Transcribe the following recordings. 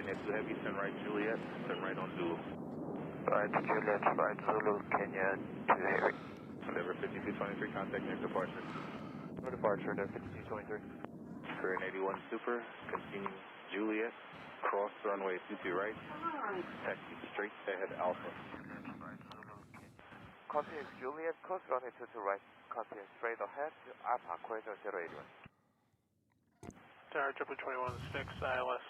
Kenya 2 Heavy, turn right Juliet, turn right on Zulu. Right Juliet, right Zulu, Kenya 2 Heavy. Deliver 5223, contact near departure. No departure, there 5223. Korean 81 Super, continue Juliet, cross runway 22 right, taxi straight ahead Alpha. Continue Juliet, cross runway 22 right, continue straight ahead, Alpha, corridor 081. Triple 21-6, ILS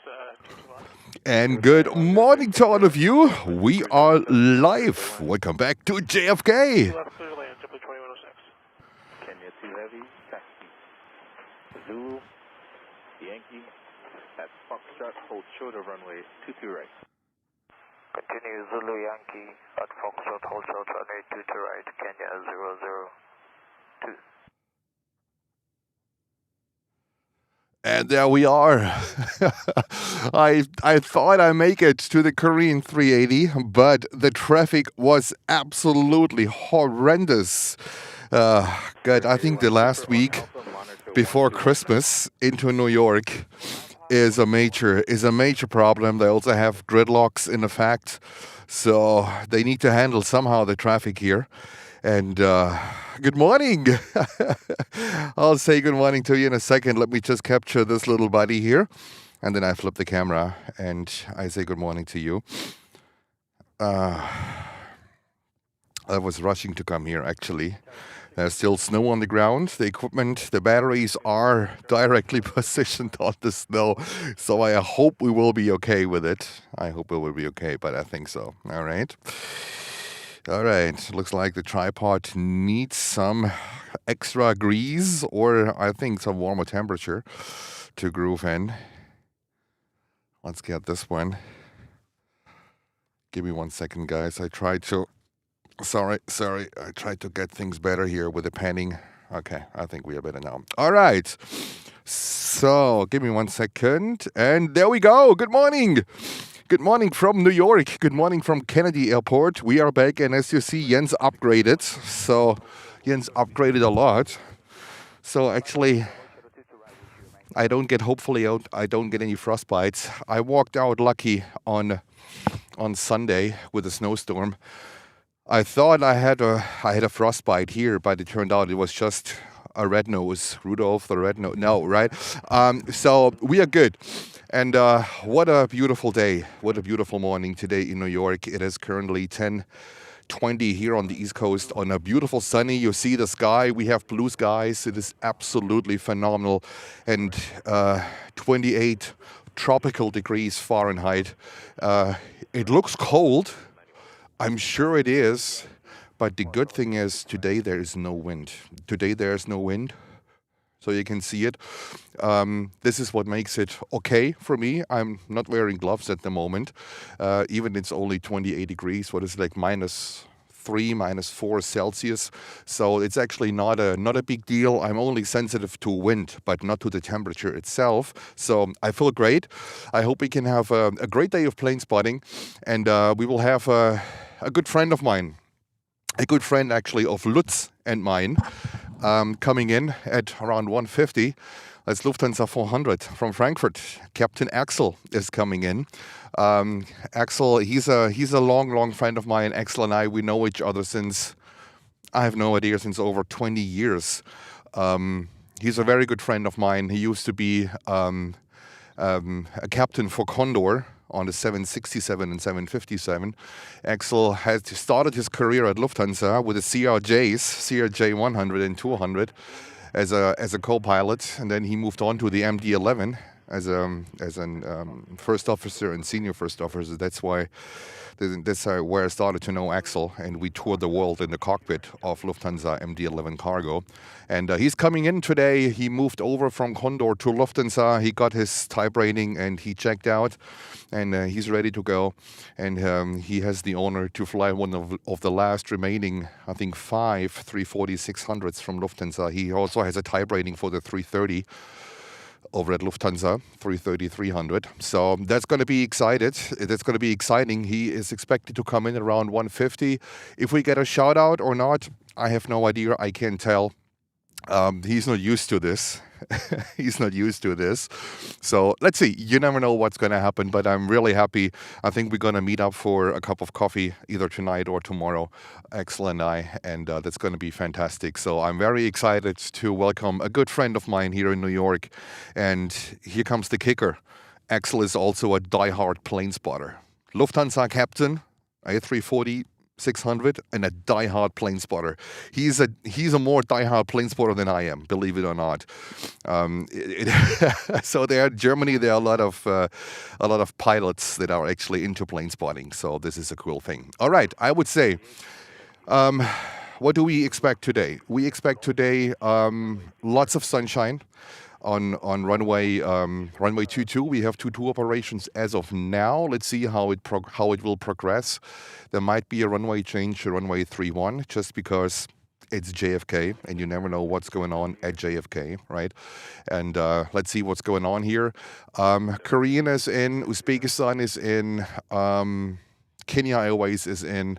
221. And good morning to all of you. We are live. Welcome back to JFK. Left clear land, triple 2106. Kenya 2 Heavy, taxi. Zulu, Yankee, at Foxtrot, hold short of runway 22 right. Continue Zulu Yankee at Foxtrot, hold short runway 22 right, Kenya 002. And there we are. I thought I make it to the Korean 380, but the traffic was absolutely horrendous. God, I think the last week before Christmas into New York is a major problem. They also have gridlocks in effect, so they need to handle somehow the traffic here. And good morning. I'll say good morning to you in a second. Let me just capture this little buddy here. And then I flip the camera and I say good morning to you. I was rushing to come here, actually. There's still snow on the ground. The equipment, the batteries are directly positioned on the snow. So I hope we will be okay with it. I hope it will be okay, but I think so. All right. All right, looks like the tripod needs some extra grease or I think some warmer temperature to groove in. Let's get this one. Give me 1 second, guys. I tried to get things better here with the panning. Okay, I think we are better now. All right, so give me 1 second. And there we go. Good morning. Good morning from New York. Good morning from Kennedy Airport. We are back, and as you see, Jens upgraded. So Jens upgraded a lot. So actually, I don't get any frostbites. I walked out lucky on Sunday with a snowstorm. I thought I had a frostbite here, but it turned out it was just a red nose, Rudolph the red nose. No, right? So we are good. And what a beautiful day. What a beautiful morning today in New York. It is currently 10:20 here on the East Coast on a beautiful sunny. You see the sky. We have blue skies. It is absolutely phenomenal. And 28 tropical degrees Fahrenheit. It looks cold. I'm sure it is. But the good thing is today there is no wind. So you can see it. This is what makes it okay for me. I'm not wearing gloves at the moment. Even it's only 28 degrees. What is it, like -3, -4 Celsius? So it's actually not a big deal. I'm only sensitive to wind, but not to the temperature itself. So I feel great. I hope we can have a great day of plane spotting. And we will have a good friend of mine. A good friend, actually, of Lutz and mine. Coming in at around 1:50. That's Lufthansa 400 from Frankfurt. Captain Axel is coming in. Axel, he's a long friend of mine. Axel and I, we know each other since since over 20 years. He's a very good friend of mine. He used to be a captain for Condor on the 767 and 757. Axel has started his career at Lufthansa with the CRJ 100 and 200 as a co-pilot, and then he moved on to the MD-11 as an first officer and senior first officer. That's where I started to know Axel, and we toured the world in the cockpit of Lufthansa MD-11 cargo. And he's coming in today. He moved over from Condor to Lufthansa. He got his type rating and he checked out, and he's ready to go. And he has the honor to fly one of the last remaining, I think, 5 340-600s from Lufthansa. He also has a type rating for the 330. Over at Lufthansa, 330-300. So that's going to be exciting. He is expected to come in around 150. If we get a shout out or not, I have no idea. I can't tell. He's not used to this. He's not used to this. So let's see. You never know what's going to happen, but I'm really happy. I think we're going to meet up for a cup of coffee either tonight or tomorrow, Axel and I, and that's going to be fantastic. So I'm very excited to welcome a good friend of mine here in New York. And here comes the kicker. Axel is also a diehard plane spotter. Lufthansa captain, A340, 600, and a diehard plane spotter. He's a more diehard plane spotter than I am, believe it or not. So there in Germany, there are a lot of pilots that are actually into plane spotting. So this is a cool thing. All right, I would say, what do we expect today? We expect today lots of sunshine. On runway 22, we have 2 operations as of now. Let's see how it will progress. There might be a runway change to runway 31 just because it's JFK and you never know what's going on at JFK, right? And let's see what's going on here. Korean is in, Uzbekistan is in, Kenya Airways is in.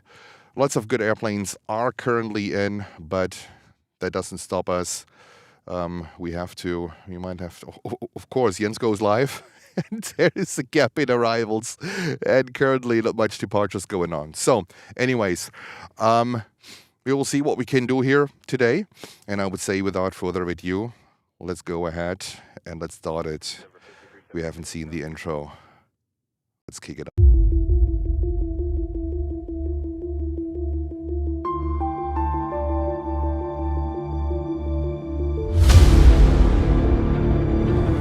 Lots of good airplanes are currently in, but that doesn't stop us. We might have to, of course, Jens goes live, and there is a gap in arrivals, and currently not much departures going on. So, anyways, we will see what we can do here today, and I would say without further ado, let's go ahead and let's start it. We haven't seen the intro. Let's kick it up.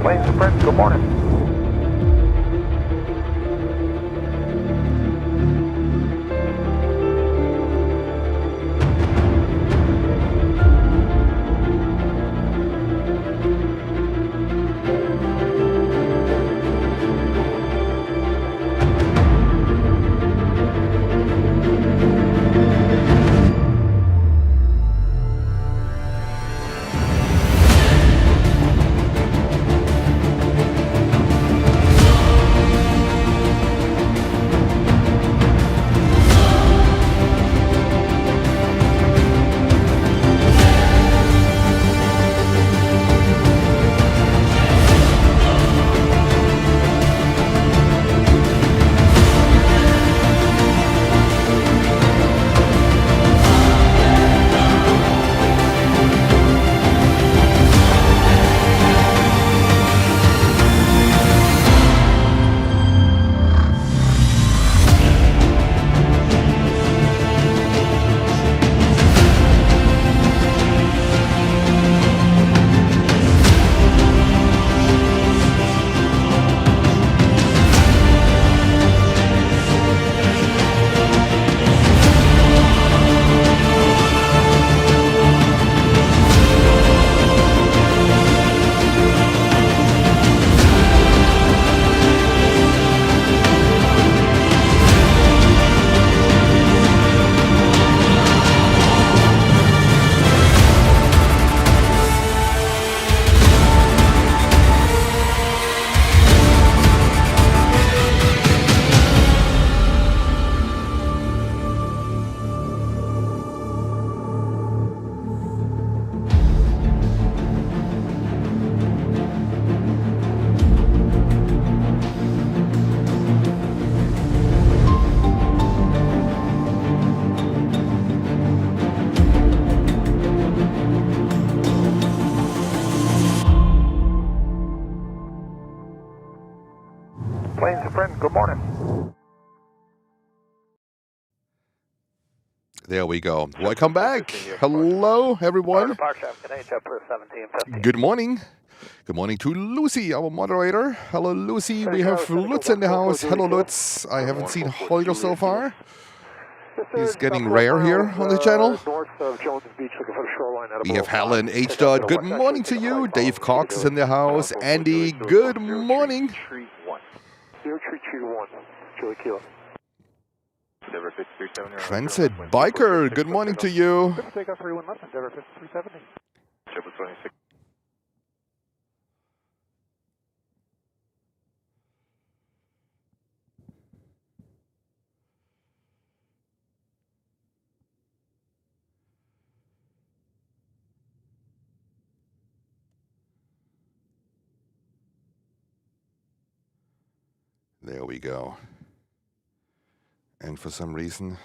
Planes Sprint, good morning. Planes Sprint, good morning. There we go. Welcome back. Hello, everyone. Good morning. Good morning to Lucy, our moderator. Hello, Lucy. We have Lutz in the house. Hello, Lutz. I haven't seen Holger so far. He's getting rare here on the channel. We have Helen H. Good morning to you. Dave Cox is in the house. Andy, good morning. Transit Biker, good morning to you. There we go. And for some reason,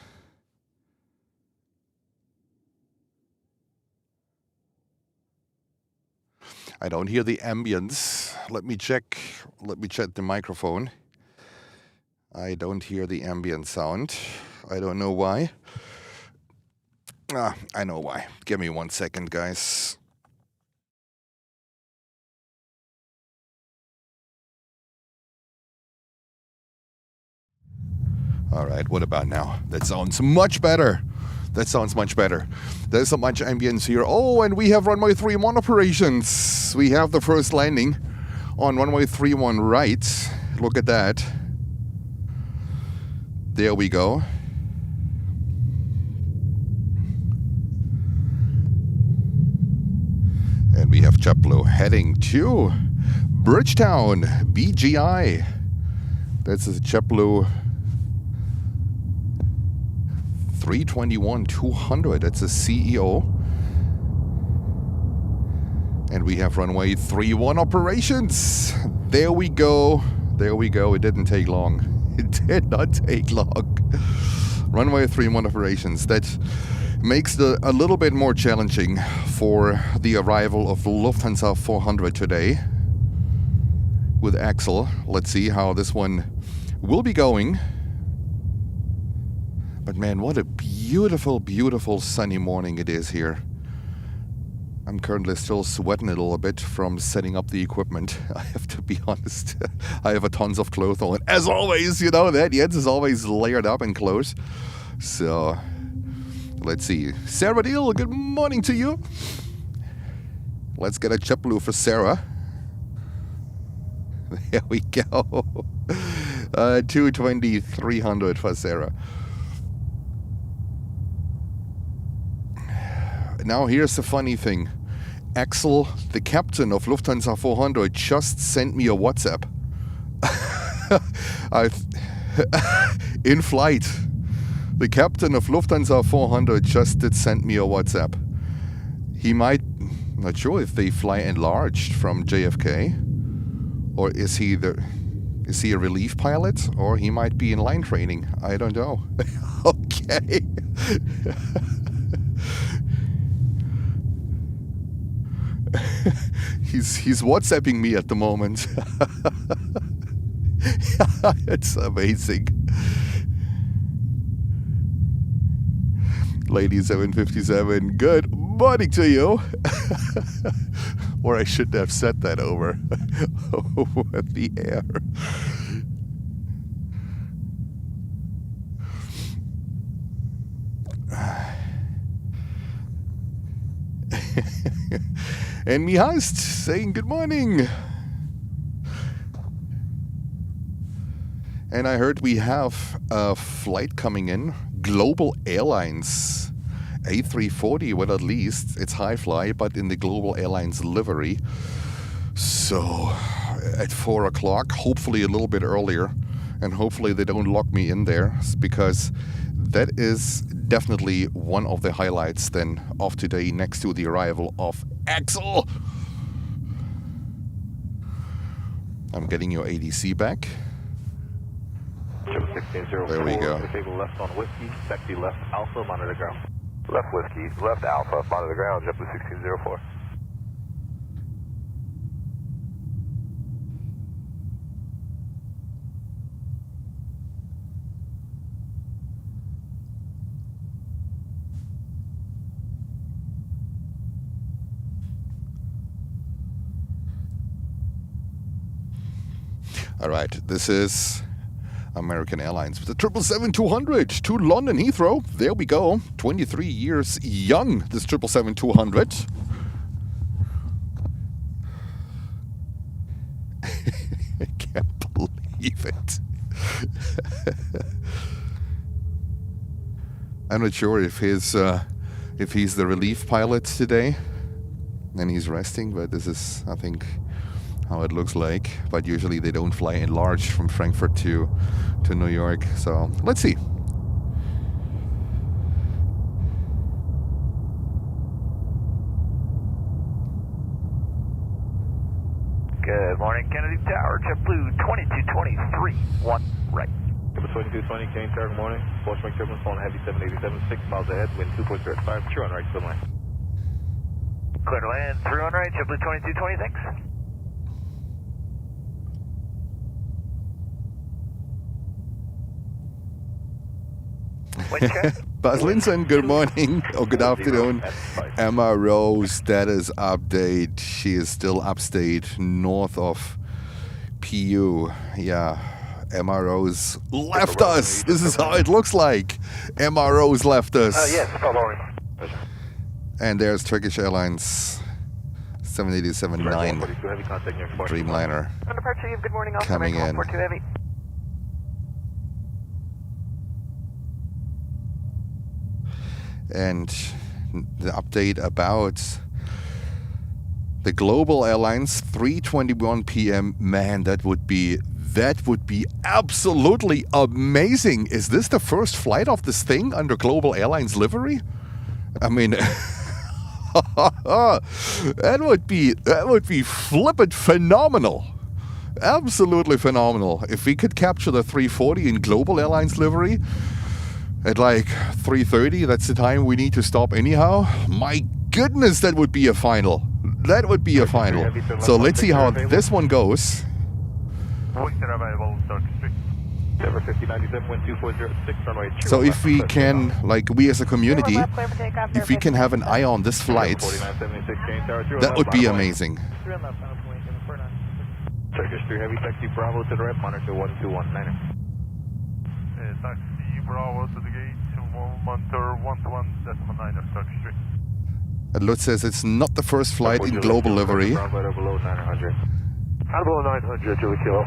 I don't hear the ambience. Let me check the microphone. I don't hear the ambient sound. I don't know why. I know why. Give me 1 second, guys. All right, what about now? That sounds much better. That sounds much better. There's so much ambience here. Oh, and we have runway 31 operations. We have the first landing on runway 31 right. Look at that. There we go. And we have JetBlue heading to Bridgetown, BGI. That's a JetBlue 321-200. That's a CEO. And we have runway 31 operations. There we go. There we go. It didn't take long. It did not take long. Runway 31 operations. That makes it a little bit more challenging for the arrival of Lufthansa 400 today with Axel. Let's see how this one will be going. But man, what a beautiful, beautiful sunny morning it is here. I'm currently still sweating a little bit from setting up the equipment. I have to be honest. I have a tons of clothes on. As always, you know that. Jens is always layered up in clothes. So, let's see. Sarah Deal, good morning to you. Let's get a JetBlue for Sarah. There we go. 220-300 for Sarah. Now here's the funny thing. Axel, the captain of Lufthansa 400, just sent me a WhatsApp. In flight. The captain of Lufthansa 400 just did send me a WhatsApp. He might, I'm not sure if they fly enlarged from JFK, or is he a relief pilot, or he might be in line training. I don't know. Okay. He's WhatsApping me at the moment. It's amazing. Lady 757, good morning to you. Or I shouldn't have said that over the air. And Mihaist saying good morning. And I heard we have a flight coming in. Global Airlines A340, well, at least it's high fly, but in the Global Airlines livery. So at 4 o'clock, hopefully a little bit earlier, and hopefully they don't lock me in there, because that is definitely one of the highlights then of today, next to the arrival of Axel. I'm getting your ATC back. There we go. Table left on whiskey, taxi left alpha, monitor ground. Left whiskey, left alpha, monitor ground, JetBlue 1604. All right, this is American Airlines with the 777-200 to London Heathrow. There we go. 23 years young, this 777-200. I can't believe it. I'm not sure if he's the relief pilot today and he's resting, but this is, I think, how it looks like. But usually they don't fly in large from Frankfurt to New York. So let's see. Good morning, Kennedy Tower, JetBlue 2223, 1 right. JetBlue 2220, Canadian Tower, good morning. Approach Mike Turbulence, phone heavy 787, 6 miles ahead, wind 2.05, true on right, clear line. Clear to land, 3 on right, JetBlue 2220, thanks. Wind check. Buzz Linson, good morning or good afternoon. Emma Rose status update. She is still upstate north of PU. Yeah, Emma Rose left us. This is how it looks like. Emma Rose left us. Yes, following. And there's Turkish Airlines 787-9 Dreamliner On departure, you have good morning, coming in. 142 heavy. And the update about the Global Airlines 3:21 p.m. Man, that would be absolutely amazing. Is this the first flight of this thing under Global Airlines livery? I mean, that would be flippin' phenomenal. Absolutely phenomenal. If we could capture the 340 in Global Airlines livery at like 3:30, that's the time we need to stop anyhow. My goodness, that would be a final. That would be a final. So let's see how this one goes. So if we can, like we as a community, if we can have an eye on this flight, that would be amazing. Turkish 3 Heavy, taxi Bravo to the right, monitor 1219er. Taxi Bravo to the gate, monitor 121.9 Turkish 3. And Lutz says it's not the first flight in global livery. Below 900. Below 900, Julie Kilo.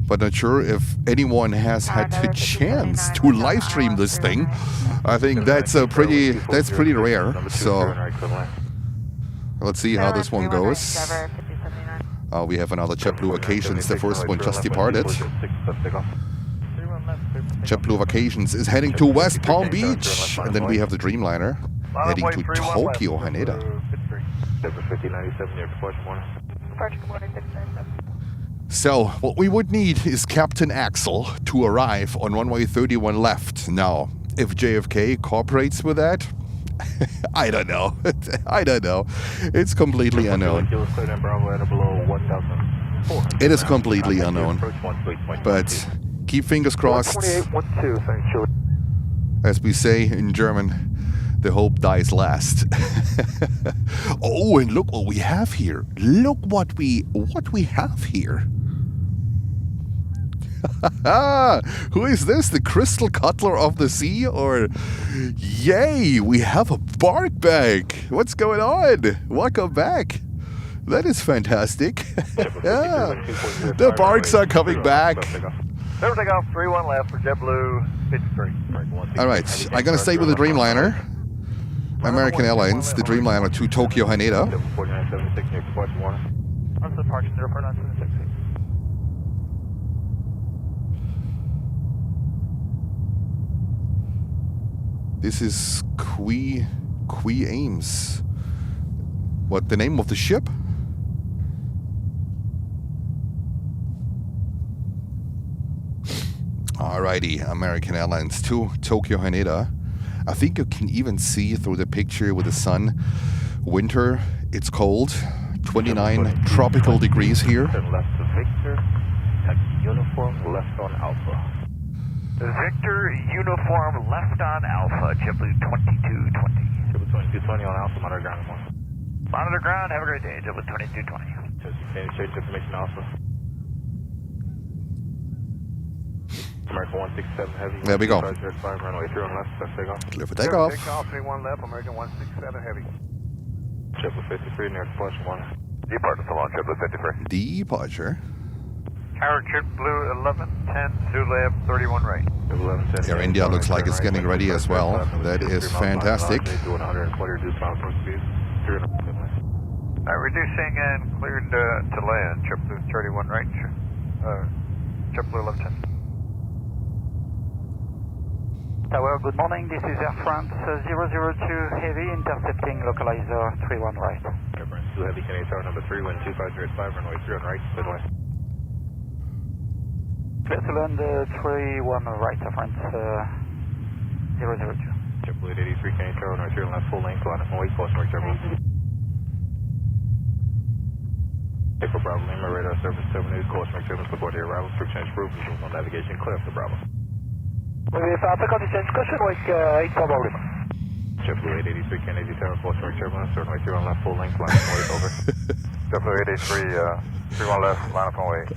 But not sure if anyone has had the chance to live stream this thing. I think that's pretty rare. So let's see how this one goes. We have another JetBlue Vacations. The first one just departed. JetBlue Vacations is heading to West Palm Beach, and then we have the Dreamliner heading to Tokyo Haneda. So what we would need is Captain Axel to arrive on runway 31 left. Now, if JFK cooperates with that, I don't know. I don't know. It's completely unknown. It is completely unknown. But keep fingers crossed. As we say in German, the hope dies last. Oh, and look what we have here. Look what we have here. Who is this? The Crystal Cutler of the Sea? Or, yay, we have a bark bag. What's going on? Welcome back. That is fantastic. Yeah. The barks are coming back. Clear takeoff, 31 left for JetBlue 53. All right, I'm going to stay with the Dreamliner. American Airlines, the Dreamliner to Tokyo Haneda. This is Qui Ames. What, the name of the ship? Alrighty, American Airlines to Tokyo Haneda. I think you can even see through the picture with the sun. Winter, it's cold. 29 tropical degrees here. Left to Victor, taxi uniform, left on Alpha. Victor uniform left on Alpha, JetBlue 2220. JetBlue 2220 on Alpha, monitor ground. Monitor ground, have a great day, JetBlue 2220. Change information Alpha. American 167 Heavy. There we go. Runway 3 on left, takeoff. Clear for takeoff. Takeoff, 31 left, American 167 Heavy. JetBlue 53 near departure 1. Departure to launch, JetBlue 53. Departure. Tower JetBlue 1110, Zulab 31 right. Air India looks like it's getting ready as well. That is fantastic. Reducing and cleared to land, JetBlue 31 right. JetBlue 1110. Tower, good morning. This is Air France 002 Heavy, intercepting localizer 31 right. Air France 2 Heavy, Canadian Tower number 3, wind 250 at 5, runway 3 on right, clear line. Clear to land 31 right, Air France 002. JetBlue 83, can you turn right here and left full length, line up and wait, caution mark turbulence. April Bravo Lima, radar service 78, caution mark turbulence, report your arrival, quick change proof, visual on navigation, clear for Bravo. Tackle change caution, wake 8 Bravo Lima. JetBlue 883, Canarsie Tower, caution mark turbulence, turn right here on left full length, line up and wait, over. JetBlue 883, 31 left, line up and wait.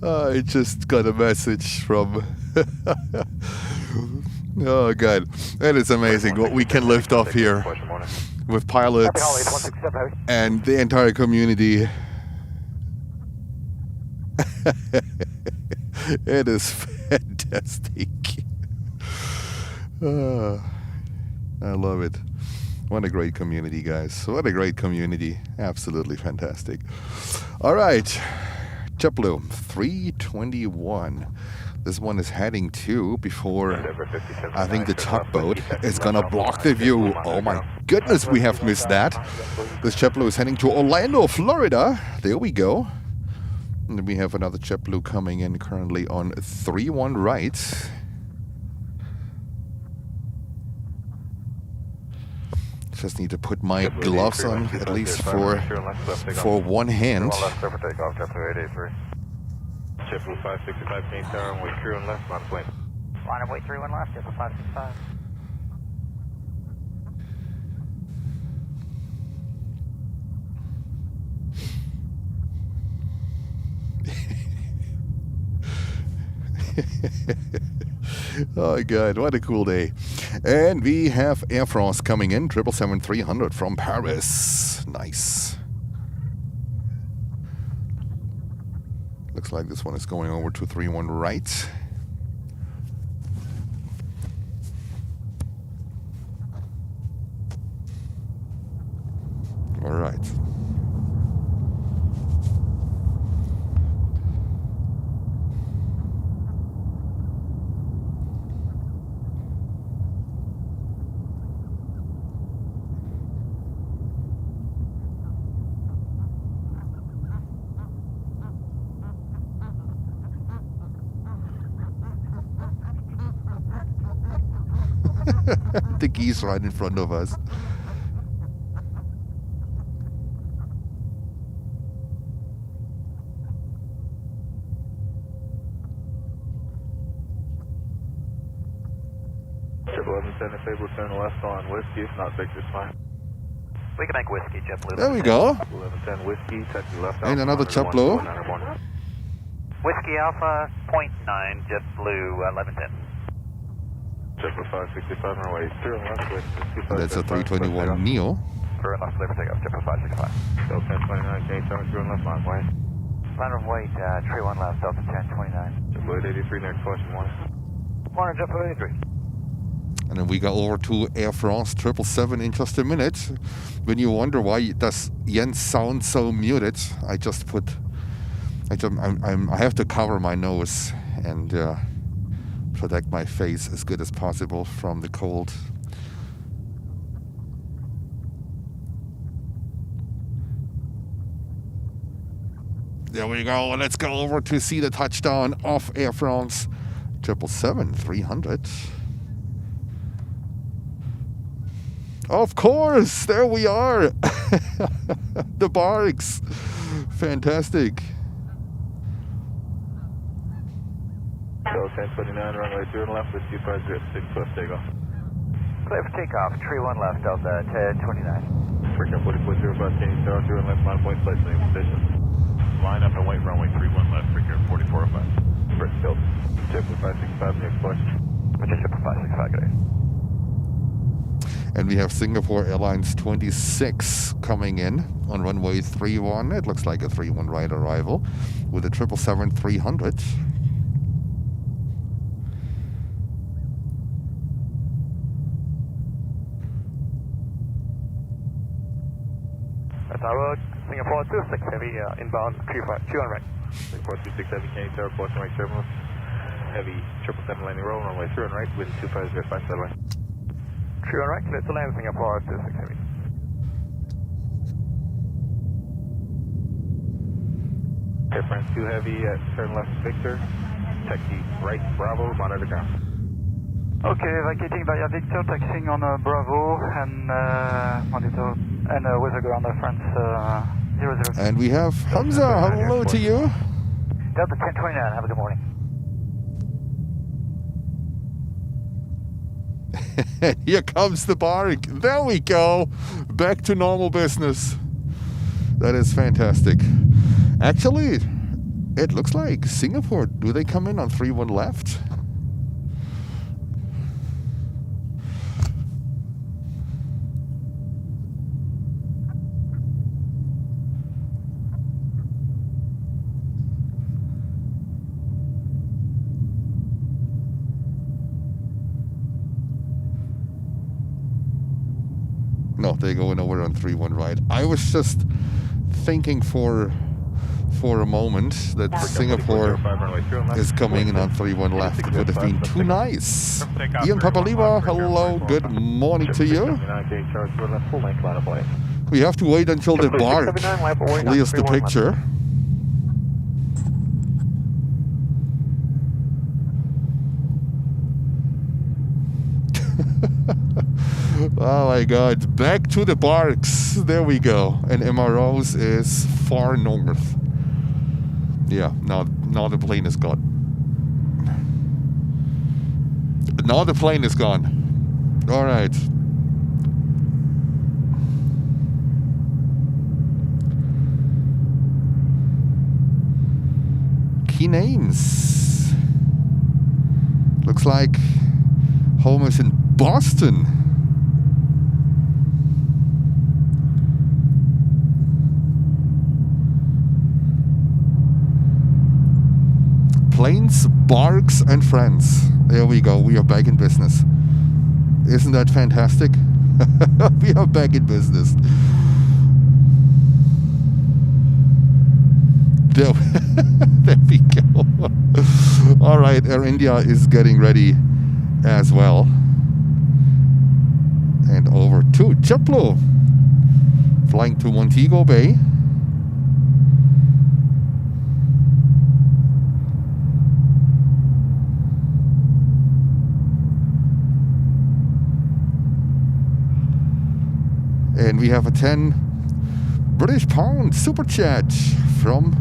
I just got a message from. Oh god, that is amazing what we can lift off here with pilots and the entire community. It is fantastic. I love it. What a great community, guys. What a great community. Absolutely fantastic. All right. JetBlue 321. This one is heading to before I think the tugboat is gonna block the view. Oh my goodness, we have missed that. This JetBlue is heading to Orlando, Florida. There we go. And we have another JetBlue coming in currently on 31 right. Just need to put my gloves on, at least for one hand. JetBlue 565, can you turn and wait, crew on left, line of plane. Line of wait 31 left, JetBlue 565. Oh god, what a cool day. And we have Air France coming in, 777-300 from Paris. Nice. Looks like this one is going over to 31 right. All right. The geese right in front of us. JetBlue 1110, if able to turn left on whiskey, if not Victor's fine. We can make whiskey, JetBlue. There we go. 1110 whiskey, taxi left And out, another JetBlue. Whiskey Alpha, 0.9, JetBlue 1110. JetBlue 565, runway 0 left with 25. That's a 321 Neo. Crew on left, Livery takeoff, JetBlue 565. Delta 1029, can you turn through and left line way? Line of wait 31 left, Delta 1029. JetBlue 883, next question 1. Morning, JetBlue 83. And then we go over to Air France 777 in just a minute. When you wonder why does Jens sound so muted, I just put, I have to cover my nose and protect my face as good as possible from the cold. There we go. Let's go over to see the touchdown of Air France 777-300. Of course, there we are. The barks. Fantastic. So 1029, runway 0 left with 250, 6 left takeoff. Clear for takeoff, 31 left, Delta 1029. Freaking 4405, can you turn 0 left, line point, place name, position. Line up and wait, runway 31 left, freaking 4405. First tilt. JetBlue 565, next question. JetBlue 565, good day. And we have Singapore Airlines 26 coming in on runway 31. It looks like a 31 right arrival with a 777-300. That's our Singapore 26 heavy inbound Q1 right. Singapore 26 heavy, can you turn caution right turbulence. Heavy 777 landing roll, runway 0 right, wind 250, satellite. Q1 right, clear to land Singapore 26 heavy. Clear Okay, France 2 Heavy at turn left Victor. Taxi right Bravo, monitor ground. Okay, vacating via Victor, taxiing on Bravo and monitor and weather ground France 00. And we have Hamza. Hello to you. Delta 1029, have a good morning. Here comes the bark. There we go. Back to normal business. That is fantastic. Actually, it looks like Singapore. Do they come in on 3-1 left? No, they're going over on 3-1 right. I was just thinking for a moment that Singapore is coming in on 3-1 left. It would have been too nice. Ian Papaliba, hello, good morning to you. We have to wait until the bark clears the picture. Oh my god, back to the barks. There we go. And MROs is far north. Yeah, now the plane is gone. Now the plane is gone. Alright. Key names. Looks like home is in Boston. Planes, barks, and friends. There we go. We are back in business. Isn't that fantastic? We are back in business. There we go. All right, Air India is getting ready as well. And over to JetBlue, flying to Montego Bay. And we have a 10 British pound super chat from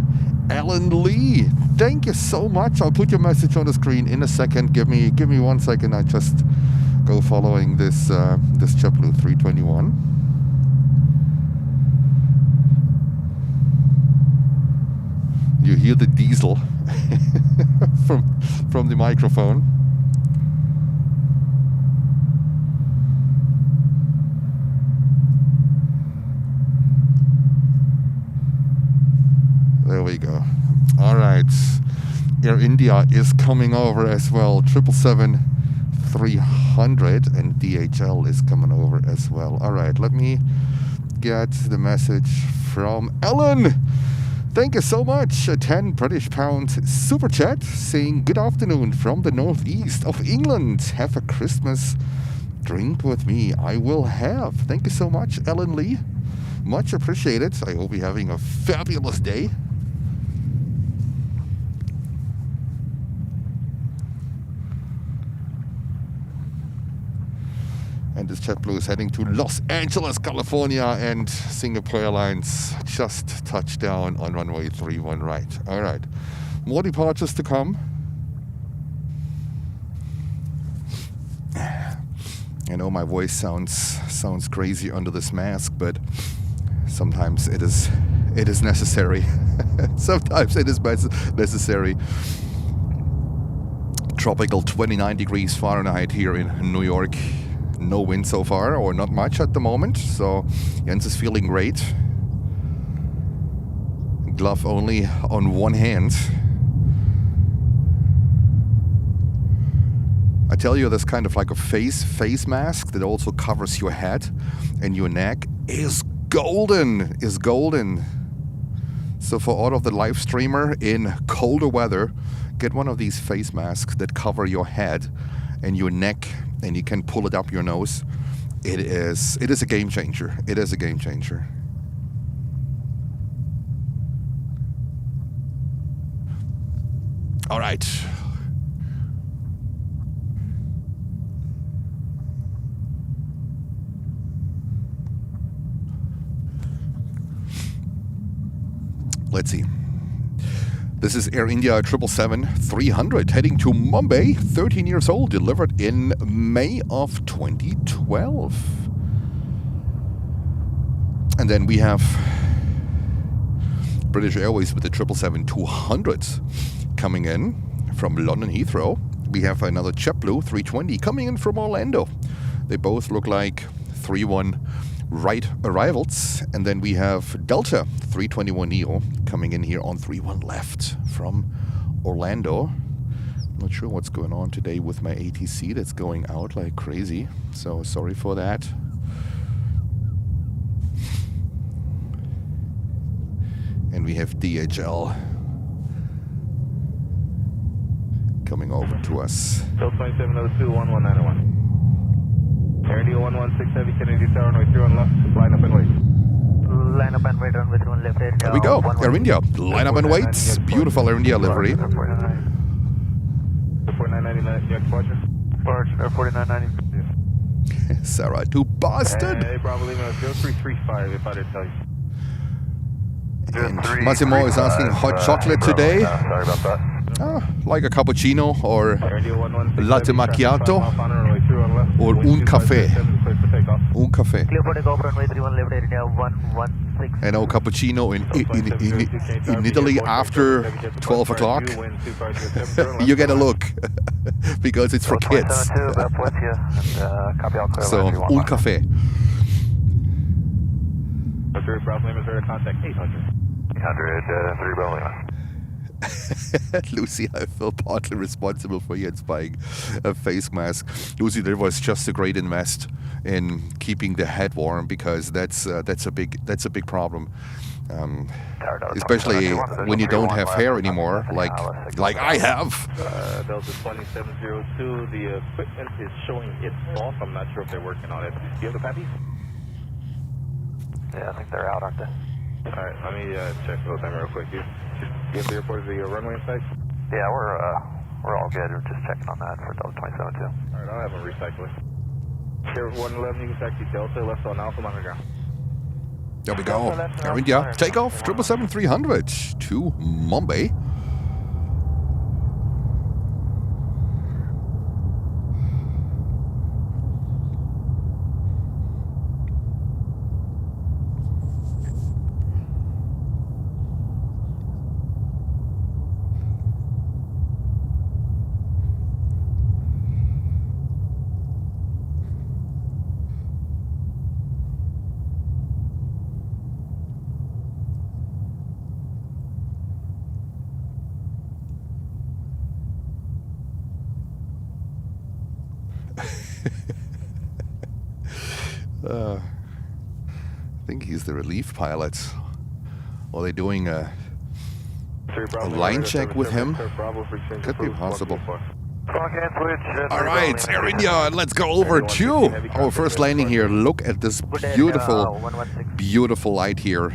Alan Lee. Thank you so much. I'll put your message on the screen in a second. Give me 1 second. I just go following this JetBlue 321. You hear the diesel from the microphone. There we go. All right. Air India is coming over as well. 777-300 and DHL is coming over as well. All right. Let me get the message from Ellen. Thank you so much. A 10 British pound super chat saying good afternoon from the northeast of England. Have a Christmas drink with me. I will have. Thank you so much, Ellen Lee. Much appreciated. I hope you're having a fabulous day. And this JetBlue is heading to Los Angeles, California, and Singapore Airlines just touched down on runway 31 right. All right, more departures to come. I know my voice sounds crazy under this mask, but sometimes it is necessary. Sometimes it is necessary. Tropical 29 degrees Fahrenheit here in New York. No wind so far, or not much at the moment, so Jens is feeling great. Glove only on one hand. I tell you, this kind of like a face mask that also covers your head and your neck is golden. So for all of the live streamer in colder weather, get one of these face masks that cover your head and your neck, and you can pull it up your nose. It is a game changer. It is a game changer. All right. Let's see. This is Air India 777-300 heading to Mumbai, 13 years old, delivered in May of 2012. And then we have British Airways with the 777-200 coming in from London Heathrow. We have another JetBlue 320 coming in from Orlando. They both look like 3-1 right arrivals. And then we have Delta 321neo coming in here on 3-1 left from Orlando. Not sure what's going on today with my ATC that's going out like crazy. So sorry for that. And we have DHL coming over to us. Bill 2702 1191. Air India 116 Heavy, Kennedy Tower, runway 31 left, line up and wait. Line up and wait, runway 31 left. There we go, Air India, line up and wait. Beautiful Air India livery. 4999, your departure. Air 4990. Sarah to Boston. Hey, Bravo Lima, 0335 if I didn't tell you. And Massimo is asking hot chocolate today. Sorry about that. Like a cappuccino or latte macchiato or un café. Un café. Clear for takeoff, runway 31 left, India 116. I know cappuccino in Italy after 12 o'clock. You get a look because it's for kids. So un café. Bravo Lima, contact 800. 800, 3 Bravo Lima. Lucy, I feel partly responsible for Jens buying a face mask. Lucy, there was just a great invest in keeping the head warm because that's a big problem, especially when you don't have hair anymore, like I have. Delta 2702, the equipment is showing it's off. I'm not sure if they're working on it. Do you have the pappies? Yeah, I think they're out, aren't they? Alright, let me check those time real quick. You have the airport is the runway in sight? Yeah, we're all good. We're just checking on that for Delta 272. Alright, I'll have them recycle it. Here 111, you can taxi Delta, left on Alpha on the ground. There we go. Air India, takeoff 777-300 to Mumbai. I think he's the relief pilot. Are they doing a line check with him? Could be possible. All right, Air India, let's go over to our first landing here. Look at this beautiful light here.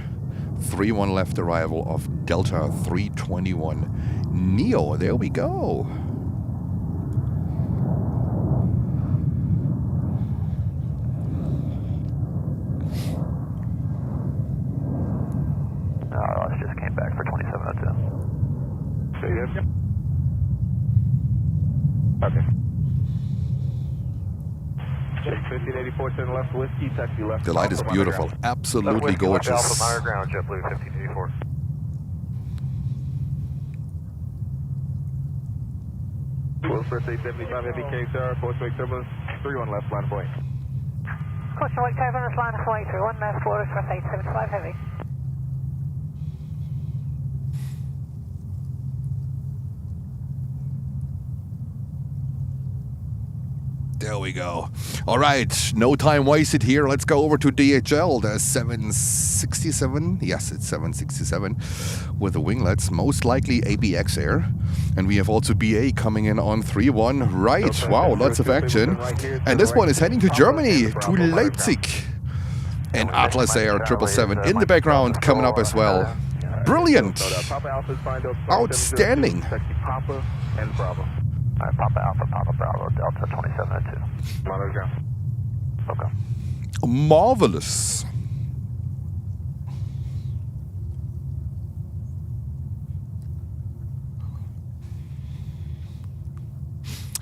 3-1 left arrival of Delta 321neo. There we go. Just came back for 2702. So you have okay. Check 1584 to the left, whiskey, taxi left. The light is beautiful, absolutely gorgeous. Alpha ground, JetBlue 1584. First 875 heavy KSR, post-wake turbulence, 3-1 left, line of point. Post-wake turbulence, line of point, 3-1 left, forward, first 875 heavy. There we go. All right, no time wasted here. Let's go over to DHL, the 767. Yes, it's 767 with the winglets, most likely ABX Air. And we have also BA coming in on 3-1 right. Wow, lots of action. And this one is heading to Germany, to Leipzig. And Atlas Air 777 in the background coming up as well. Brilliant. Papa Alpha is fine, Delta Outstanding. Taxi Papa and Bravo. Alright, Papa Alpha, Papa Bravo, Delta 2702. Monitor ground. Okay. Marvelous.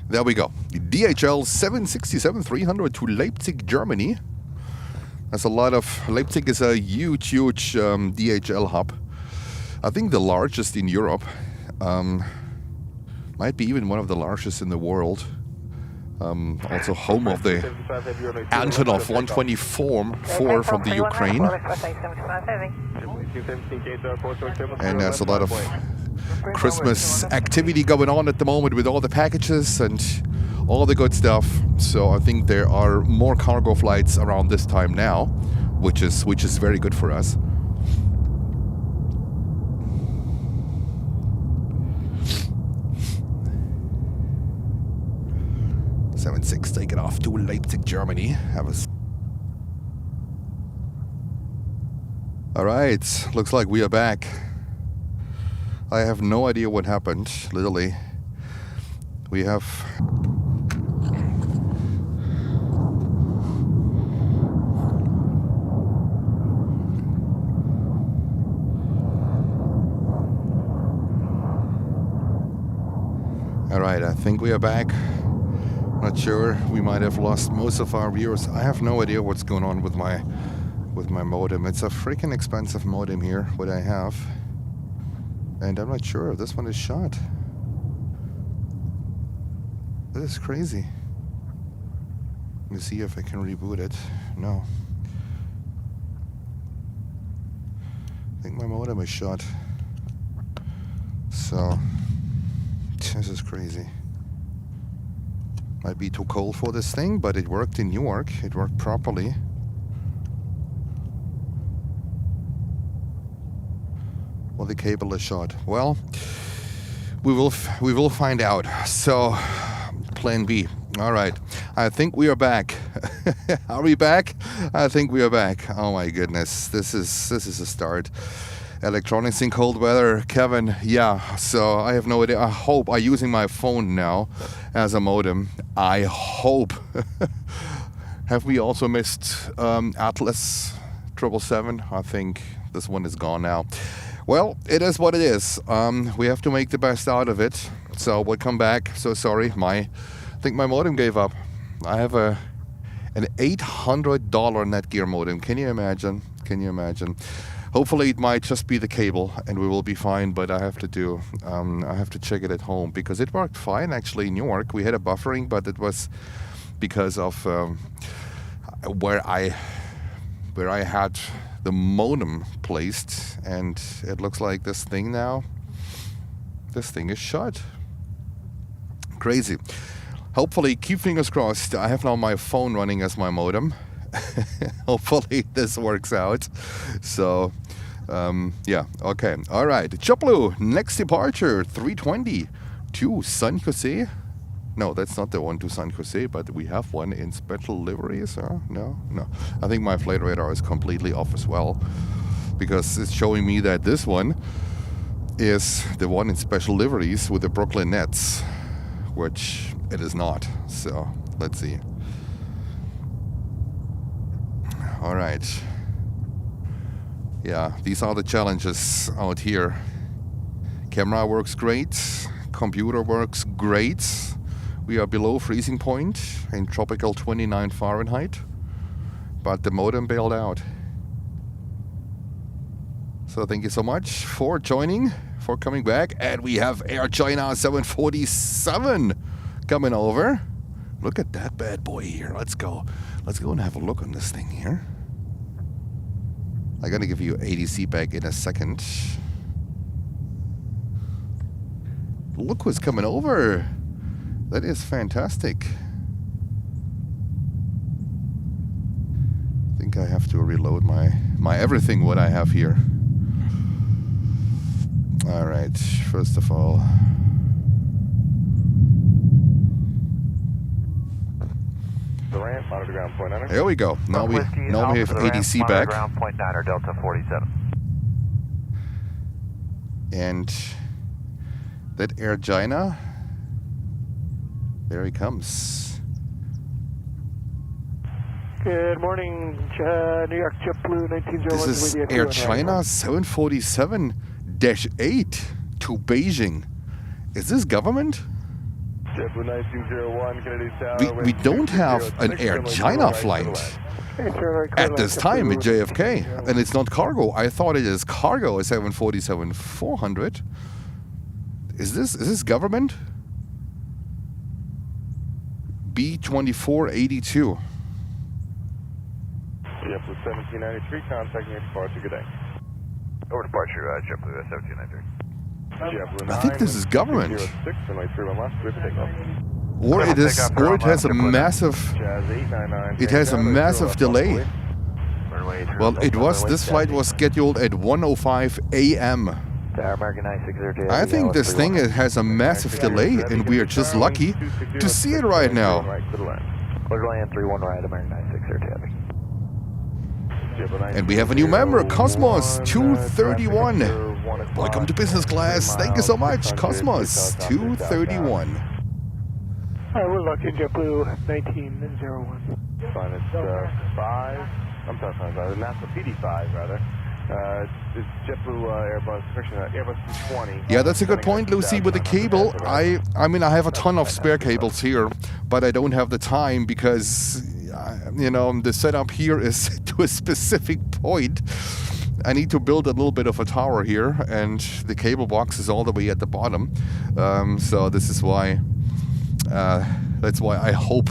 There we go. DHL 767-300 to Leipzig, Germany. That's a lot of... Leipzig is a huge DHL hub. I think the largest in Europe. Might be even one of the largest in the world. Also home of the Antonov 124 from the Ukraine. And there's a lot of Christmas activity going on at the moment with all the packages and all the good stuff. So I think there are more cargo flights around this time now, which is very good for us. Six taking off to Leipzig, Germany. All right, looks like we are back. I have no idea what happened, literally. We have... All right, I think we are back. Not sure. We might have lost most of our viewers. I have no idea what's going on with my modem. It's a freaking expensive modem here, what I have. And I'm not sure if this one is shot. That is crazy. Let me see if I can reboot it. No. I think my modem is shot. So, this is crazy. Might be too cold for this thing, but it worked in Newark. It worked properly. Well, the cable is short. Well, we will find out. So, plan B. All right. I think we are back. Are we back? I think we are back. Oh my goodness. This is a start. Electronics in cold weather, Kevin. Yeah, so I have no idea. I hope I'm using my phone now as a modem. I hope. Have we also missed Atlas 777? I think this one is gone now. Well, it is what it is. We have to make the best out of it. So we'll come back. So sorry, I think my modem gave up. I have an $800 Netgear modem. Can you imagine? Can you imagine? Hopefully it might just be the cable and we will be fine, but I have to check it at home because it worked fine actually in Newark. We had a buffering, but it was because of where I had the modem placed, and it looks like this thing now, this thing is shut. Crazy. Hopefully, keep fingers crossed. I have now my phone running as my modem. Hopefully this works out. So yeah, okay, all right. JetBlue, next departure 320 to San Jose. No, that's not the one to San Jose, but we have one in special liveries. No. I think my flight radar is completely off as well, because it's showing me that this one is the one in special liveries with the Brooklyn Nets, which it is not. So let's see. All right. Yeah, these are the challenges out here. Camera works great. Computer works great. We are below freezing point in tropical 29 Fahrenheit. But the modem bailed out. So thank you so much for joining, for coming back. And we have Air China 747 coming over. Look at that bad boy here. Let's go. Let's go and have a look on this thing here. I'm gonna give you ATC back in a second. Look who's coming over. That is fantastic. I think I have to reload my everything what I have here. All right, first of all. Monitor ground point 9. There we go. Now we have ATC back. Ground point 9 or Delta 47. And that Air China, there he comes. Good morning, New York JetBlue 1901. This is Air China 747-8 to Beijing. Is this government? JetBlue 1901, Kennedy Tower. We don't have an Air China flight at this time at JFK, and it's not cargo. I thought it is cargo, a 747-400. Is this government? B2482. JetBlue 1793, contacting your departure, good day. Over departure, JetBlue 1793. JetBlue I think this is government. 06, runway 31 left, clear for takeoff. Or it is, or it has a massive, Jazz 899. it has a massive delay. Well, this flight was scheduled at 1:05 a.m. American 960. I think this thing has a massive delay, and we are just lucky to see it right now. Clear to land 31 right, American 960. And we have a new member, Cosmos 231. Welcome to business class. Thank you so much, Cosmos 231. We're locked in JetBlue 1901. Fine, it's 5. I'm sorry, NASA PD5 rather. It's JetBlue Airbus 220. Yeah, that's a good point, Lucy. With the cable, I mean, I have a ton of spare cables here, but I don't have the time because, the setup here is to a specific point. I need to build a little bit of a tower here, and the cable box is all the way at the bottom. So this is why. That's why I hope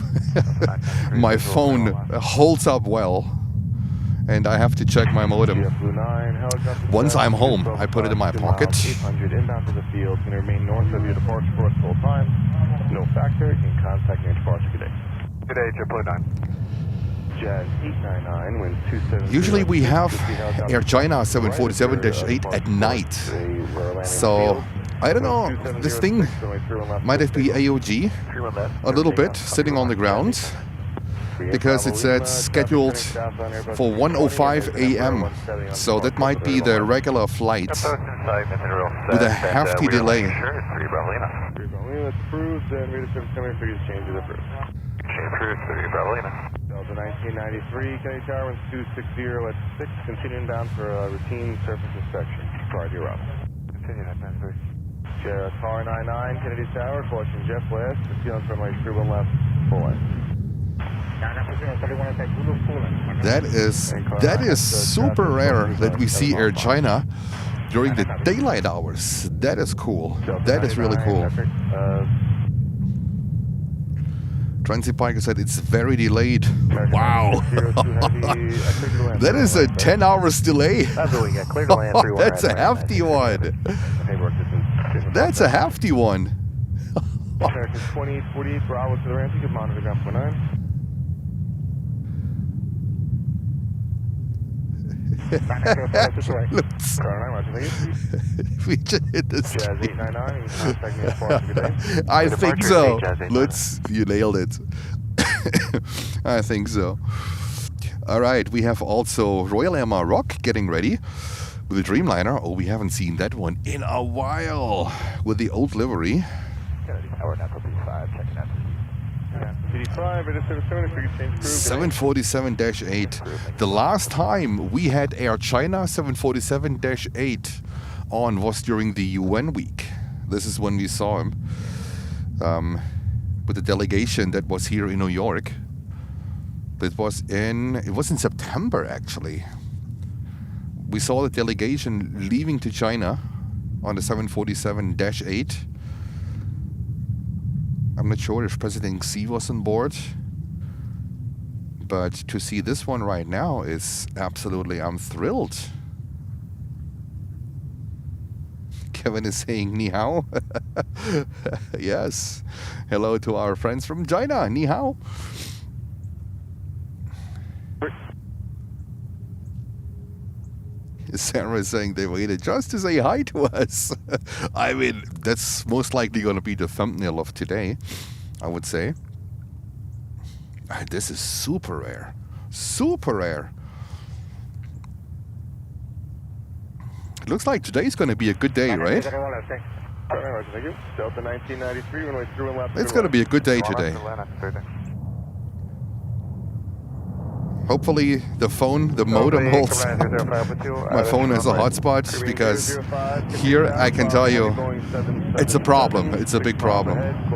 my phone holds up well, and I have to check my modem. Once I'm home, I put it in my pocket. 800 inbound to the field, can remain north of your departure for full time. No factor, you can contact your departure today. Good day, JetBlue 9. Jazz 899, wind 270. Usually we have Air China 747-8 at night. So I don't know, this thing might have been AOG a little bit, sitting on the ground, because it said scheduled for 1:05 a.m. So that might be the regular flight with a hefty delay. It's approved, and read the service coming for you to change it approved. Delta 1993, Kennedy Tower, 260 at 6, continuing down for a routine surface inspection. Prior to your route. Continue that, man, please. Car 99, Kennedy Tower, caution jet blast, proceed on runway 31 left, full length. That is super rare that we see Air China during the daylight hours. That is cool. That is really cool. Transit Piker said it's very delayed. Wow. That is a 10 hours delay. That's a hefty one. That's a hefty one. 2848 Bravo to the ramp, you can monitor ground 49. We just hit this. Jazz 899, I think so. You nailed it. I think so. All right, we have also Royal Air Maroc getting ready with the Dreamliner. Oh, we haven't seen that one in a while with the old livery. 747-8. The last time we had Air China 747-8 on was during the UN week. This is when we saw him with the delegation that was here in New York. It was in September actually. We saw the delegation leaving to China on the 747-8. I'm not sure if President Xi was on board, but to see this one right now is absolutely, I'm thrilled. Kevin is saying ni hao. Yes. Hello to our friends from China. Ni hao. Sarah is saying they waited just to say hi to us. I mean, that's most likely going to be the thumbnail of today, I would say. This is super rare. Super rare. Looks like today's going to be a good day, right? Thank you. Delta 1993, runway 31 left. It's going to be a good day today. Hopefully the phone, the modem holds up. My phone has a hotspot because here I can tell you it's a problem. It's a big problem. Wind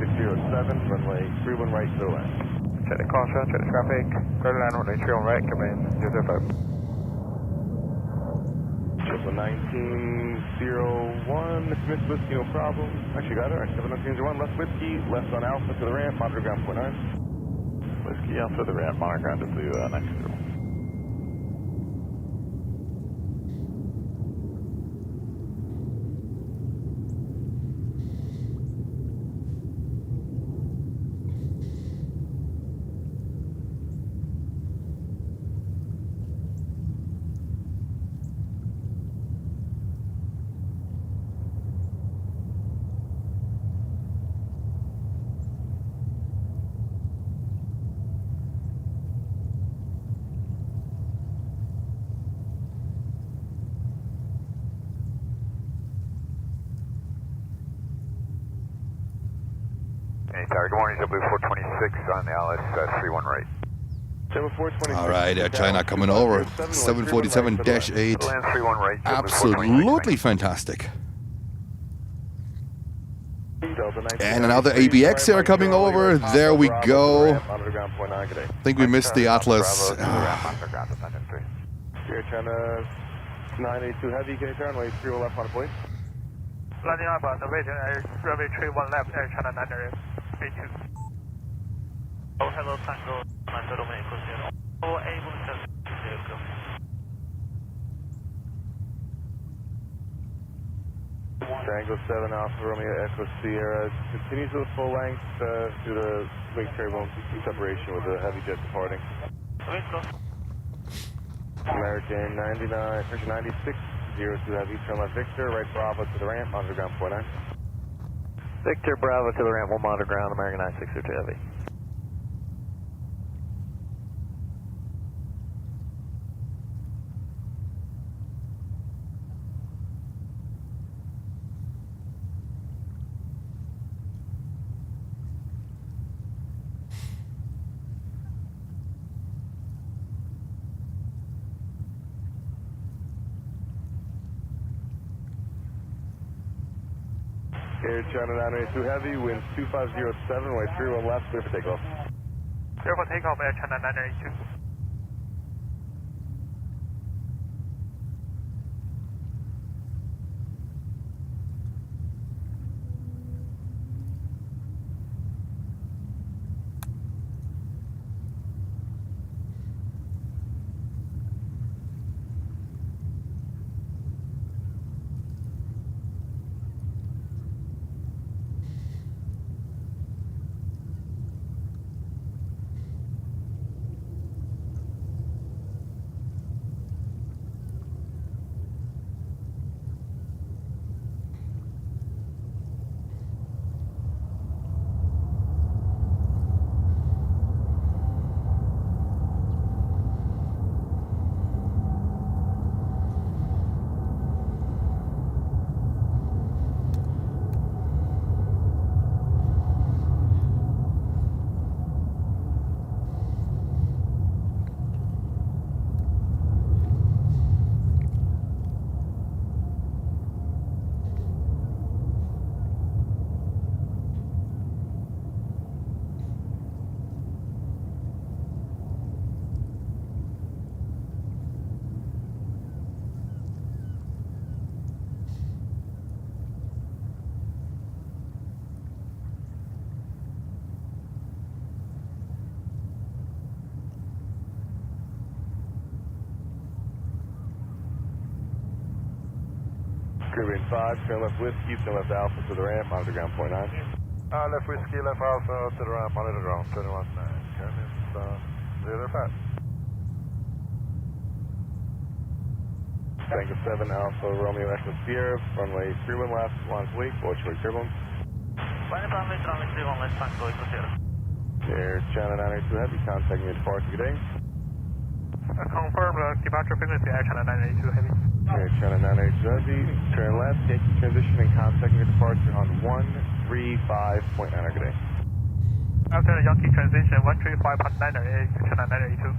2607, runway 31 right to the left. Check the caution, check the traffic. Clear line, runway 31 right, come in 005. Triple 1901, Miss Whiskey, no problem. Actually got it, 71901, left Whiskey, left on Alpha to the ramp, monitor ground point 9. Whiskey Alpha to the ramp, monitor ground to the next 0. Tower, good morning, W426 on the LH400 right. All right, Air China coming over. 747-8. Land 31 right. Absolutely fantastic. And another ABX here coming over. There we go. I think we missed the Atlas. Air China 982 heavy, can you turn runway 31 left on please? Landing up on the runway 31 left, Air China 982. Oh, hello, Tango, Commander Romeo 0. Oh, able to go. Tango 7 Alpha Romeo Echo Sierra continues to the full length through the wing turbulence separation with the heavy jet departing. American 99, pressure 96, 02 heavy, turn left Victor, right Bravo to the ramp, monitor ground point 9. Victor Bravo to the ramp, we'll monitor ground, American 96 02 heavy. Air China 982 heavy, wind 2507, way 31 left, clear for takeoff. Clear for takeoff, Air China 982. Caribbean 5, turn left Whiskey, turn left Alpha to the ramp, monitor ground point 9. Left Whiskey, left Alpha to the ramp, monitor ground 21 Caribbean 05. Tango 7 Alpha Romeo Echo Sierra, runway 31 left, launch weak, watch for turbulence. Runway 31 left, Tango Echo Sierra. Air China 982 heavy, contact me at departure, good day. Confirm departure frequency, Air China 982 heavy. Air China 98 Jersey, turn left, take transition and contact your departure on 135.9 good day. After the Yankee transition, 135.9 Air China 982.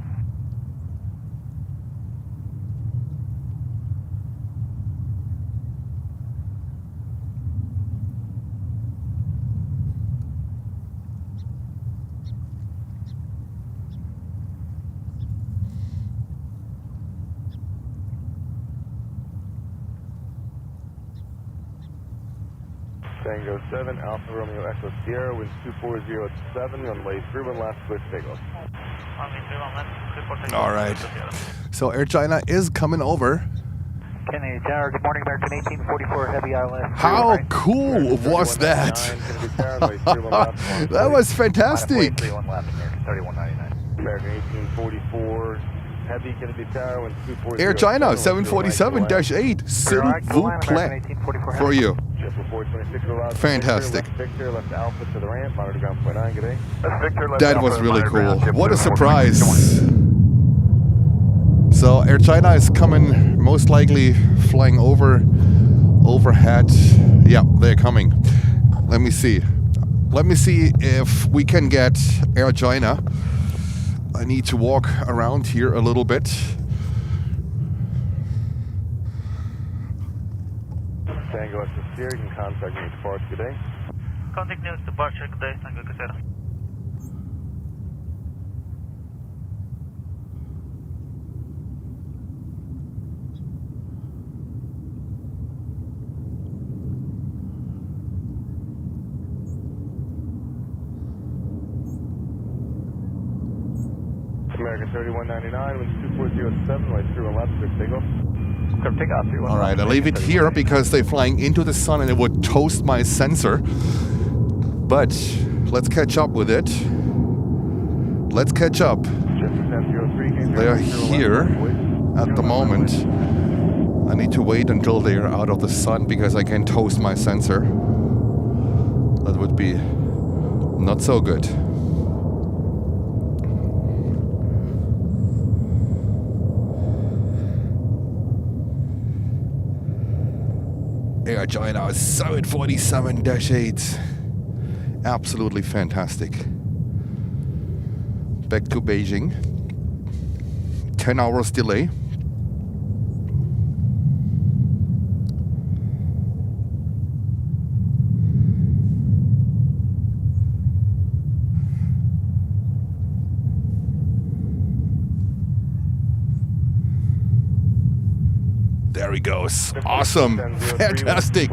Tango 7, Alpha Romeo Echo Sierra, wind 2407, runway 31 left, clear for takeoff. All right. So Air China is coming over. Kenny Tower, good morning, American 1844 Heavy ILS. How cool was that? That was fantastic. 3199. American 1844 Heavy Kennedy Tower, wind 2407. Air China 747-8, s'il vous plaît, for you. Fantastic. That was really cool. What a surprise. So Air China is coming, most likely flying overhead. Yeah, they're coming. Let me see. Let me see if we can get Air China. I need to walk around here a little bit. Tango SS here, you can contact me at departure today. Contact news departure today, Tango Casera. American 3199, wind 2407, right through and left, clear takeoff. All right, I'll leave it here because they're flying into the sun and it would toast my sensor. But let's catch up with it. Let's catch up. They're here at the moment. I need to wait until they're out of the sun because I can toast my sensor. That would be not so good. Air China 747-8. Absolutely fantastic. Back to Beijing. 10 hours delay. There he goes. Awesome. Fantastic.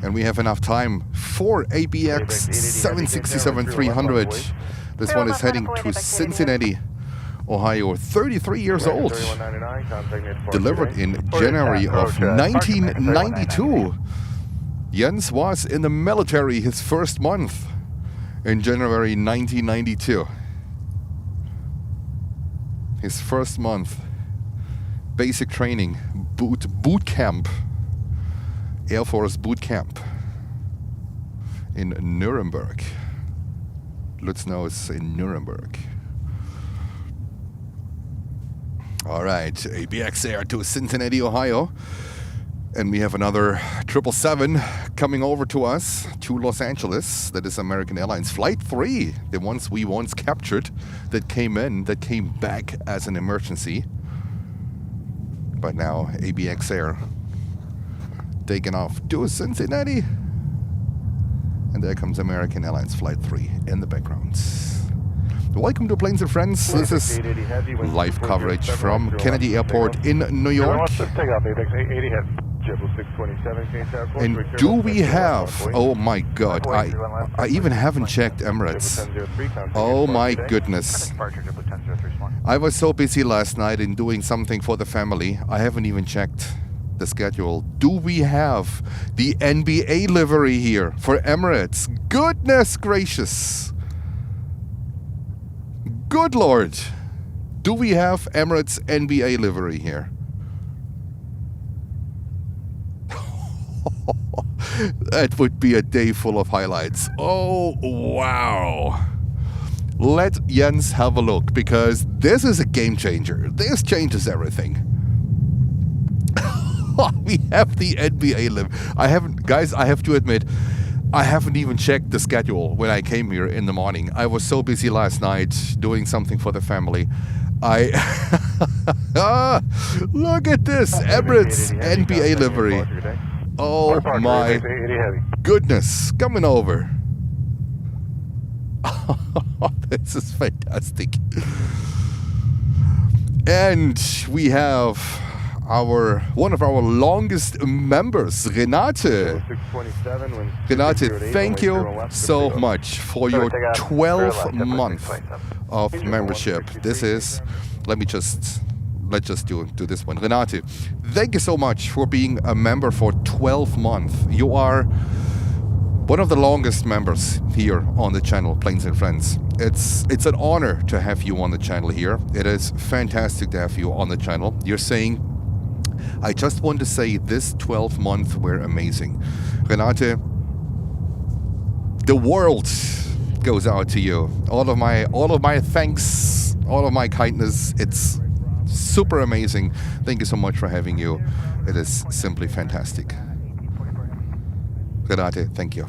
And we have enough time for ABX 767-300. This one is heading to Cincinnati, Ohio. 33 years old. Delivered in January of 1992. Jens was in the military his first month in January 1992. His first month, basic training, boot camp, Air Force boot camp in Nuremberg. Lutz knows in Nuremberg. All right, ABX Air to Cincinnati, Ohio. And we have another 777 coming over to us, to Los Angeles. That is American Airlines Flight 3, the ones we once captured, that came back as an emergency. But now ABX Air taking off to Cincinnati. And there comes American Airlines Flight 3 in the background. Welcome to Planes and Friends. This is live coverage from Kennedy Airport in New York. And do we have, oh my god, I even haven't checked Emirates. Oh my goodness. I was so busy last night in doing something for the family, I haven't even checked the schedule. Do we have the NBA livery here for Emirates? Goodness gracious. Good Lord. Do we have Emirates NBA livery here? That would be a day full of highlights. Oh, wow. Let Jens have a look, because this is a game changer. This changes everything. We have the NBA live. I have to admit, I haven't even checked the schedule when I came here in the morning. I was so busy last night doing something for the family. Look at this, Emirates NBA livery. Oh my goodness, coming over. This is fantastic. And we have one of our longest members, Renate. Renate, thank you so much for your 12 month of membership. This is, let's just do this one. Renate, thank you so much for being a member for 12 months. You are one of the longest members here on the channel, Planes and Friends. It's an honor to have you on the channel here. It is fantastic to have you on the channel. You're saying, I just want to say this 12 months were amazing. Renate, the world goes out to you. All of my thanks, all of my kindness. It's super amazing. Thank you so much for having you. It is simply fantastic. Renate, thank you.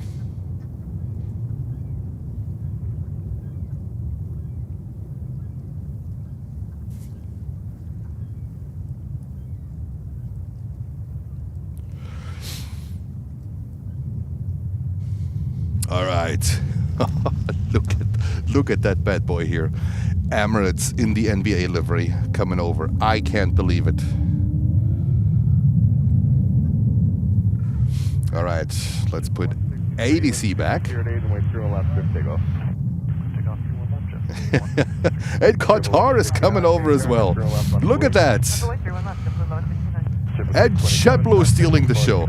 All right. Look at that bad boy here. Emirates in the NBA livery coming over. I can't believe it. All right, let's put ATC back. And Qatar is coming over as well. Look at that. And JetBlue stealing the show.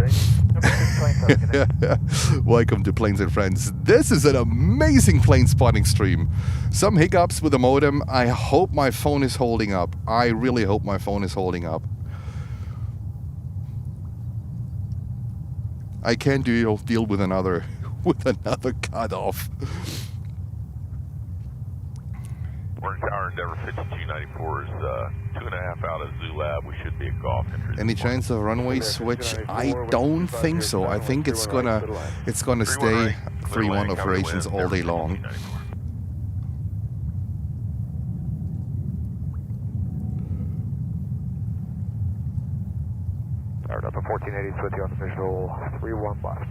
Welcome to Planes and Friends. This is an amazing plane spotting stream. Some hiccups with the modem. I hope my phone is holding up. I really hope my phone is holding up. I can't deal with another cutoff. Orange Tower Endeavor 5294 is 2.5 out of Zoo Lab. We should be at golf. Any chance of runway switch? I don't think so. I think it's gonna stay 3-1 operations all day long. Start up at 1480 with you on official 31 left.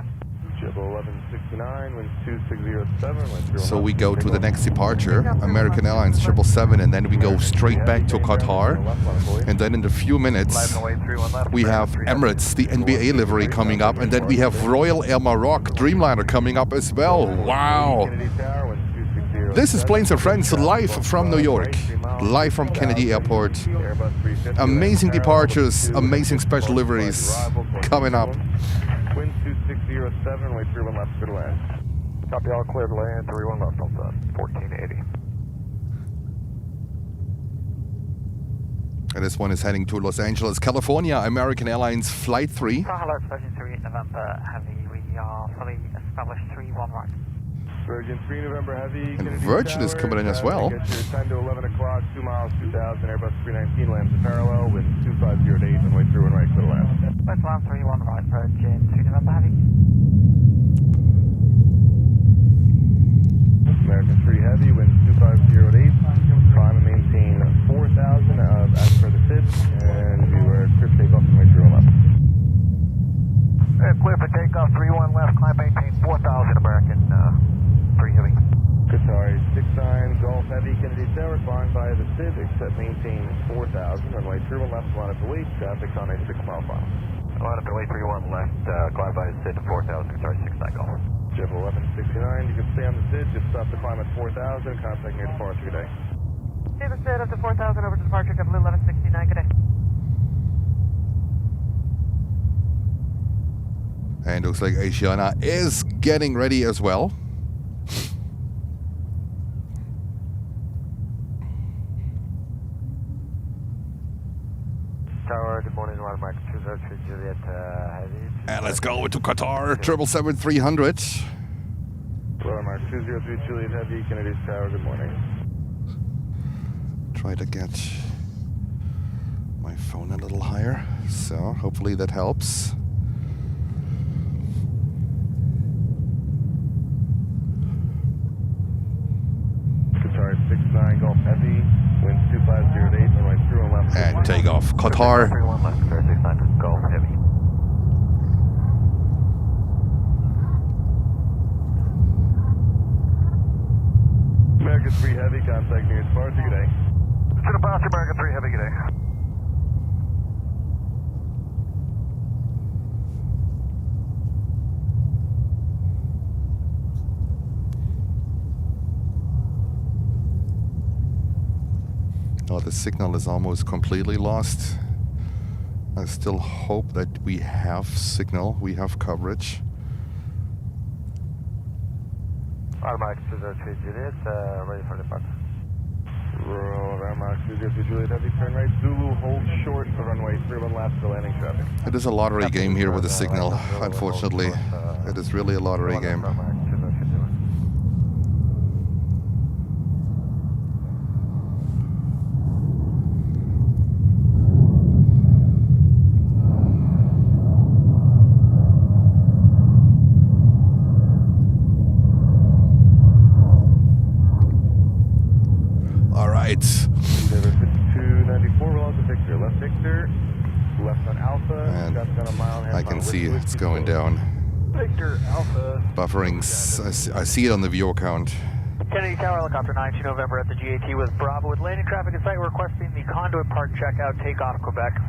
1169, wind 2607. So we go to the next departure, American Airlines 777, and then we go straight back to Qatar. And then in a few minutes, we have Emirates, the NBA livery coming up, and then we have Royal Air Maroc Dreamliner coming up as well. Wow! This is Planes and Friends live from New York, live from Kennedy Airport. Amazing departures, amazing special liveries coming up. Wind 2607, runway 31 left, clear to land. Copy, all clear to land, 31 left on sub, 1480. And this one is heading to Los Angeles, California, American Airlines Flight 3. Alert, Virgin 3 November Heavy, we are fully established 3-1 right. Virgin 3 November Heavy. And Virgin is coming in as well. Get your time to 11 o'clock, 2 miles, 2000, Airbus 319 lands in parallel, wind 2508, runway 31 right, clear to land. West land 3-1 right, Virgin 3 November Heavy. American 3 Heavy, wind 2508, climb and maintain 4000 as per the SID, and we were clear takeoff, runway 31 left. Clear for takeoff, 31 left, climb maintain 4000, American 3 Heavy. Qatar 69, Golf Heavy, Kennedy Tower, climb via the SID, except maintain 4000, runway 31 left, line up to wait, traffic on a 6 mile final. Line up to wait, 31 left, climb via the SID to 4000, Qatar 69 Golf. Jet 1169, you can stay on the SID, just stop the climb at 4000, contact near departure, good day. Stay the SID up to 4000 over to departure, Blue 1169, good day. And looks like Asiana is getting ready as well. Tower, good morning, Roger Mike 203 Juliet Heavy. And let's go to Qatar, 777-300. Roger Mark Mark 203 Juliet Heavy, Kennedy's Tower, good morning. Try to get my phone a little higher, so hopefully that helps. Qatar 69 Golf Heavy, winds 2508, runway 31 left. And take off. Qatar. 31 left, Qatar 69 Golf Heavy. America 3 Heavy, contact nearest departure, good day. To departure, America 3 Heavy, good day. Oh, the signal is almost completely lost. I still hope that we have signal, we have coverage. Mark 203 Juliet, ready for departure. Roll Mark 203 Juliet Heavy, turn right, Zulu, hold short, runway 31 left for landing traffic. It is a lottery game here with the signal, unfortunately. It is really a lottery game. Endeavour 5294, we'll also Victor. Left Victor, left on Alpha, And got a mile and a half. I can see it's going down. Victor Alpha. Buffering, I see it on the view account. Kennedy Tower, helicopter 92 November at the GAT with Bravo with landing traffic in sight, requesting the conduit park checkout, takeoff Quebec.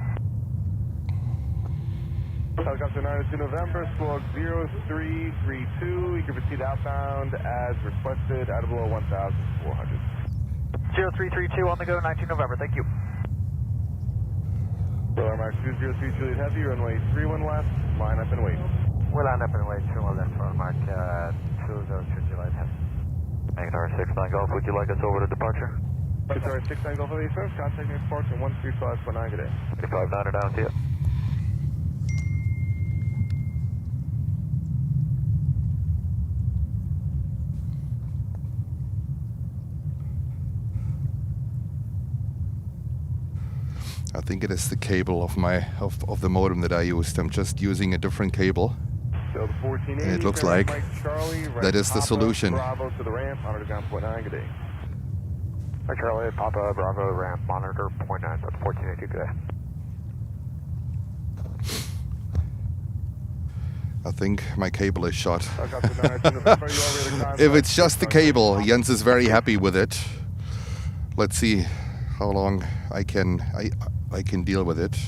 Helicopter 92 November, slug 0332, you can proceed outbound as requested, out of below 1,400. 0332 on the go, 19 November, thank you. Solar Mark 203 Juliet Heavy, runway 31 left, line up and wait. We'll line up and wait 31 left for Mark 203 Juliet Heavy. Qatar 69 Golf, would you like us over to departure? Qatar 69 Golf Heavy, sir, contact near departure 135.9 today. 359 down to you. I think it is the cable of the modem that I used. I'm just using a different cable. So the 1480, And it looks like Charlie, that is the solution. Bravo to the ramp, monitor ground point 9, good day. Charlie, Papa, Bravo, ramp, monitor, point 9, that's 1480, good day. I think my cable is shot. Helicopter 92 November, you already contact. If it's just the cable, Jens is very happy with it. Let's see how long I can deal with it.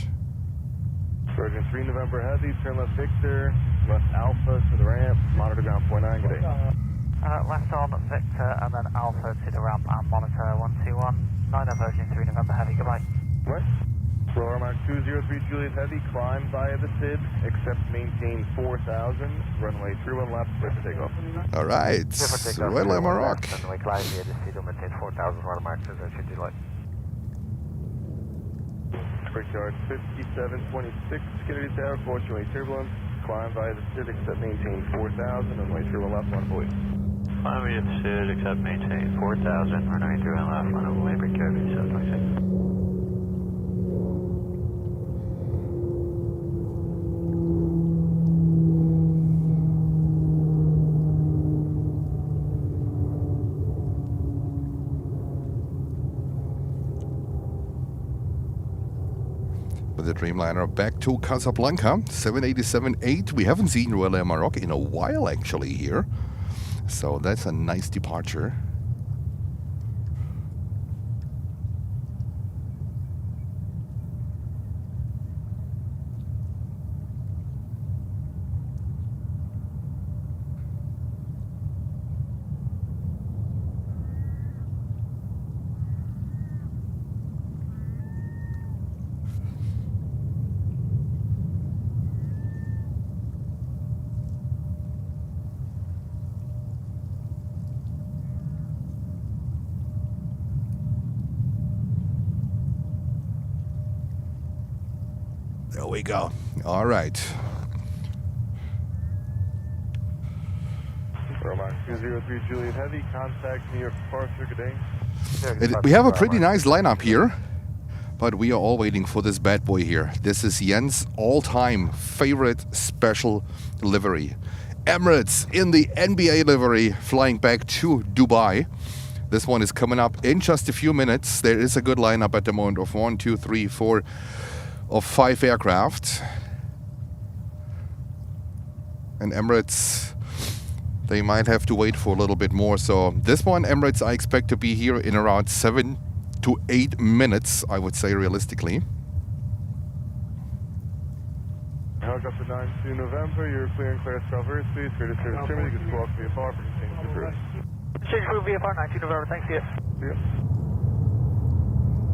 Surgeon 3 November Heavy, turn left Victor, left Alpha to the ramp, monitor ground point 9, good day. Left on Victor and then Alpha to the ramp and monitor 121, 9 Virgin 3 November Heavy, goodbye. West, Roller Mark 203 Juliet Heavy, climb via the SID, except maintain 4,000, runway 31 left, clear for takeoff. All right, Royal Maroc. Runway climb via the SID, maintain 4,000, Roller Mark 203 Juliet. Brickyard 5726, Kennedy Tower, fortunately turbulence, climb via the SID, except maintain 4,000, runway 31 left, one void. Climb via the SID, except maintain 4,000, runway 31 left, one away, Brickyard 5726. With the Dreamliner back to Casablanca, 787-8. We haven't seen Royal Air Maroc in a while actually here. So that's a nice departure. There we go. All right. Romax 203 Juliet Heavy, contact New York departure, good day. We have a pretty nice lineup here, but we are all waiting for this bad boy here. This is Jens' all-time favorite special livery. Emirates in the NBA livery, flying back to Dubai. This one is coming up in just a few minutes. There is a good lineup at the moment of 1, 2, 3, 4 of 5 aircraft. And Emirates, they might have to wait for a little bit more. So this one, Emirates, I expect to be here in around 7 to 8 minutes, I would say realistically. Helicopter 92 November, you're clear and clear traverse, please. Clear to service Germany, you can squawk VFR for continuing to cruise. Change for VFR 92 November, thanks, see ya. See ya.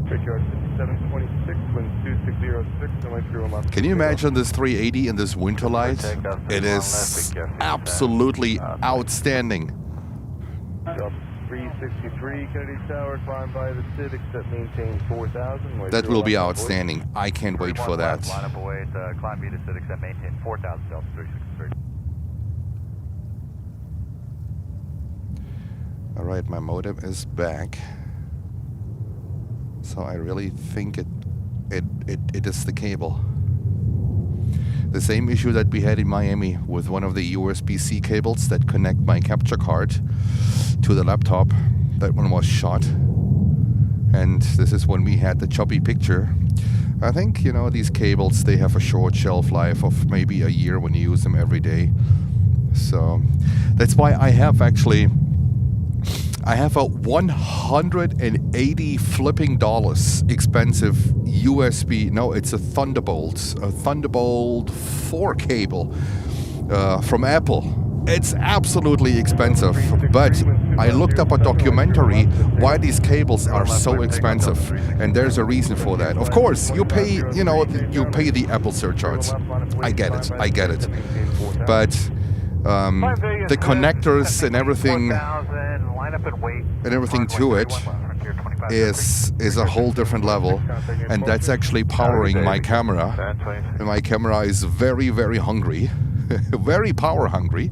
Shipyard 5726, wind 2606, runway 31 left. Can you imagine this 380 in this winter light? It is absolutely outstanding. Delta 363, Kennedy Tower, climb by the SID, except maintain 4000. That will be outstanding. I can't wait for that. Line up away to climb via the SID, except maintain 4000, Delta 363. All right, my modem is back. So I really think it is the cable. The same issue that we had in Miami with one of the USB-C cables that connect my capture card to the laptop. That one was shot. And this is when we had the choppy picture. I think, you know, these cables, they have a short shelf life of maybe a year when you use them every day. So that's why I have actually... I have a $180 flipping dollars expensive USB. No, it's a Thunderbolt 4 cable from Apple. It's absolutely expensive, but I looked up a documentary why these cables are so expensive, and there's a reason for that. Of course, you pay, you know, you pay the Apple surcharge. I get it, but the connectors and everything. And everything to it is a whole different level, and that's actually powering my camera. And my camera is very, very hungry, very power hungry.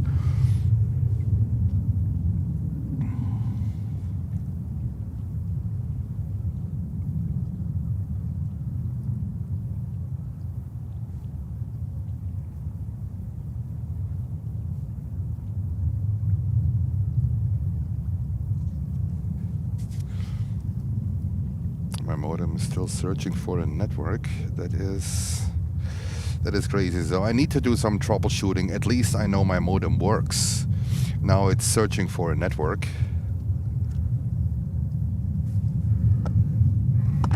My modem is still searching for a network. That is crazy. So I need to do some troubleshooting. At least I know my modem works. Now it's searching for a network.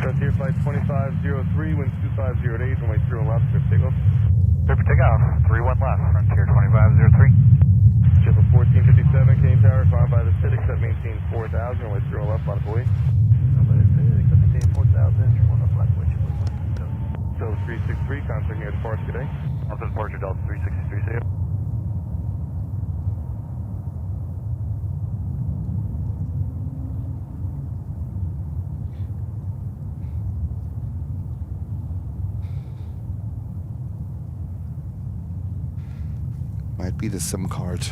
Frontier flight 2503, wind 2508, runway 31 left, clear for takeoff. Clear for takeoff, 31 left, Frontier 2503. Ship 1457, Canadian Tower, climb by the SID, except maintain 4000, runway 31 left, line up away. Delta 363, contacting your departure today. Delta departure, Delta 363, see you. Might be the SIM card.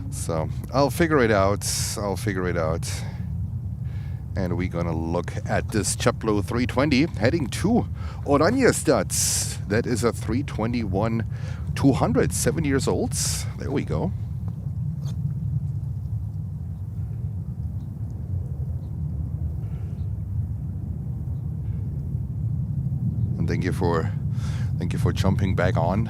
So I'll figure it out. And we're gonna look at this JetBlue 320 heading to Oranjestad. That is a 321-200, 7 years old. There we go. And thank you for jumping back on.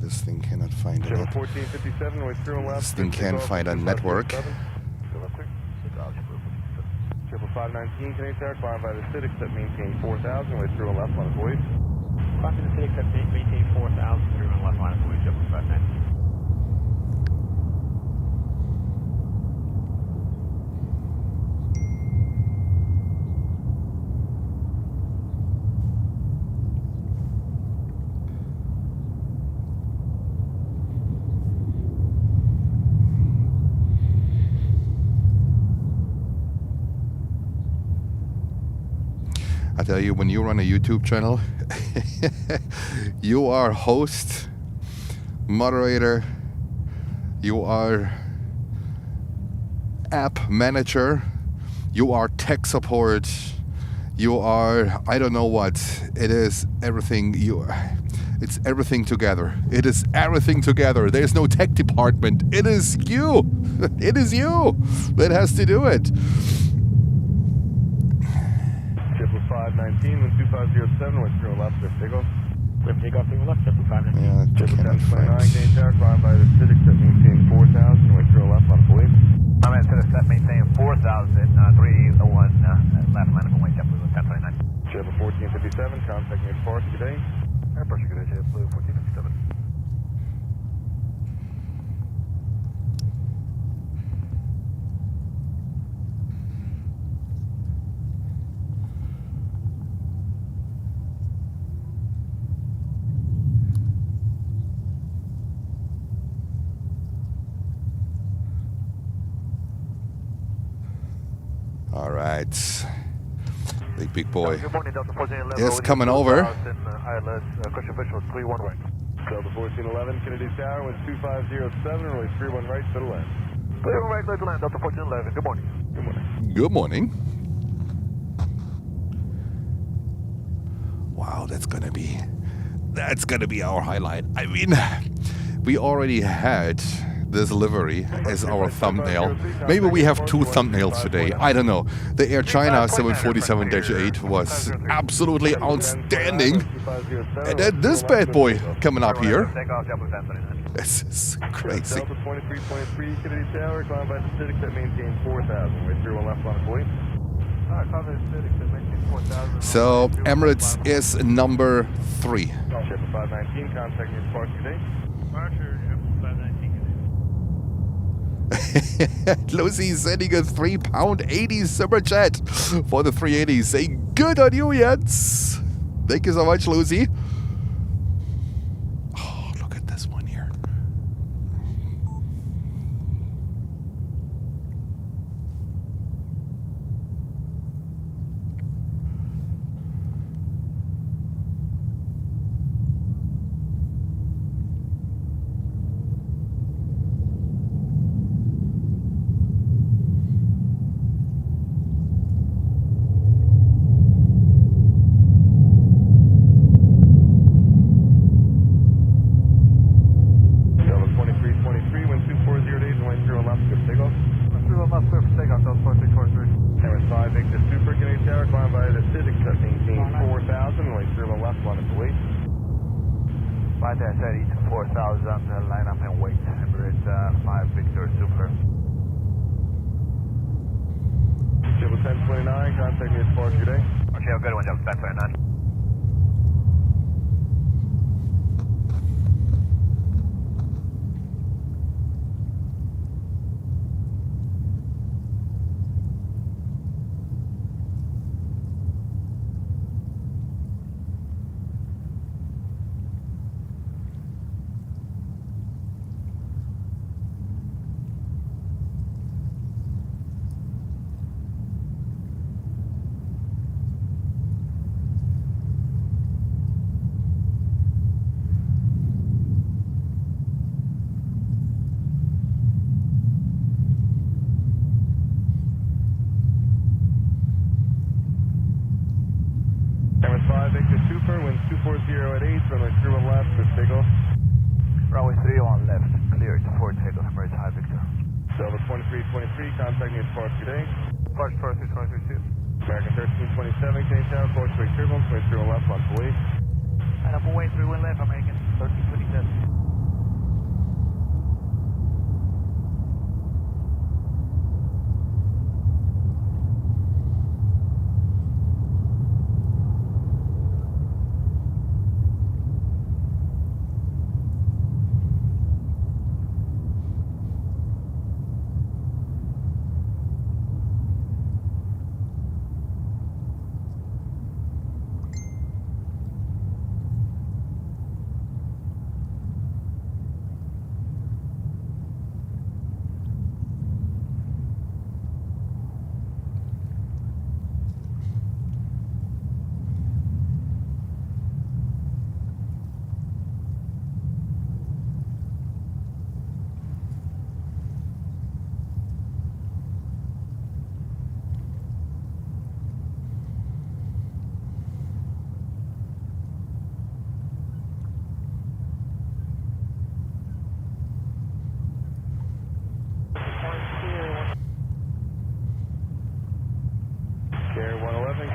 This thing cannot find a network. This thing can't find a network. 519, Canadian Tower, climb by the SID, except maintain 4000, way through and left, line of voice. Climb to the SID, except maintain 4000, through and left, line of voice, 519. I tell you, when you run a YouTube channel, you are host, moderator, you are app manager, you are tech support, you are, I don't know what, it is everything it's everything together. It is everything together. There's no tech department. It is you. It is you that has to do it. 519, when 2507, went through left, lift takeoff. Lift takeoff, through left, 519. Yeah, 1029, Canadian Tower, climb by the Civic, set maintain 4000, went through left on police. I'm at Civic, set maintain 4000, 301, left line up and wait, JetBlue 1029. JetBlue 1457, contacting Airport today. Airport, good day, JetBlue 1457. All right. Big boy Good morning, Delta 1411. is coming over. ILS, question official, 31 right. Delta 1411, Kennedy Tower, was 2507, runway 31 right, to the land. 31 right, clear to land, Delta 1411. Good morning. Good morning. Good morning. Wow, that's gonna be our highlight. I mean, we already had this livery as our thumbnail. Maybe we have two thumbnails today. I don't know. The Air China 747-8 was absolutely outstanding. And then this bad boy coming up here. This is crazy. Delta 2323, Kennedy Tower, climb by the Civic, set maintain 4000, wait through left on police. So Emirates is number 3. JetBlue 519, contacting Airport today. Lucy sending a £3.80 super chat for the 380. Saying good on you, Jens. Thank you so much, Lucy. Oh, look at this one here. Line up and wait. Emirates 5 Victor Super. JetBlue 1029, contacting Airport today. Okay, I've got one, JetBlue 1029. Victor Super, wind 240 at 8, runway 31 left, for takeoff. Runway 31 left, clear to for takeoff, Emirates High Victor. Delta 2323, contacting Airport today. First 2322. American 1327, Canadian Tower, approach rate turbulence, way 31 left on police. And up and wait 31 left, American 1327.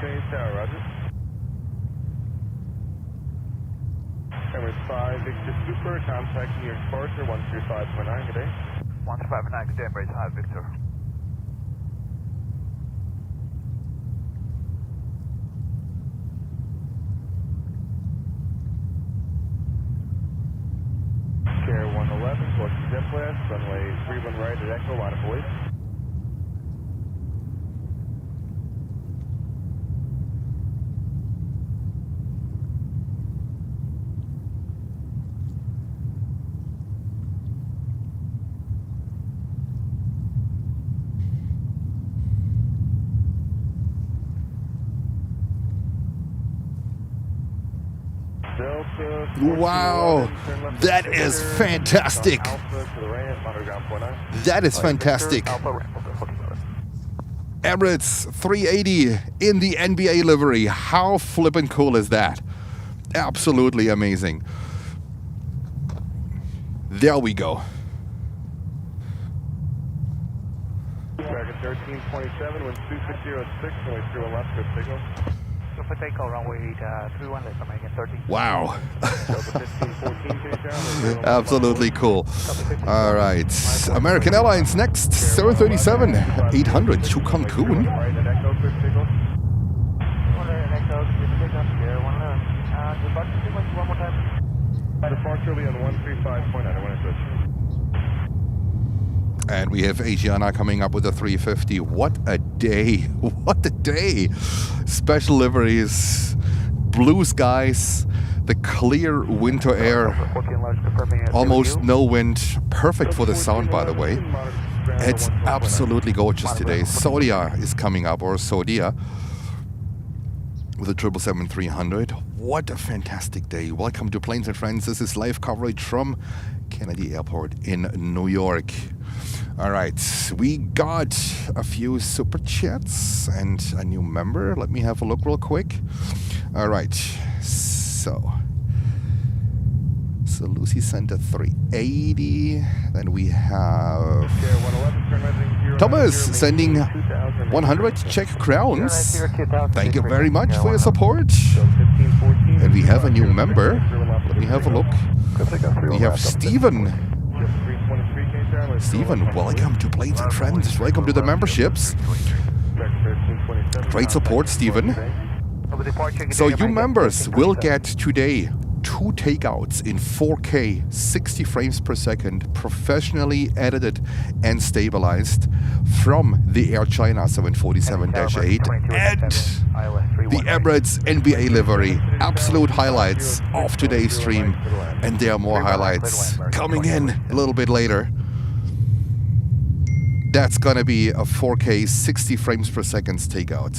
Change tower, roger. Emirates 5, Victor Super, contact New York departure 135.9, good day. 135.9, good day, Emirates 5, Victor. Chair 111, collecting jet blast, runway 31 right at Echo, line of voice. Wow, that is fantastic. That is fantastic. Emirates 380 in the NBA livery. How flippin' cool is that? Absolutely amazing. There we go. Dragon 1327, wind 2606, only 31 left, good signal. For takeoff, runway 31 left, American 13. Wow. Delta 1514, Absolutely cool. All right. American Airlines next. 737 800 to Cancun. right at Echo, good signal. Departure will be on 135.9, I want to switch. And we have Asiana coming up with a 350. What a day. What a day. Special liveries, blue skies, the clear winter air, almost no wind. Perfect for the sound, by the way. It's absolutely gorgeous today. Saudia is coming up, or Saudia, with a 777-300. What a fantastic day. Welcome to Planes and Friends. This is live coverage from Kennedy Airport in New York. All right, we got a few super chats and a new member. Let me have a look real quick. All right, so Lucy sent a 380. Then we have Thomas sending 100 Czech crowns. Thank you very much for your support. And we have a new member. Let me have a look. We have Steven. Steven, welcome to Planes and Friends. Welcome to the memberships. Great support, Steven. So you members will get today 2 takeouts in 4K, 60 frames per second, professionally edited and stabilized from the Air China 747-8 and the Emirates NBA livery. Absolute highlights of today's stream. And there are more highlights coming in a little bit later. That's gonna be a 4K 60 frames per second takeout.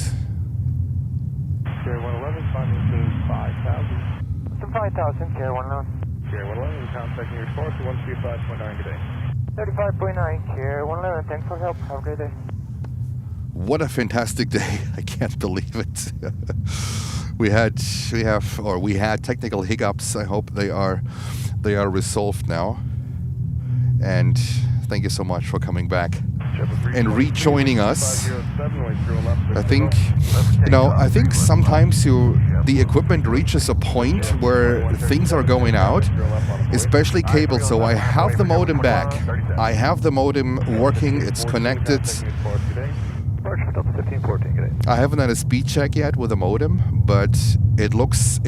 Chair 111, climbing team 5,000. Some 5,000, Chair 111. Chair 111, contacting your departure 135.9, good day. 35.9, Chair 111, thanks for help. Have a great day. What a fantastic day. I can't believe it. we had technical hiccups. I hope they are resolved now. And thank you so much for coming back and rejoining us. I think sometimes the equipment reaches a point where things are going out, especially cable. So I have the modem back. I have the modem working. It's connected. I haven't done a speed check yet with the modem, but it looks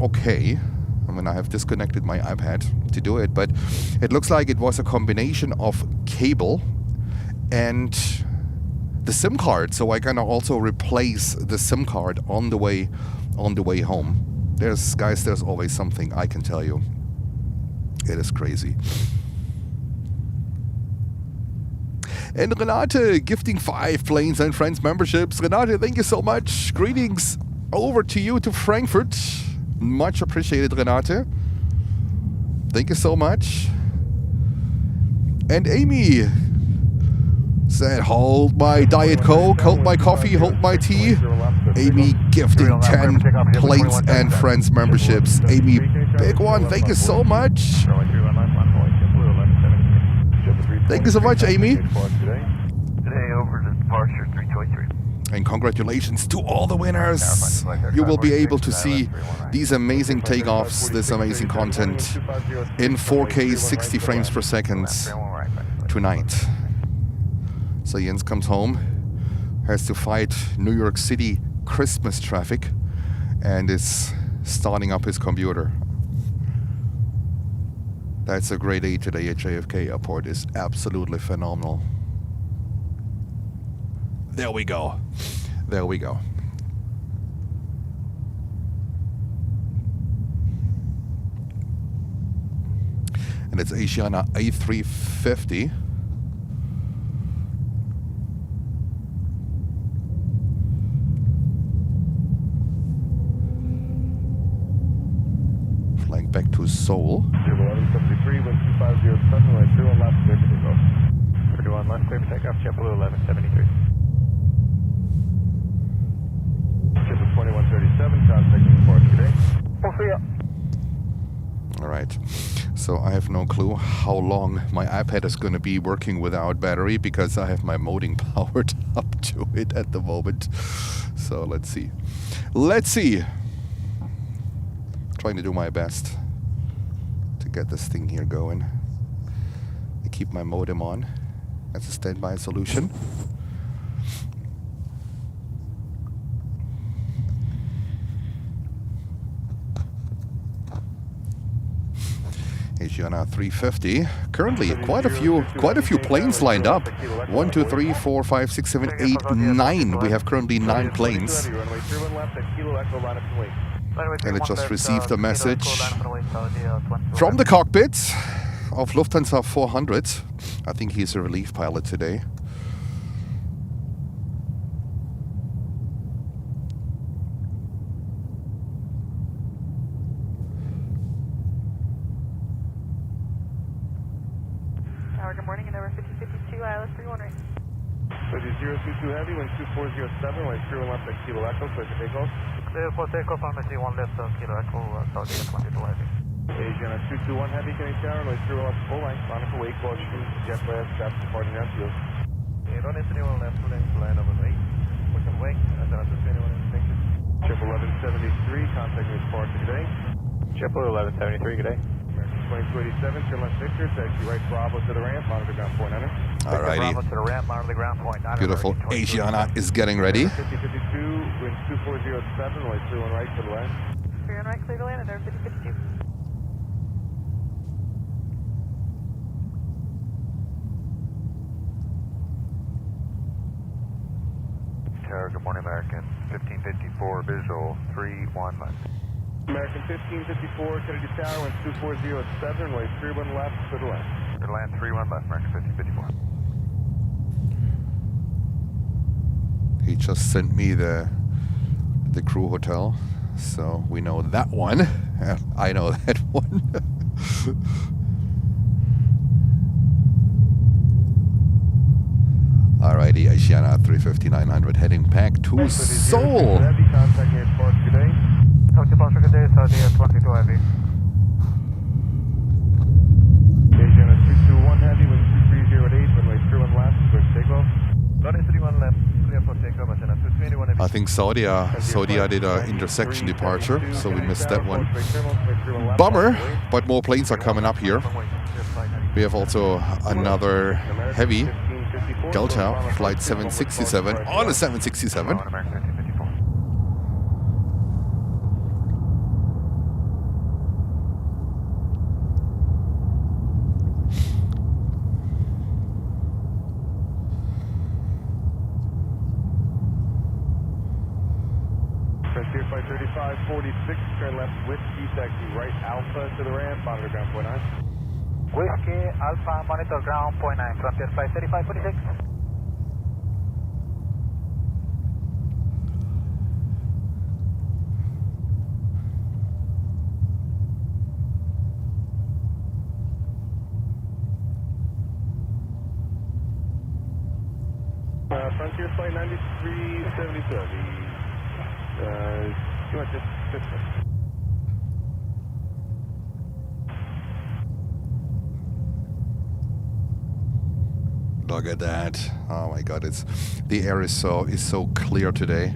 okay. I mean, I have disconnected my iPad to do it, but it looks like it was a combination of cable and the SIM card. So I can also replace the SIM card on the way home. There's always something, I can tell you. It is crazy. And Renate gifting 5 Planes and Friends memberships. Renate, thank you so much. Greetings over to you to Frankfurt. Much appreciated, Renate. Thank you so much. And Amy said, hold my Diet Coke, hold my coffee, hold my tea. Amy gifting 10 Planes and Friends memberships. Amy, big one. Thank you so much. Thank you so much, Amy. Today over to departure 323. And congratulations to all the winners. You will be able to see these amazing takeoffs, this amazing content in 4K 60 frames per second tonight. So Jens comes home, has to fight New York City Christmas traffic, and is starting up his computer. That's a great day today at JFK Airport. It's absolutely phenomenal. There we go. There we go. And it's Asiana A350. Flying back to Seoul. 1173, wind 2507, right 31 left, clear for takeoff. 31 left, clear for takeoff, JetBlue 1173. JetBlue 2137, contacting departure today. All right. So I have no clue how long my iPad is going to be working without battery because I have my modem powered up to it at the moment. So let's see. Let's see. Trying to do my best to get this thing here going. I keep my modem on as a standby solution. Asiana 350. Currently, quite a few planes lined up. 1, 2, 3, 4, 5, 6, 7, 8, 9. We have currently 9 planes. And it just received a message from the cockpit of Lufthansa 400. I think he's a relief pilot today. Good morning, and over 5052, ILS 31 right. 022 heavy, wind 2407, right 31 left at Kilo Echo, clear for takeoff. Clear for takeoff on the 31 left, Kilo Echo, Saudi 22 heavy. Asiana 221 heavy, can you tower, right 31 left full length, on for wake, caution, jet blast, traffic departing down field. Runway 31 left, full length, line over wake. Push and wake, and then 21 inspected. JetBlue 1173, contacting departure today. JetBlue 1173, good day. 2287, turn left Victor, taxi right Bravo to the ramp, monitor ground point 9. Alrighty. Bravo to the ramp, monitor the ground point 9. Beautiful. Asiana is getting ready. 5052, wind 2407, right 31 right to the land. 31 right, clear to land, and over 5052. Tower, good morning, American. 1554, visual, 31 left. American 1554, Kennedy Tower, wind 2407, right 31 left to the left. Good land, 31 left, American 1554. He just sent me the crew hotel, so we know that one. I know that one. Alrighty, Asiana 350-900 heading back to Seoul. Heavy, contacting airport today. Departure good day, Saudi 22 heavy. Asiana 221 heavy, wind 2308, runway 31 left, clear for takeoff. Runway 31 left, clear for takeoff, Asiana 221 heavy. I think Saudi did an intersection departure, so we missed that one. Bummer, but more planes are coming up here. We have also another heavy, Gulyair, flight 767 on a 767. Frontier Flight 3546, turn left Whiskey, taxi right Alpha to the ramp, monitor ground point 9. Whiskey, Alpha, monitor ground point 9, Frontier Flight 3546. Frontier Flight 9372. You want just this one? Look at that. Oh my god, the air is so clear today.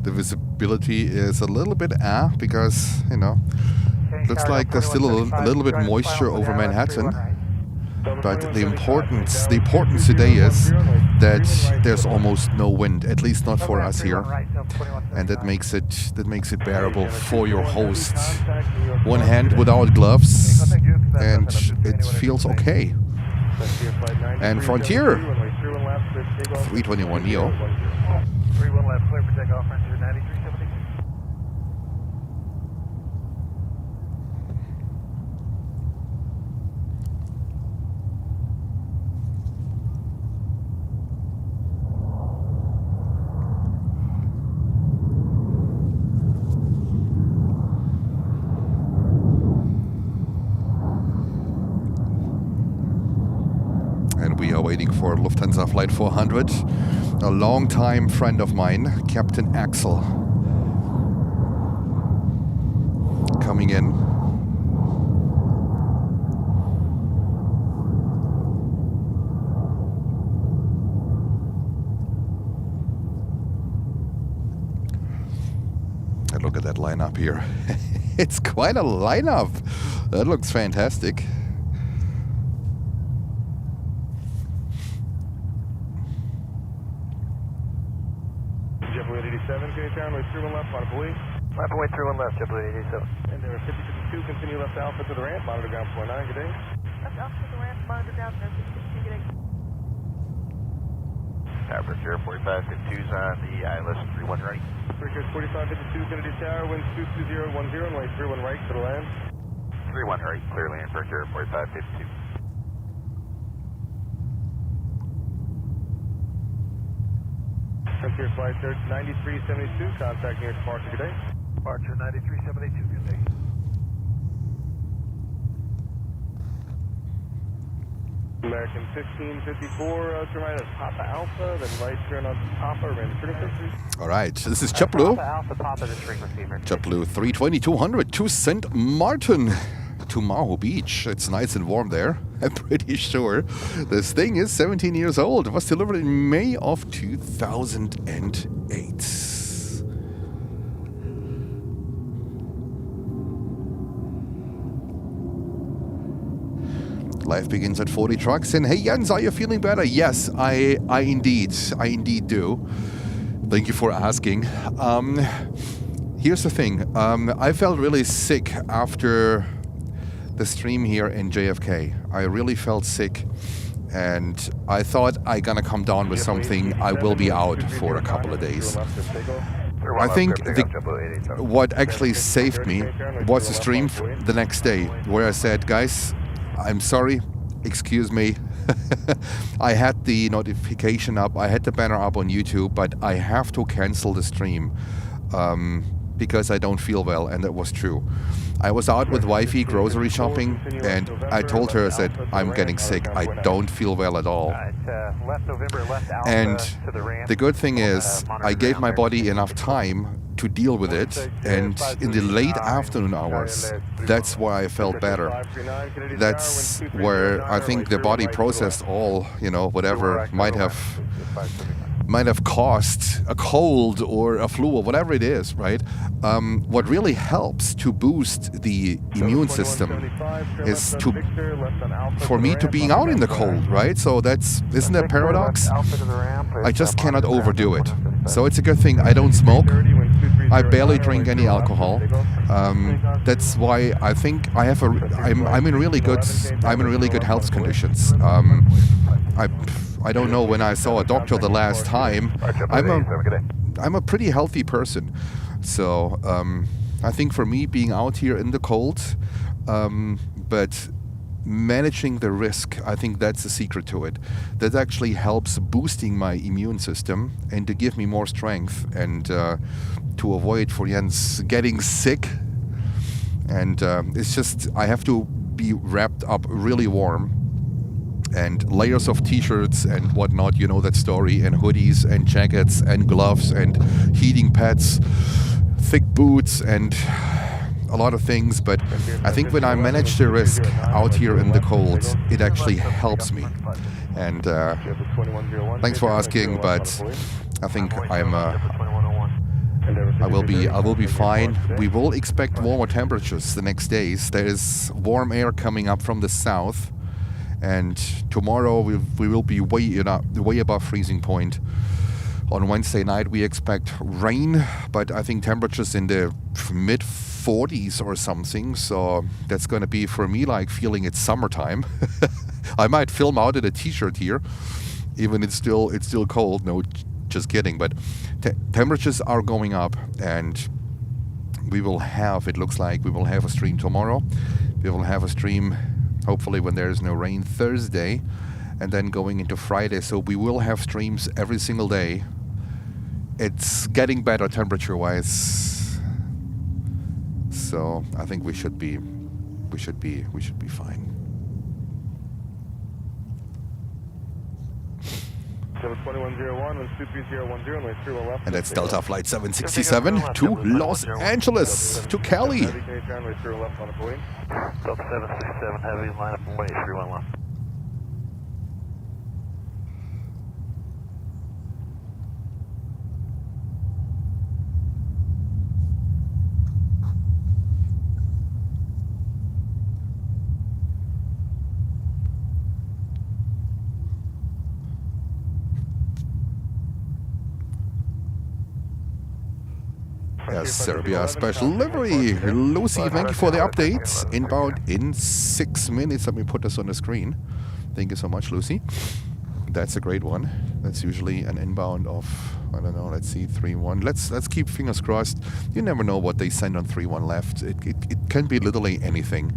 The visibility is a little bit because, you know, looks like there's still a little bit moisture over Manhattan. But the importance today is that there's almost no wind, at least not for us here, and that makes it bearable for your host. One hand without gloves, and it feels okay. And Frontier 321 Neo. 31 left, clear for takeoff, Frontier 9372. We are waiting for Lufthansa Flight 400, a long-time friend of mine, Captain Axel, coming in. And look at that lineup here. It's quite a lineup. That looks fantastic. Runway 31 left, monitor police. Runway 31 left, JetBlue 87. And there are 5052, continue left alpha to the ramp, monitor ground 49, good day. Left alpha to the ramp, monitor ground, no 52, good day. Average Air 4552's on the ILS 31 right. Breakers 4552, Kennedy Tower, winds 22010, runway 31 right to the land. 31 right, clear land, Air 4552. Frontier Flight 9372, contact near departure, good day. Departure 9372, good day. American 1554, turn right at Papa Alpha, then right turn on Papa, remain frequency. All right, this is JetBlue. Papa, this frequency. JetBlue 320-200 to St. Martin, to Maho Beach. It's nice and warm there. I'm pretty sure this thing is 17 years old. It was delivered in May of 2008. Life begins at 40 trucks. And hey Jens, are you feeling better? Yes, I indeed do. Thank you for asking. Here's the thing. I felt really sick after the stream here in JFK. I really felt sick, and I thought I'm gonna come down with something. I will be out for a couple of days. I think what actually saved me was the stream the next day, where I said, guys, I'm sorry, excuse me. I had the notification up, I had the banner up on YouTube, but I have to cancel the stream because I don't feel well, and that was true. I was out with wifey grocery shopping, and I told her, I said, I'm getting sick, I don't feel well at all. And the good thing is, I gave my body enough time to deal with it, and in the late afternoon hours, that's why I felt better. That's where I think the body processed all, you know, whatever might have caused a cold or a flu or whatever it is, right? What really helps to boost the immune system is for me to being out in the cold, right? So isn't that a paradox? I just cannot overdo it. So it's a good thing I don't smoke. I barely drink any alcohol. That's why I think I'm in really good health conditions. I don't know when I saw a doctor the last time. I'm a pretty healthy person. So I think for me, being out here in the cold, but managing the risk, I think that's the secret to it. That actually helps boosting my immune system and to give me more strength and to avoid, for Jens, getting sick. And it's just, I have to be wrapped up really warm. And layers of t-shirts and whatnot, you know that story, and hoodies and jackets and gloves and heating pads, thick boots, and a lot of things, but I think when I manage the risk out here in the cold, it actually helps me. And thanks for asking, but I think I will be fine. We will expect warmer temperatures the next days. There is warm air coming up from the south, and tomorrow we will be way above freezing point. On Wednesday night we expect rain, but I think temperatures in the mid 40s or something. So that's going to be for me like feeling it's summertime. I might film out in a t-shirt here, even it's still cold. No, just kidding. But temperatures are going up, and it looks like we will have a stream tomorrow. We will have a stream hopefully when there is no rain Thursday, and then going into Friday. So we will have streams every single day. It's getting better temperature-wise, so I think we should be fine. 2101, and that's Delta Flight 767 to Los Angeles, to Cali. Delta 767 Heavy, line up and wait, 31 left. Yes, Serbia special livery. Lucy, thank you for the updates. Inbound in 6 minutes. Let me put this on the screen. Thank you so much, Lucy. That's a great one. That's usually an inbound of, I don't know, let's see, 3-1. Let's keep fingers crossed. You never know what they send on 3-1 left. It can be literally anything.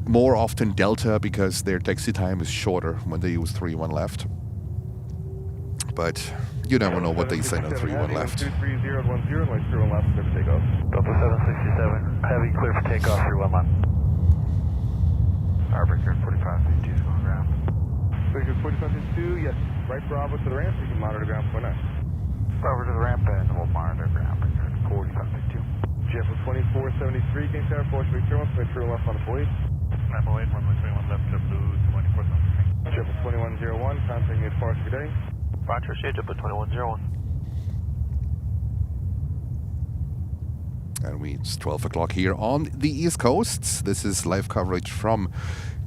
More often Delta, because their taxi time is shorter when they use 3-1 left. But you never know what they send on 3-1 left. 23010, like 31 left, clear for takeoff. Delta 767, heavy, clear for takeoff, 31 left. Arbiter 4552 is going ground. Breaker 4552, yes, right Bravo to the ramp, you can monitor ground 49. Over to the ramp and we'll monitor ground, Breaker 4552. JFK 2473, King Tower, 432, left on the police. 908, runway 21 left, JetBlue 2473. JFK 2101, contacting you at Forest today. Roger, JetBlue 2101. And it's 12 o'clock here on the East Coast. This is live coverage from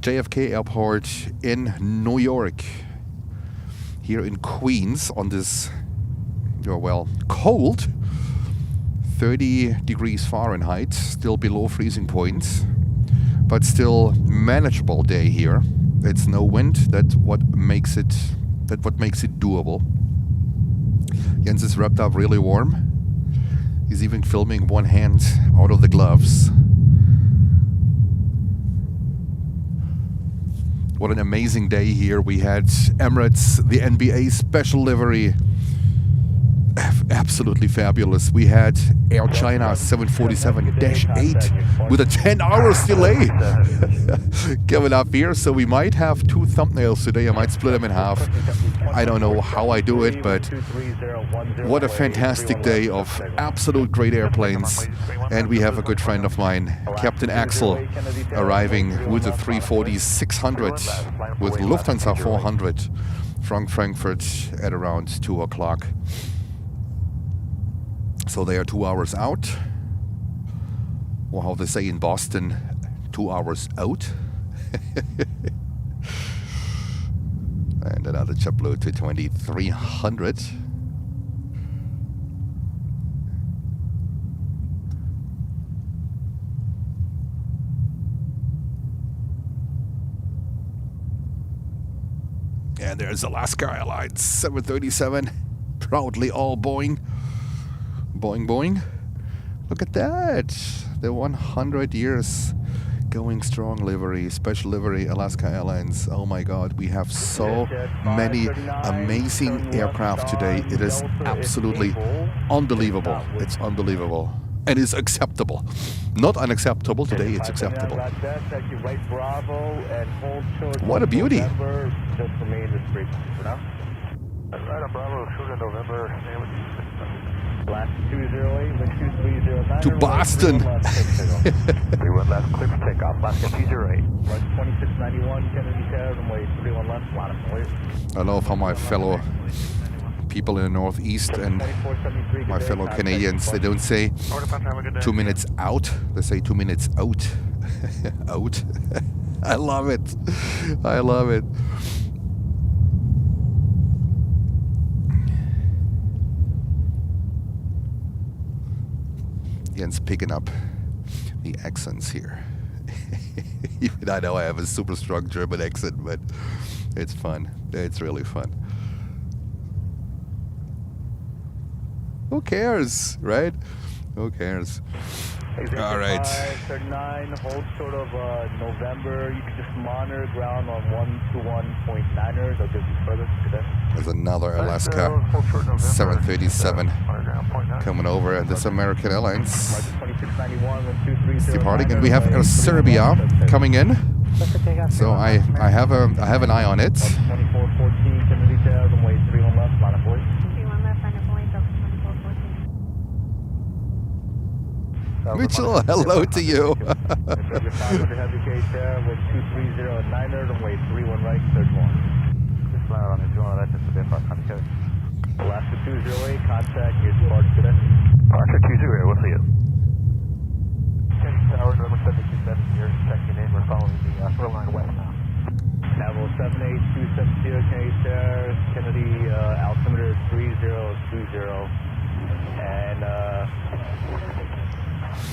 JFK Airport in New York. Here in Queens on this, cold 30 degrees Fahrenheit, still below freezing point, but still manageable day here. It's no wind, that's what makes it doable. Jens is wrapped up really warm. He's even filming one hand out of the gloves. What an amazing day here. We had Emirates, the NBA special livery. Absolutely fabulous. We had Air China 747-8 with a 10 hours delay coming up here. So we might have two thumbnails today. I might split them in half. I don't know how I do it, but what a fantastic day of absolute great airplanes. And we have a good friend of mine, Captain Axel, arriving with the 340-600 with Lufthansa 400 from Frankfurt at around 2 o'clock. So they are 2 hours out, or how they say in Boston, 2 hours out. And another JetBlue 2300. And there's Alaska Airlines 737, proudly all Boeing. Boing, boing. Look at that. The 100 years going strong livery, special livery, Alaska Airlines. Oh my God, we have so many amazing aircraft today. It is absolutely unbelievable. It's unbelievable. And it's acceptable. Not unacceptable today, it's acceptable. What a beauty. Right on Bravo, shoot in November. Last 208, wind 2309. To Boston. 31 left, clear for takeoff. Alaska 208. Flight 2691, Kennedy Tower, runway 31 left, line up and wait. I love how my fellow people in the Northeast and my fellow Canadians, they don't say 2 minutes out, they say 2 minutes out. Out. I love it. I love it. Jens picking up the accents here. Even I know I have a super strong German accent, but it's fun. It's really fun. Who cares, right? Who cares? All right. 39, hold short of November. You can just monitor ground on 121.9ers. I'll give you further today. There's another Alaska 737 coming over at this American Airlines. It's departing, and we have Air Serbia coming in. So I have an eye on it. 2414, Kennedy Tower, runway 31 left, line up voice. 31 left, line up and wait, Delta 2414. Mitchell, hello to you. Heavy case there, wind 2309er, runway 31 right, third one. Just fly on it, right, just a bit far, contact. Alaska 208, contact, your departure today. Archer 208, we'll see you. Kennedy Tower, November 727, here, checking in, we're following the shoreline west now. Naval 78270, Kennedy Tower, Kennedy, altimeter 3020, and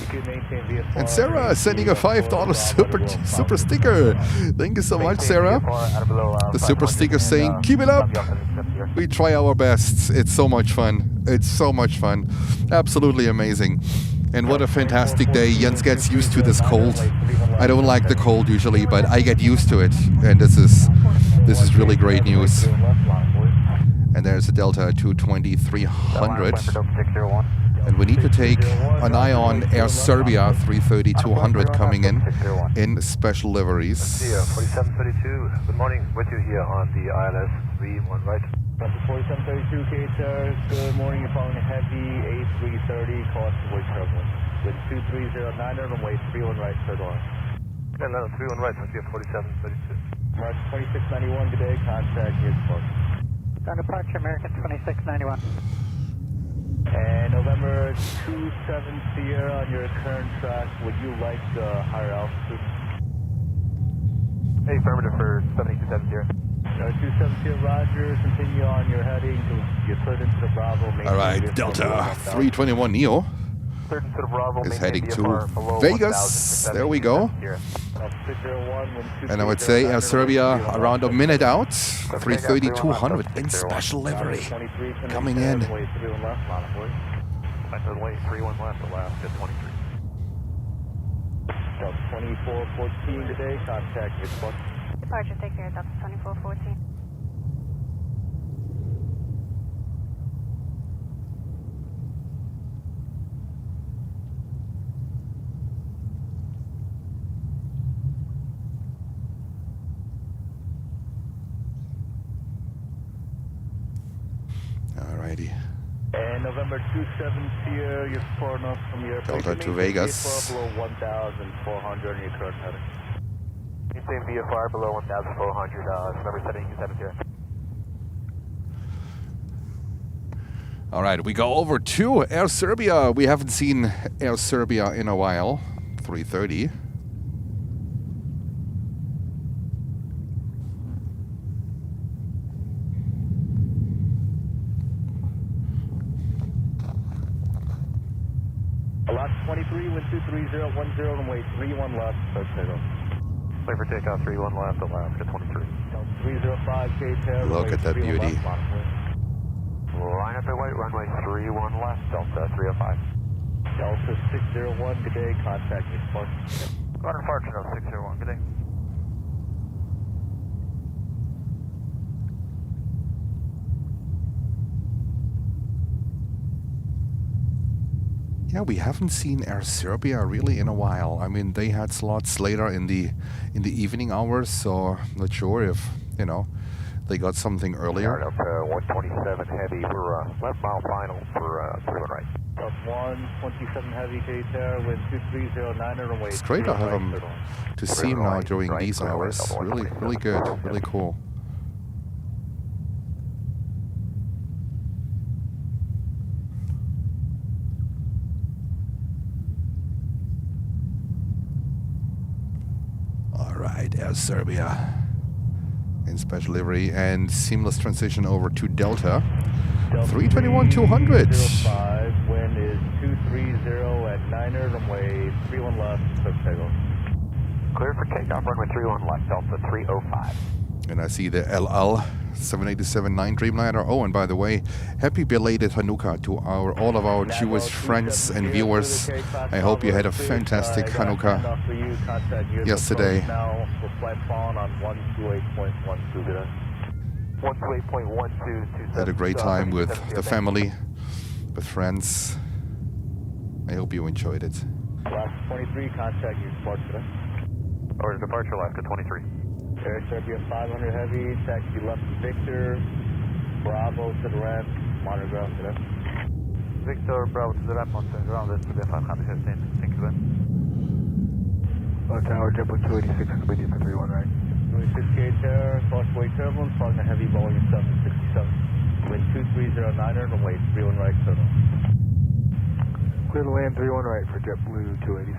you can maintain VFR. And Sarah is sending a $5 super sticker. Thank you so much, Sarah. The super sticker saying, keep it up. We try our best. It's so much fun. It's so much fun. Absolutely amazing. And what a fantastic day. Jens gets used to this cold. I don't like the cold usually, but I get used to it. And this is really great news. And there's a Delta 220-300. And we need to take an eye on Air Serbia 330-200 coming in special liveries. 4732, good morning, with you here on the ILS 31 right. 4732 K-Tower, good morning, you're following a heavy A330, cost voice turbulence. With 2309er, runway 31 right, third line. Yeah, no, 31 right, with you 4732. March 2691, good day, contact your departure. On departure, American 2691. And November 27 Sierra on your current track, would you like higher altitude? Hey, affirmative for 7270. 270 Roger, continue on your heading to get put into the Bravo. All right, Delta 321 Neo is heading to Vegas. There we go. And I would say Air Serbia around a minute out. 330-200 in special livery coming in. Runway 31 left, Alaska 23. 2414 today, contact your spot. Departure, take care, Delta 2414. Alrighty. And November 27 Sierra, you're far enough from your airplane. Delta to Vegas. Below 1,400 on your current heading. Maintain VFR below 1,400, November 770. All right, we go over to Air Serbia. We haven't seen Air Serbia in a while. 330. Alaska 23, wind 23010, runway 31 left, start takeoff. Clear for takeoff 31 left, Alaska 23. 305 K-Tail. Look at that beauty. Line up at white, runway 31 left, Delta 305. Delta 601, good day, contact your spot. Runner departure, 601, good day. Yeah, we haven't seen Air Serbia really in a while. I mean, they had slots later in the evening hours, so I'm not sure if they got something earlier. Up 127 heavy for left mile final for 31 right. Up 127 heavy, Gulyair, wind 2309 runway. It's great to have him, to see him now during these hours. Really, really good, really cool. All right, Air Serbia in special livery and seamless transition over to Delta. 321-200. 05, wind is 230 at 9er, runway 31 left, start takeoff. Clear for takeoff, runway 31 left, Delta 305. And I see the LL787-9 Dreamliner. Oh, and by the way, happy belated Hanukkah to all of our Jewish friends and viewers. I hope you had a fantastic Hanukkah yesterday. Had a great time with the family, with friends. I hope you enjoyed it. Last 23, contact your departure today. Or departure Alaska 23. Air Serbia 500 heavy, taxi left Victor, Bravo to the ramp, monitor ground today. Victor, Bravo to the ramp, monitor ground, that's the 515. Thank you, Ben. Tower, JetBlue 286, with you for 31 right. 26 Air, crossway turbulence, following a heavy volume 767. Wind 2309er, runway 31 right, total. Clear to land 31 right for JetBlue 286.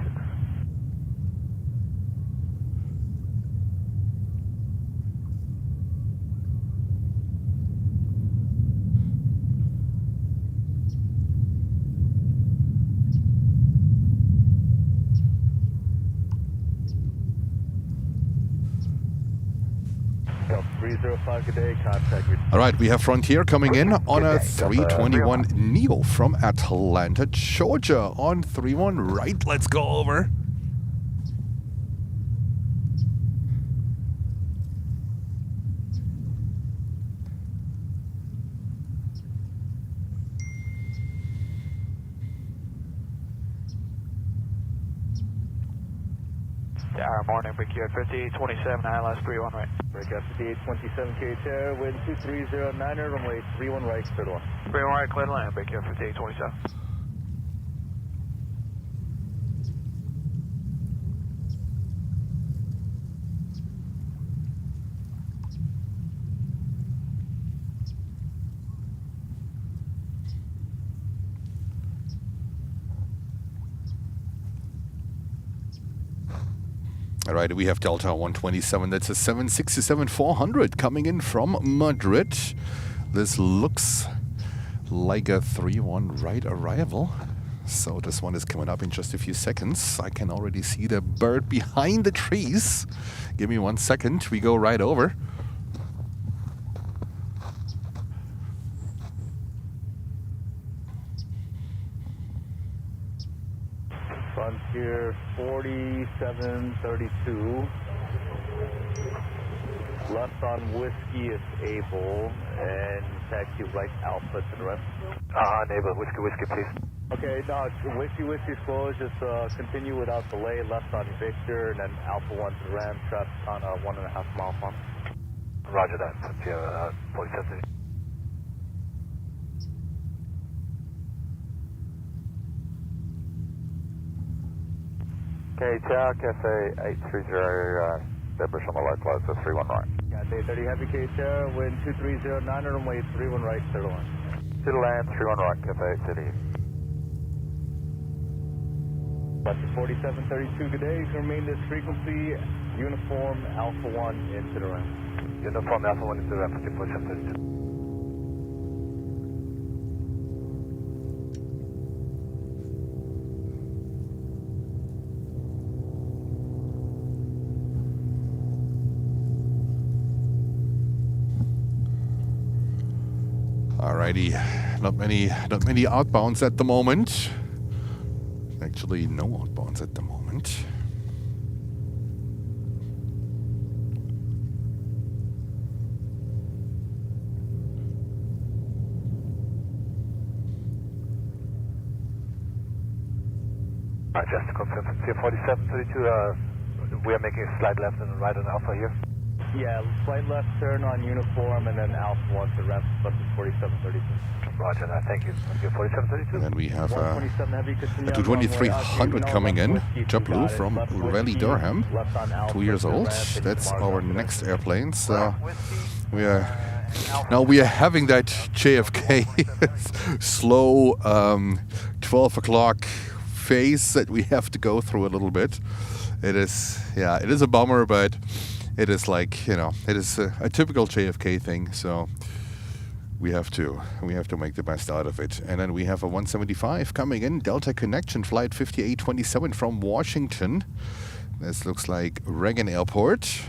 All right, we have Frontier coming in on a 321 Neo from Atlanta, Georgia on 31 right. Let's go over. Morning, Gulyair 5827, ILS 31 right. Breakout 5827 Gulyair, wind 2309er, runway 31 right, clear to land. 31 right, clear to land, Gulyair 5827. All right, we have Delta 127. That's a 767-400 coming in from Madrid. This looks like a 3-1 right arrival. So this one is coming up in just a few seconds. I can already see the bird behind the trees. Give me 1 second. We go right over. Frontier 4732. Left on Whiskey is able, and taxi right Alpha to the rest. Neighbor, Whiskey, please. Okay, no, Whiskey is closed. Just continue without delay. Left on Victor, and then Alpha 1 to the ram. Traffic on 1.5 mile farm. Roger that. Frontier 4732. Okay, Chow, Cafe 830, Deborah on the low close, so 31 right. Got day 30 heavy K-Chow, wind 2309, runway 31 right, clear to land. To the land, 31 right, Cafe 830. Left 4732, good day. You can remain this frequency, uniform Alpha 1 into the ramp. Uniform Alpha 1 into the ramp, push up 32. Alrighty, not many outbounds at the moment. Actually, no outbounds at the moment. Just to confirm, 4732, we are making a slight left and right on Alpha here. Yeah, slight left turn on uniform and then Alpha 1 to rest, but 4732. Roger that, thank you. 4732. And then we have a 127 heavy, continue on 22300 coming in, JetBlue from Raleigh, Durham, 2 years old. That's our next airplane. So we are having that JFK slow 12 o'clock phase that we have to go through a little bit. It is a bummer, but it is like, you know, it is a typical JFK thing. So we have to make the best out of it. And then we have a 175 coming in, Delta Connection flight 5827 from Washington. This looks like Reagan Airport.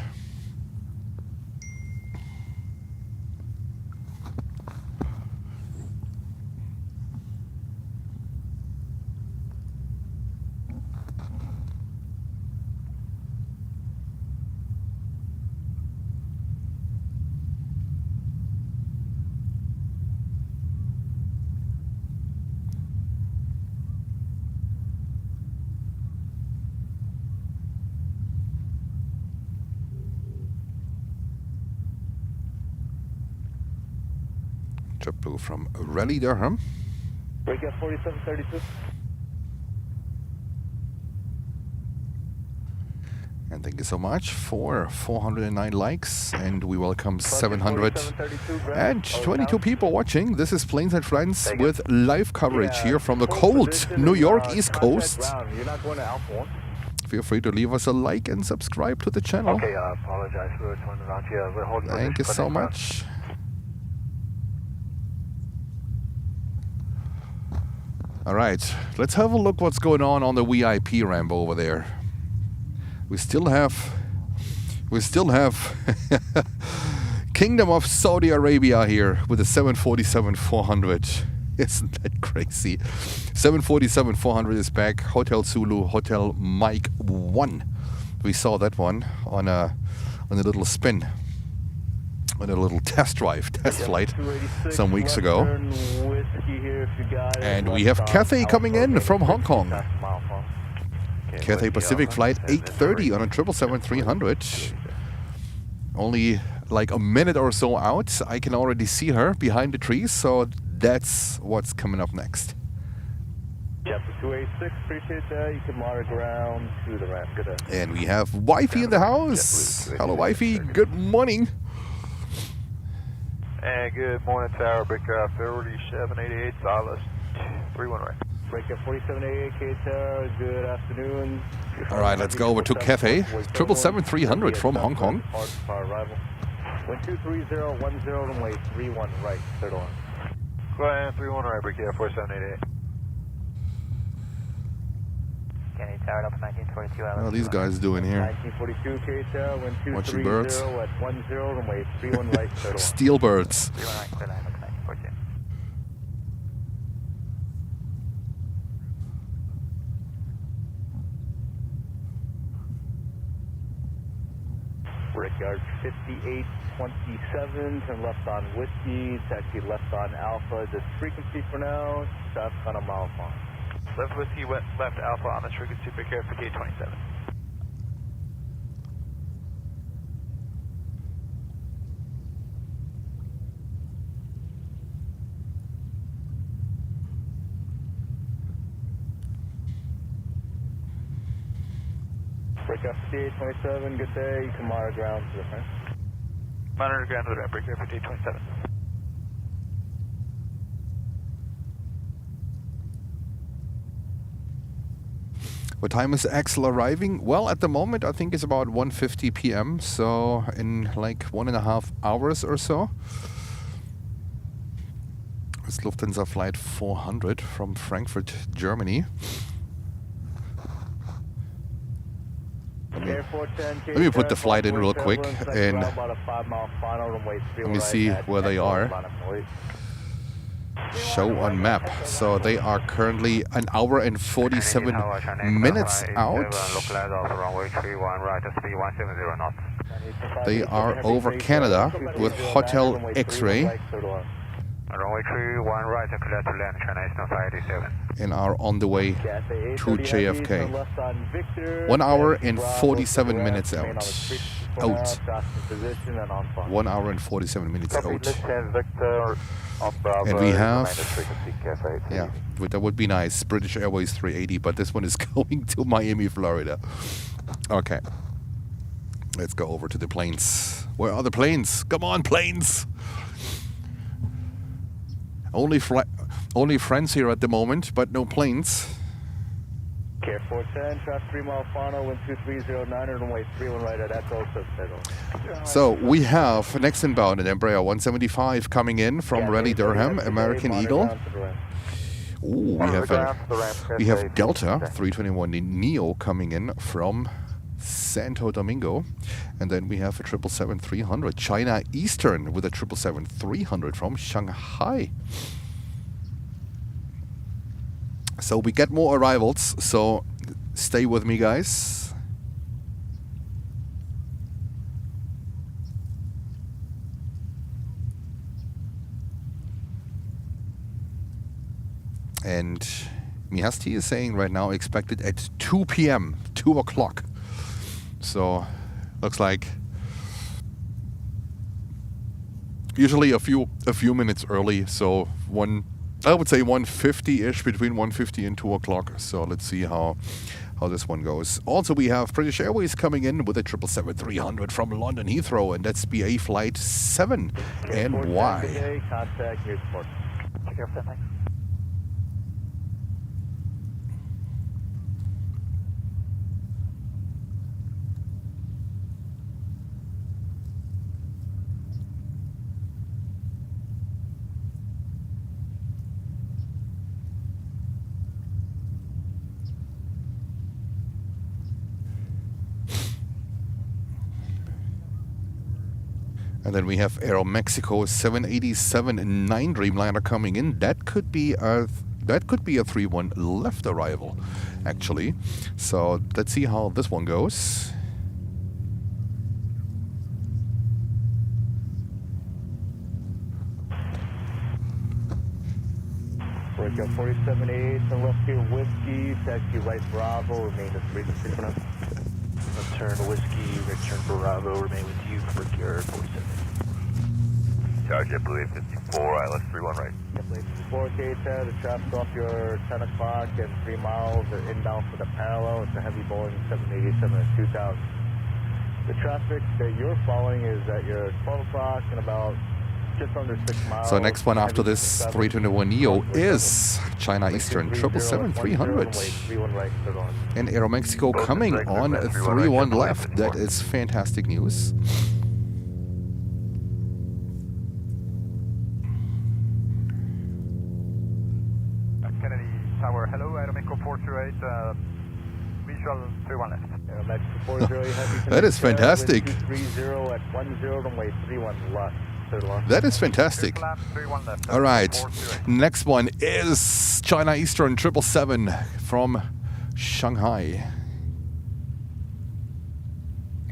JetBlue from Raleigh, Durham. Break up 4732. And thank you so much for 409 likes, and we welcome 722 people watching. This is Planes and Friends with live coverage here from the cold New York East Coast. You're not going to Alpha 1? Feel free to leave us a like and subscribe to the channel. Okay, I apologize for turning around here. We're holding Thank you so much. All right, let's have a look what's going on the VIP ramp over there. We still have Kingdom of Saudi Arabia here with a 747-400. Isn't that crazy? 747-400 is back. Hotel Zulu, Hotel Mike 1. We saw that one on a little spin, on a little test flight some weeks ago. And we have Cathay coming in from Hong Kong. Cathay Pacific flight 830 on a 777-300. Only like a minute or so out. I can already see her behind the trees, so that's what's coming up next. Yep, 286, appreciate that. You can monitor ground to the ramp. Good day. And we have Wifey in the house. Hello, Wifey. Good morning. And good morning, Tower. Breaker 3788, Silas 31 right. Breaker 4788, Tower. Good afternoon. All right, let's go over to Cathay. 777-300 from Hong Kong. For arrival. 123010, runway 31 right, third alarm. Go ahead, 31 right, Breaker 4788. Kenny Tower, up 1942. What are these guys doing here? 1942, K-Tower, Watching birds. 1230 at 10, runway 31 right, third alarm. Steel birds. 31 right, clear line, up 1942. Brickyard 5827, turn left on Whiskey, taxi left on Alpha. This frequency for now, stop on a mile long. Left Whiskey, left Alpha on the frequency, Breaker 5827. Breakup 5827, good day. You can monitor ground to the front. Monitor ground to the right, Breaker 5827. What time is Axel arriving? Well, at the moment, I think it's about 1:50 p.m. So in like 1.5 hours or so. It's Lufthansa flight 400 from Frankfurt, Germany. Let me put the flight in real quick and let me see where they are. Show on map. So they are currently 1 hour and 47 minutes out. They are over Canada with Hotel X-Ray. Runway 31 right, clear to land, China Eastern 587. And are on the way Cathay to A380 heavy, JFK. turn left on Victor. 1 hour Taxi and Bravo 47 to minutes remain out. on the street for now, Out. fasten position and on fire. 1 hour and 47 minutes Copy, out. let's have Victor on Bravo. And we have, remain at frequency, Cathay A380. yeah, that would be nice. British Airways 380, but this one is going to Miami, Florida. Okay. Let's go over to the planes. Where are the planes? Come on, planes! Only friends here at the moment, but no planes. Care 410, traffic 3 mile final, wind 2309, runway 31 right at Echo, subschedule. So we have next inbound an Embraer 175 coming in from Raleigh Durham, American Eagle. Ooh, we have Delta 321 Neo coming in from Santo Domingo, and then we have a 777-300 China Eastern with a 777-300 from Shanghai. So we get more arrivals, so stay with me, guys. And Mihasti is saying right now expected at 2 p.m., 2 o'clock. So looks like usually a few minutes early. So I would say 1:50-ish, between 1:50 and 2 o'clock. So let's see how this one goes. Also, we have British Airways coming in with a 777-300 from London Heathrow, and that's BA Flight 7 and Y. Contact your support. Take care of that, thanks. And then we have Aero Mexico 787-9 Dreamliner coming in. That could be a 3-1 left arrival, actually. So let's see how this one goes. Break up 47-8, and left here whiskey, taxi right Bravo, remain at frequency for now. Return whiskey, return Bravo, remain with you for Gulyair 47. Charge JetBlue 54, ILS 31 right. JetBlue 54, K-10, the traffic off your 10 o'clock and 3 miles, they're inbound for the parallel. It's a heavy Boeing 787 at 2000. The traffic that you're following is at your 12 o'clock and about just under 6 miles. So next one after this 321 Neo is China Eastern 777-300. And Aero Mexico coming on 3-1 left. That is fantastic news. Kennedy Tower, hello, Aero Mexico 428, visual 31 left. Aero Mexico 408 heavy. That is fantastic. 230 at 10, runway 31 left. That is fantastic. All right, next one is China Eastern 777 from Shanghai.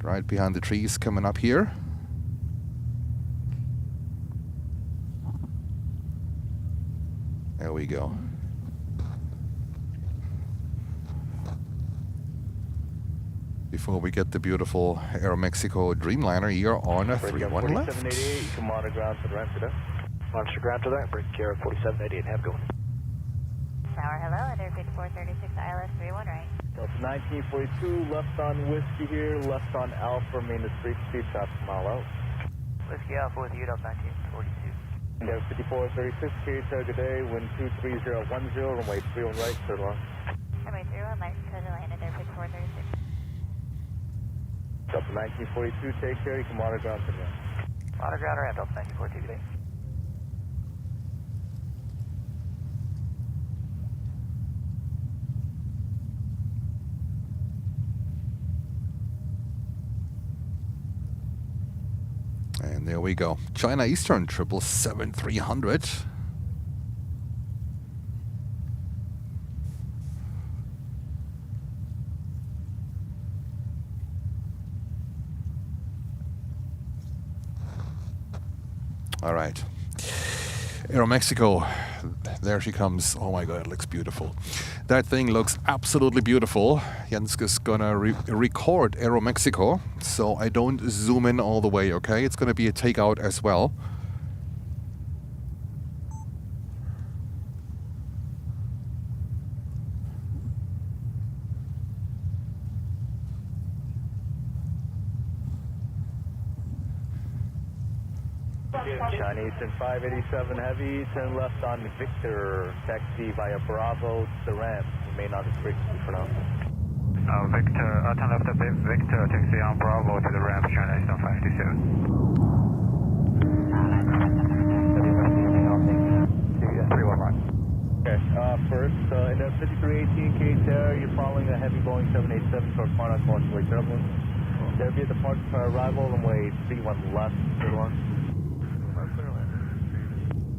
Right behind the trees coming up here. There we go. Before we get the beautiful Aero Mexico Dreamliner here on a 3-1 left. 4788, you can monitor ground to the right today. Monitor ground to that, bring Gulyair 4788, have a good one. Tower, hello, under 5436, ILS 31 right. Delta 1942, left on whiskey here, left on Alpha, main to street, speed traffic mile out. Whiskey Alpha with you, Delta 1942. Delta 5436, K-Tower, good day, wind 23010, runway 31 right, third long. Runway 31 right, clear to land under 5436. Delta 1942, take care, you can monitor ground to the right. Monitor ground around Delta 1942 today. And there we go. China Eastern 777-300. All right. Aeromexico, there she comes. Oh my god, it looks beautiful. That thing looks absolutely beautiful. Jens is gonna record Aeromexico, so I don't zoom in all the way, okay? It's gonna be a takeout as well. Chinese and 587 Heavy, turn left on Victor, taxi via Bravo to the ramp, remain on the frequency for now. Victor, turn left of Victor, taxi on Bravo to the ramp, China Eastern 527. Okay, first, in the 5318 case there, you're following a heavy Boeing 787 towards Farnham Causeway turbulence. Serbia departs for arrival, runway 31 left, good one.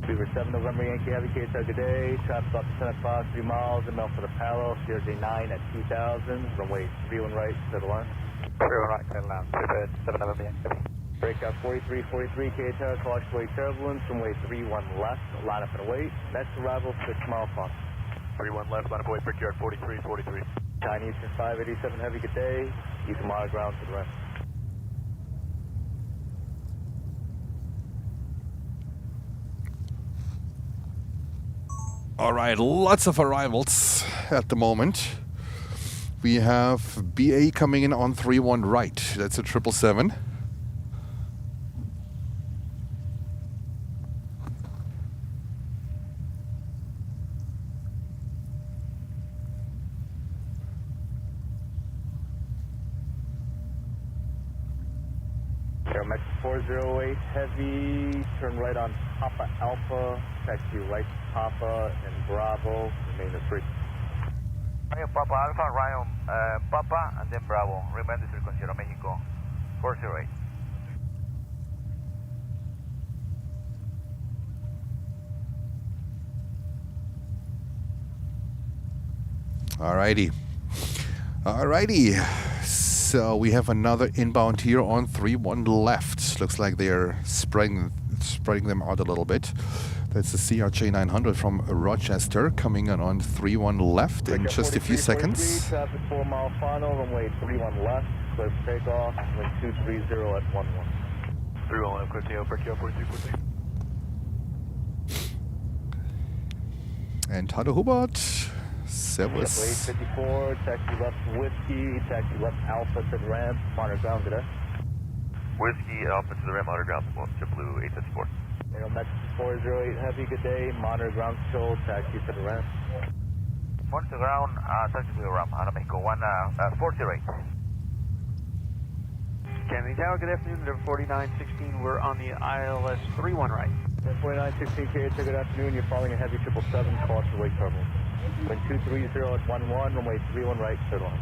Beaver 7 November Yankee Heavy Case, good day. Traffic up to 10 o'clock, 3 miles, inbound for the parallel, CRJ 9 at 2000, runway 31 right, clear the line. 31 right, clear the line, 7 November Yankee Heavy. Breakout 4343, K-Tower, causeway turbulence, runway 31 left, line up and await. Next arrival, 6 mile front. 31 left, line up away, brickyard 4343. Chinese and 587 Heavy, good day. You can monitor ground to the rest. All right, lots of arrivals at the moment. We have BA coming in on 31 right. That's a 777. Aeromex 408 Heavy, turn right on Papa Alpha, taxi right Papa and Bravo, remain the frequency. Ryan Papa Alpha, Ryan Papa, and then Bravo, remain the frequency, Aeromexico 408. Alrighty. Alrighty. So we have another inbound here on 31 left. Looks like they're spreading them out a little bit. That's the CRJ 900 from Rochester coming in on 31 left in just a few seconds. Traffic 4 mile final, runway 31 left, clear for takeoff, wind 230 at 11. 31 left, clear takeoff, brickyard 4343. And Tado Hubert. Servus. 854, taxi left Whiskey, taxi left Alpha to the ramp, monitor ground today. Whiskey Alpha to the rim, monitor ground, JetBlue 854. Aeromex 408 Heavy, good day, monitor ground control, taxi to the ramp. Monitor ground, taxi to the ramp, Aeromexico 408. Kennedy Tower, good afternoon, number 4916, we're on the ILS 31 right. 4916 KH, good afternoon, you're following a heavy 777, caution wake turbulence. Wind 230 at 11, runway 31 right, clear line.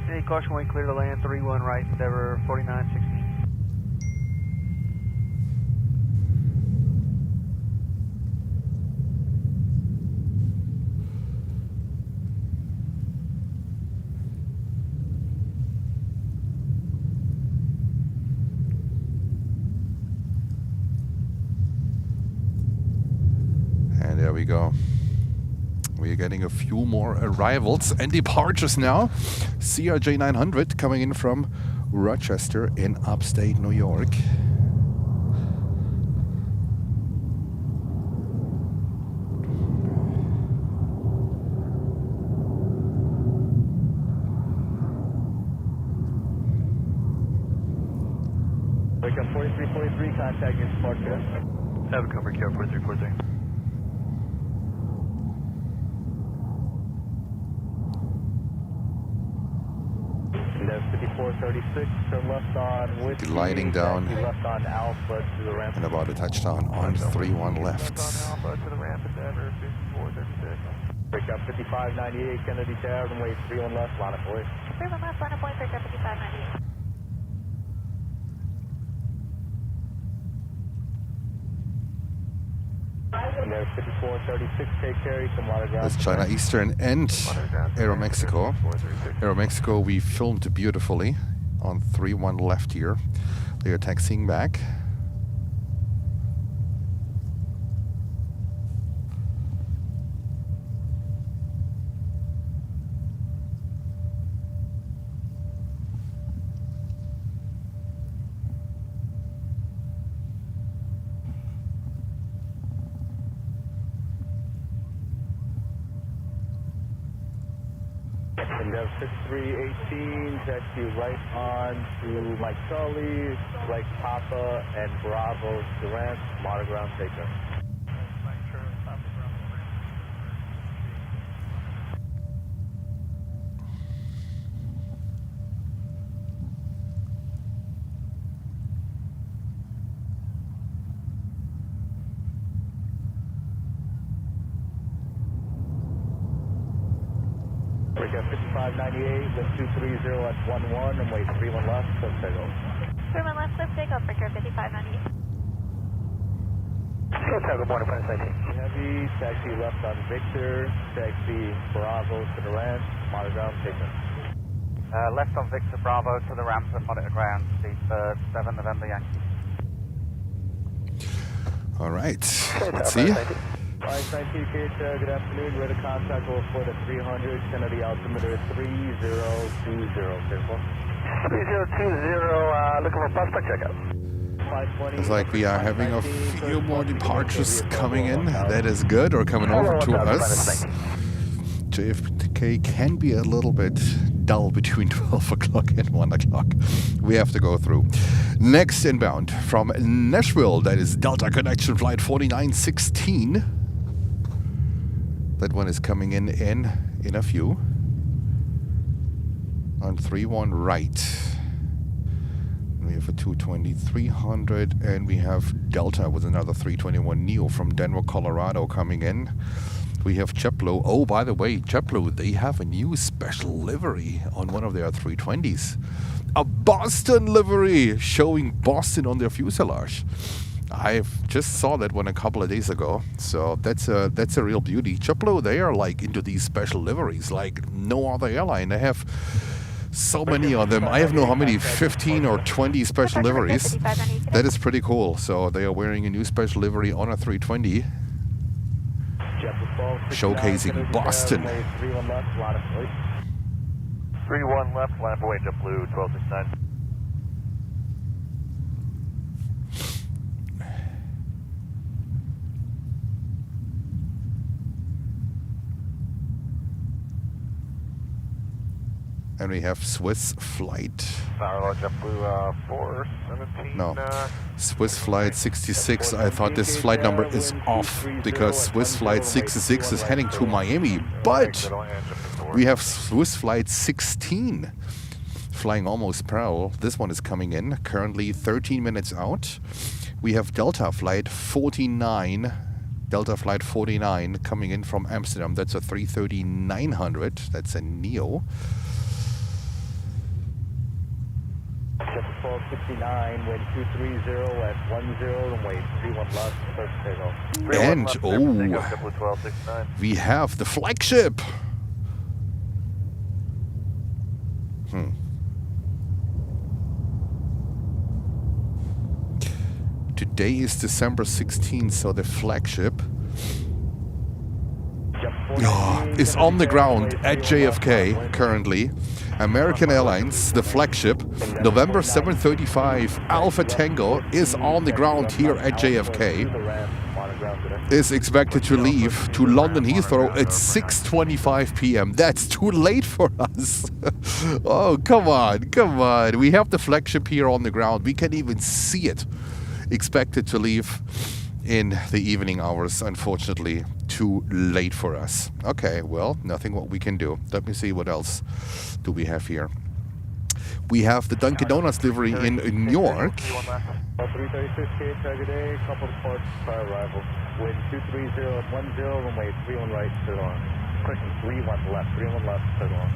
Hey, caution wing clear to land, 31 right, Endeavor 4916. And there we go. We're getting a few more arrivals and departures now. CRJ 900 coming in from Rochester in upstate New York. Wake up 4343, contact your departure. Have a cover, brickyard 4343. There's 5436, turn left on Whiskey. Gliding down. Left on Alpha to the ramp. And about a touchdown on 31 left. Alpha to the ramp, Endeavor 5436. Break up 5598 Kennedy Tower, runway 31 left, line up away. 31 left, line up away, break up 5598. And there's 5436, take care, you can monitor ground. That's China Eastern and Aeromexico. Aeromexico we filmed beautifully on 31 left here. They are taxiing back. Endeavor 6318, taxi right on to Mike Charlie, Mike Papa, and Bravo Durant, monoground taker. Breakout 5598, lift 230 at 11, and wait 31 left, clip takeoff. 31 left, clip takeoff, breakout 5598. Shoutout, good morning, Planet 19. Heavy, taxi left on Victor, taxi Bravo to the ramp, monoground taker. Left on Victor Bravo to the ramp and monitor ground, seat 7 November Yankee. All right. Let's see. Flight 19 good afternoon. We're at contact over for the 300, Kennedy altimeter 3020, careful. 3020, looking for prospect checkout. It's like we are having a few more departures coming in. That is good, or coming over to us. JFK can be a little bit dull between 12 o'clock and 1 o'clock. We have to go through. Next inbound from Nashville, that is Delta Connection Flight 4916. That one is coming in a few. On 31 right. We have a 220-300, and we have Delta with another 321 Neo from Denver, Colorado coming in. We have JetBlue. Oh, by the way, JetBlue, they have a new special livery on one of their 320s. A Boston livery showing Boston on their fuselage. I just saw that one a couple of days ago, so that's a real beauty. JetBlue, they are like into these special liveries like no other airline. They have so many of them. I have no how many, 15 or 20 special liveries. That is pretty cool. So they are wearing a new special livery on a 320, showcasing Boston. 31 left, line up away. 31 left, line up away, JetBlue 1269. And we have Swiss flight. JetBlue 417. No, Swiss flight 66. I thought this flight number is off because Swiss flight 66 is heading to Miami. But we have Swiss flight 16 flying almost parallel. This one is coming in, currently 13 minutes out. We have Delta flight 49. Delta flight 49 coming in from Amsterdam. That's a 330-900. That's a Neo. 1269, wind 230 at 10, and wait 31 left, first takeoff. And, we have the flagship. Today is December 16th, so the flagship is on the ground at JFK currently. American Airlines, the flagship, November 735 Alpha Tango is on the ground here at JFK. Is expected to leave to London Heathrow at 6:25 p.m. That's too late for us. Oh, come on, come on. We have the flagship here on the ground. We can even see it. Expected to leave in the evening hours, unfortunately. Too late for us. Okay, well, nothing what we can do. Let me see what else do we have here. We have the Dunkin' Donuts livery in New York. 336 target A, couple of parts prior arrival. Wind 230 at 10, runway 31 right, straight on. Question 31 left, 31 left, straight on.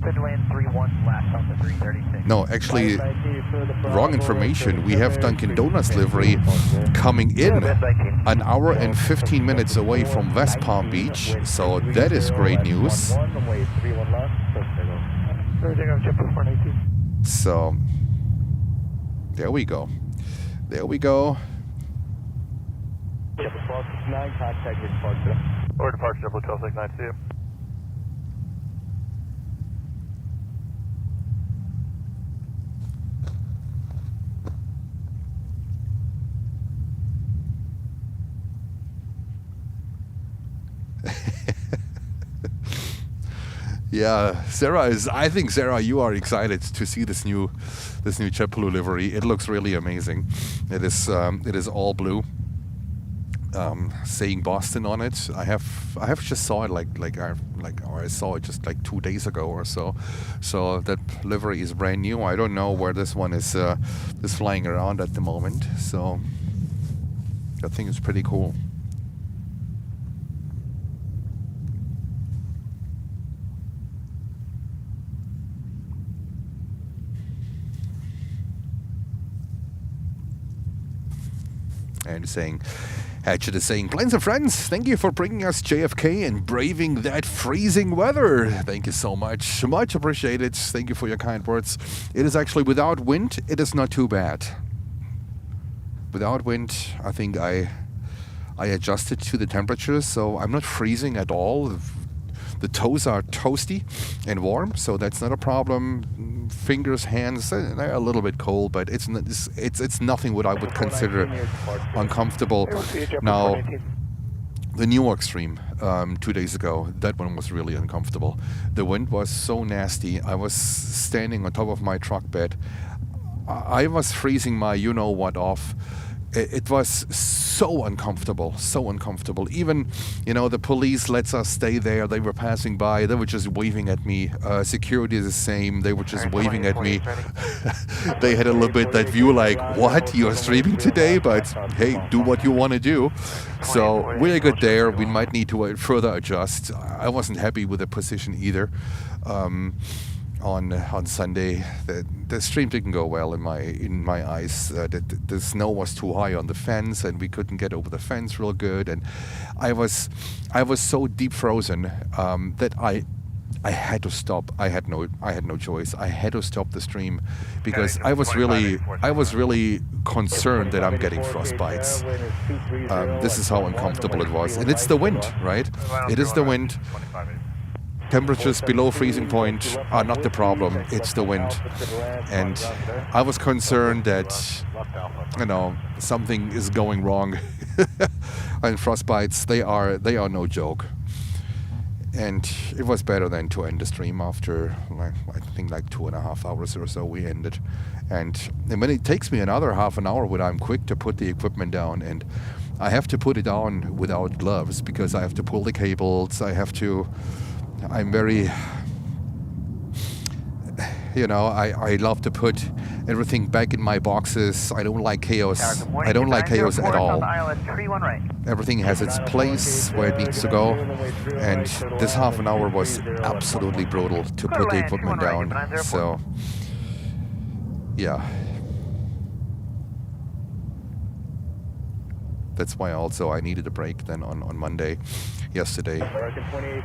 Good land 31 left on the 336. No, actually, wrong information. We have Dunkin' Donuts livery coming in an hour and 15 minutes away from West Palm Beach, so that is great news. So, there we go. There we go. Or departure JetBlue 1269, see you. Yeah, I think Sarah, you are excited to see this new JetBlue livery. It looks really amazing. It is all blue, saying Boston on it. I have just saw it I saw it just like 2 days ago or so. So that livery is brand new. I don't know where this one is flying around at the moment. So I think it's pretty cool. And saying, Hatchet is saying, planes and friends, thank you for bringing us JFK and braving that freezing weather. Thank you so much. Much appreciated. Thank you for your kind words. It is actually without wind, it is not too bad. Without wind, I think I adjusted to the temperatures, so I'm not freezing at all. The toes are toasty and warm, so that's not a problem. Fingers, hands, they're a little bit cold, but it's nothing what I would consider uncomfortable. Now, the Newark stream 2 days ago, that one was really uncomfortable. The wind was so nasty. I was standing on top of my truck bed. I was freezing my you-know-what off. It was so uncomfortable, so uncomfortable. Even, the police lets us stay there. They were passing by. They were just waving at me. Security is the same. They were just waving at me. They had a little bit that view like, what? You are streaming today? But hey, do what you want to do. So we're good there. We might need to further adjust. I wasn't happy with the position either. On Sunday, the stream didn't go well in my eyes. The snow was too high on the fence, and we couldn't get over the fence real good. And I was so deep frozen that I had to stop. I had no choice. I had to stop the stream because I was really concerned that I'm getting frostbites. This is how uncomfortable it was, and it's the wind, right? It is the wind. Temperatures below freezing point are not the problem, it's the wind. And I was concerned that, something is going wrong. And frostbites, they are no joke. And it was better than to end the stream after, I think 2.5 hours or so we ended. And when it takes me another half an hour when I'm quick to put the equipment down, and I have to put it down without gloves because I have to pull the cables, I'm very, I love to put everything back in my boxes. I don't like chaos. I don't like chaos at all. Everything has its place where it needs to go. And this half an hour was absolutely brutal to put the equipment down. So, yeah. That's why also I needed a break then on Monday. Yesterday,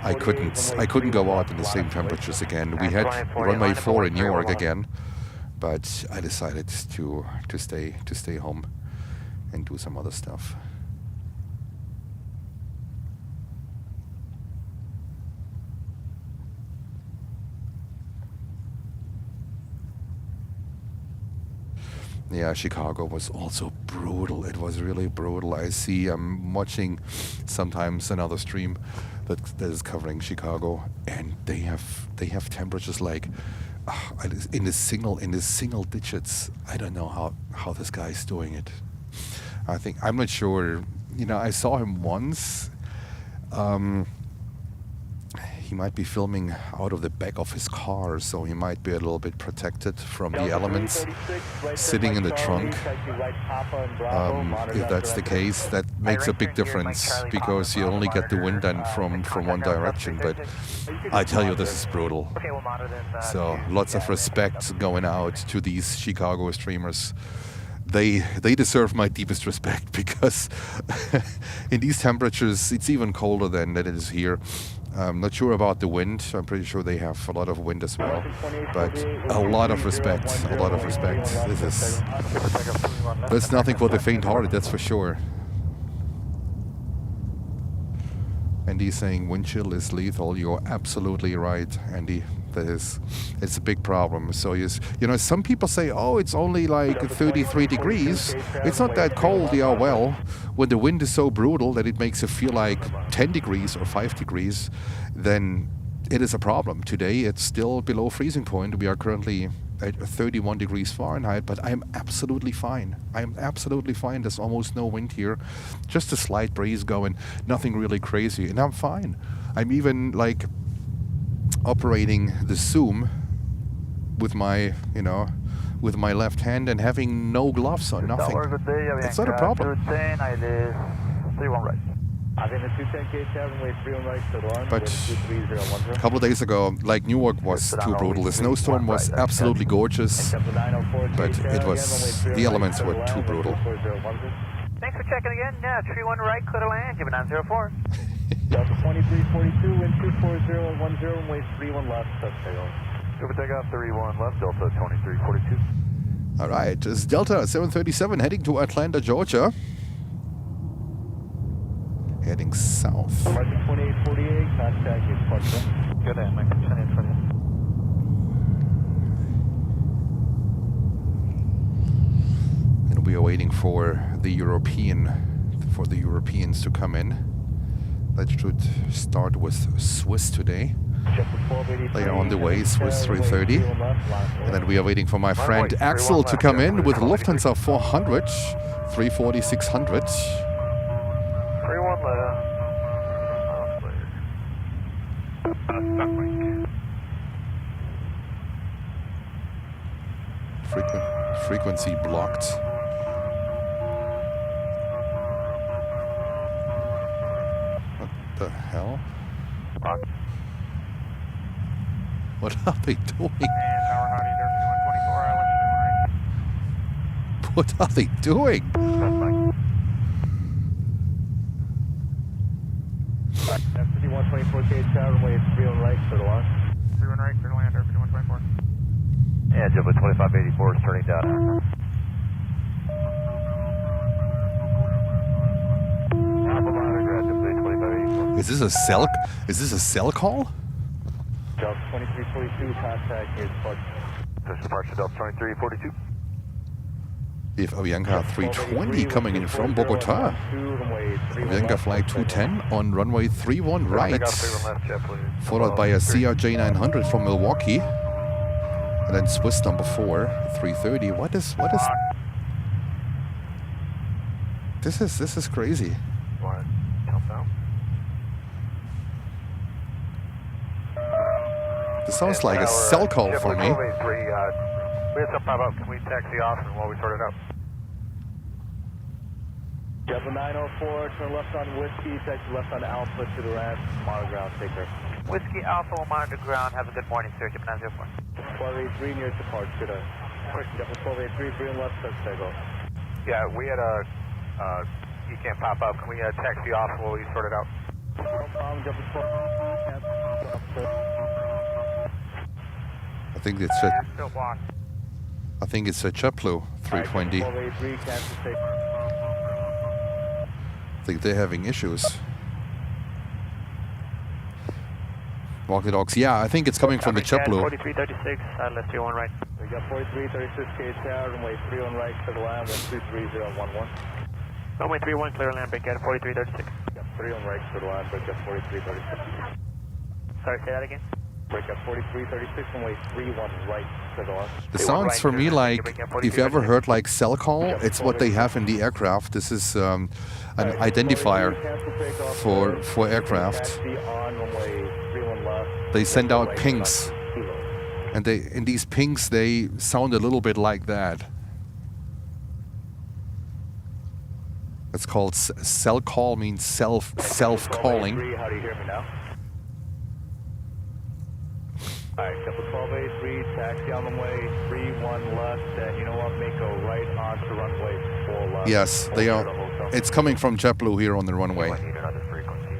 I couldn't go out in the same temperatures again. We had runway 4 in New York again, but I decided to stay home and do some other stuff. Yeah, Chicago was also brutal. It was really brutal. I'm watching sometimes another stream that is covering Chicago, and they have temperatures like in the single digits. I don't know how this guy's doing it. I'm not sure. I saw him once. He might be filming out of the back of his car, so he might be a little bit protected from the elements sitting in the trunk. If that's the case, that makes a big difference because you only get the wind then from one direction. But I tell you, this is brutal. So lots of respect going out to these Chicago streamers. They deserve my deepest respect because in these temperatures, it's even colder than it is here. I'm not sure about the wind. I'm pretty sure they have a lot of wind as well. But a lot of respect. That's nothing for the faint-hearted, that's for sure. Andy saying wind chill is lethal. You're absolutely right, Andy. It's a big problem. So some people say, oh, it's only like 33 degrees. It's not that cold. Yeah, well, when the wind is so brutal that it makes it feel like 10 degrees or 5 degrees, then it is a problem. Today it's still below freezing point. We are currently at 31 degrees Fahrenheit, but I'm absolutely fine. I'm absolutely fine. There's almost no wind here. Just a slight breeze going, nothing really crazy, and I'm fine. I'm even like operating the Zoom with my, you know, with my left hand and having no gloves on, nothing. It's not a problem. But a couple of days ago, like Newark was too brutal. The snowstorm was absolutely gorgeous, but it was, the elements were too brutal. Thanks for checking again. Yeah, tree 1 right, clear to land, give it 904. Delta 2342, wind 24010, wave 31 left, Over takeoff 31 left, Delta 2342. All right, it's Delta 737 heading to Atlanta, Georgia. Heading south. Martin 2848, contact is Park. Good day, Mike. 2848. And we are waiting for the Europeans to come in. That should start with Swiss today. They are on the way, Swiss 330. And then we are waiting for my friend Axel to come in with Lufthansa 400, 340, 600. 31 left. Frequency blocked. What the hell? What are they doing? What are they doing? F5124K tower, wave 31 right, clear to land. 31 right, clear to land, 5124. Yeah, JetBlue 2584 is turning down. Is this a cell call? Delta 2342, contact is Park. Departure Delta 2342. We have Avianca 320 coming in from Bogota. Avianca flight 210 on runway 31 right, followed by a CRJ 900 from Milwaukee, and then Swiss number 4 330. What is this is crazy. This sounds like a cell call for me. We had some pop up. Can we taxi off and while we sort it out? JetBlue 904, turn left on Whiskey, taxi left on Alpha to the ramp, monitor ground, take care. Whiskey Alpha will monitor ground. Have a good morning, sir. Give it 904. 1283 near to Park, good day. JetBlue 1283, green left, touch takeoff. Yeah, we had a, you can't pop up. Can we taxi off while we sort it out? No problem, JetBlue 1283. I think it's a JetBlue 320. I think they're having issues. Walk the dogs. Yeah, I think it's coming from the JetBlue. 4336, left 31 right. We got 4336K tower, runway 31 right to the land, 123.011. Runway 31, clear land, break at 4336. Got 31 right to the land, break at 4336. Sorry, say that again? Break up 4336, runway 31 right to the left. It sounds for me like, if you ever heard like cell call, it's what they have in the aircraft. This is an identifier for aircraft. They send out pings, and in these pings they sound a little bit like that. It's called cell call, means self-calling. How do you hear me now? Alright, JetBlue 1283, taxi on the way, 31 left, and you know what, make a right onto runway 4 left. Yes, they are. It's coming from JetBlue here on the runway. I need another frequency,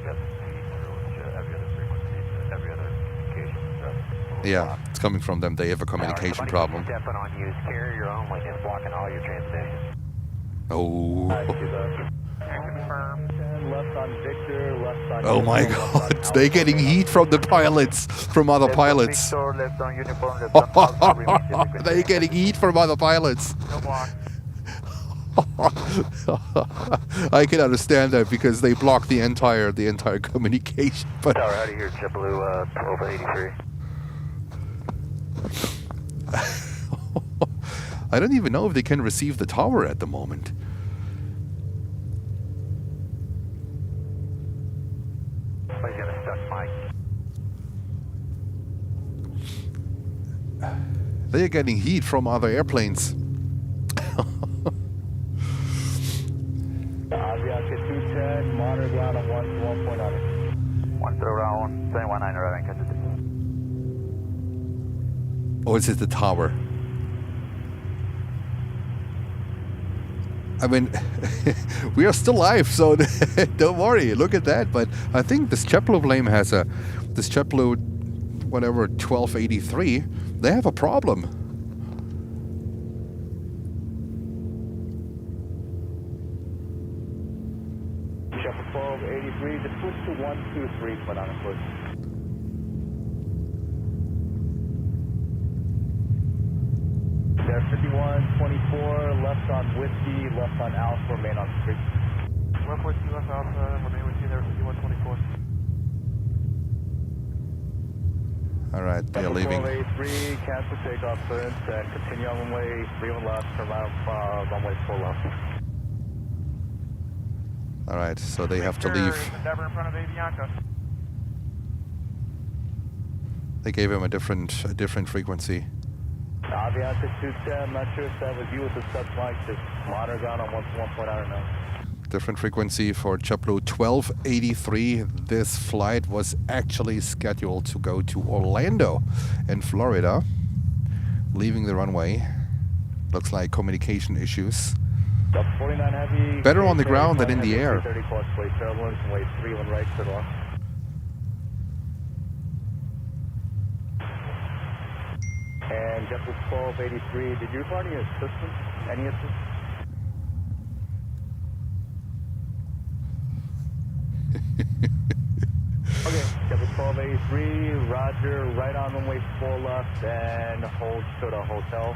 every other communication. Yeah, it's coming from them. They have a communication problem. Stepping on you, carrier only, is blocking all your transmissions. Oh. Confirm. Left on Victor, left on Oh my God! They're getting heat from the pilots, from other pilots. Left on uniform, left on They're getting heat from other pilots. No block. I can understand that because they block the entire communication. But Tower, how do you hear JetBlue 1283? I don't even know if they can receive the tower at the moment. Somebody's got a stuck mic. They are getting heat from other airplanes. Aviation 210, monitor ground on 1.9. 119 arriving, catch it. Or is it the tower? I mean, we are still live, so don't worry. Look at that. But I think this JetBlue plane has this JetBlue, whatever, 1283. They have a problem. JetBlue 1283, just switch to 123, put on a foot. There, 5124, left on Whiskey, left on Alpha, remain on street. Left Whiskey, left Alpha, remain with you there, 5124. All right, they're leaving. 1283, cancel takeoff clearance and continue on runway 31 left, turn around runway 4 left. All right, so they have to leave. Endeavor in front of Avianca. They gave him a different frequency. Avianca 210, I'm not sure if that was you with the stuck mic, just monitor ground on 1.9 now. Different frequency for JetBlue 1283. This flight was actually scheduled to go to Orlando in Florida. Leaving the runway. Looks like communication issues. 49 heavy. Better on the ground than in the air. 30 course way turbulence, way 3 on right to the left. And JetBlue 1283, did you require any assistance? Any assistance? Okay, JetBlue 1283, roger, right on runway 4 left and hold to the hotel.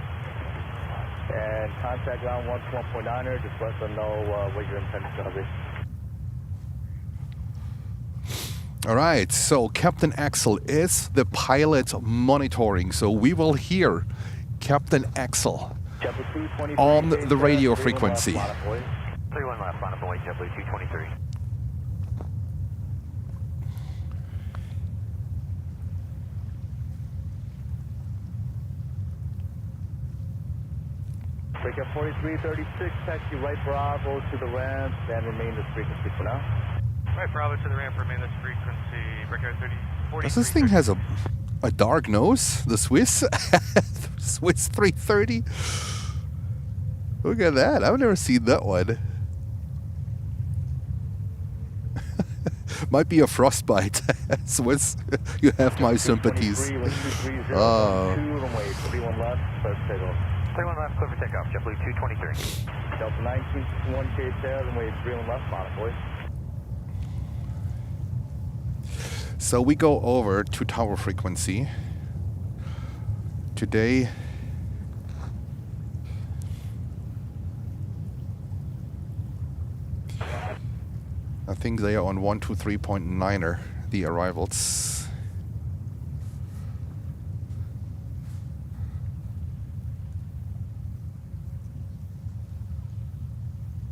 And contact ground 1.9er, just let them know what your intent is going to be. All right, so Captain Axel is the pilot monitoring, so we will hear Captain Axel on the radio frequency. 31 left, line up and wait, JetBlue 223. Breakout 4336, taxi right Bravo to the ramp and remain this frequency for now. Right Bravo to the ramp, remain this frequency, breakout 40. Does this thing has a dark nose? The Swiss? Swiss 330? Look at that, I've never seen that one. Might be a frostbite. Swiss, you have my sympathies. 31 left, first takeoff. 31 left, clear for takeoff, JetBlue 223. Delta 1961 K-tail, runway 31 left, monitor boys. So we go over to tower frequency. Today, I think they are on 123.9er, the arrivals.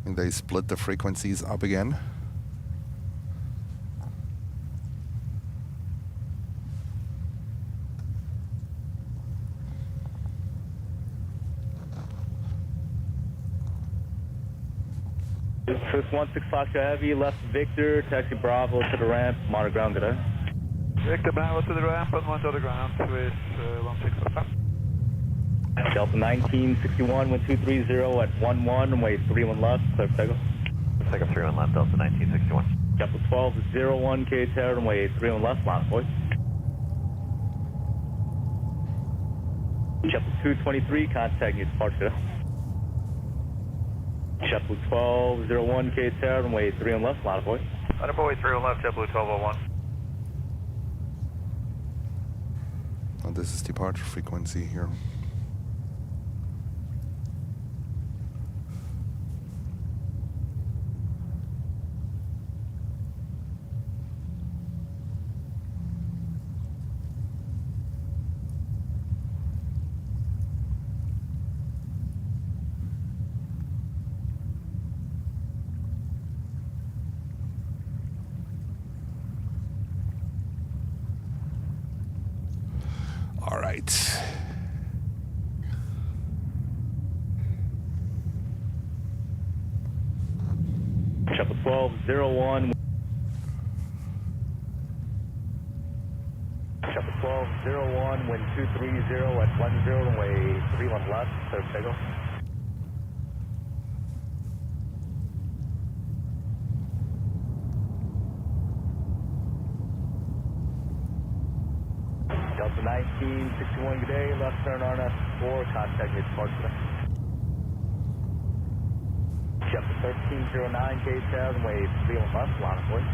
And they split the frequencies up again. Trip 16 Foxtrot Heavy, left Victor, taxi Bravo to the ramp, monitor ground, good day. Victor Bravo to the ramp and 1 to the ground with 1645. Delta 1961, 1230 at 11, way 31 left, clear for takeoff. Takeoff 31 left, Delta 1961. Delta 1201 K-tail, runway 31 left, monitor boys. JetBlue 223, contact your departure. JetBlue 1201 K-tail, runway 31 left, monitor boys. Monitor boy 31 left, JetBlue 1201. And this is departure frequency here. right. Chapel 1201. Chapel 1201, wind 230 at 10, runway 31 left, clear takeoff. Delta 1961, good day, left turn RNS4, contact your departure. Chapter 1309, K-Town, wave 31 left, line of voice.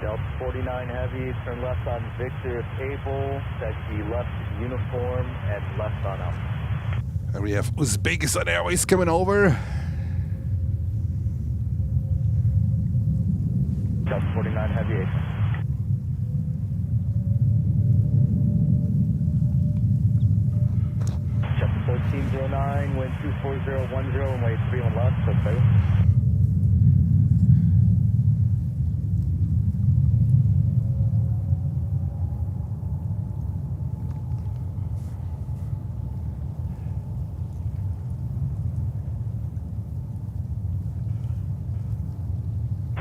Delta 49 heavy, turn left on Victor if able, taxi left uniform and left on out. And we have Uzbekistan Airways coming over. Delta 49 heavy 8. Chapter 1309, wind 24010, runway 31 left, so fail.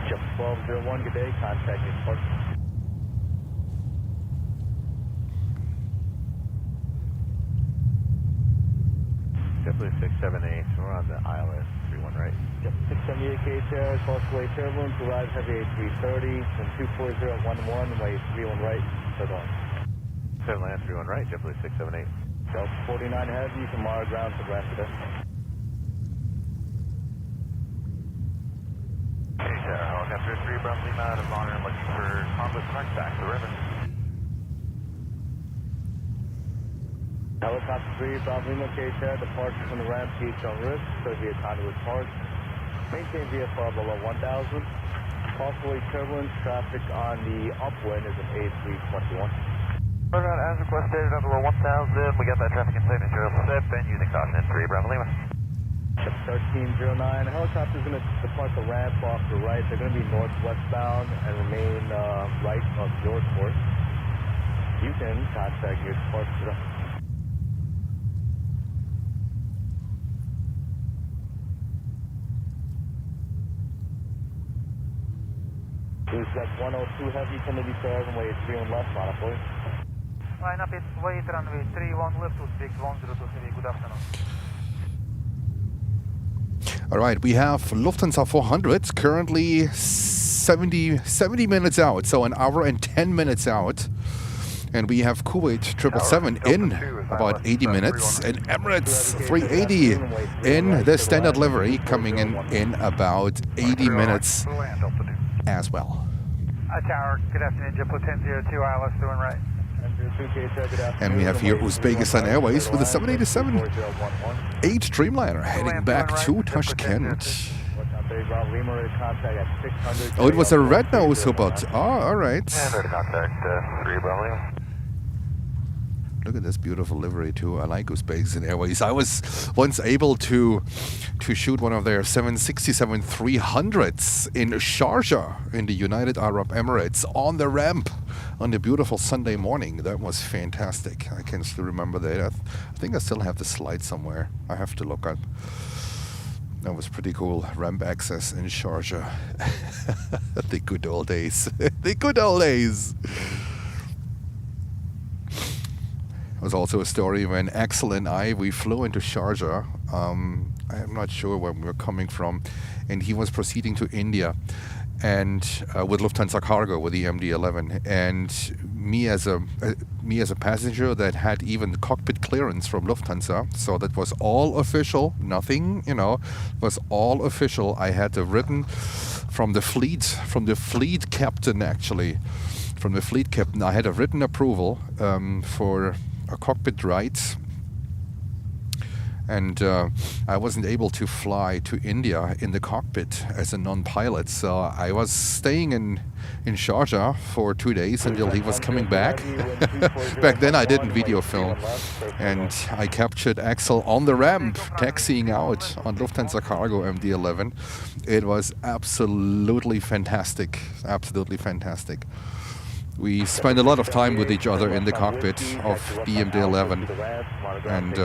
Chapter 1201, good day, contact your departure. Definitely 678, we're on the ILS 31 right. Yep, 678 K-Tower, crossway turbulence, arrive heavy A330, from 24011, way 31 right, so on. 7 land 31 right, definitely 678. Delta 49 heavy, from our ground to ground today. K-Tower, helicopter 3 Bravo Lima out of honor, looking for convoy park back to the river. Helicopter 3, Bravo Lima, K-Tower, departure from the ramp, east on risk, Serbia conduit park. Maintain VFR below 1,000. Crossway turbulence, traffic on the upwind is an A321. Turnaround as requested, up below 1,000. We got that traffic in sight, Mr. Set, and using caution at 3 Bravo Lima. Ship 1309, helicopter's going to depart the ramp off the right. They're going to be northwestbound and remain right of your course. You can contact your departure. Who's that 102 heavy, come to be served, runway 31 left, line up, please. Line up, it's wait, runway 31 left, Uzbek 102 heavy, good afternoon. All right, we have Lufthansa 400 currently 70 minutes out, so an hour and 10 minutes out. And we have Kuwait 777 in about 80 minutes, and Emirates 380 in the standard livery coming in about 80 minutes as well. Tower, good afternoon, JetBlue 1002, ILS doing right. And we have here Uzbekistan Airways with a 787 H Dreamliner heading back to Tashkent. Oh, it was a red nose, Hubert. Oh, all right. And ready to contact 3 Bravo Lima. Look at this beautiful livery too. I like Uzbekistan Airways. I was once able to shoot one of their 767-300s in Sharjah in the United Arab Emirates on the ramp on a beautiful Sunday morning. That was fantastic. I can still remember that. I think I still have the slide somewhere. I have to look up. That was pretty cool. Ramp access in Sharjah. The good old days. The good old days. There was also a story when Axel and we flew into Sharjah. I'm not sure where we were coming from, and he was proceeding to India, and with Lufthansa Cargo with the MD-11, and me as a passenger that had even cockpit clearance from Lufthansa, so that was all official. Nothing, was all official. I had a written from the fleet captain actually, I had a written approval for a cockpit rights, And I wasn't able to fly to India in the cockpit as a non-pilot, so I was staying in Sharjah for 2 days until he was coming back. Back then I didn't video film, and I captured Axel on the ramp taxiing out on Lufthansa Cargo MD-11. It was absolutely fantastic, absolutely fantastic. We spent a lot of time with each other in the cockpit of the MD-11, and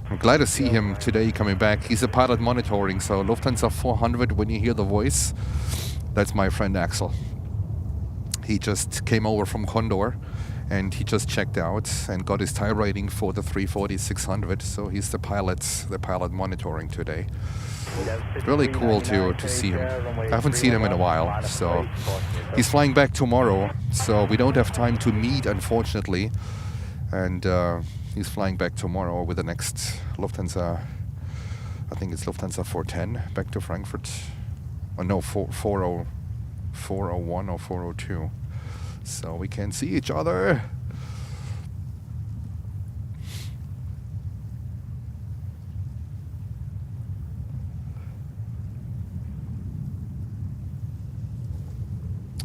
I'm glad to see him today coming back. He's a pilot monitoring, so Lufthansa 400, when you hear the voice, that's my friend Axel. He just came over from Condor, and he just checked out and got his type rating for the 340-600, so he's the pilot monitoring today. Really cool to see him. I haven't seen him in a while, so he's flying back tomorrow, so we don't have time to meet, unfortunately, and he's flying back tomorrow with the next Lufthansa, I think it's Lufthansa 410, back to Frankfurt. Oh no, 401 or 402. So we can see each other.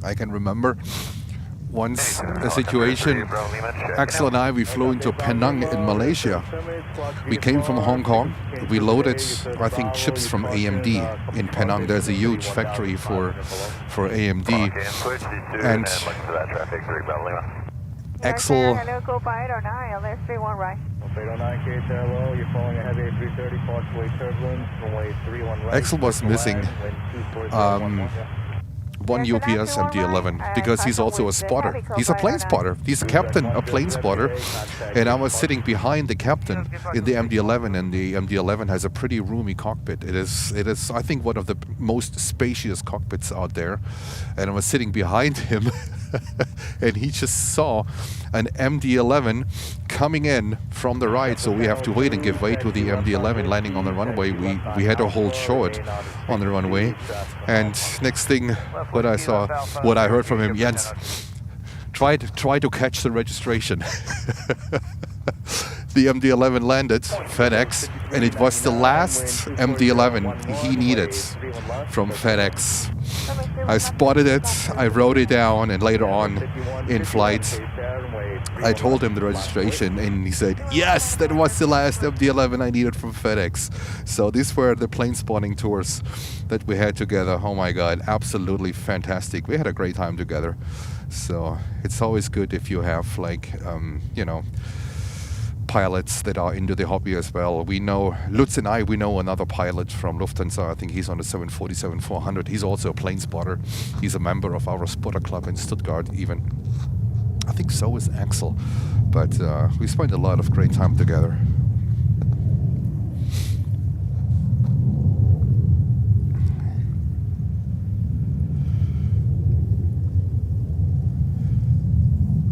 I can remember once a situation, Axel and I, we flew into Penang in Malaysia. We came from Hong Kong. We loaded, I think, chips from AMD in Penang. There's a huge factory for AMD. And Axel... Hello, co-pilot 09, LH400 right. 809 KHLO, you're following a heavy A330, partially turbulence, runway 31 right. Axel was missing one UPS MD-11 because he's also a spotter. He's a plane spotter. He's a captain, a plane spotter. And I was sitting behind the captain in the MD-11, and the MD-11 has a pretty roomy cockpit. It is, I think, one of the most spacious cockpits out there. And I was sitting behind him, and he just saw an MD-11 coming in from the right, so we have to wait and give way to the MD-11 landing on the runway. We had to hold short on the runway, and next thing what I heard from him, Jens, try to catch the registration. The MD-11 landed, FedEx, and it was the last MD-11 he needed from FedEx. I spotted it, I wrote it down, and later on in flight I told him the registration, and he said, yes, that was the last MD-11 I needed from FedEx. So these were the plane spotting tours that we had together. Oh my God, absolutely fantastic. We had a great time together. So it's always good if you have, like, you know, pilots that are into the hobby as well. We know, Lutz and I, we know another pilot from Lufthansa. I think he's on the 747-400. He's also a plane spotter. He's a member of our spotter club in Stuttgart even. I think so is Axel. But we spent a lot of great time together.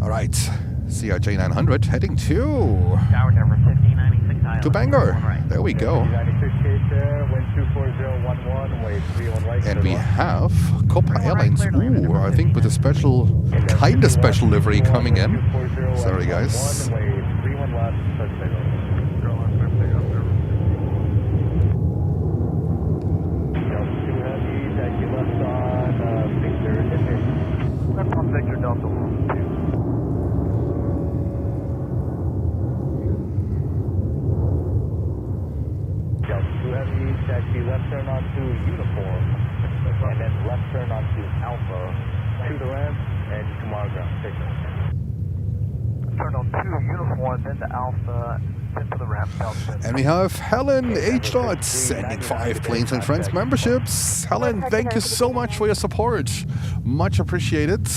All right. CRJ 900 heading to Bangor. There we go. And we have Copa Airlines. Ooh, I think with a special, kind of special livery coming in. Sorry, guys. Taxi left turn onto uniform, and then left turn onto Alpha, to the ramp, and Kumar ground. Turn on 2 uniform, then to Alpha, then to the ramp. And we have Helen H. Dots sending 5 Planes and Friends memberships. Helen, thank you so much for your support. Much appreciated.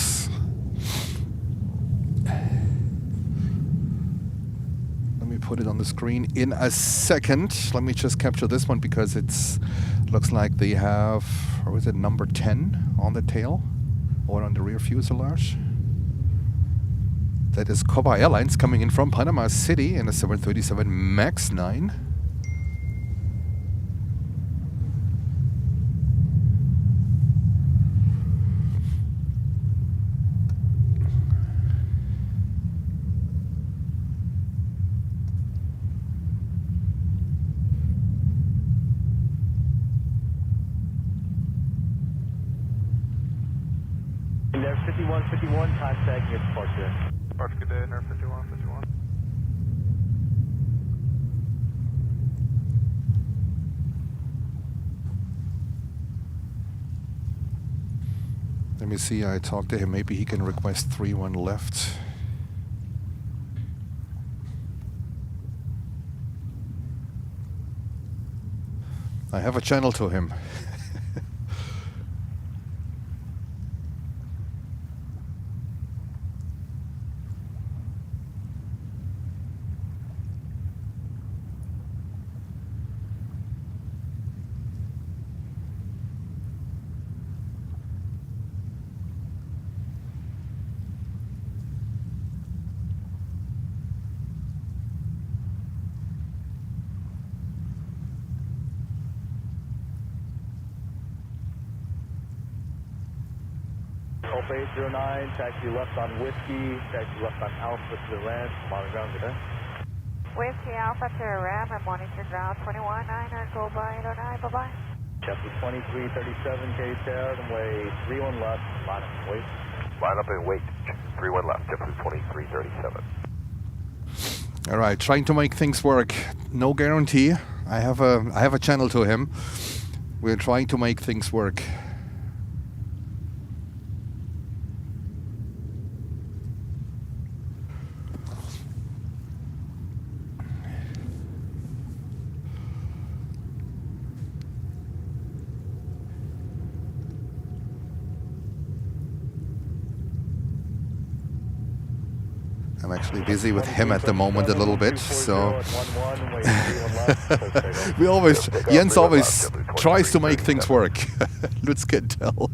Put it on the screen in a second. Let me just capture this one because it's looks like they have, or is it number 10 on the tail or on the rear fuselage? That is Copa Airlines coming in from Panama City in a 737 MAX 9. 51, contacting your departure. Departure, good day, Nerf 51. Let me see, I talked to him, maybe he can request 3-1 left. I have a channel to him. Alpha 809, taxi left on Whiskey, taxi left on Alpha to the ramp, monitor ground, good day. Whiskey Alpha to ramp, and monitor ground 21-9, go by 809, bye-bye. Chapter 2337, K-Tower, runway 31 left, line up and wait. Line up and wait. 31 left, Chapter 2337. All right, trying to make things work. No guarantee. I have a channel to him. We're trying to make things work. I'm actually busy with him at the moment a little bit, so Jens always tries to make things work. Lutz can tell.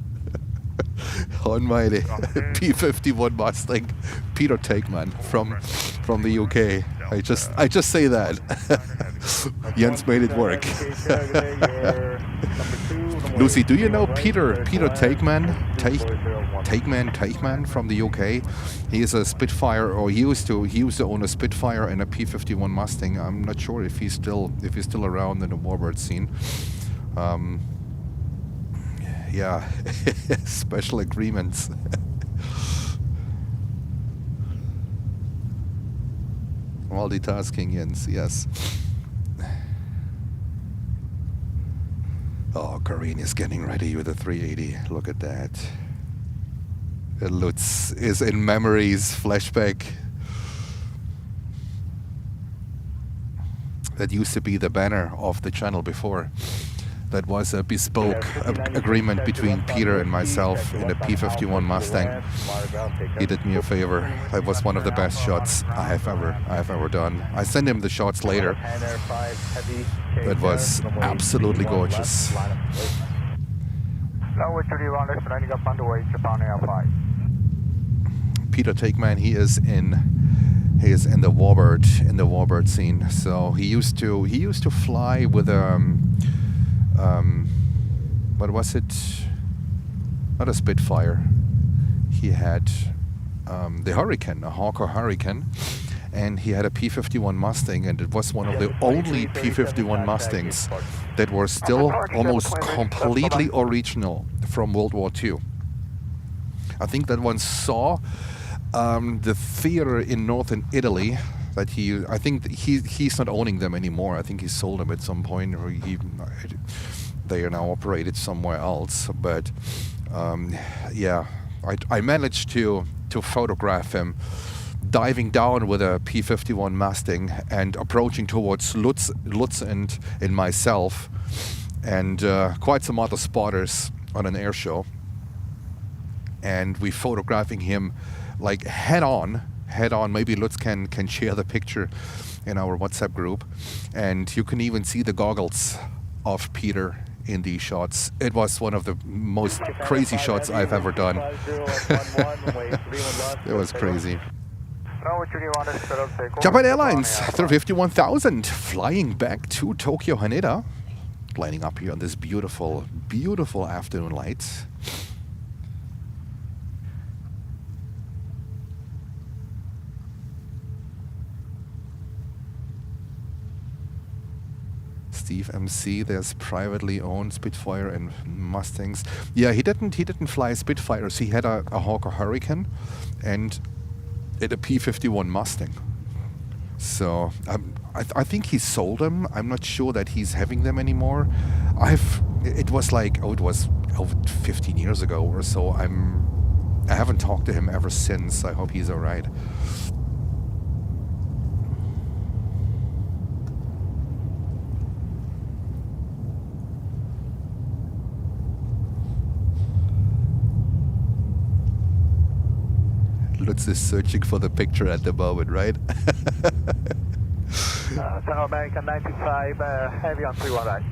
On my P-51 Mustang, Peter Takeman from the UK. I just say that. Jens made it work. Lucy, do you know Peter Takeman? Takeman from the UK. He is a Spitfire, or he used to own a Spitfire and a P-51 Mustang. I'm not sure if he's still around in the warbird scene. Yeah, special agreements. Multitasking, Jens, yes. Oh, Corinne is getting ready with a 380. Look at that. Lutz is in memories, flashback. That used to be the banner of the channel before. That was a bespoke agreement between Peter and myself in the P-51 Mustang. He did me a favor. That was one of the best shots I have ever done. I sent him the shots later. That was absolutely gorgeous. Peter Takeman, he is in the warbird scene. So he used to fly with what was it? Not a Spitfire. He had the Hurricane, a Hawker Hurricane, and he had a P-51 Mustang, and it was one of the only P-51 Mustangs that were still almost completely original from World War II. I think that one saw the theater in northern Italy. That I think he's not owning them anymore. I think he sold them at some point, or they are now operated somewhere else. But yeah, I managed to photograph him diving down with a P-51 Mustang and approaching towards Lutz and myself, and quite some other spotters on an air show. And we photographing him like head on. Maybe Lutz can share the picture in our WhatsApp group, and you can even see the goggles of Peter in these shots. It was one of the most crazy shots I've ever done. It was crazy. Japan Airlines 351,000 flying back to Tokyo Haneda, lining up here on this beautiful afternoon light. Steve MC, there's privately owned Spitfire and Mustangs. Yeah, he didn't fly Spitfires. He had a Hawker Hurricane and a P-51 Mustang. So I think he sold them. I'm not sure that he's having them anymore. It was like, it was over 15 years ago or so. I haven't talked to him ever since. I hope he's all right. Lutz is searching for the picture at the moment, right? San American 95, heavy on 31 right.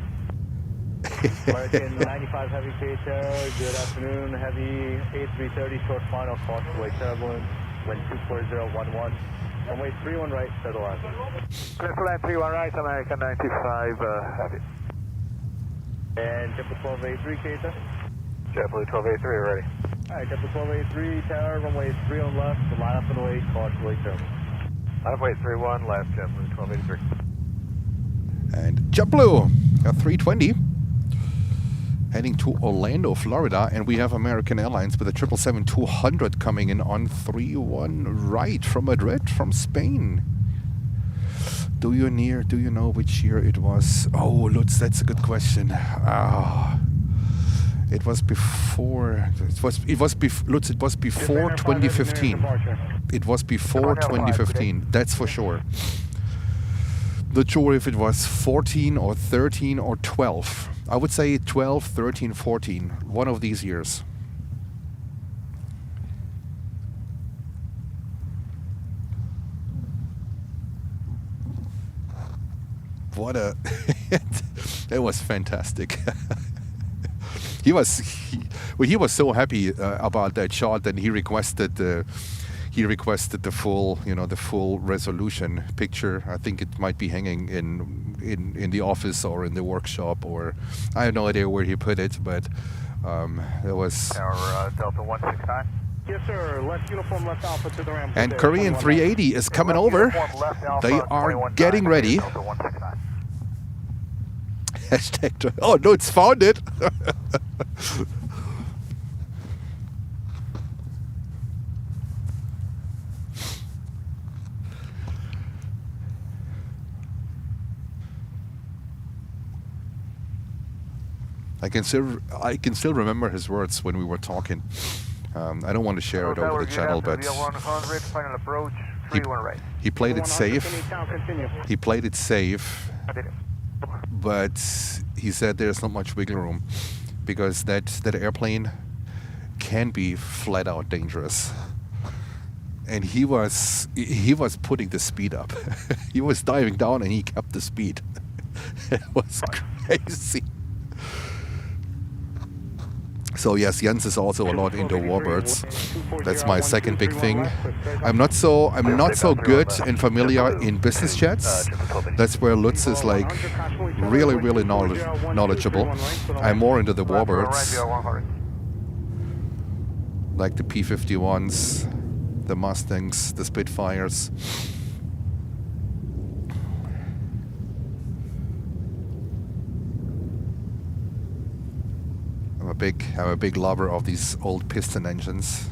American 95 heavy K-Tower, good afternoon, heavy A330 short final, crossway turbulence, wind 24011, runway 31 right, settle line. Clear for line 31 right, American 95, heavy. And JetBlue 12A3 K-Tower. JetBlue 12A3 ready. Alright, JetBlue 12A3 tower, runway 3 on left, the line up and away, crossway turbulence. Line up away 31 left, JetBlue 1283. And JetBlue, a 320. Heading to Orlando, Florida, and we have American Airlines with a 777-200 coming in on 31 right from Madrid, from Spain. Do you know which year it was? Oh, Lutz, that's a good question. It was before. Lutz, it was before 2015. It was before 2015. That's for sure. Not sure if it was 14 or 13 or 12. I would say 12, 13, 14. One of these years. What a... That was fantastic. He was so happy about that shot, and he requested the full, the full resolution picture. I think it might be hanging in the office or in the workshop, or I have no idea where he put it, but it was. Tower Delta 169. Yes, sir. Left uniform, left alpha to the ramp. And Korean 380 is coming over. They are getting ready. Hashtag. Oh no, it's found it. I can still remember his words when we were talking. I don't want to share it over the channel, but he played it safe. He played it safe, but he said there's not much wiggle room because that airplane can be flat out dangerous. And he was putting the speed up. He was diving down and he kept the speed. It was crazy. So yes, Jens is also a lot into warbirds. That's my second big thing. I'm not so good and familiar in business jets. That's where Lutz is like really knowledgeable. I'm more into the warbirds, like the P-51s, the Mustangs, the Spitfires. I'm a big lover of these old piston engines.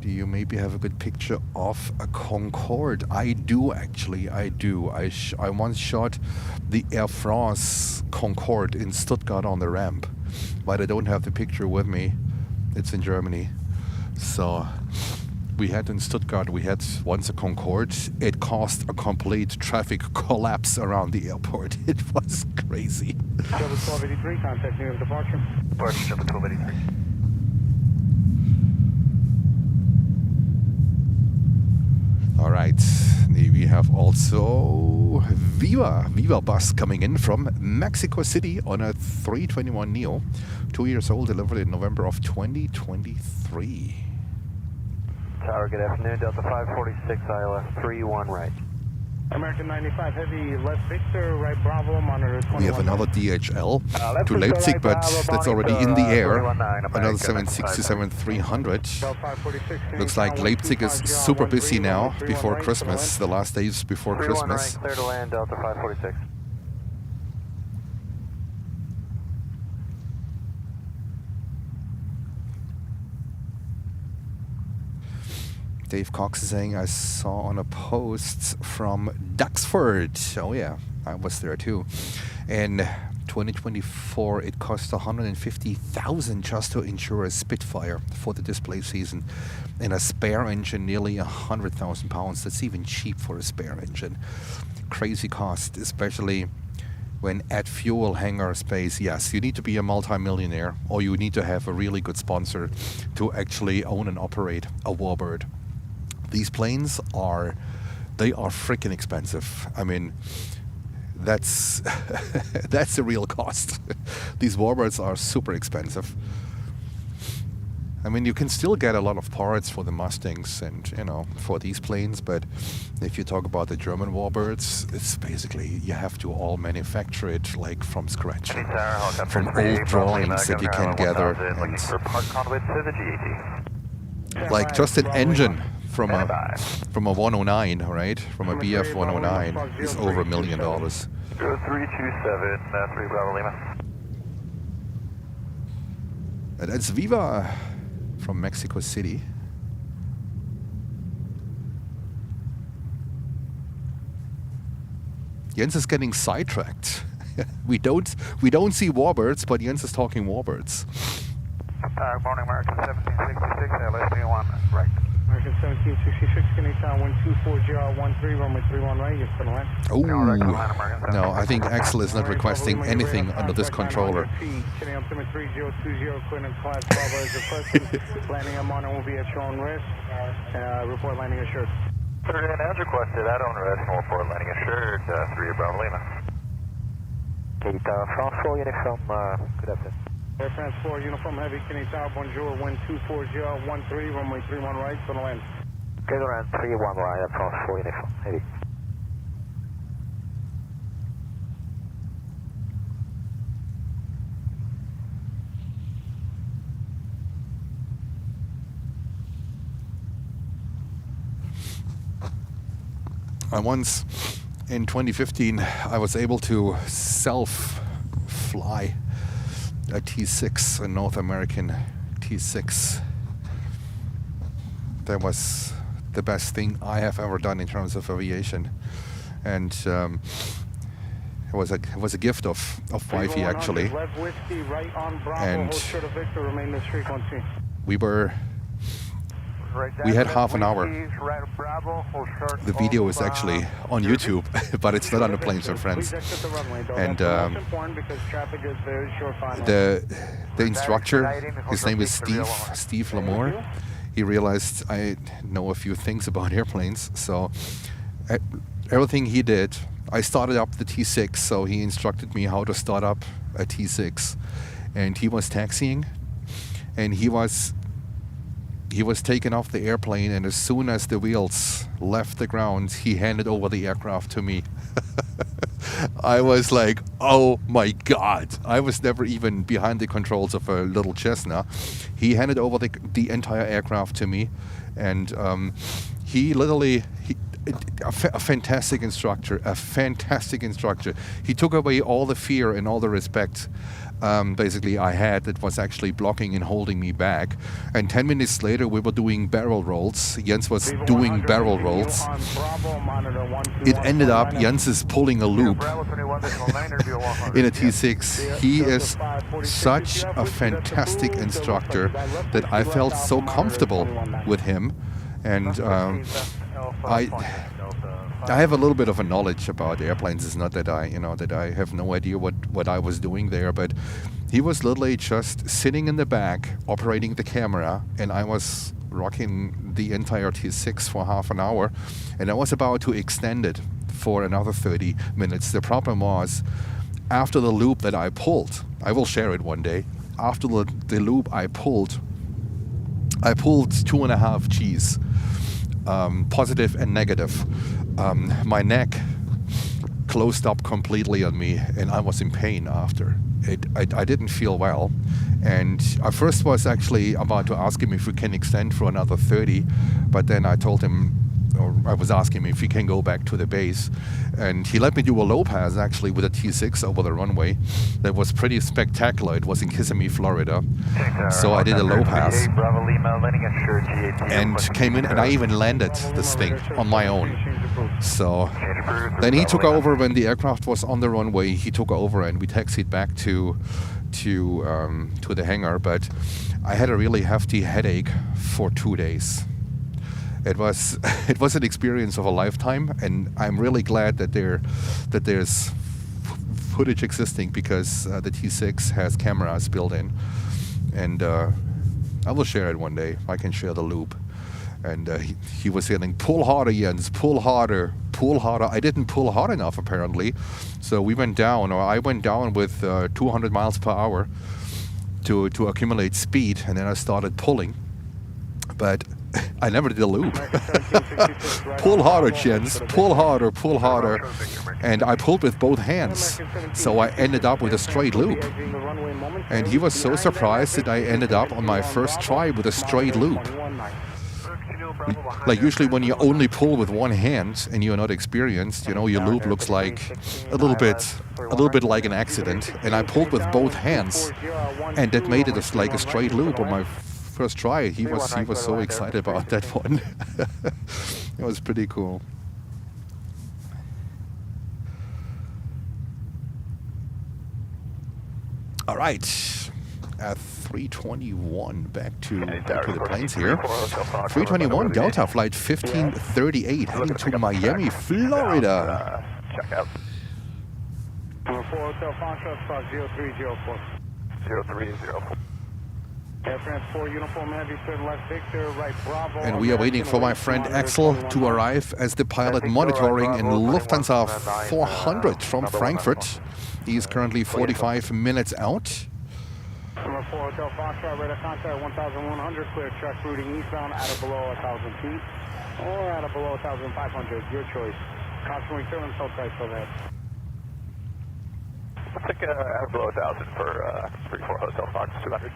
Do you maybe have a good picture of a Concorde? I do actually. I do. I once shot the Air France Concorde in Stuttgart on the ramp, but I don't have the picture with me. It's in Germany. So we had in Stuttgart, we had once a Concorde. It caused a complete traffic collapse around the airport. It was crazy. JetBlue 1283, contact new departure. Departure JetBlue 1283. All right, we have also Viva Bus coming in from Mexico City on a 321 Neo, 2 years old, delivered in November of 2023. Tower, good afternoon, Delta 546, ILS 31 right. American 95 Heavy, left Victor, right Bravo, monitor 21. We have another DHL to Leipzig, but that's already in the air. Another 767-300. Looks like Leipzig is super busy now before Christmas, the last days before Christmas. Clear to land, Delta 546. Dave Cox is saying, I saw on a post from Duxford. Oh yeah, I was there too. In 2024, it cost $150,000 just to insure a Spitfire for the display season, and a spare engine nearly £100,000. That's even cheap for a spare engine. Crazy cost, especially when at fuel hangar space. Yes, you need to be a multi-millionaire, or you need to have a really good sponsor to actually own and operate a Warbird. These planes are freaking expensive. I mean, that's that's the real cost. These Warbirds are super expensive. I mean, you can still get a lot of parts for the Mustangs and, you know, for these planes, but if you talk about the German Warbirds, it's basically you have to all manufacture it like from scratch, from old drawings that you can gather. And like just an engine from a 109, right? From a BF 109 is over $1 million. 327, 3 Bravo Lima. That's Viva from Mexico City. Jens is getting sidetracked. we don't see Warbirds, but Jens is talking Warbirds. Morning, American 1766, LH400, right. American 1766, can you town 124013, runway 31 right, you're going to land. Oh, no, I think Axel is not requesting anything under this controller. Landing on Mono will be at your own risk. Report landing assured. As requested, at own risk, report landing assured, 3 Bravo Lima. Okay, France 4 uniform, good afternoon. Air France 4, uniform heavy, Kenny Tower, bonjour, wind 24013, runway 31 right, going to land. Okay, land 31 right, at France 4 uniform, heavy. Once in 2015, I was able to self-fly a T6, a North American T6. That was the best thing I have ever done in terms of aviation, and it was a gift of wifey actually. And we had half an hour. The video is actually on YouTube, but it's not on the Planes and Friends. And the instructor, his name is Steve Lamore. He realized I know a few things about airplanes, so everything he did, I started up the T6, so he instructed me how to start up a T6. And he was taxiing, and he was taken off the airplane, and as soon as the wheels left the ground, he handed over the aircraft to me. I was like, oh my God. I was never even behind the controls of a little Cessna. He handed over the entire aircraft to me, and he literally... a fantastic instructor, He took away all the fear and all the respect basically I had that was actually blocking and holding me back. And 10 minutes later we were doing barrel rolls. Jens was doing barrel rolls. It ended up Jens is pulling a loop in a T6. He is such a fantastic instructor that I felt so comfortable with him. And I have a little bit of a knowledge about airplanes. It's not that I have no idea what I was doing there, but he was literally just sitting in the back operating the camera, and I was rocking the entire T6 for half an hour, and I was about to extend it for another 30 minutes. The problem was, after the loop that I pulled, I will share it one day, after the loop I pulled 2.5 Gs. positive and negative. My neck closed up completely on me, and I was in pain after. I didn't feel well, and I first was actually about to ask him if we can extend for another 30, but then I told him, or I was asking him if he can go back to the base, and he let me do a low pass actually with a T6 over the runway. That was pretty spectacular. It was in Kissimmee, Florida. So I did a low pass and came in, and I even landed this thing on my own. So then he took over when the aircraft was on the runway. He took over and we taxied back to the hangar. But I had a really hefty headache for 2 days. It was an experience of a lifetime, and I'm really glad that there's footage existing, because the T6 has cameras built in, and I will share it one day. I can share the loop. And he was yelling, "Pull harder, Jens! Pull harder! Pull harder!" I didn't pull hard enough, apparently. So we went down, or I went down with 200 miles per hour to accumulate speed, and then I started pulling. But I never did a loop. Pull harder, Jens! Pull harder! Pull harder! And I pulled with both hands, so I ended up with a straight loop. And he was so surprised that I ended up on my first try with a straight loop. Like usually when you only pull with one hand and you're not experienced, you know, your loop looks like a little bit like an accident. And I pulled with both hands, and that made it like a straight loop on my first try. He was so excited about that one. It was pretty cool. All right. 321 back to the planes here. 321 Delta flight 1538 heading to Miami, Florida. Check out. 4 Hotel Foxtrot, squawk 0304. 0304. Air France 4 Uniform Heavy, turn left Victor, right Bravo. And we are waiting for my friend Axel to arrive as the pilot monitoring in Lufthansa 400 from Frankfurt. He is currently 45 minutes out. Number 4 Hotel Foxtrot, radar contact 1100, clear track routing eastbound at or below 1,000 feet, or at or below 1,500, your choice. Caution return until price of that. Let's take at or below 1,000 for 34 Hotel Fox 200.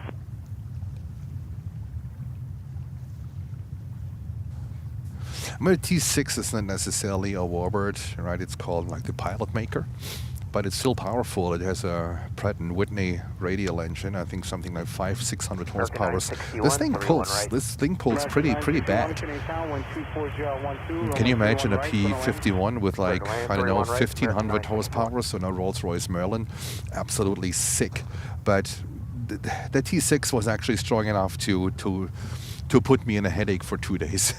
I mean, T6 is not necessarily a warbird, right? It's called like the pilot maker, but it's still powerful. It has a Pratt & Whitney radial engine. I think something like 500-600 horsepower. This thing pulls. This thing pulls pretty bad. Can you imagine a P-51 with like, I don't know, 1,500 horsepower? So no Rolls-Royce Merlin. Absolutely sick. But the T6 was actually strong enough to put me in a headache for 2 days.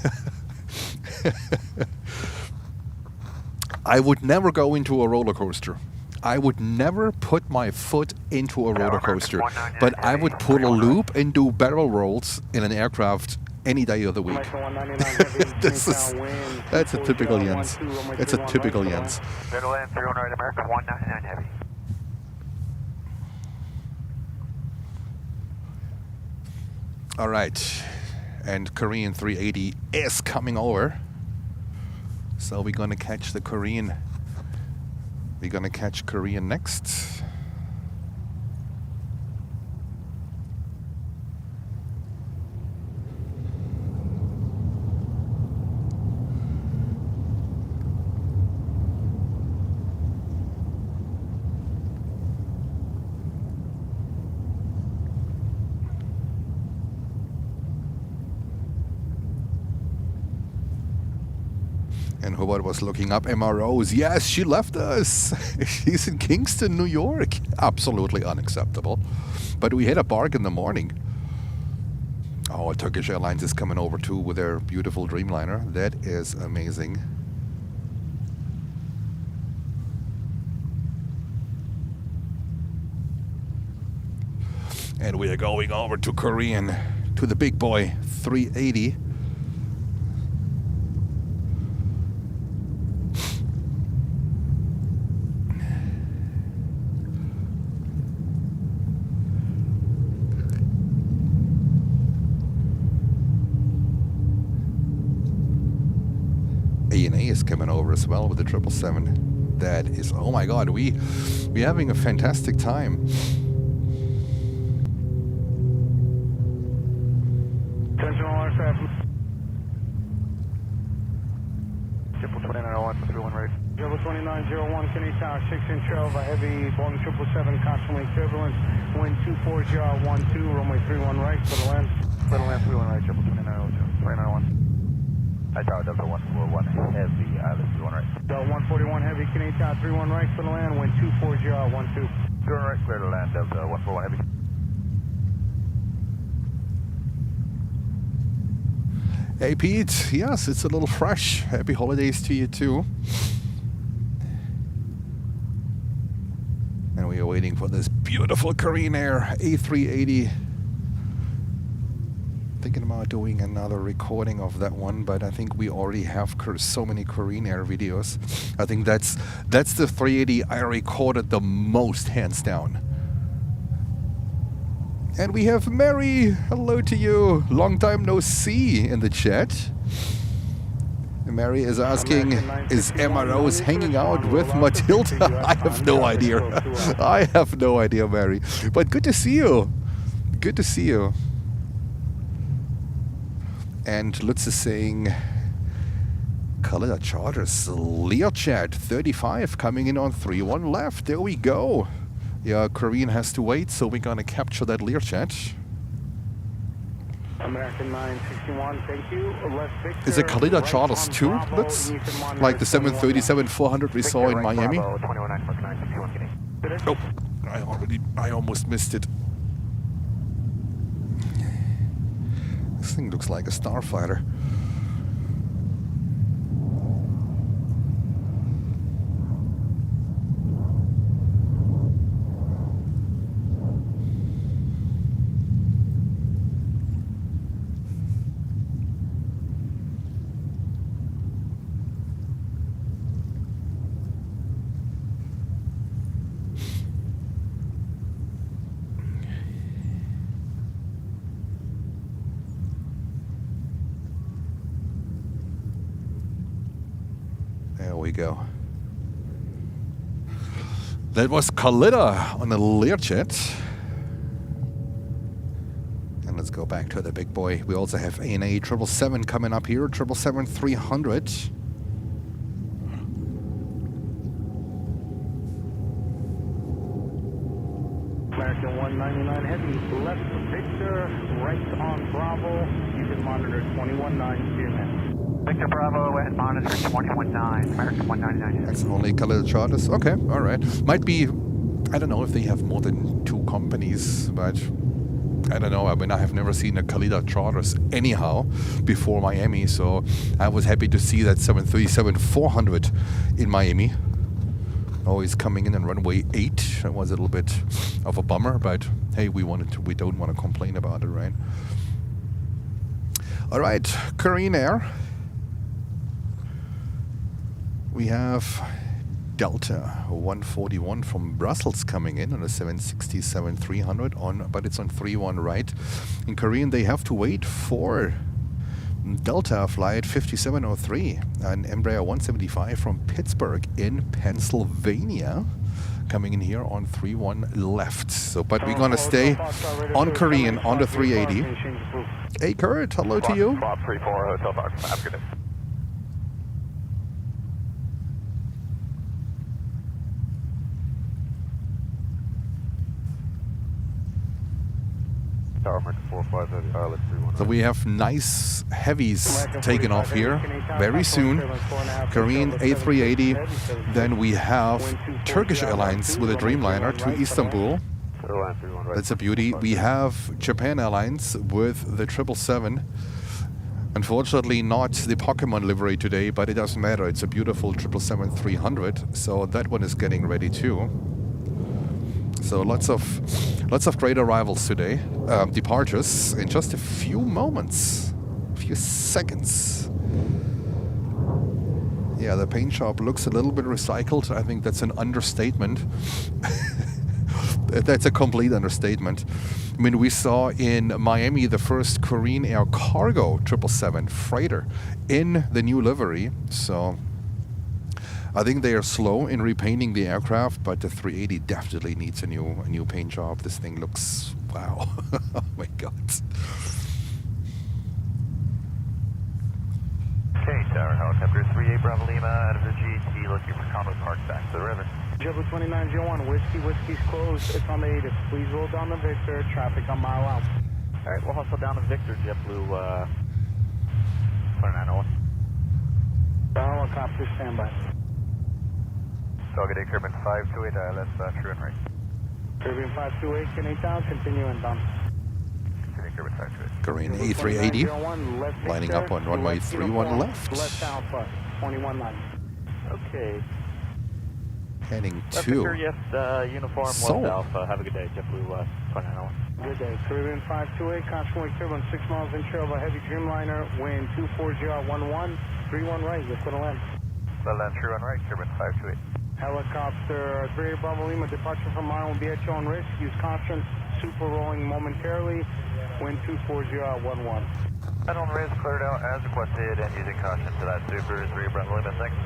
I would never go into a roller coaster. I would never put my foot into a roller coaster, but I would pull a loop and do barrel rolls in an aircraft any day of the week. That's a typical Jens. That's a typical Jens. Middle end 300 American 199 heavy. All right, and Korean 380 is coming over. So we're gonna catch the Korean. We're gonna catch Korean next. And Hobart was looking up MROs. Yes, she left us. She's in Kingston, New York. Absolutely unacceptable. But we had a bark in the morning. Oh, Turkish Airlines is coming over too with their beautiful Dreamliner. That is amazing. And we are going over to Korean, to the big boy 380. ANA is coming over as well with the 777. That is, oh my God, we're having a fantastic time. Attention all aircraft. 2901 for 31 right. 2901, Kennedy Tower, 6-inch over, heavy, Boeing 777, constantly turbulence, wind 24012, runway 31 right, for the land. For the land, 31 right, 2901. Hi, Tower, Delta 141, heavy, island 31 right. Delta 141, heavy, Kennedy Tower, 31 right, for the land, wind 24012. 31 right, clear to land, Delta 141, heavy. Hey Pete, yes, it's a little fresh. Happy holidays to you too. And we are waiting for this beautiful Korean Air A380. Thinking about doing another recording of that one, but I think we already have so many Korean Air videos. I think that's the 380 I recorded the most, hands down. And we have Mary. Hello to you. Long time no see in the chat. Mary is asking, is Emma Rose hanging out with Matilda? I have no idea. I have no idea, Mary. But good to see you. Good to see you. And Lutz is saying, Kalida Charters, Learjet 35 coming in on 31 left. There we go. Yeah, Korean has to wait, so we're gonna capture that Learjet. American 961, thank you. Is it Kalida Charters too? That's like the 737-400 we saw in Miami. Oh, I almost missed it. This thing looks like a starfighter. There we go. That was Kalida on a Learjet. And let's go back to the big boy. We also have ANA 777 coming up here, 777-300. American 199 heavy, left Victor, right on Bravo. You can monitor 21-9 Spearman. Victor Bravo and monitor 21-9, American 199. That's only Kalida Charters. Okay, all right. Might be, I don't know if they have more than 2 companies, but I don't know. I mean, I have never seen a Kalida Charters anyhow before Miami, so I was happy to see that 737-400 in Miami. Always coming in on runway 8. That was a little bit of a bummer, but hey, we don't want to complain about it, right? All right, Korean Air. We have Delta 141 from Brussels coming in on a 767-300 but it's on 31 right. In Korean, they have to wait for Delta flight 5703, an Embraer 175 from Pittsburgh in Pennsylvania, coming in here on 31 left. So, but we're gonna stay on Korean on the 380. Hey Kurt, hello to you. Bob 34 Hotel Fox. Have a good day. Tower Mark 45 heavy, let's 31. So we have nice heavies taken off here very soon. Korean A380. Then we have Turkish Airlines with a Dreamliner to Istanbul. That's a beauty. We have Japan Airlines with the 777. Unfortunately not the Pokemon livery today, but it doesn't matter. It's a beautiful 777-300. So that one is getting ready too. So lots of great arrivals today, departures in just a few moments, a few seconds. Yeah, the paint shop looks a little bit recycled. I think that's an understatement. That's a complete understatement. I mean, we saw in Miami the first Korean Air Cargo 777 freighter in the new livery. So I think they are slow in repainting the aircraft, but the 380 definitely needs a new paint job. This thing looks, wow. Oh my God. Okay, Tower Helicopter 38 Bravo Lima out of the GT looking for Condo Park back to the river. JetBlue 2901, Whiskey's closed. It's on the ATIS. Please roll down to Victor. Traffic on mile out. All right, we'll hustle down to Victor, JetBlue 2901. Helicopter standby. Target Caribbean 528, that's true and right. Caribbean 528, can 8,000, continue inbound. Continue Caribbean 528. Korean A380 lining up on runway 31 left. Left Alpha, 21 left. Okay. Heading Left to Victor, yes, uniform Seoul. Left Alpha. Have a good day, JetBlue 2901. Good day. Caribbean 528, caution wake turbulence 6 miles inshore of a heavy Dreamliner, wind 24011, 31 right, you're going to land. Well, land true and right, Caribbean 528. Helicopter 38 Bravo Lima, departure from Mile will be at your own risk. Use caution, super rolling momentarily, wind 24011. Head on risk, cleared out as requested, and using caution to that super 3 Bravo Lima, thanks.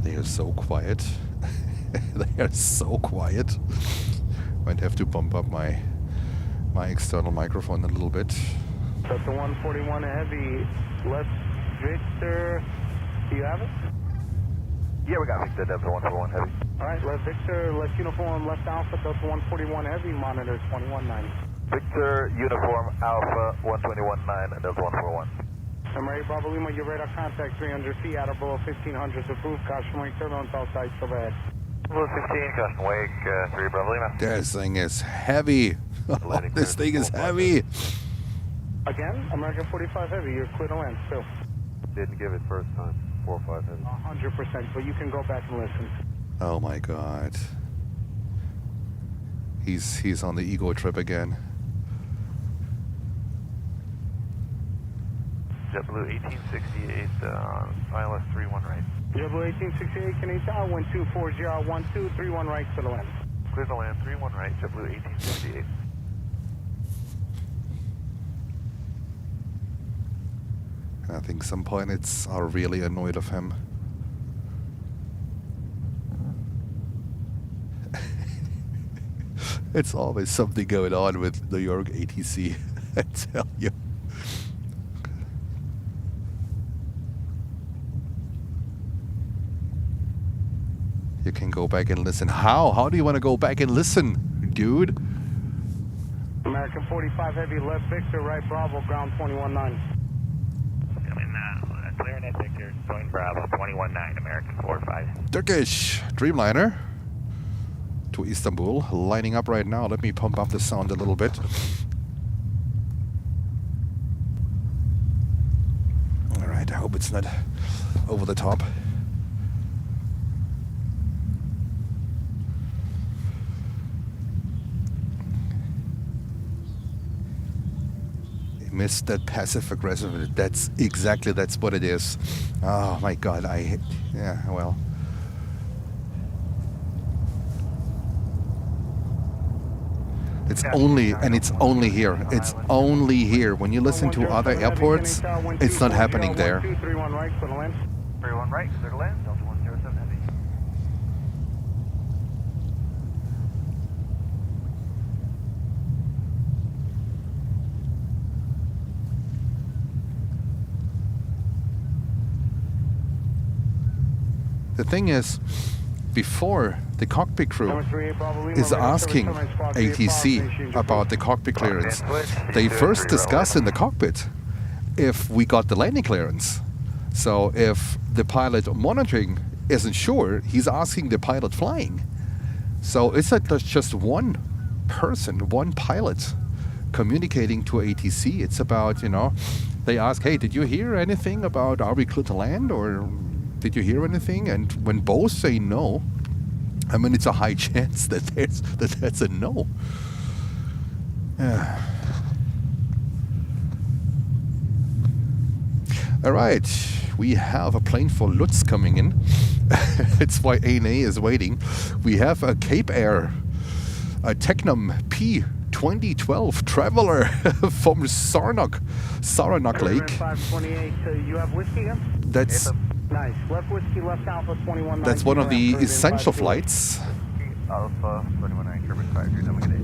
They are so quiet. They are so quiet. Might have to bump up my external microphone a little bit. Delta 141 heavy, left Victor, do you have it? Yeah, we got Victor, Delta 141 heavy. Alright, left Victor, left uniform, left Alpha, Delta 141 heavy, monitor 2190. Victor, uniform, Alpha, 121.9, Delta 141. Emirates Bravo Lima, your radar contact 300 feet, out or below 1500 approved, caution wake turbulence outside, overhead. Blue 15, caution wake, 3 Bravo Lima. This thing is heavy. This thing is heavy. Again, American 45 heavy, you're clear to land still. Didn't give it first time. 45 heavy. 100%, but you can go back and listen. Oh my God. He's on the ego trip again. JetBlue 1868, ILS 31 right. JetBlue 1868, can Tower, wind 24012, 31 right to the land. Clear to land, 31 right, JetBlue 1868. I think some pilots are really annoyed of him. It's always something going on with New York ATC, I tell you. You can go back and listen. How? How do you want to go back and listen, dude? American 45 heavy, left Victor, right Bravo, ground 21-9. Clearing at Victor, join Bravo, 21-9, American 45. Turkish Dreamliner to Istanbul, lining up right now. Let me pump up the sound a little bit. All right, I hope it's not over the top. Missed that passive aggressive. That's what it is. Oh my God, yeah, well. It's only here. It's only here. When you listen to other airports, it's not happening there. 31 right, clear to land. 31 right, clear to land, Delta 107 heavy. The thing is, before the cockpit crew is asking ATC about the cockpit clearance, they first discuss in the cockpit if we got the landing clearance. So if the pilot monitoring isn't sure, he's asking the pilot flying. So it's not just one person, one pilot communicating to ATC. It's about, they ask, hey, did you hear anything about, are we clear to land, or did you hear anything? And when both say no, I mean, it's a high chance that that's a no. All right, we have a plane for Lutz coming in. It's why ANA is waiting. We have a Cape Air, a Tecnam P2012 Traveler from Saranac Lake. 528, you have whiskey here? That's Nice. Left whiskey, left Alpha 21. That's one of the essential flights. Alpha 21 Turbine 5, you're coming in.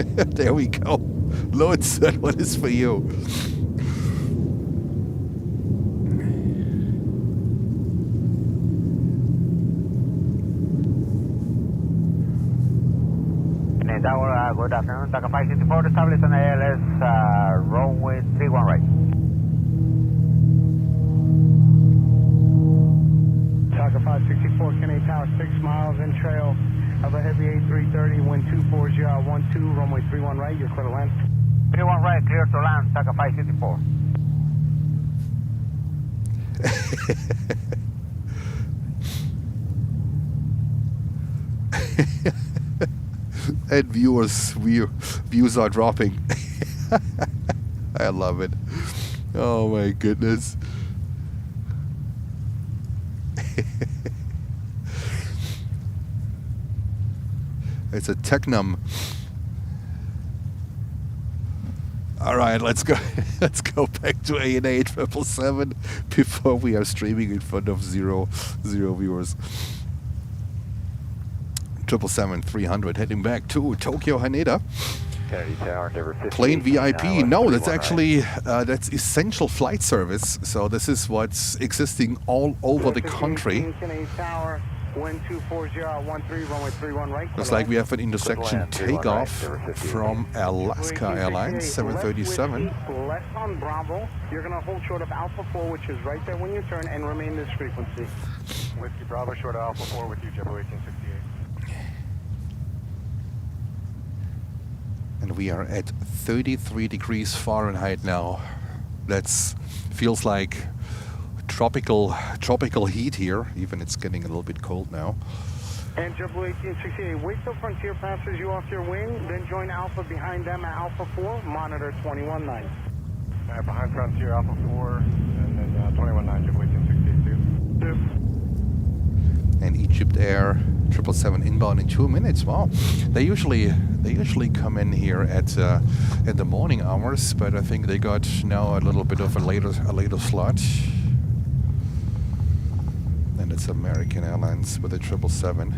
There we go. Lutz, that one is for you. Tower, good afternoon. Taka 564 established on ALS, runway 31 right. Taka 564, Canadian Tower, 6 miles in trail of a heavy A330, wind 24012, runway 31 right, you're clear to land. 31 right, clear to land, Taka 564. And views are dropping. I love it. Oh my goodness. It's a Tecnam. All right, let's go. Let's go back to ANA 777 before we are streaming in front of zero viewers. 777-300 heading back to Tokyo Haneda. Kennedy Tower, number 15. Plane VIP. No, that's actually that's essential flight service. So this is what's existing all over the country. Canadian Tower, wind 24013, runway 31 right. Looks like we have an intersection takeoff from Alaska Airlines 737. Left on Bravo. You're going to hold short of Alpha 4, which is right there when you turn, and remain this frequency. Whiskey Bravo, short of Alpha 4 with you, JetBlue 1868. And we are at 33 degrees Fahrenheit now. That's feels like tropical heat here. Even it's getting a little bit cold now. And JetBlue 1868, wait till Frontier passes you off your wing, then join Alpha behind them at Alpha 4, monitor 21-9. Behind Frontier, Alpha 4, and then 21-9, JetBlue 1862. And Egypt Air 777 inbound in 2 minutes. Wow, they usually come in here at the morning hours, but I think they got now a little bit of a later slot. And it's American Airlines with a 777.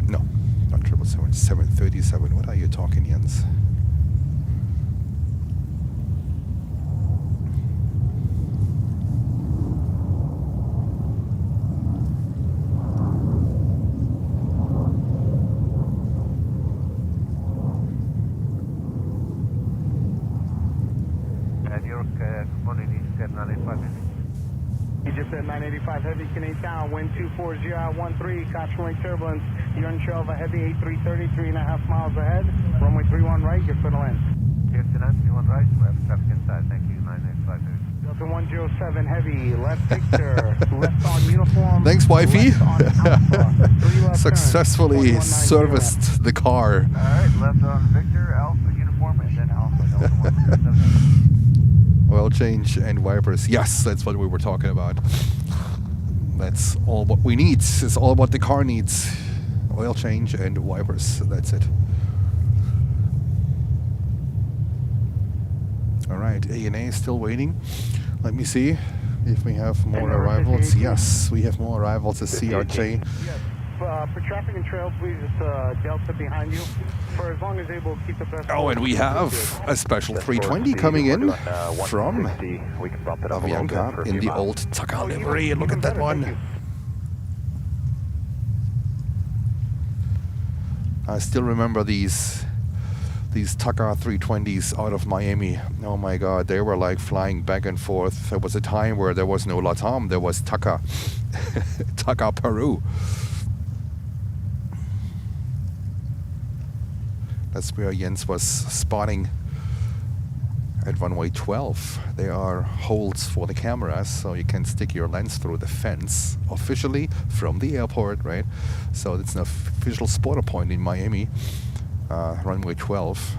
No, not 777. 737. What are you talking, Jens? Egypt at 985 heavy, Canadian Tower, wind 24013, caution turbulence. You're in trail of a heavy A330, 3.5 miles ahead. Runway 31 right, you're clear to land. Houston 31 right, we have traffic inside, thank you, 985. Delta 107 heavy, left Victor, left on uniform. Thanks, wifey. Left on Alpha, Successfully serviced the car. Alright, left on Victor, Alpha uniform, and then Alpha, Delta 107. Oil change and wipers. Yes, that's what we were talking about. That's all what we need. It's all what the car needs. Oil change and wipers. That's it. All right, ANA is still waiting. Let me see if we have more arrivals. Yes, we have more arrivals at CRJ. Yes. For traffic and trail, please, it's Delta behind you. For as long as able, keep the best. Oh, and we have a special 320 coming in from Avianca in the old Taka livery. Look at that one. I still remember these Taka 320s out of Miami. Oh my God, they were like flying back and forth. There was a time where there was no LATAM, there was Taka, Taka Peru. That's where Jens was spotting at runway 12. There are holes for the cameras, so you can stick your lens through the fence officially from the airport, right? So it's an official spotter point in Miami, runway 12.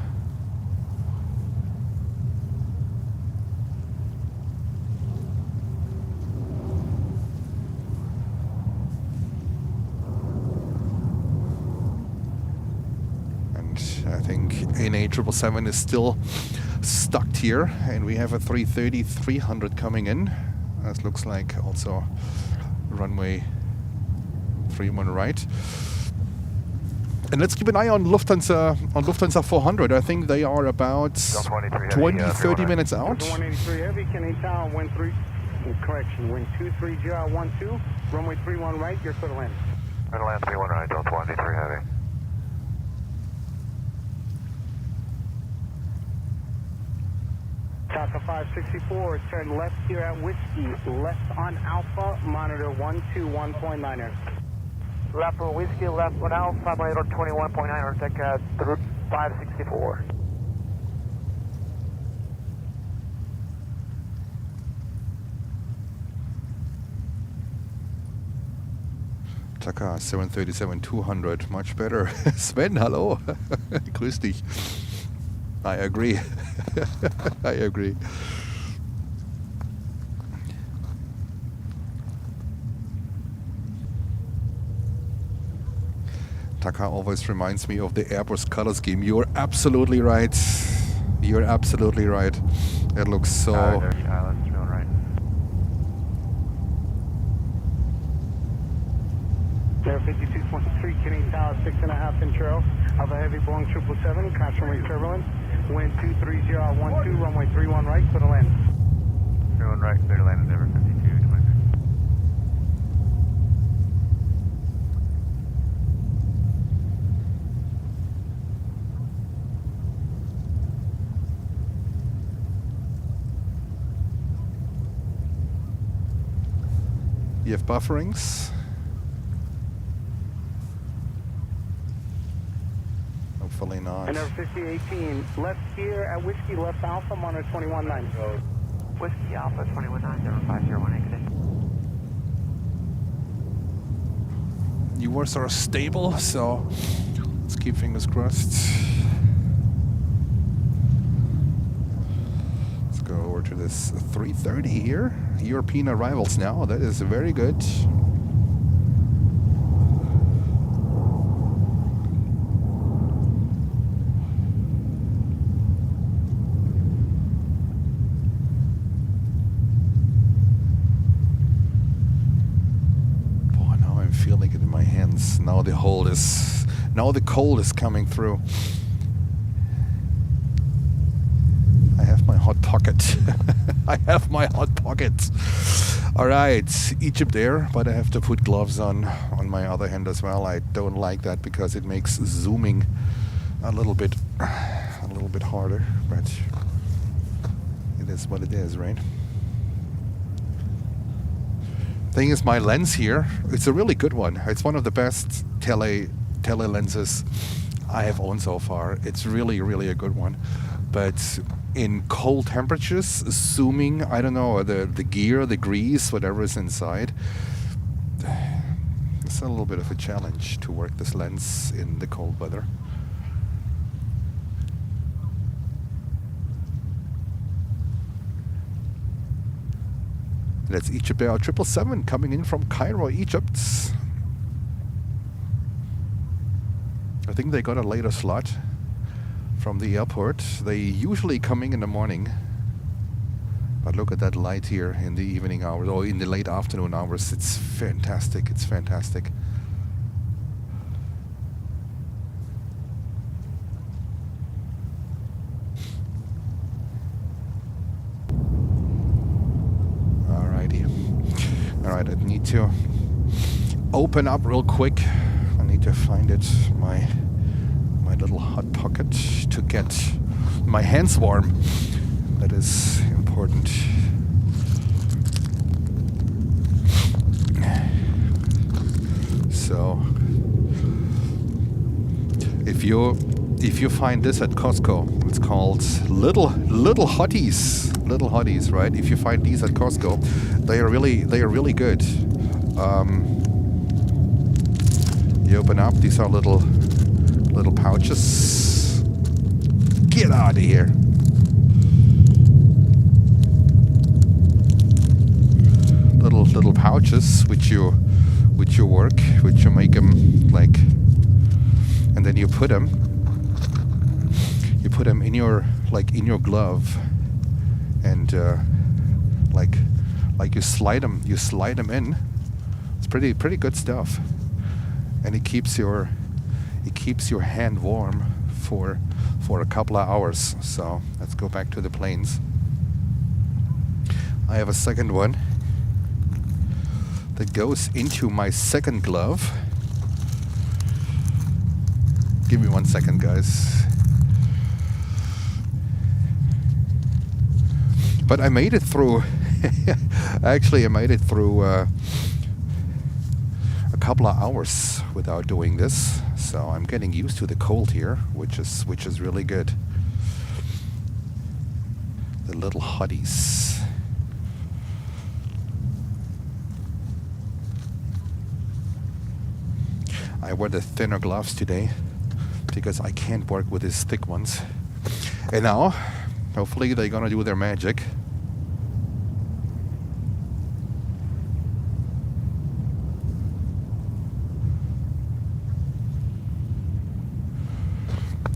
I think NA 777 is still stuck here, and we have a 330-300 coming in. That looks like also runway 31 right. And let's keep an eye on Lufthansa 400. I think they are about 20-30 minutes out. 183 heavy, Canadian Tower, wind 3, correction, wind 23012, runway 31 right, you're clear to land. Clear to land 31 right, Delta 183 heavy. Taka 564, turn left here at Whiskey, left on Alpha, monitor 121.9er. Left for Whiskey, left on Alpha, monitor 21.9er, take 564. Taka 737-200, much better. Sven, hallo. Grüß dich. I agree. I agree. Taka always reminds me of the Airbus color scheme. You're absolutely right. You're absolutely right. It looks so... Air 52.3, Canadian Tower, 6.5 intro of a heavy Boeing 777, caution turbulence, wind 23012, runway 31 right, clear to land. 31 right, clear to land at Denver 5226. You have bufferings. Hopefully not. And 5018, left here at Whiskey, left Alpha, monitor 21.9. Whiskey Alpha 21.9, 501 exit. Yours are stable, so let's keep fingers crossed. Let's go over to this 330 here. European arrivals now. That is very good. Feeling it in my hands. Now the cold is coming through. I have my hot pocket. I have my hot pocket. All right, Egypt Air, but I have to put gloves on my other hand as well. I don't like that because it makes zooming a little bit harder, but it is what it is, right? Thing is, my lens here, it's a really good one. It's one of the best tele lenses I have owned so far. It's really, really a good one. But in cold temperatures, zooming, I don't know, the gear, the grease, whatever is inside, it's a little bit of a challenge to work this lens in the cold weather. That's Egypt Air 777 coming in from Cairo, Egypt. I think they got a later slot from the airport. They usually coming in the morning. But look at that light here in the evening hours, or in the late afternoon hours. It's fantastic. It's fantastic. Alright, I need to open up real quick. I need to find it, my little hot pocket, to get my hands warm. That is important. So if if you find this at Costco, it's called little hotties, right? If you find these at Costco, they are really good. You open up, these are little pouches. Get out of here. Little pouches which you make them like, and then you put them in your glove, and like you slide them in. It's pretty good stuff, and it keeps your hand warm for a couple of hours. So let's go back to the planes. I have a second one that goes into my second glove. Give me 1 second, guys. But I made it through. Actually, I made it through a couple of hours without doing this. So I'm getting used to the cold here, which is really good. The little hotties. I wear the thinner gloves today because I can't work with these thick ones. And now, hopefully they're gonna do their magic.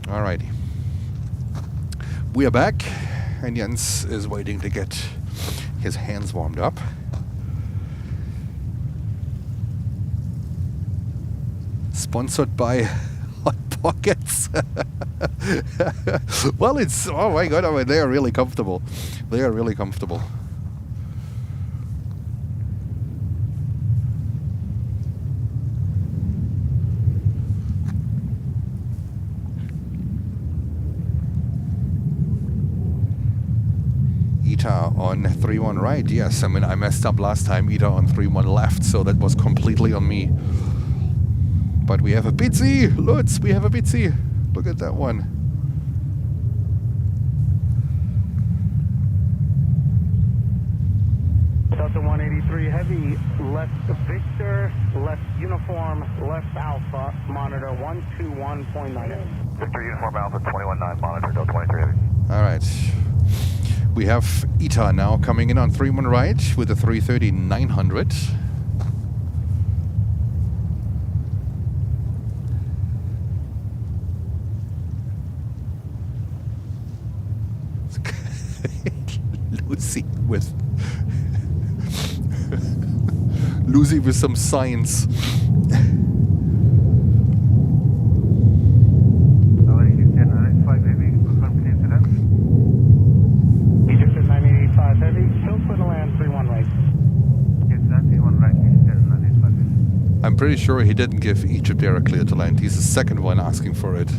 Alrighty. We are back, and Jens is waiting to get his hands warmed up. Sponsored by Hot Pockets. Well, oh my god, I mean, they are really comfortable. They are really comfortable. ITA on 3-1 right, yes. I mean, I messed up last time, ITA on 3-1 left, so that was completely on me. But we have a Bitsy! Lutz, we have a Bitsy! Look at that one. Delta 183 Heavy, left Victor, left Uniform, left Alpha, monitor 121.9. Victor Uniform Alpha 21.9, monitor Delta 23 Heavy. Alright. We have ITA now coming in on 3-1 right with a 330-900. Lucy with some science. Egypt at 985 Heavy, still for the land 3-1 right. I'm pretty sure he didn't give Egypt Air a clear to land. He's the second one asking for it.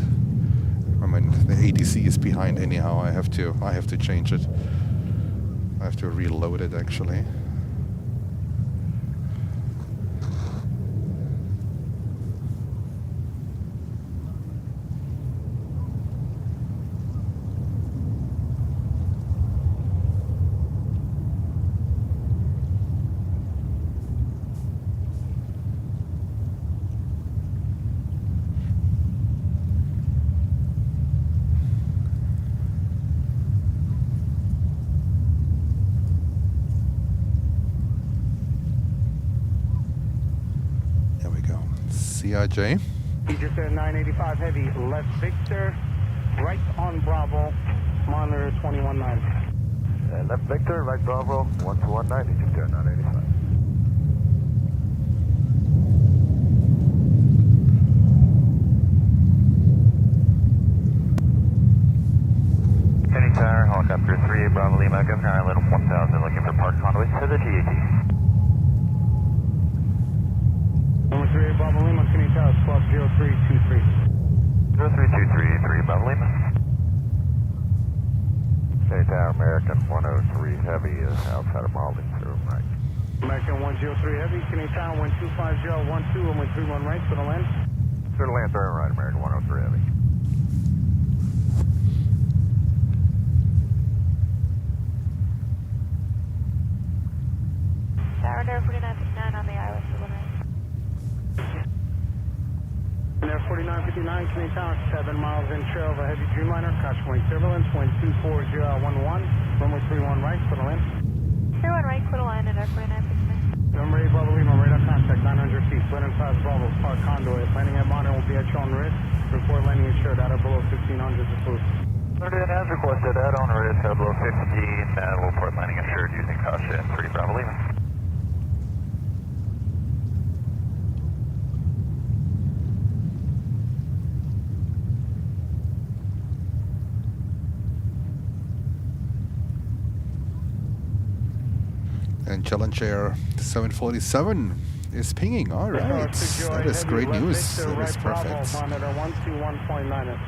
I mean, the ATC is behind anyhow. I have to change it. I have to reload it actually. CRJ. Egypt at 985 Heavy, left Victor, right on Bravo, monitor 21.9. Left Victor, right Bravo, 1219, Egypt Air 985. Kenny Tower, helicopter 38 Bravo Lima, Governor Island 1000, looking for park convoys to the TAT. Number 38 Bravo Lima, Kenny Tower, squad 0323. 0323, Bravo Lima. Kenny Tower, American 103 Heavy is outside of Malden, through right. American 103 Heavy, Kenny Tower, 125012, runway 31 right for the land. Clear to land, third right, American 103 Heavy. Canadian Tower, 7 miles inshore of a heavy Dreamliner, caution turbulence, wind 24011, runway 31 right, clear to land. 31 right, clear to land at airport 969. Number 8, Bravo Lima, radar contact 900 feet, split in 5 Bravo, park conduit, landing at monitor will be at your own risk, report landing insured out of below 1500 approved. 30 as requested, at on risk, out below 15, we'll report landing assured using caution 3 Bravo Lima. And Gulyair 747 is pinging. All right, that is great news. That is perfect. Monitor 121.9.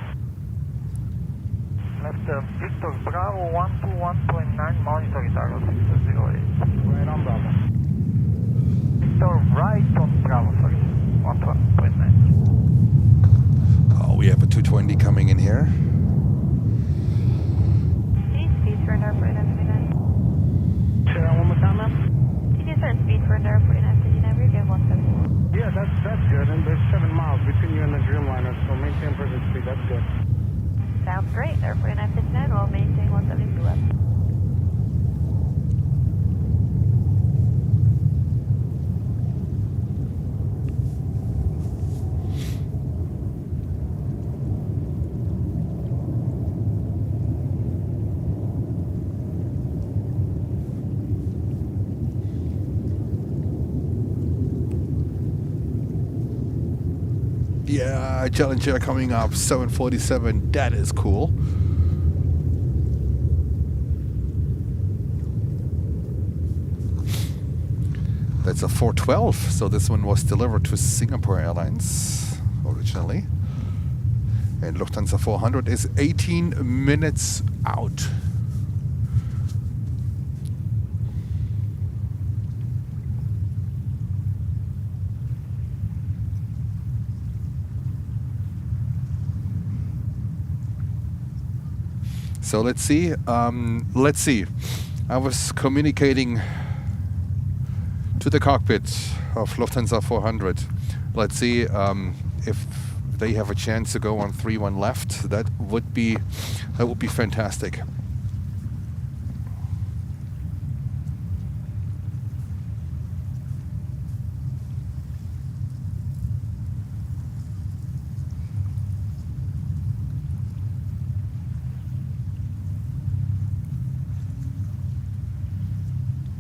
Left Victor Bravo 121.9, monitoring target 608. Right on Bravo. Victor right on Bravo, sorry, 121.9. Oh, we have a 220 coming in here. Speed for an airport 959. Say that one more time, ma'am? certain speed for an airport 959, we're good 170. Yeah, that's good, and there's 7 miles between you and the Dreamliner, so maintain present speed, that's good. Sounds great, airport 959, we'll maintain 172 left. Yeah, Gulyair coming up, 747, that is cool. That's a 412, so this one was delivered to Singapore Airlines originally. And Lufthansa 400 is 18 minutes out. So let's see. I was communicating to the cockpit of Lufthansa 400. Let's see if they have a chance to go on 3-1 left. That would be fantastic.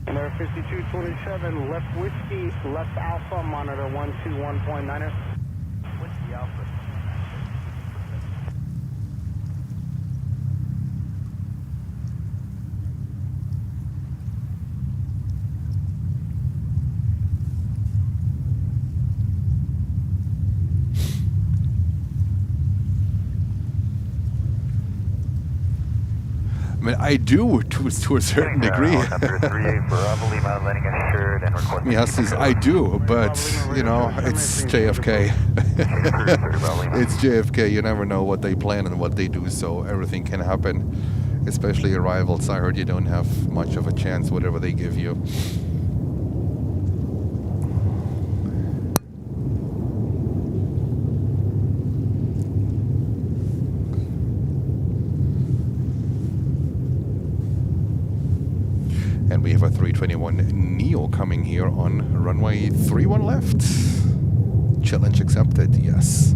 Air 5227, left whiskey, left alpha, monitor 121.9er. Whiskey Alpha. I mean, I do to a certain degree. Yes, I do, but you know, it's JFK. It's JFK. You never know what they plan and what they do, so everything can happen. Especially arrivals. I heard you don't have much of a chance, whatever they give you. And we have a 321 Neo coming here on runway 31 left. Challenge accepted, yes.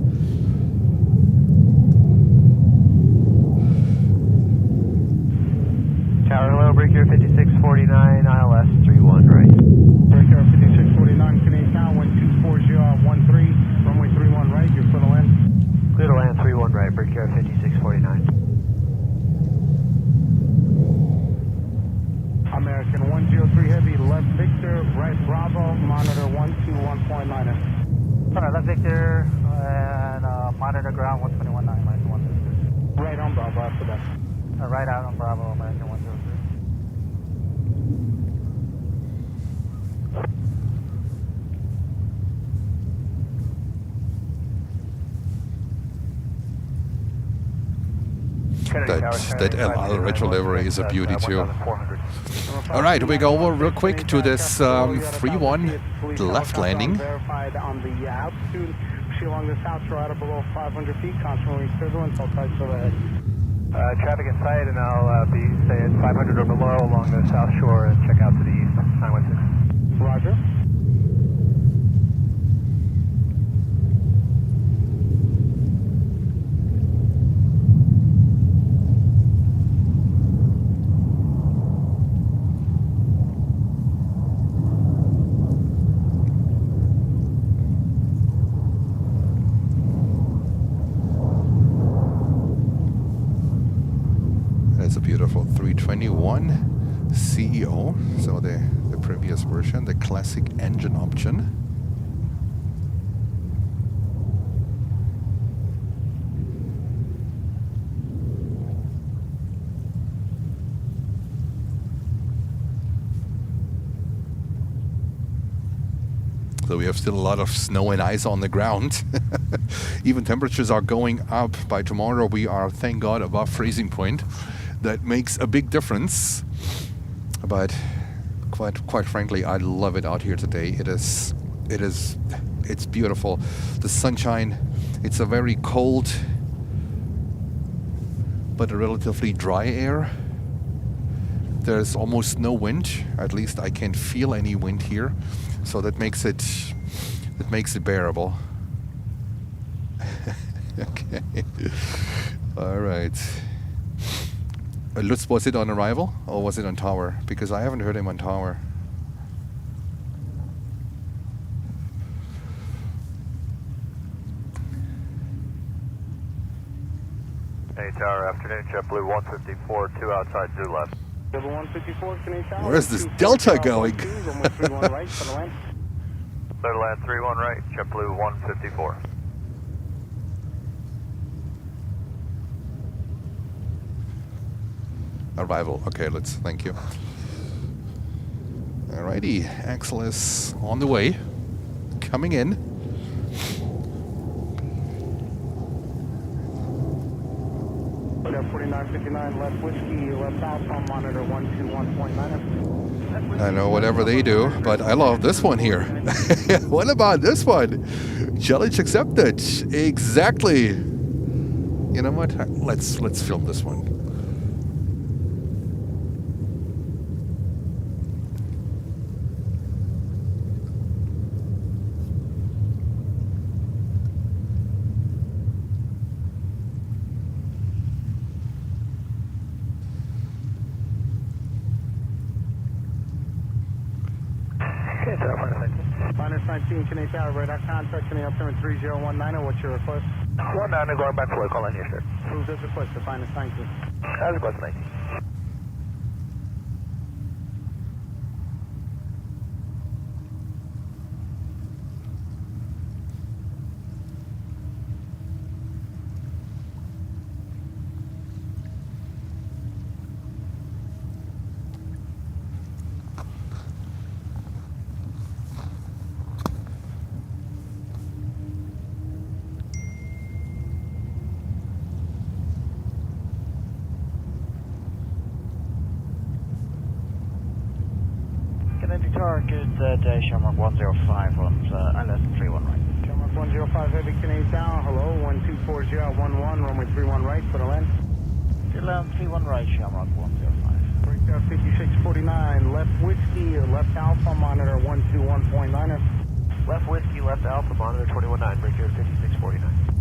Tower, hello, Breaker 5649, ILS 31 right. Breaker 5649, Canadian Tower, 124013, runway 31 right, you're clear to land. Clear to land 31 right, Breaker 5649. American 103 Heavy, left Victor, right Bravo, monitor 121.9er. Alright, left Victor, and monitor ground 121.9, American 103. Right on Bravo after that. Right out on Bravo, American 103. That LL retro livery is a beauty too. All right, we go over real quick to this 3-1 left landing. Verified on the altitude, see along the south shore out of below 500 feet, constantly turbulence, all types overhead. Traffic in sight, and I'll be stay at 500 or below along the south shore and check out to the east. 916. Roger. That's a beautiful 321 CEO, so the previous version, the classic engine option. So we have still a lot of snow and ice on the ground. Even temperatures are going up. By tomorrow we are, thank God, above freezing point. That makes a big difference. But quite frankly, I love it out here today. It's beautiful. The sunshine, it's a very cold but a relatively dry air. There's almost no wind. At least I can't feel any wind here. So that makes it bearable. Okay. All right. Lutz, was it on arrival or was it on tower? Because I haven't heard him on tower. Hey, tower, afternoon, JetBlue 154, 2 outside, due left. Level 154, Canadian Tower. Where's this Delta going? Runway 31 right for the land. Clear to land 31 right, JetBlue 154. Arrival. Okay, thank you. Alrighty, Axel is on the way, coming in. Left 4959, left whiskey, left alpha, monitor 121.9. I know whatever they do, but I love this one here. What about this one? Challenge accepted. Exactly. You know what? Let's film this one. Minus 19, Canadian Tower, radar contact, Canadian Altimeter 3019, what's your request? 19, going back to work, call in here, sir. Who's this request, the minus 19? As request 19. Good day, Shamrock 105 on LS31 right. Shamrock 105 Heavy, Canadian Tower, hello, 124011, runway 31 right for the land. Good land 31 right, Shamrock 105. Breakdown 5649, left whiskey, left alpha, monitor 121.9. Left whiskey, left alpha, monitor 219, breaker 5649.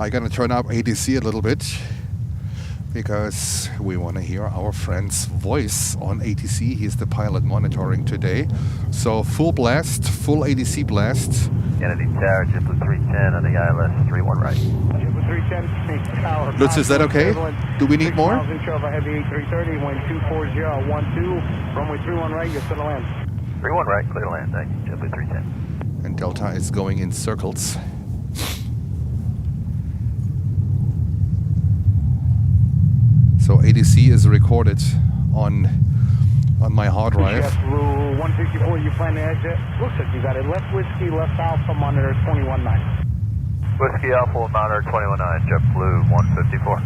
I'm gonna turn up ATC a little bit because we want to hear our friend's voice on ATC. He's the pilot monitoring today. So full blast, full ATC blast. Kennedy Tower, JetBlue 310 on the ILS 31 right. JetBlue 310, Tower. Lutz, is that okay? Do we need more? Miles intro of a heavy A330, wind 24012, runway 31 right, you're to land. 31 right, clear to land, thank you, JetBlue 310. And Delta is going in circles. So ATC is recorded on my hard drive. JetBlue 154, you plan to exit. Looks like you got it. Left whiskey, left alpha, monitor 21-9. Whiskey Alpha, monitor 21-9, JetBlue 154.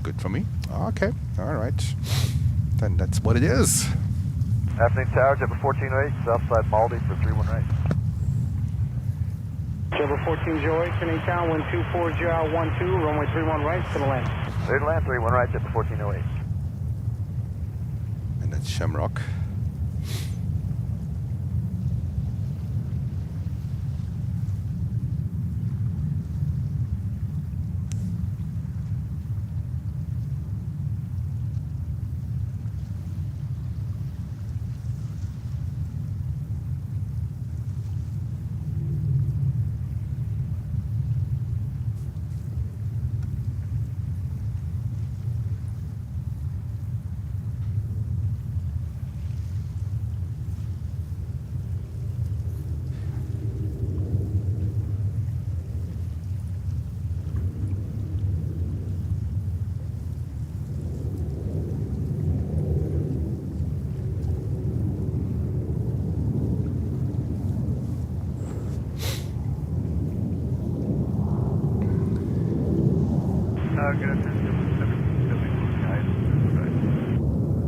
Good for me. Okay, all right. Then that's what it is. Afternoon Tower, JetBlue 1408, Southside Maldi for 31 right. JetBlue 1408, Canadian Town, wind 24012, runway 31 right, to the land. Clear to land, 31 right, JetBlue 1408. And that's Shamrock.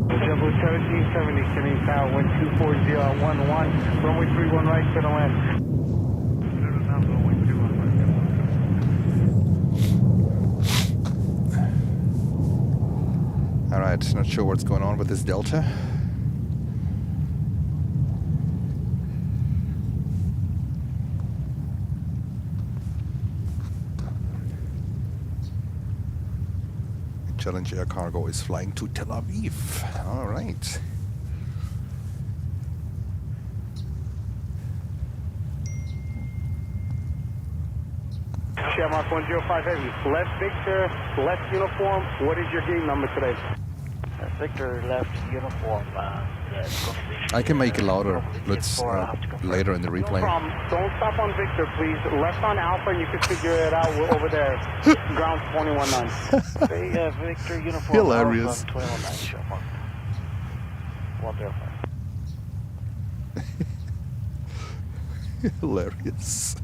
JetBlue 1770, Canadian Tower, wind 24011, runway 31 right, to the land. All right, not sure what's going on with this Delta. Challenge Air Cargo is flying to Tel Aviv. All right. Shamrock 105 Heavy, left Victor, left uniform. What is your gate number today? Victor left uniform. I can make it louder. Let's later in the replay. No problem. Don't stop on Victor, please. Left on Alpha, and you can figure it out over there. Ground 21-9. Victor uniform. Hilarious. 21-9, Shamrock. 105. Hilarious.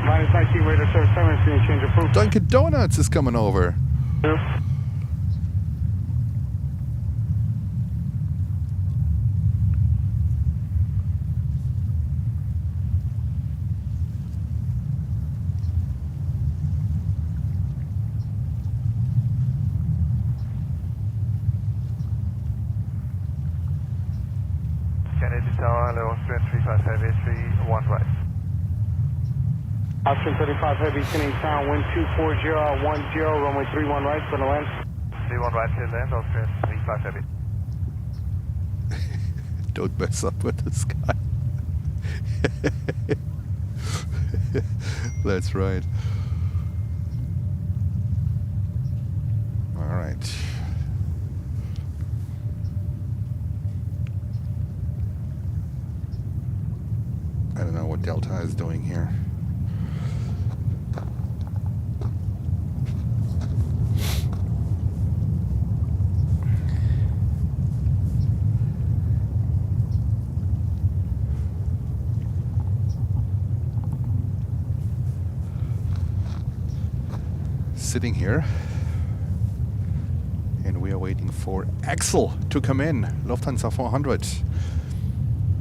Minus 19 radar service time, can you change your proof? Dunkin' Donuts is coming over. Yep. Kennedy Tower, hello, Austrian 35 Heavy, 31 right. Austrian 35 Heavy, Canadian Town, wind 24010, runway 31 right, to the land. 31 right, clear land, Austrian 35 Heavy. Don't mess up with the sky. That's right. All right. I don't know what Delta is doing here. Sitting here, and we are waiting for Axel to come in. Lufthansa 400,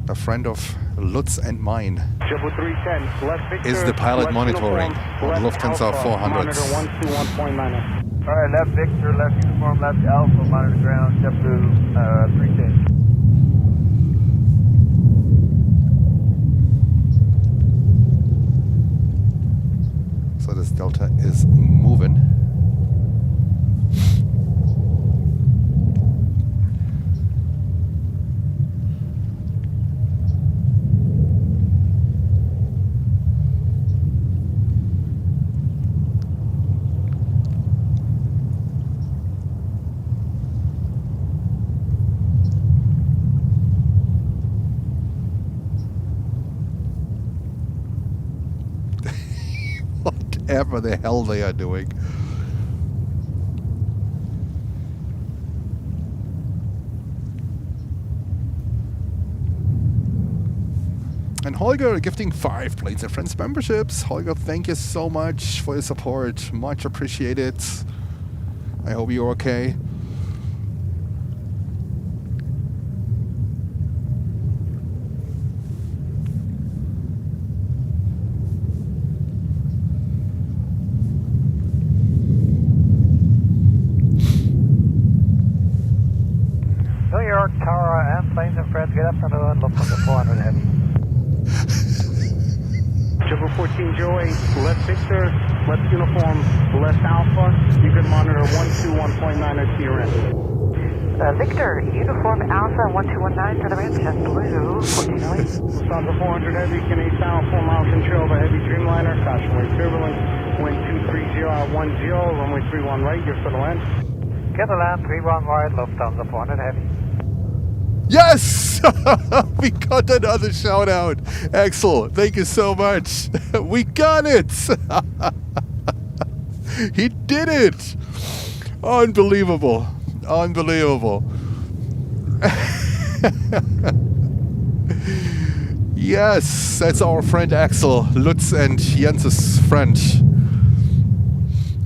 a friend of Lutz and mine. 310, left Victor, is the pilot left monitoring uniform, on left Lufthansa Alpha, 400s. Monitor 121.9. All right, left Victor, left uniform, left Alpha, monitor ground, JetBlue 310. So this Delta is moving. Whatever the hell they are doing. And Holger gifting 5 Planes and Friends memberships. Holger, thank you so much for your support. Much appreciated. I hope you're okay. New York Tower and Planes and Friends, get up from the run, Lufthansa 400 heavy. 1408, left Victor, left uniform, left Alpha. You can monitor 121.9 to your end. Victor, uniform Alpha 1219 to the ramp, JetBlue 1408. Lufthansa 400 heavy, Canadian Sound, 4 mile control of a heavy Dreamliner, caution wave turbulence, wind 230 at 10, runway 31 right, you're for the land. Get the land, 31 wide, Lufthansa 400 heavy. Yes! We got another shout out. Axel, thank you so much. We got it! He did it! Unbelievable. Unbelievable. Yes, that's our friend Axel, Lutz and Jens's friend.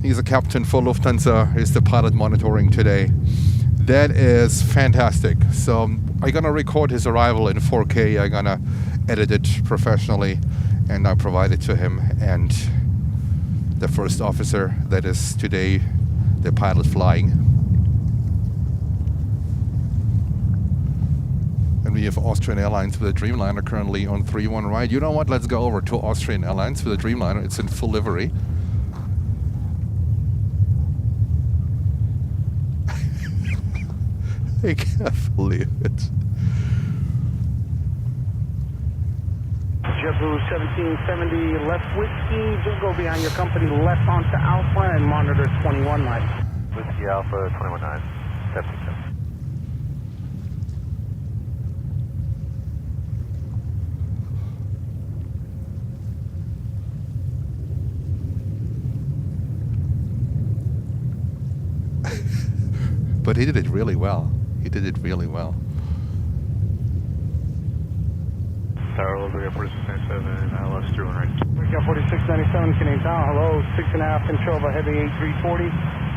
He's a captain for Lufthansa. He's the pilot monitoring today. That is fantastic. So I'm gonna record his arrival in 4K. I'm gonna edit it professionally and I provide it to him. And the first officer that is today the pilot flying. And we have Austrian Airlines with a Dreamliner currently on 31 right. You know what? Let's go over to Austrian Airlines with a Dreamliner. It's in full livery. I can't believe it. JetBlue 1770, left Whiskey, just go behind your company, left onto Alpha and monitor 21 miles. Whiskey Alpha 219, 77. But he did it really well. He did it really well. Tower Livery at 4697, LH400 right. We've got 4697, Canadian Tower, hello, 6.5 control of a heavy A340,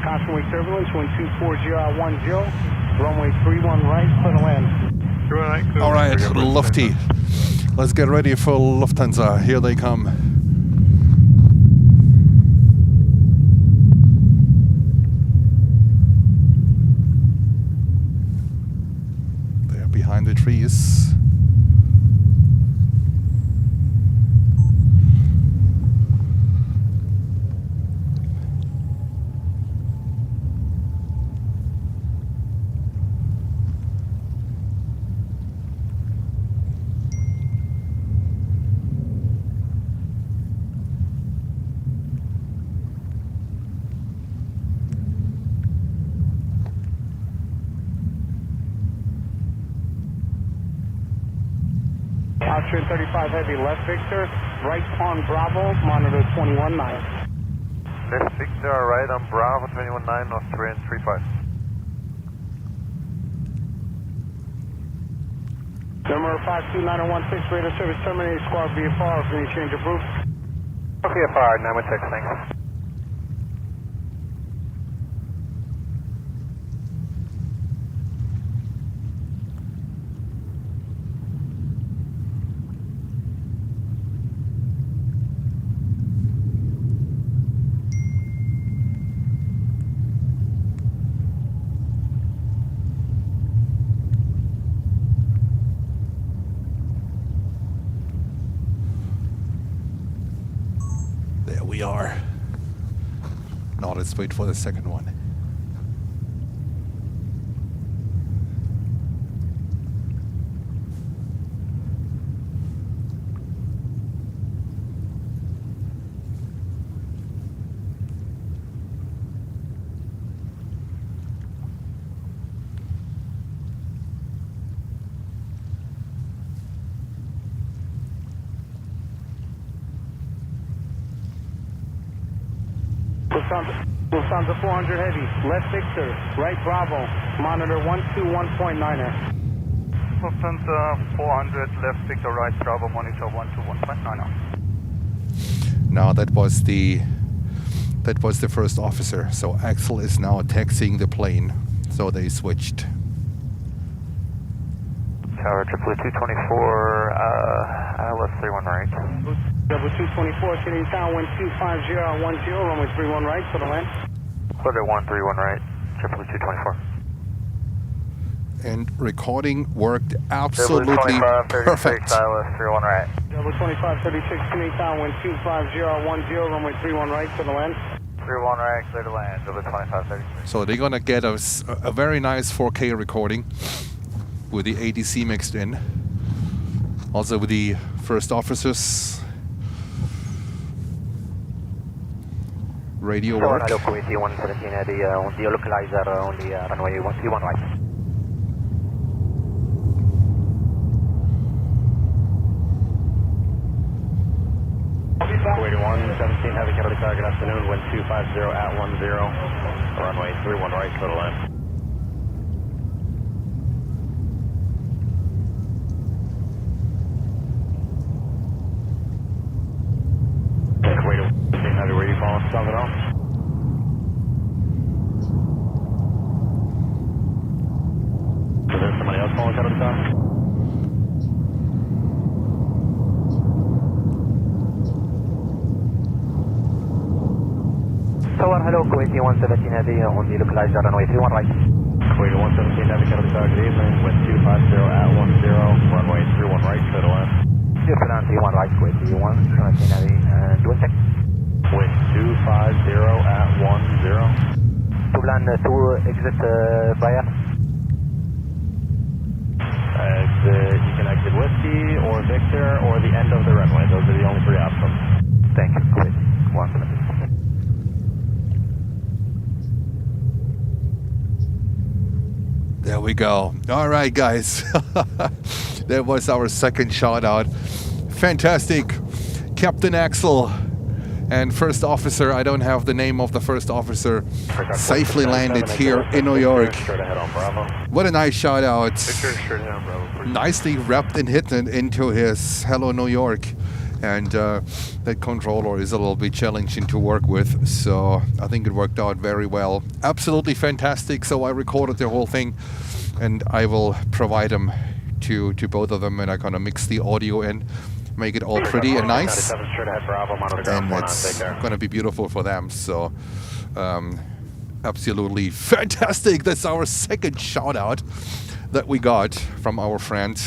caution wave turbulence, wind 240 at 10, runway 31 right, clear to land. All right, Lufty. Let's get ready for Lufthansa. Here they come. They're behind the trees. Austrian 35 heavy, left Victor, right on Bravo, monitor 21.9. Left Victor, right on Bravo 21.9, Austrian 35. Number 52916, radar service terminated, squad VFR, can you change your proof? VFR 916, thanks. we are. Now let's wait for the second one. Lufthansa 400 heavy, left Victor, right Bravo, monitor 121.9er. Lufthansa 400, left Victor, right Bravo, monitor 121.9er. Now that was the first officer. So Axel is now taxiing the plane. So they switched. Tower Triple 224, left 31 right. Double 224, Canadian Tower, wind 250 at 10, runway 31 right, for the land. Clear 131 right, Triple 224. And recording worked absolutely perfect. 31 right. Double 2536, Canadian Tower, wind 250 at 10, runway 31 right, for the land. 31 right, clear to land, double 2536. So they're gonna get us a very nice 4K recording with the ATC mixed in. Also with the first officers. Radio work. Hello, Kuwait 117 at the localizer on the runway 131 right. Kuwait 117 heavy capital car, good afternoon, wind 250 at 10, runway 31 right, total land. Kuwait 117 heavy, where are you calling from at all? Is there somebody else calling out of the car? Tower, hello, Kuwait 117 heavy on the localizer runway 31 right. Kuwait 117 heavy capital car, good evening, wind 250 at 10, runway 31 right, total land. Plan 31 right, Kuwait 117 heavy, and do a check. Wind 250 at 10. To plan 2 exit via. You can exit Whiskey or Victor or the end of the runway. Those are the only three options. Thank you, Kuwait 117. There we go. All right, guys. That was our second shout out. Fantastic. Captain Axel and first officer, I don't have the name of the first officer, safely landed here in New York. What a nice shout out. Nicely wrapped and hidden into his Hello New York. And that controller is a little bit challenging to work with, so I think it worked out very well. Absolutely fantastic. So I recorded the whole thing, and I will provide them to both of them, and I'm gonna mix the audio in, make it all pretty and nice, and it's gonna be beautiful for them. So absolutely fantastic. That's our second shout out that we got from our friend.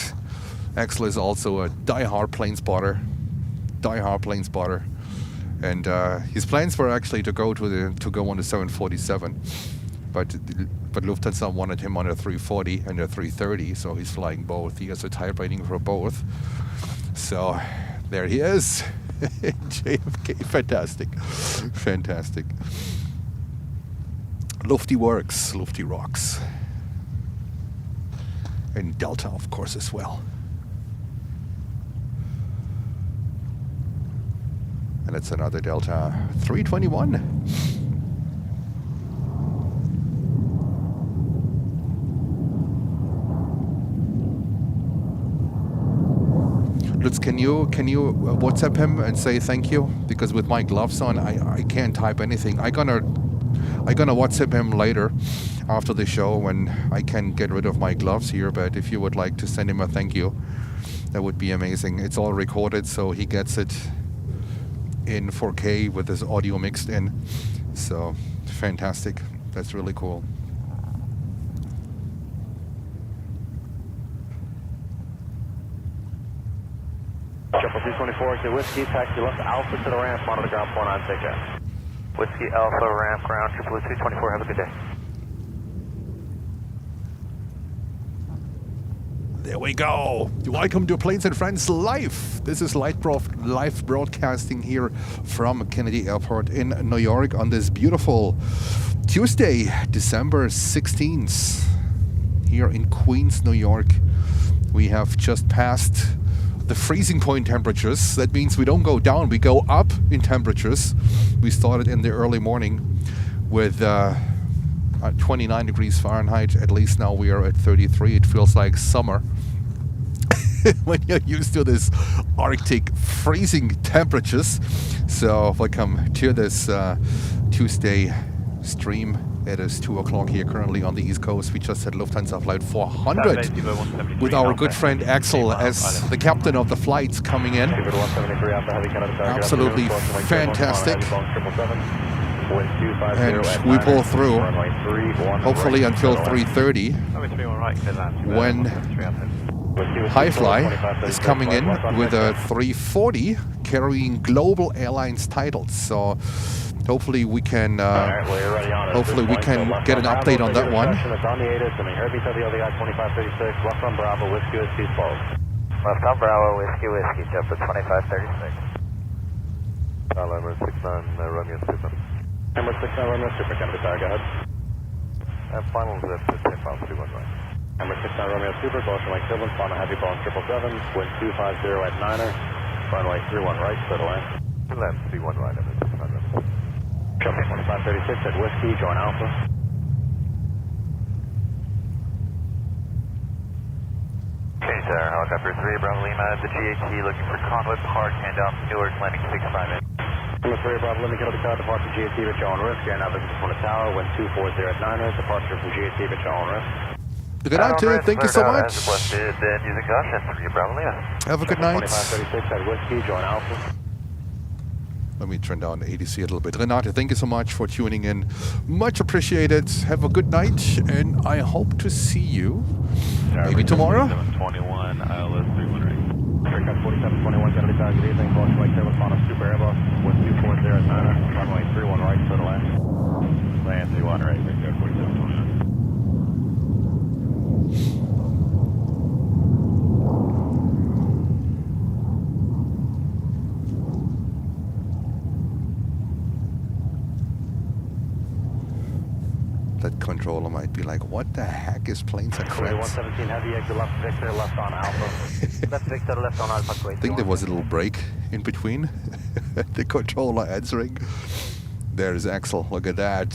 Axel is also a die-hard plane spotter. And his plans were actually to go on the 747, but Lufthansa wanted him on a 340 and a 330, so he's flying both. He has a type rating for both. So there he is. JFK, fantastic. Lufty works, Lufty rocks. And Delta, of course, as well. And it's another Delta 321. Lutz, can you WhatsApp him and say thank you? Because with my gloves on, I can't type anything. I'm gonna WhatsApp him later after the show when I can get rid of my gloves here. But if you would like to send him a thank you, that would be amazing. It's all recorded, so he gets it in 4K with his audio mixed in. So fantastic. That's really cool. Triple 224, exit Whiskey, taxi left Alpha to the ramp, monitor ground 49, take care. Whiskey Alpha, ramp ground, triple 224, have a good day. There we go. Welcome to Planes and Friends Live. This is live broadcasting here from Kennedy Airport in New York on this beautiful Tuesday, December 16th. Here in Queens, New York. We have just passed the freezing point temperatures. That means we don't go down, we go up in temperatures. We started in the early morning with 29 degrees Fahrenheit. At least now we are at 33. It feels like summer. When you're used to this Arctic freezing temperatures. So welcome to this Tuesday stream. It is 2 o'clock here currently on the East Coast. We just had Lufthansa Flight 400 with our good friend Axel as the captain of the flights coming in. Absolutely fantastic. And we pull through, hopefully until 3:30, when Highfly is coming in with a 340 carrying Global Airlines titles. So hopefully we can get an update on that one. Left on Bravo, Whiskey, Whiskey, jump to 2536. Emirates 69 Romeo Super. Emirates 69 Romeo Super, Kennedy Tower, go ahead. Final zip to 10 miles, 21 right. Emirates 69 Romeo Super, Gulyair Lake Turbulence, final heavy Boeing 777, wind 250 at 9er, runway 31 right, clear to land. Land 31 right, Emirates 69 Romeo. Jumping 2536 at Whiskey, join Alpha. Okay, sir, helicopter 3, Bravo Lima, the GAT looking for convoy hard handoff, Newark, landing 65 in. Lima 3, Bravo Lima, Kennedy Tower, departure GAT, but you're on risk. You're now looking for the tower, wind 240 at 9er, departure from GAT, but you're on risk. Good night, thank you so much. Using caution, 3, Bravo Lima. Have a good night. 2536 at Whiskey, join Alpha. Let me turn down the ATC a little bit. Renate, thank you so much for tuning in. Much appreciated. Have a good night, and I hope to see you maybe tomorrow. 721, ILS 318. Aircraft 4721, Kennedy Tower, good evening. Gulyair Lake Turbulence, on a Super Airbus, wind 240 at 9er, runway 31 right, clear to land. Land 31 right, Victor 4729. That controller might be like, what the heck is Planes and Friends? 117 heavy, exit left Victor, left on Alpha. Left Victor, left on Alpha. I think there was a little break in between the controller answering. There's Axel, look at that.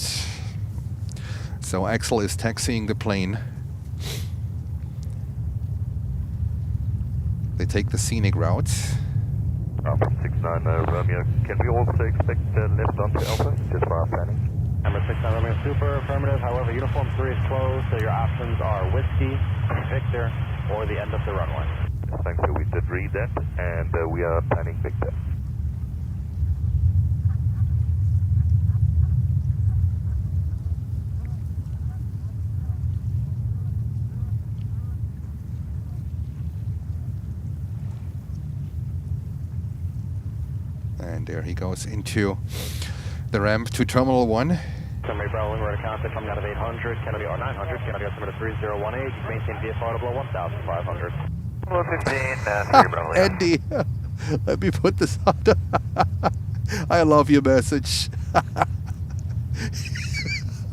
So Axel is taxiing the plane. They take the scenic route. Alpha 69 Romeo, can we also expect left onto Alpha, just for our planning? Emirates 69 Romeo Super, affirmative. However, uniform 3 is closed, so your options are Whiskey, Victor, or the end of the runway. Thanks, so we did read that, and we are planning Victor. And there he goes into the ramp to Terminal 1. Summary Bravo Lima, we're at contact coming out of 800, Kennedy or 900, Kennedy altimeter 3018, maintain VFR below 1,500. 15, Bravo Lima. Andy, let me put this on. I love your message.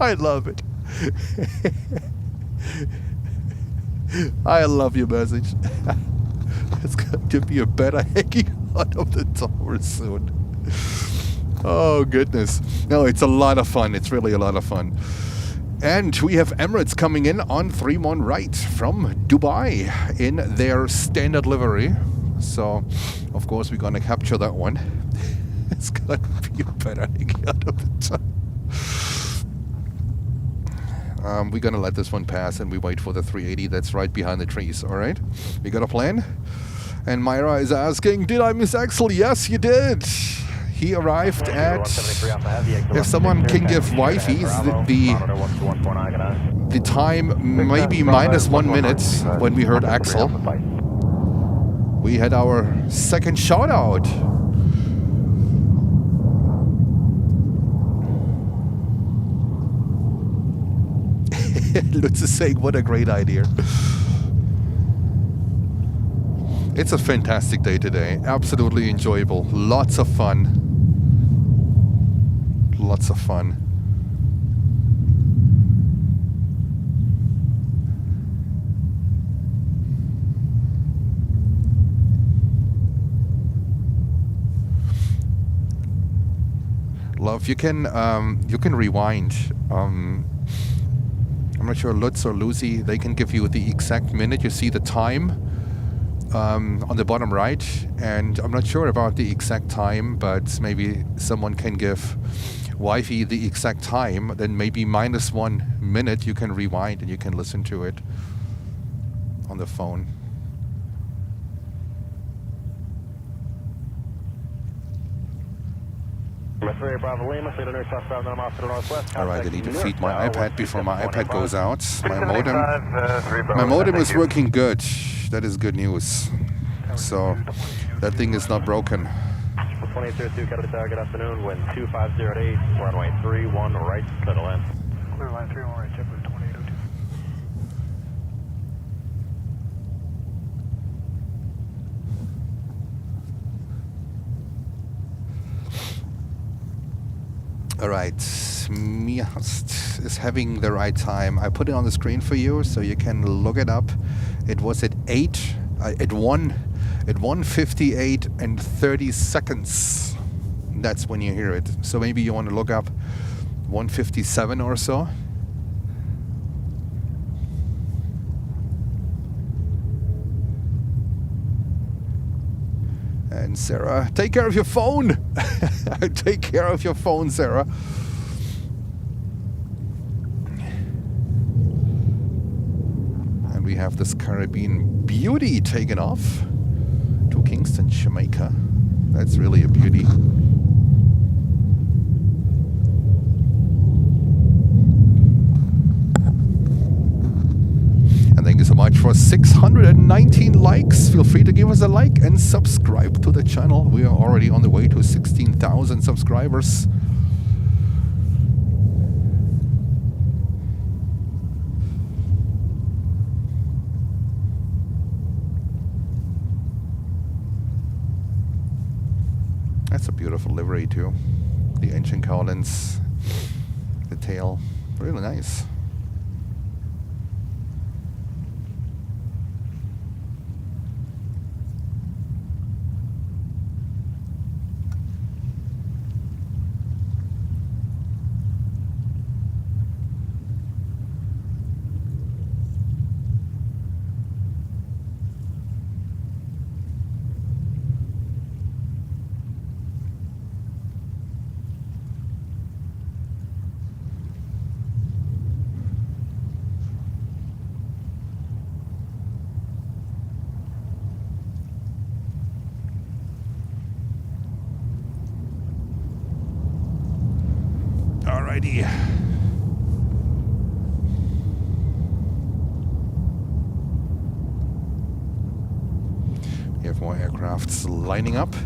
I love it. I love your message. It's going to be a better hanging out of the tower soon. Oh, goodness. No, it's a lot of fun. It's really a lot of fun. And we have Emirates coming in on 31 right from Dubai in their standard livery. So, of course, we're going to capture that one. It's going to be a better hanging out of the tower. We're going to let this one pass and we wait for the 380 that's right behind the trees. All right? We got a plan? And Myra is asking, did I miss Axel? Yes, you did. He arrived at, if someone can give wifeys the time, maybe minus 1 minute when we heard Axel. we had our second shoutout. Lutz is saying, what a great idea. It's a fantastic day today. Absolutely enjoyable. Lots of fun. Lots of fun. Love, you can rewind. I'm not sure Lutz or Lucy, they can give you the exact minute. You see the time on the bottom right, and I'm not sure about the exact time, but maybe someone can give Wi-Fi the exact time. Then maybe -1 minute you can rewind and you can listen to it on the phone. Alright, I need to feed my iPad before my iPad goes out. My modem is working good. That is good news. So that thing is not broken. 2202, good afternoon, wind 2508, runway 31 right, settle in. Clear line 31 right, JetBlue 2802. Alright, Miast is having the right time. I put it on the screen for you so you can look it up. It was at 1:58 and 30 seconds. That's when you hear it. So maybe you want to look up 1:57 or so. And Sarah, take care of your phone. Take care of your phone, Sarah. And we have this Caribbean beauty taken off to Kingston, Jamaica. That's really a beauty. And thank you so much for 619 likes. Feel free to give us a like and subscribe to the channel. We are already on the way to 16,000 subscribers. That's a beautiful livery too. The engine cowlings, the tail, really nice. Alrighty. We have more aircrafts lining up.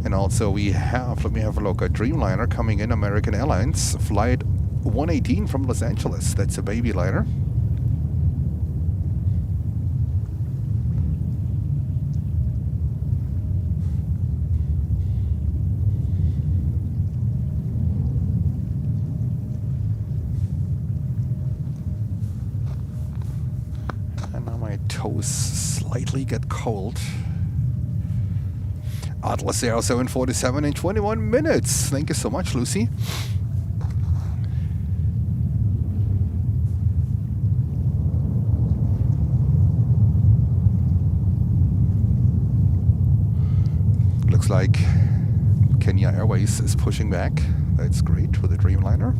And also we have, let me have a look, a Dreamliner coming in, American Airlines, flight 118 from Los Angeles. That's a baby liner. Toes slightly get cold. Atlas Air 747 in 21 minutes. Thank you so much, Lucy. Looks like Kenya Airways is pushing back. That's great for the Dreamliner.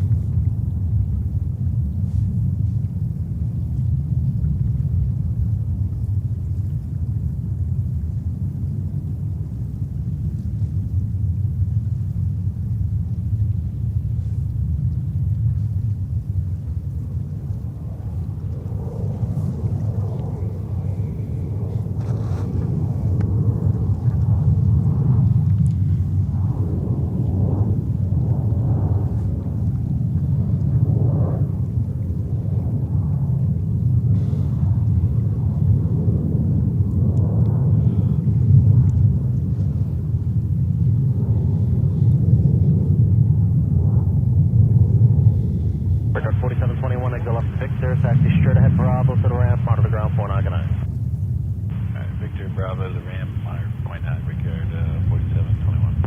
sir. Taxi straight ahead Bravo to the ramp, monitor the ground 499. Alright, Victor Bravo to the ramp, monitor point nine, Ricard 4721.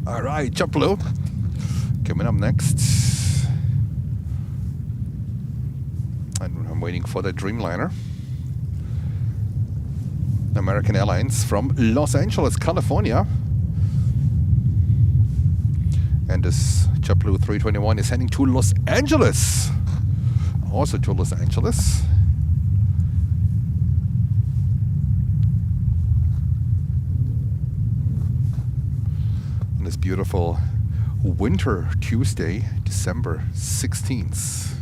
All right, JetBlue coming up next. And I'm waiting for the Dreamliner. American Airlines from Los Angeles, California. And this JetBlue 321 is heading to Los Angeles. Also to Los Angeles. On this beautiful winter Tuesday, December 16th.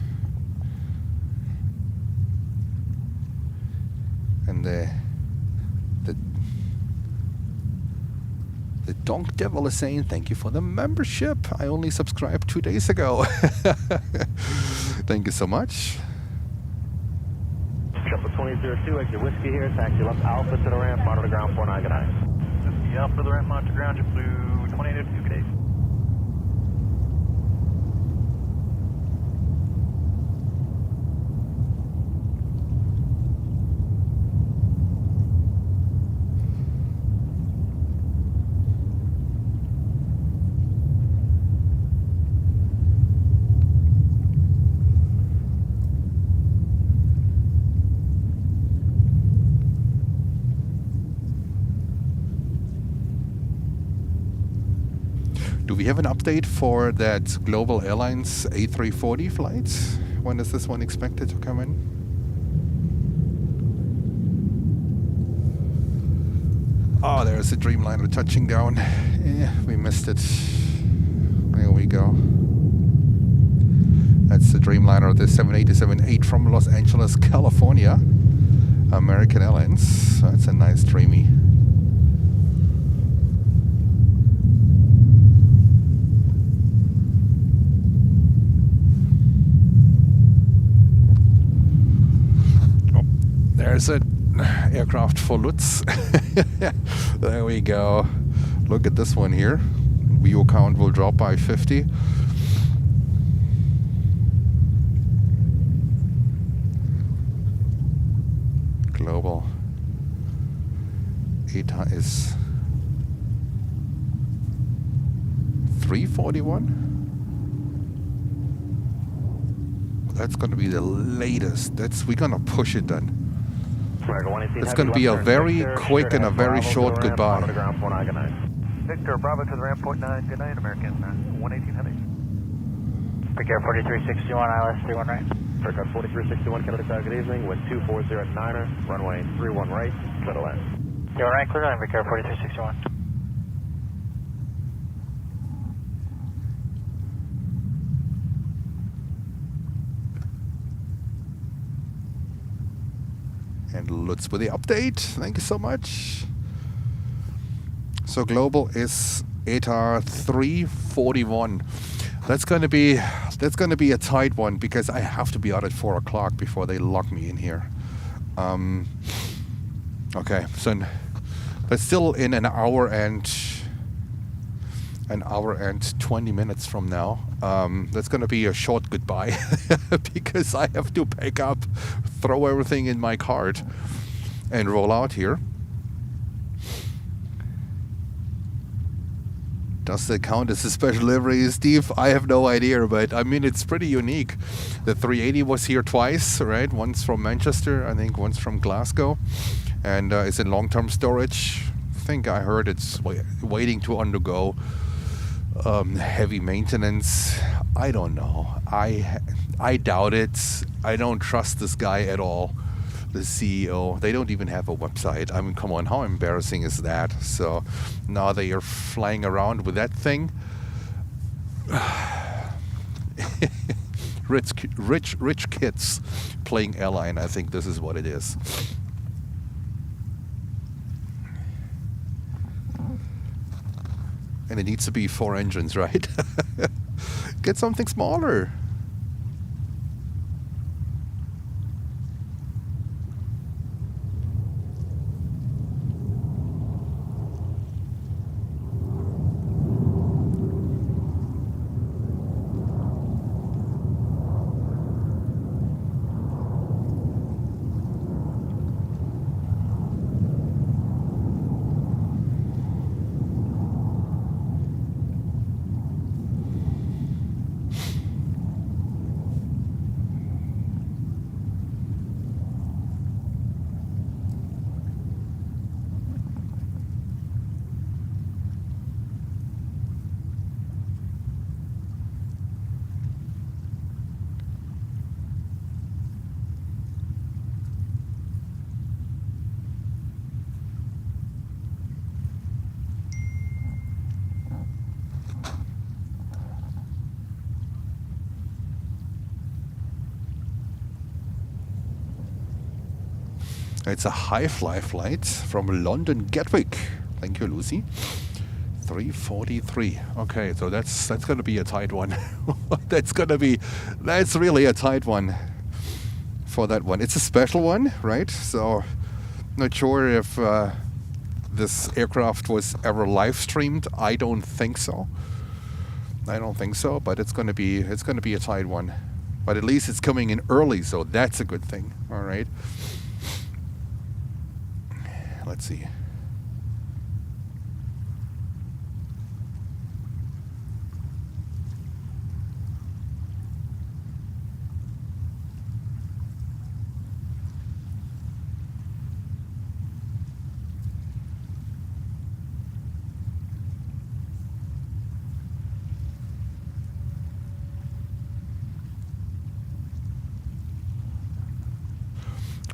And the Donk Devil is saying, thank you for the membership. I only subscribed 2 days ago. Thank you so much. Triple 2002, exit Whiskey here. Taxi left Alpha to the ramp, monitor the ground 499. Whiskey Alpha to the ramp, monitor ground, JetBlue 2802, good day. Do we have an update for that Global Airlines A340 flight? When is this one expected to come in? Oh, there's a Dreamliner touching down. We missed it. There we go. That's the Dreamliner, the 787-8 from Los Angeles, California. American Airlines. That's a nice dreamy. There's an aircraft for Lutz. There we go. Look at this one here. View count will drop by 50. Global ETA is 341. That's going to be the latest. We're going to push it then. It's going to be a very quick and a very short goodbye. Victor Bravo to the ramp, point 9, good night, American 118 heavy. Ricard 4361, ILS 31 right. Ricard 4361, Canada Tower, good evening, wind 240 at Niner, runway 31 right, clear to land. 31 right, clear to land, Ricard 4361. And Lutz with the update. Thank you so much. So global is ETA 341. That's going to be a tight one because I have to be out at 4 o'clock before they lock me in here. Okay, so that's still in an hour and 20 minutes from now. That's going to be a short goodbye because I have to pack up, throw everything in my cart, and roll out here. Does that count as a special livery, Steve? I have no idea, but I mean, it's pretty unique. The 380 was here twice, right? Once from Manchester, I think once from Glasgow, and it's in long-term storage. I think I heard it's waiting to undergo heavy maintenance. I don't know. I doubt it. I don't trust this guy at all. The CEO. They don't even have a website. I mean, come on, how embarrassing is that? So now they are flying around with that thing. rich kids playing airline. I think this is what it is. And it needs to be 4 engines, right? Get something smaller. It's a high-fly flight from London Gatwick. Thank you, Lucy. 343. Okay, so that's going to be a tight one. That's really a tight one for that one. It's a special one, right? So not sure if this aircraft was ever live streamed. I don't think so. But it's going to be a tight one. But at least it's coming in early, so that's a good thing. All right. Let's see.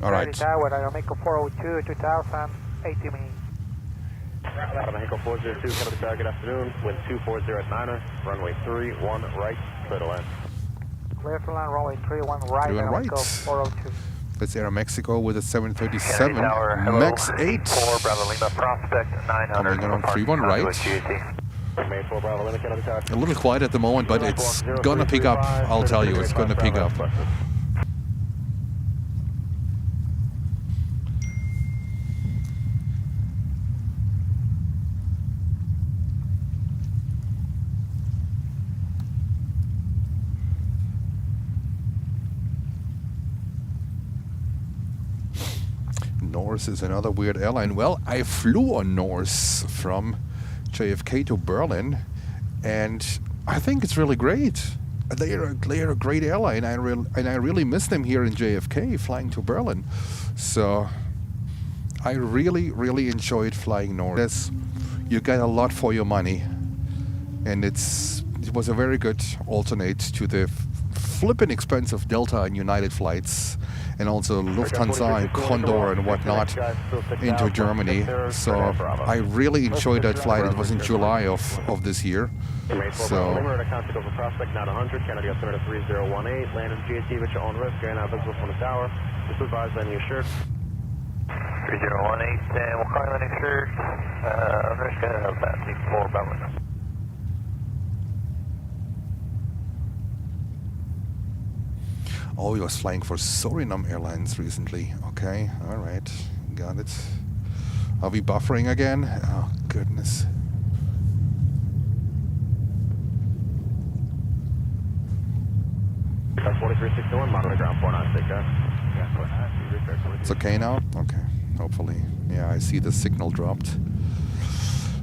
All right. Tower, Mexico 402, 2000, 80 minutes. Mexico 402, Kennedy Tower, good afternoon. Wind 240 at 9er, runway 31 right, clear to land. Clear to land, runway 31 right, Mexico 402. That's Air Mexico with a 737 MAX 8. 4 Bravo Lima Prospect 900. Coming in on 31 right. A little quiet at the moment, but it's gonna pick up. I'll tell you, it's gonna pick up. Norse is another weird airline. Well, I flew on Norse from JFK to Berlin, and I think it's really great. They are a great airline, and I really miss them here in JFK, flying to Berlin. So I really enjoyed flying Norse. You get a lot for your money, and it was a very good alternate to the flippin' expensive Delta and United flights, and also Lufthansa and Condor and whatnot into Germany. So I really enjoyed that flight. It was in July of this year. So prospect not 100, Kennedy altimeter 3018, land in GAT at your own risk, you're not visible from the tower. Just advise landing your shirt. 3018, we'll call you landing shirt. Risk of that, 4 Bravo. Oh, he was flying for Suriname Airlines recently. Okay, all right, got it. Are we buffering again? Oh, goodness. That's 4361, moderate ground 496, It's okay now? Okay, hopefully. Yeah, I see the signal dropped.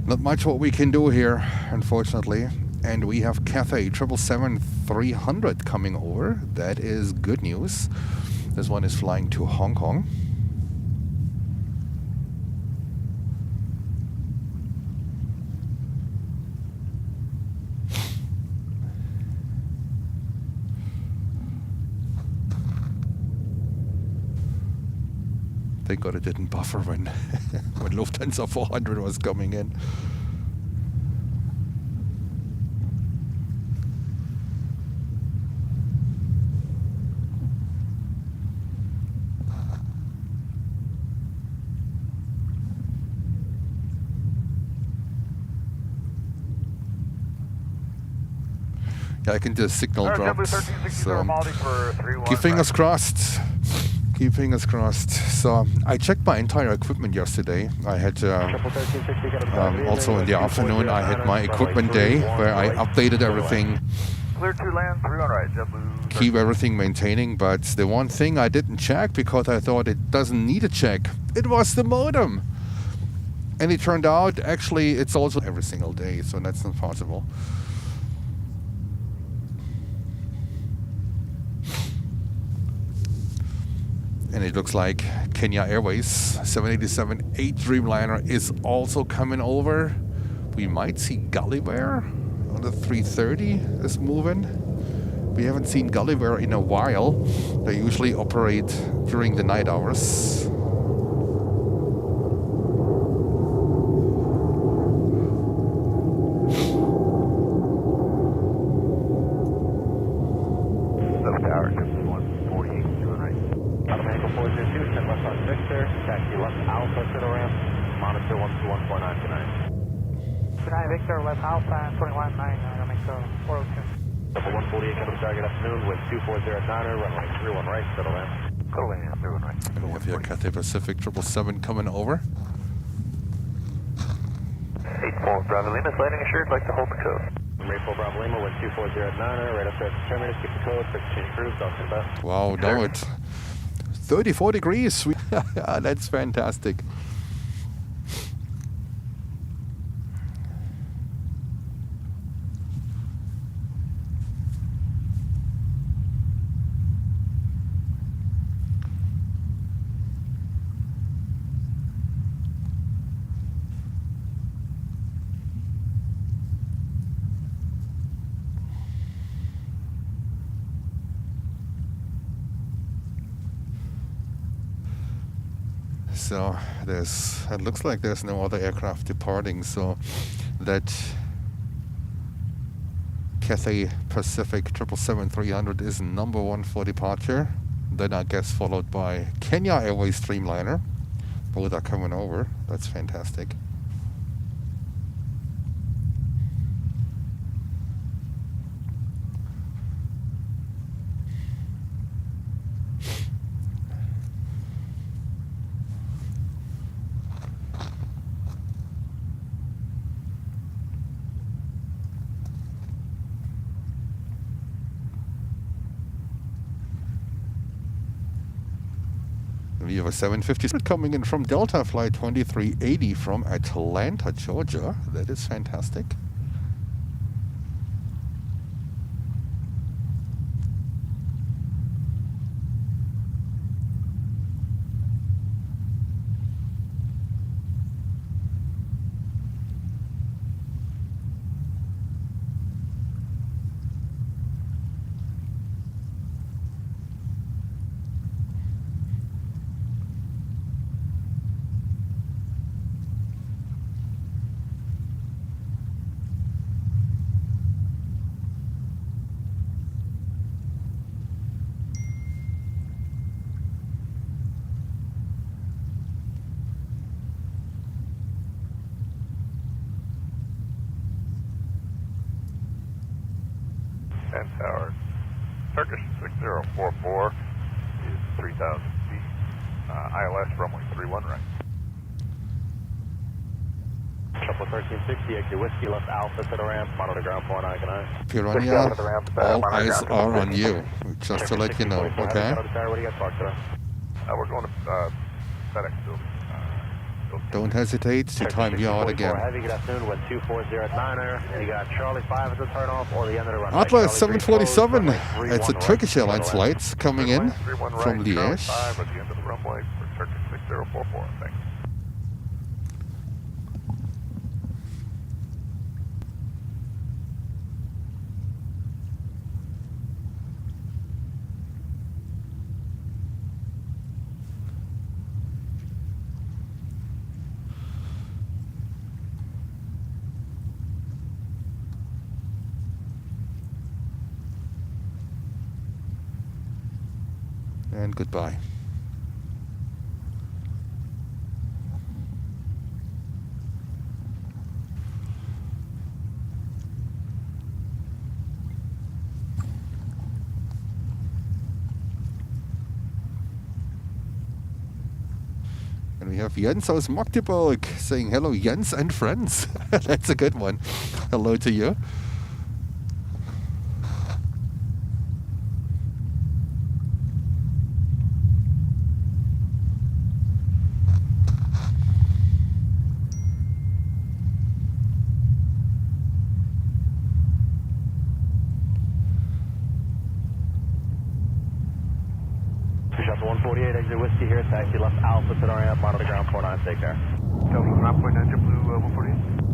Not much what we can do here, unfortunately. And we have Cathay 777-300 coming over. That is good news. This one is flying to Hong Kong. Thank God it didn't buffer when Lufthansa 400 was coming in. Yeah, I can just signal dropped. So keep fingers crossed. Keep fingers crossed. So I checked my entire equipment yesterday. I had also in the afternoon I had my equipment day where I updated everything. Clear to land, 31 right, JetBlue. Keep everything maintaining, but the one thing I didn't check because I thought it doesn't need a check, it was the modem. And it turned out actually it's also every single day, so that's not possible. And it looks like Kenya Airways 787-8 Dreamliner is also coming over. We might see Gulyair on the 330 is moving. We haven't seen Gulyair in a while. They usually operate during the night hours. Echo 402, 10 left on Victor, taxi left Alpha to the ramp, monitor 121.9 tonight. Tonight, Victor, left Alpha, 21.9, I'm Echo 402. Double 148, come to target afternoon, wind 2409er, runway 31 right, to the ramp. Gulyair, 31 right. And we have here Cathay Pacific 777 coming over. 84 Bravo Lima, landing assured, like to hold the code. Rainbow Bravo Lima, wind 2409er, right up there at the terminus, keep the code, fix change cruise, talking about. Wow, now it's 34 degrees. Sweet. That's fantastic. So it looks like there's no other aircraft departing, so that Cathay Pacific 777-300 is number one for departure. Then I guess followed by Kenya Airways Streamliner. Both are coming over. That's fantastic. We have a 750 coming in from Delta, flight 2380 from Atlanta, Georgia. That is fantastic. Tower. Turkish 6044 is 3,000 feet. ILS runway 31 right. Couple 1360, exit Whiskey, left Alpha to the ramp, monitor ground 49 Piranha, all eyes are on you. Just to let you know, okay? What do you got parked today? We're going to FedEx building. Don't hesitate to time you out again. Heavy, good afternoon, wind 2409er. You got Charlie 5 as a turnoff or the end of the runway. Atlas 747, it's a Turkish Airlines flight coming in from Liège. 5 at the end of the runway for Turkish 6044, thanks. And goodbye. And we have Jens aus Magdeburg saying hello, Jens and friends. That's a good one. Hello to you. Shuttle 148, exit Whiskey here, taxi left Alpha to the ramp, monitor ground 49, take care. Delta ground point 9, JetBlue 148.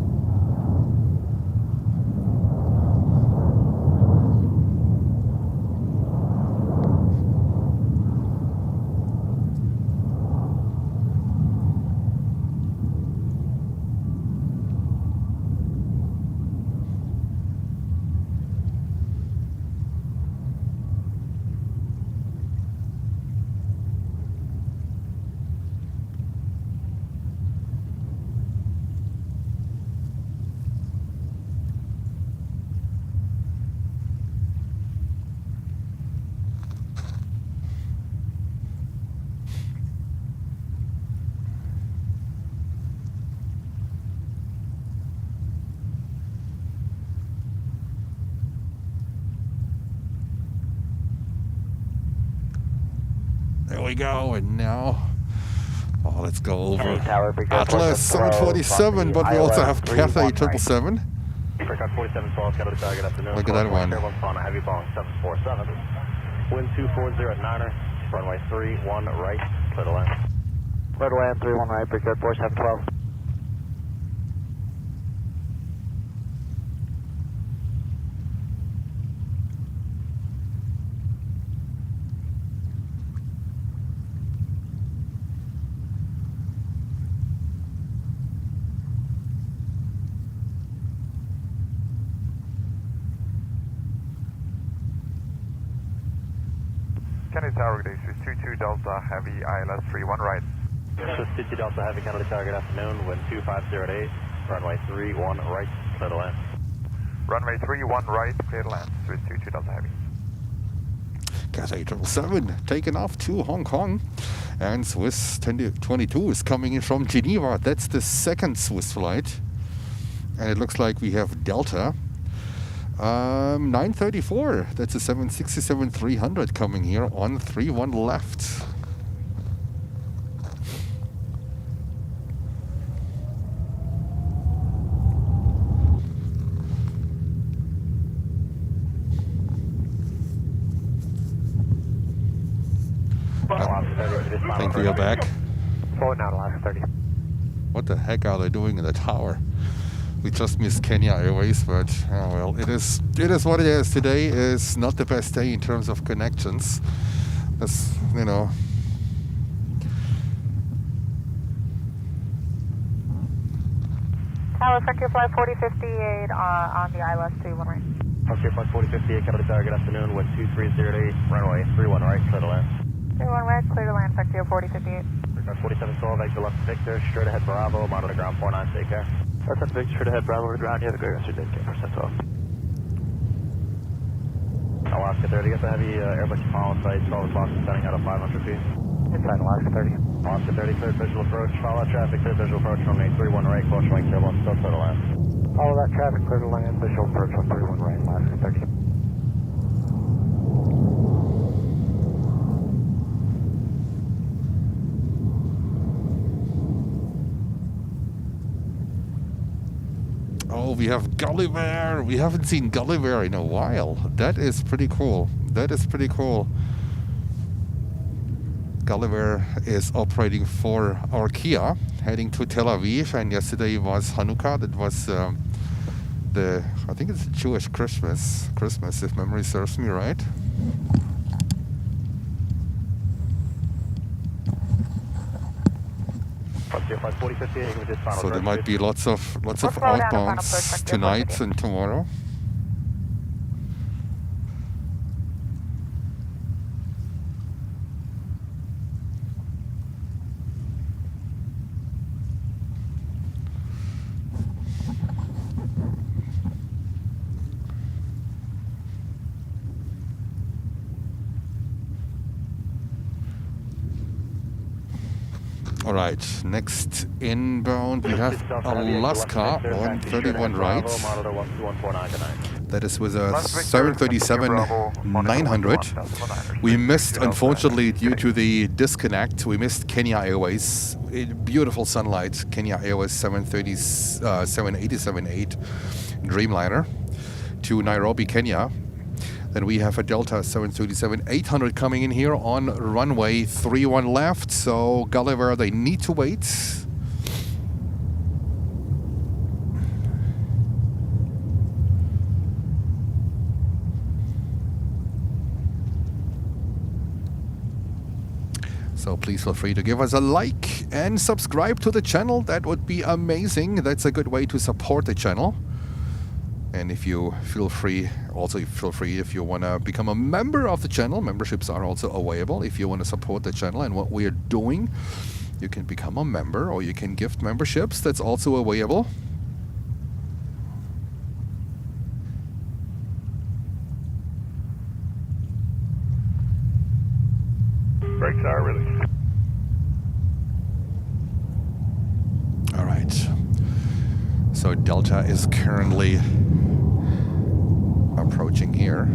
There we go, and now, let's go over Tower, Atlas 747, but we also have Cathay 777. Apricot 4712, got a target afternoon. Look at that one. On a heavy Boeing 747. Wind 240 at 9er, runway 31 right, clear to land. Clear to land, 31 right, Brigade 4712. Kennedy Tower, good day, Swiss 22 Delta Heavy, ILS 31 right. Swiss 22 Delta Heavy, Kennedy Tower, good afternoon, wind 250 at 8, runway 31 right, clear to land. Runway 31 right, clear to land, Swiss 22 Delta Heavy. Cathay 777 taken off to Hong Kong, and Swiss 22 is coming in from Geneva. That's the second Swiss flight, and it looks like we have Delta 934. That's a 767-300 coming here on 31 left. I think we are back. Forward now to last 30. What the heck are they doing in the tower? We just missed Kenya Airways, but well, it is what it is. Today is not the best day in terms of connections. As you know. Tower, Frontier Flight 4058 on the ILS 31 right. Frontier Flight 4058, Kennedy Tower, good afternoon, wind 230 at 8, runway 31 right, clear to land. 31 right, clear to land, Frontier 4058. 4712, exit left Victor, straight ahead Bravo, monitor ground 49, take care. That's up Victor, straight ahead, Bravo, ground, you have a great rest of your day, 10% off. Alaska 30, get the heavy Airbus follow site, 12 o'clock, descending out of 500 feet. Inside Alaska 30. Alaska 30, clear visual approach, follow traffic, clear visual approach, runway 31 right, caution wing turbulence, still clear to land. Follow that traffic, clear to land, visual approach on 31 right, Alaska 30. Oh, we have Gulyair. We haven't seen Gulyair in a while. That is pretty cool. That is pretty cool. Gulyair is operating for our Kia, heading to Tel Aviv, and yesterday was Hanukkah. That was I think it's Jewish Christmas, if memory serves me right. So there might be lots of outbounds tonight and tomorrow. All right, next inbound we have Alaska on 31 right. That is with a 737-900. We missed, unfortunately, due to the disconnect, we missed Kenya Airways. Beautiful sunlight, Kenya Airways 787-8 Dreamliner to Nairobi, Kenya. Then we have a Delta 737-800 coming in here on runway 31 left. So Gulliver, they need to wait. So please feel free to give us a like and subscribe to the channel. That would be amazing. That's a good way to support the channel. And if you feel free if you want to become a member of the channel. Memberships are also available. If you want to support the channel and what we are doing, you can become a member or you can gift memberships. That's also available. Brakes are released. All right. So Delta is currently approaching here.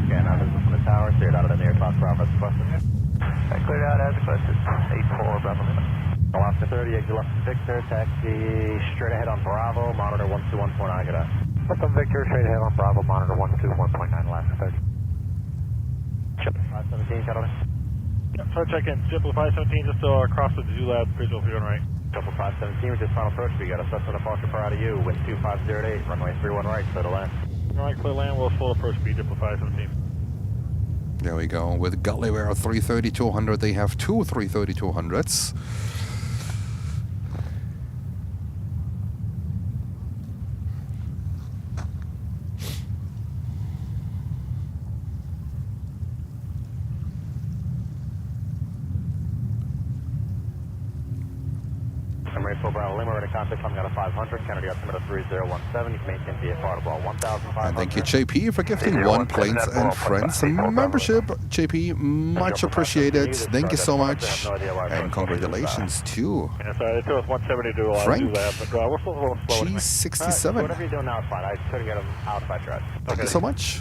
scan out visible from the tower, cleared out of the near clock Bravo as requested. Cleared out as requested. 8-4 Bravo Lima. Alaska 30, exit left to Victor, taxi straight ahead on Bravo, monitor 121.9, get out. Left on Victor, straight ahead on Bravo, monitor 121.9, Alaska 30. Chip 517, Catalina. Try to check in. JetBlue 517, just across the Zulab, visual if you're going right. JetBlue 517, we just final approach. We got a successful departure prior to you. Wind 2508, runway 31 right, clear to land. All right, clear land. We'll full approach speed, JetBlue 517. There we go. With Gulyair 330-200, they have two 330-200s. Emirates Bravo Lima, ready to contact, coming out of 500, Kennedy altimeter 3017, you can maintain VFR to ball 1,500. And thank you, JP, for gifting one Planes and Friends membership. JP, much appreciated. Thank you so much. And congratulations to Yeah, sorry, they told us 170 to Frank Zulab, but we're still a little slow anyway. G67. Whatever you're doing now is fine. I couldn't get him out if I tried. Thank you so much.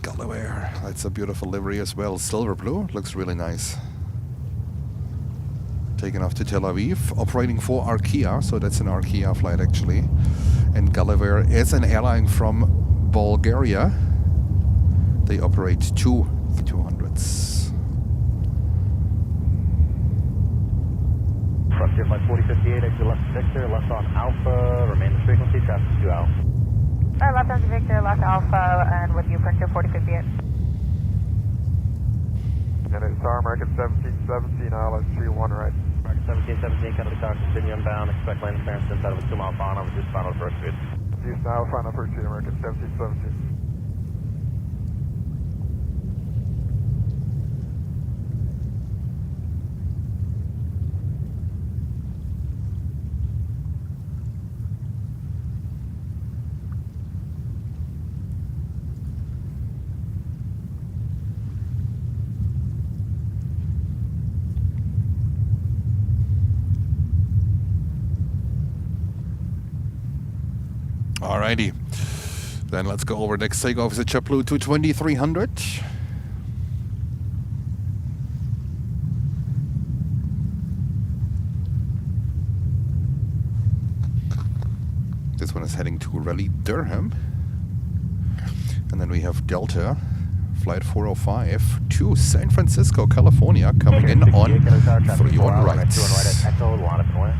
Gulyair, that's a beautiful livery as well. Silver blue, looks really nice. Taken off to Tel Aviv, operating for Arkia, so that's an Arkia flight actually. And Gulyair is an airline from Bulgaria. They operate two 200s. Frontier flight 4058, exit left to Victor, left on Alpha, remain the frequency, traffic 2 out. Left on Victor, left Alpha, and with you, Frontier 4058. And it's our American 1717, LH400 right. American 1717, Kennedy Tower, continue inbound, expect landing clearance inside of a 2-mile fauna, reduce final approach speed. Houston, Alpha, final approach speed, American 1717. Alrighty, then let's go over next takeoff is a JetBlue 220-300. This one is heading to Raleigh, Durham. And then we have Delta, flight 405 to San Francisco, California, coming in on 3-1 right. Echo, line up and west.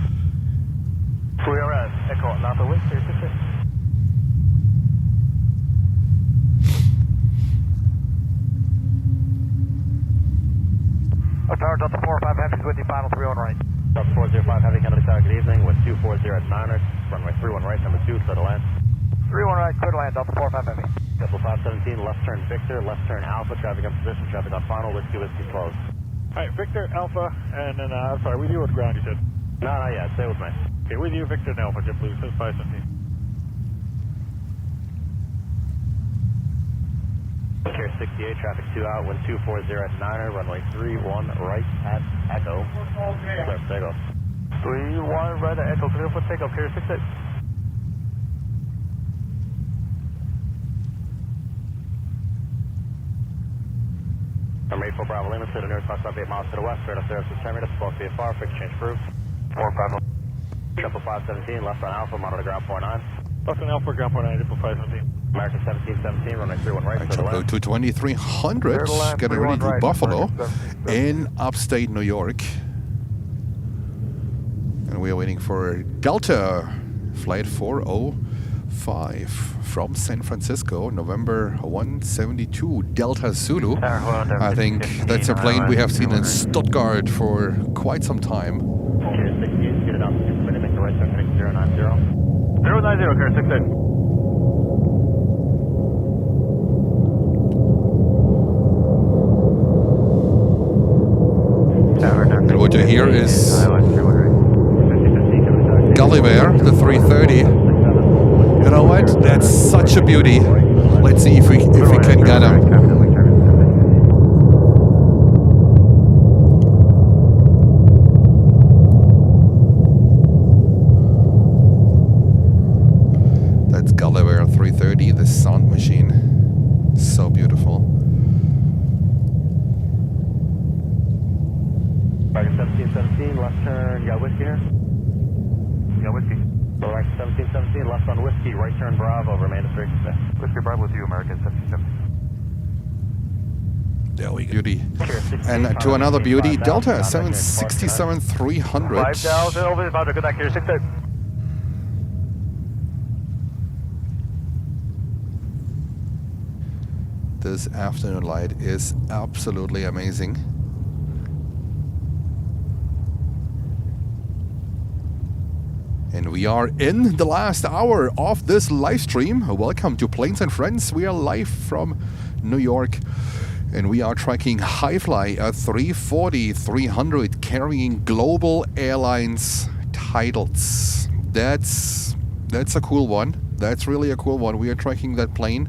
3 right, Echo, Napa Wind, 366. Tower Delta 45 Heavy, with you, final 3-1 right. Delta 405 Heavy, Kennedy Tower, good evening, with 240 at 9ers, runway 31 right, number 2, clear to land. 3-1 right, clear to land, Delta 45 Heavy. Delta 517, left turn Victor, left turn Alpha, traffic on position, traffic on final, whiskey closed. Alright, Victor, Alpha, and then, I'm sorry, with you with ground, you said? No, not yet, stay with me. Okay, with you, Victor and Alpha, JetBlue, says 517. Care 68, traffic 2 out, wind 240 at 9er, runway 31 right at Echo. Clear for takeoff. 3-1 right at Echo, clear for takeoff, Care 68. I'm ready for Bravo Lima, to the nearest box, 8 miles to the west, right up there, Terminus, supposed to be a far, fixed change approved. 4-5. Triple 517, left on Alpha, monitor ground 49. Left on Alpha, ground point 9, JetBlue 517. American 1717, runway 31 right, Right, to the JetBlue left. 220-300, getting ready to Buffalo in upstate New York. And we are waiting for Delta, flight 405 from San Francisco, November 172, Delta Zulu. I think that's a plane we have seen in Stuttgart for quite some time. Care 68, get it out to 6 minutes, make the right turn, heading 090. 090, Care 68. And what you hear is Gulyair, the 330. You know what? That's such a beauty. Let's see if we can get him. That's Gulyair 330, the this sound machine. So beautiful. Target 1717, left turn, got whiskey here? Yeah, whiskey. Correct, 1717, left on whiskey, right turn Bravo, remain at 3. Whiskey Bravo to you, American 1770. There we go. Beauty. And to another beauty, Delta 767-300. 5,000 over, about to go back here, 6 This afternoon light is absolutely amazing. And we are in the last hour of this live stream. Welcome to Planes and Friends. We are live from New York. And we are tracking Highfly A340-300 carrying Global Airlines titles. That's a cool one. That's really a cool one. We are tracking that plane.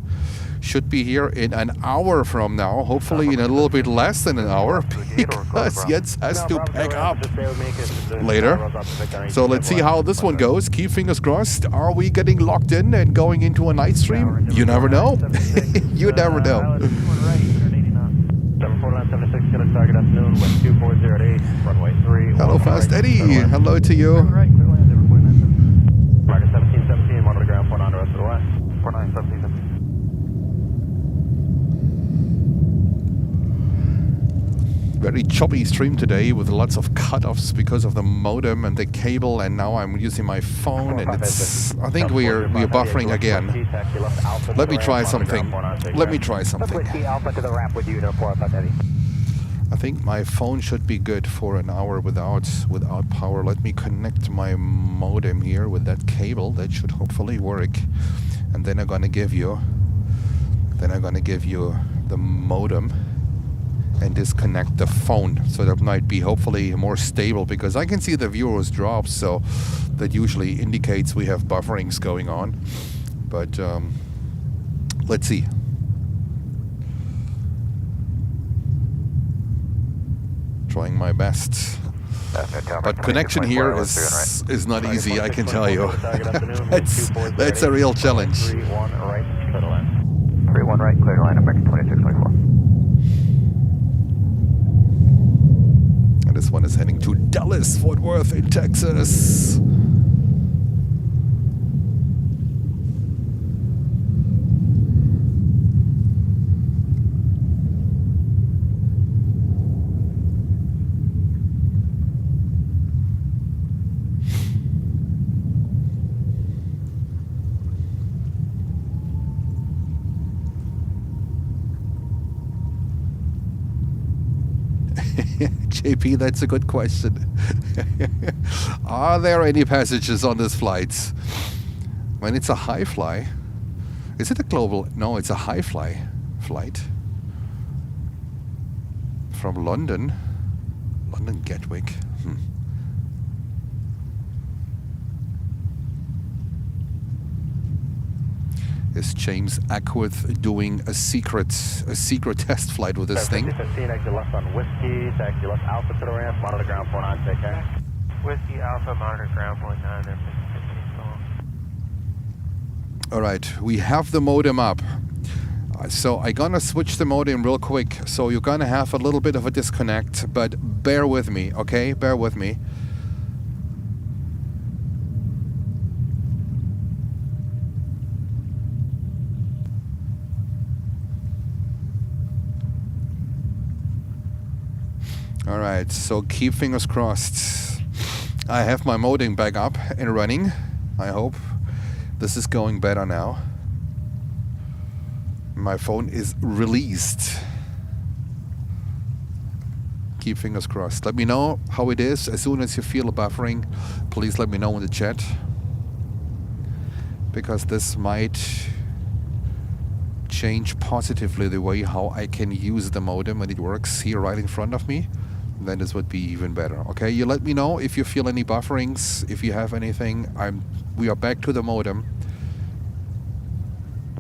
Should be here in an hour from now, hopefully in a little bit less than an hour, because Jens has to pack up later. So let's see how this one goes. Keep fingers crossed. Are we getting locked in and going into a night stream? You never know. You never know. 74976, going to target afternoon, wind 2408, runway 3. Hello, Fast Eddie. Hello to you. Target 1717, 1 to the ground, 49 the rest of the way. 4917. Very choppy stream today with lots of cutoffs because of the modem and the cable, and now I'm using my phone and it's, I think we're buffering again. Let me try something. Let me try something. I think my phone should be good for an hour without power. Let me connect my modem here with that cable. That should hopefully work. And then I'm gonna give you the modem and disconnect the phone, so that might be hopefully more stable, because I can see the viewers drop, so that usually indicates we have bufferings going on. But let's see. Trying my best. But connection here is not easy, I can tell you. That's a real challenge. 31 right, clear the line. 31 right, clear line, American 2624. And this one is heading to Dallas, Fort Worth in Texas. JP, that's a good question. Are there any passages on this flight? When it's a high fly, is it a global? No, it's a high fly flight from London Gatwick. Is James Ackworth doing a secret test flight with this thing? 15, exit left on whiskey, taxi left alpha to the ramp, monitor ground 49, take care. Whiskey Alpha, monitor ground 49, there, 15. All right, we have the modem up. So I'm gonna switch the modem real quick. So you're gonna have a little bit of a disconnect, but bear with me, okay? Bear with me. All right, so keep fingers crossed. I have my modem back up and running. I hope this is going better now. My phone is released. Keep fingers crossed. Let me know how it is. As soon as you feel a buffering, please let me know in the chat. Because this might change positively the way how I can use the modem when it works here right in front of me. Then this would be even better. Okay, you let me know if you feel any bufferings, if you have anything. We are back to the modem.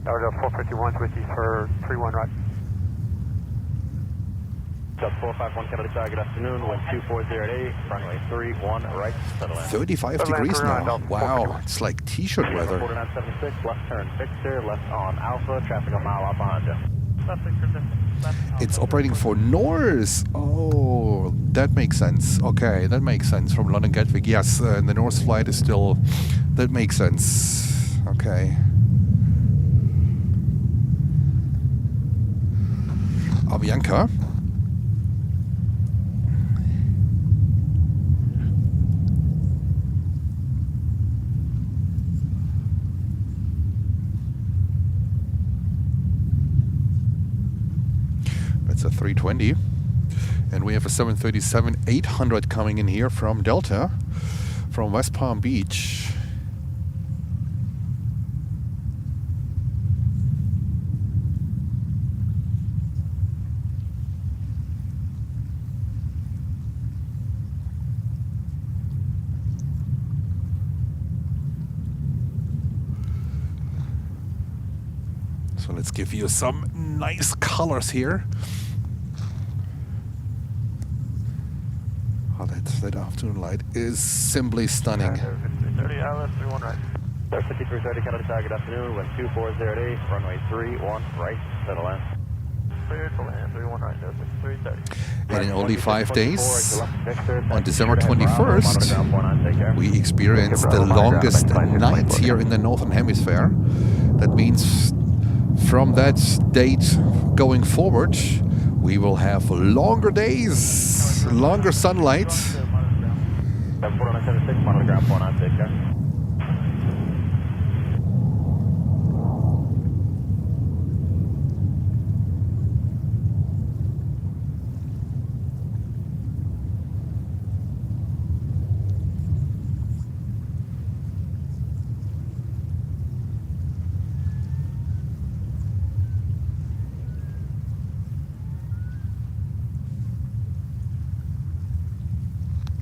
Tower 451 with you for 31 right. Delta 451 Canada Tower, good afternoon, wind 240 runway 31 right, settle in. 35 degrees now. Wow, it's like t-shirt weather. 4976, left turn fixer, left on Alpha, traffic a mile out behind you. It's operating for Norse. Oh, that makes sense. Okay, that makes sense. From London Gatwick, yes, the Norse flight is still... That makes sense. Okay. Avianca. That's a 320. And we have a 737-800 coming in here from Delta, from West Palm Beach. So let's give you some nice colors here. Oh, that afternoon light is simply stunning. 5330 ILS 31 right. 5330 Canada Tower, good afternoon, wind 2408, runway 31 right, settle in. Cleared to land, 31 right, 330. And in only 5 days, on December 21st, we experienced the longest night here in the Northern Hemisphere. That means from that date going forward, we will have longer days, longer sunlight.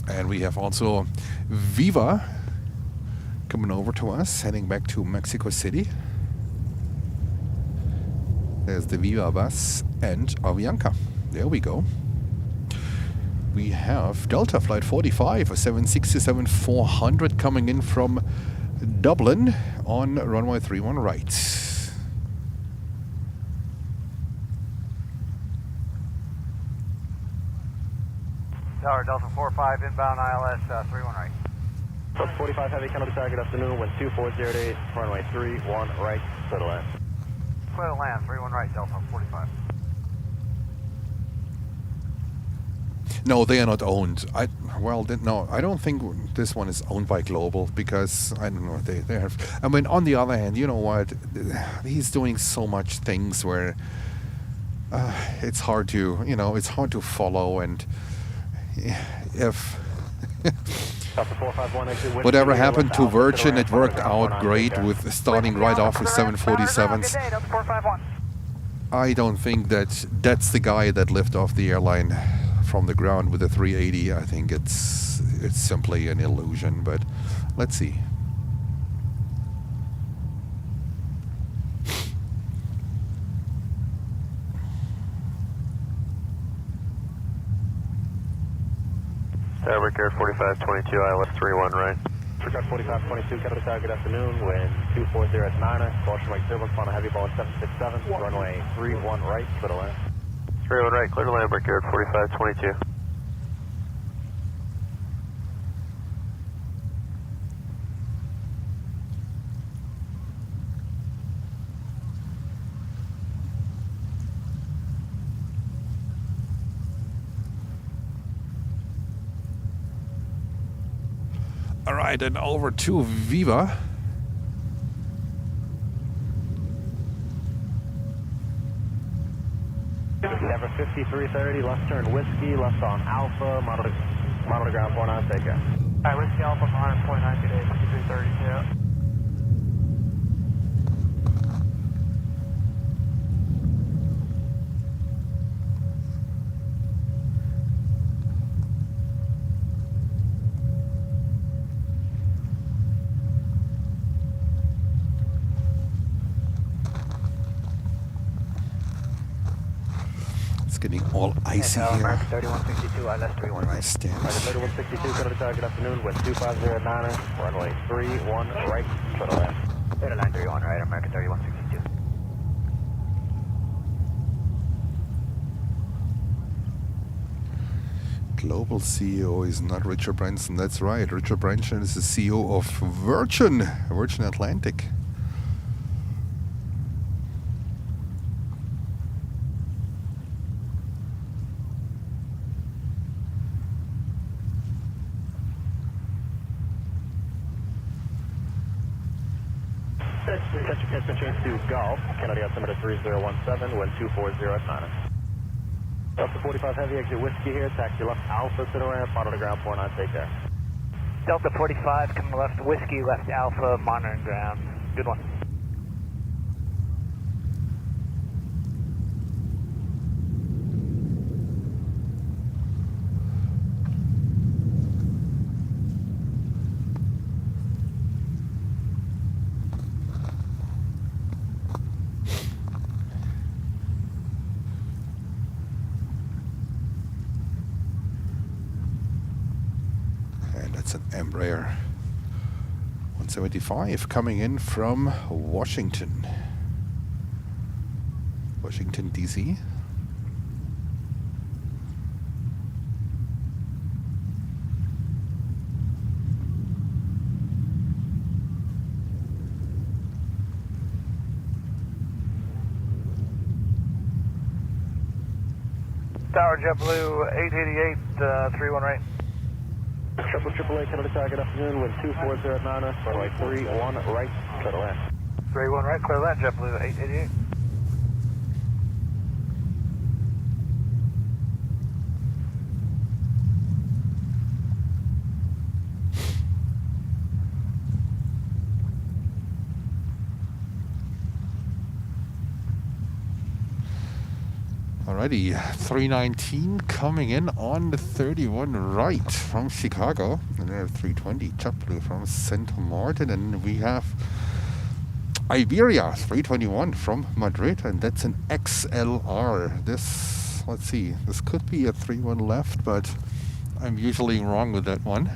And we have also Viva coming over to us, heading back to Mexico City. There's the Viva bus and Avianca. There we go. We have Delta Flight 45, a 767-400 coming in from Dublin on runway 31 right. Tower Delta 45 inbound ILS 31 right. Delta 45 Heavy Canada Tower, good afternoon, wind 2408, runway 31 right, settle in. Clear to land, 31 right, Delta 45. No, they are not owned. No, I don't think this one is owned by Global because I don't know. They have. I mean, on the other hand, you know what? He's doing so much things where it's hard to, it's hard to follow. And if whatever happened to Virgin, it worked out great with starting right off with 747s. I don't think that's the guy that lifted off the airline from the ground with a 380. I think it's simply an illusion, but let's see. Tower 4522 ILS 31 right. Forgot 4522 Canada Tower, good afternoon, wind 240 at 9er, caution right turbulence on a heavy ball 767, runway 31 right, clear to land. 31 right, clear to land, Brickyard 4522. All right, and over to Viva. Denver 5330, left turn whiskey, left on Alpha, model to ground 49, take care. Alright, whiskey Alpha, 100.9, good day, 5330, yeah. It's getting all icy here. American 3162, ILS 31 right. Stand. 3162, go to good afternoon, wind 250 Niner, runway 31 right, to the left. Line 31 right, American 3162. Global CEO is not Richard Branson. That's right. Richard Branson is the CEO of Virgin Atlantic. Change to Golf, Kennedy altimeter 3017, wind 240 at 9. Delta 45 Heavy, exit Whiskey here, taxi left Alpha to the ramp, monitor ground 49, take care. Delta 45, coming left Whiskey, left Alpha, monitoring ground. Good one. It's an Embraer 175 coming in from Washington DC. Tower JetBlue 888, 31 right. Triple A, Kennedy Tower, good afternoon, wind 240 at 9, runway 31 right, clear to land. 31 right, clear land, JetBlue 888. Alrighty, 319 coming in on the 31 right from Chicago, and we have 320 JetBlue from St. Martin, and we have Iberia 321 from Madrid, and that's an XLR. This, let's see, this could be a 31 left, but I'm usually wrong with that one.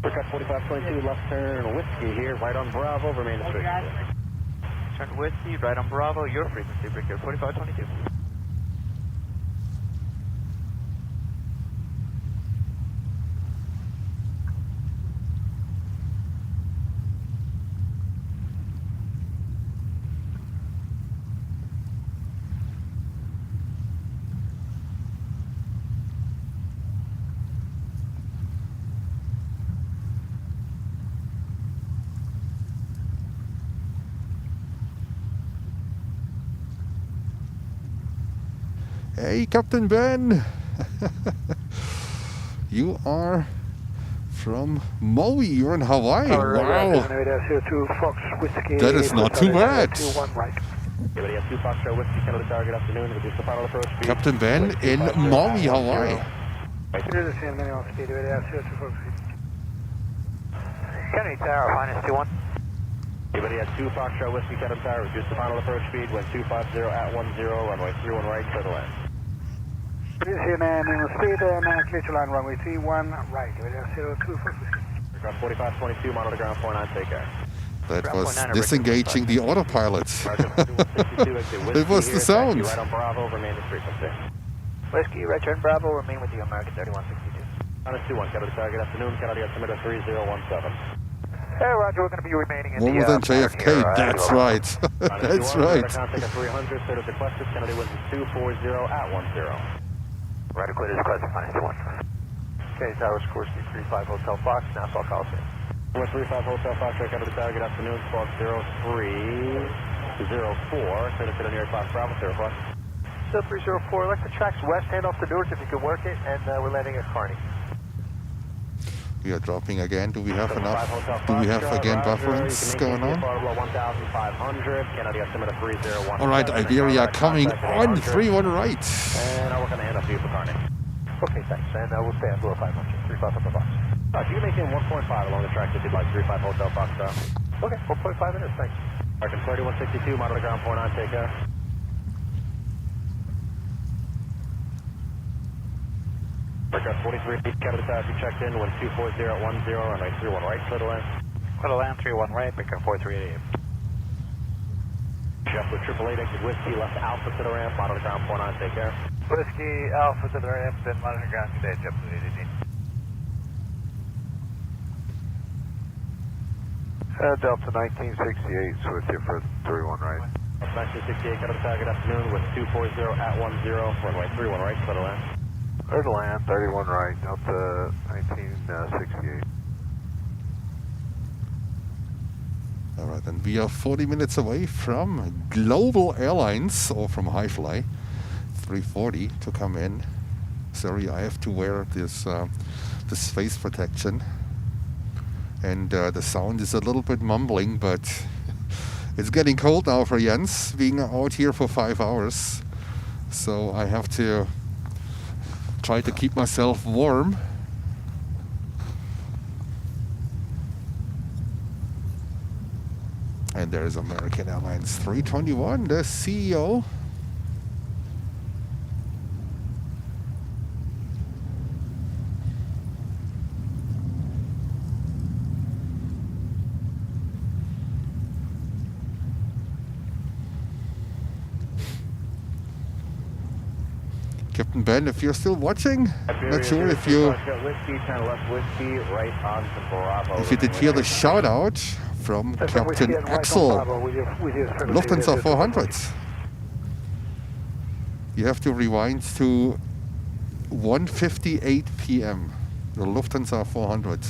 Cut 4522, left turn Whiskey here, right on Bravo, remain the street. Turn Whiskey, right on Bravo, your frequency, break here, 4522. Hey, Captain Ben! You are from Maui, you're in Hawaii. Wow! That is not too bad. Captain Ben in Maui, Hawaii. Kennedy Tower, minus 21. Anybody has 2 Foxtrot Whiskey, Kennedy Tower, reduce the final approach speed, wind 250 at 10, runway 31 right, clear to land. Please here, minimum speed, clear to land, runway 31 right, 02 for 4522, monitor ground 49, take care. That was disengaging the autopilot. It was the sound. Right on Bravo, remain the frequency. Whiskey, return Bravo, remain with you, American 3162. Minus 21, Kennedy Tower, good afternoon, Kennedy altimeter 3017. Hey, Roger, we're going to be remaining in More than JFK, that's right. That's right. Contact at 300, clear to requested, Kennedy wind 240 at 10. Right, clear to requested, minus 1. Okay, Tower, score 35 Hotel Fox, Nassau Coliseum. 35 Hotel Fox, Kennedy Tower, good afternoon, squawk 0304, clear to the nearest Fox Bravo, clear request. 0304, like the tracks west, hand off the doors if you can work it, and we're landing at Kearney. We are dropping again. Do we have enough? Do we have again bufferings going on? All right, Iberia coming on 31 right. And I'll work on the hand up for you for Kearney. Okay, thanks. And we'll stay on below 500. 35 up the box. You can maintain 1.5 along the track if you'd like, 35 Hotel Foxtrot. Okay, 4.5 minutes, thanks. American 3162, monitor ground point on, take care. Aircraft 43, cabin attached, you checked in, wind 240 at 10, runway 31 right, clear to land. Clear to land, 31 right, American 4388. Jeff with 888, exit Whiskey, left Alpha to the ramp, monitor ground point on, take care. Whiskey Alpha to the ramp, then monitor ground today, JetBlue 888. Delta 1968, switch you for 31 right. 1968, cabin attack, good afternoon, with 240 at 10, runway 31 right, clear to land. Clear to land, 31 right, Delta 1968. All right, and we are 40 minutes away from Global Airlines, or from Highfly 340 to come in. Sorry, I have to wear this this face protection. And the sound is a little bit mumbling, but it's getting cold now for Jens, being out here for 5 hours. So I have to try to keep myself warm. And there's American Airlines 321, the CEO. Captain Ben, if you're still watching, not sure if you did hear the shout out from Captain Axel, Lufthansa 400. You have to rewind to 1:58 p.m. the Lufthansa 400.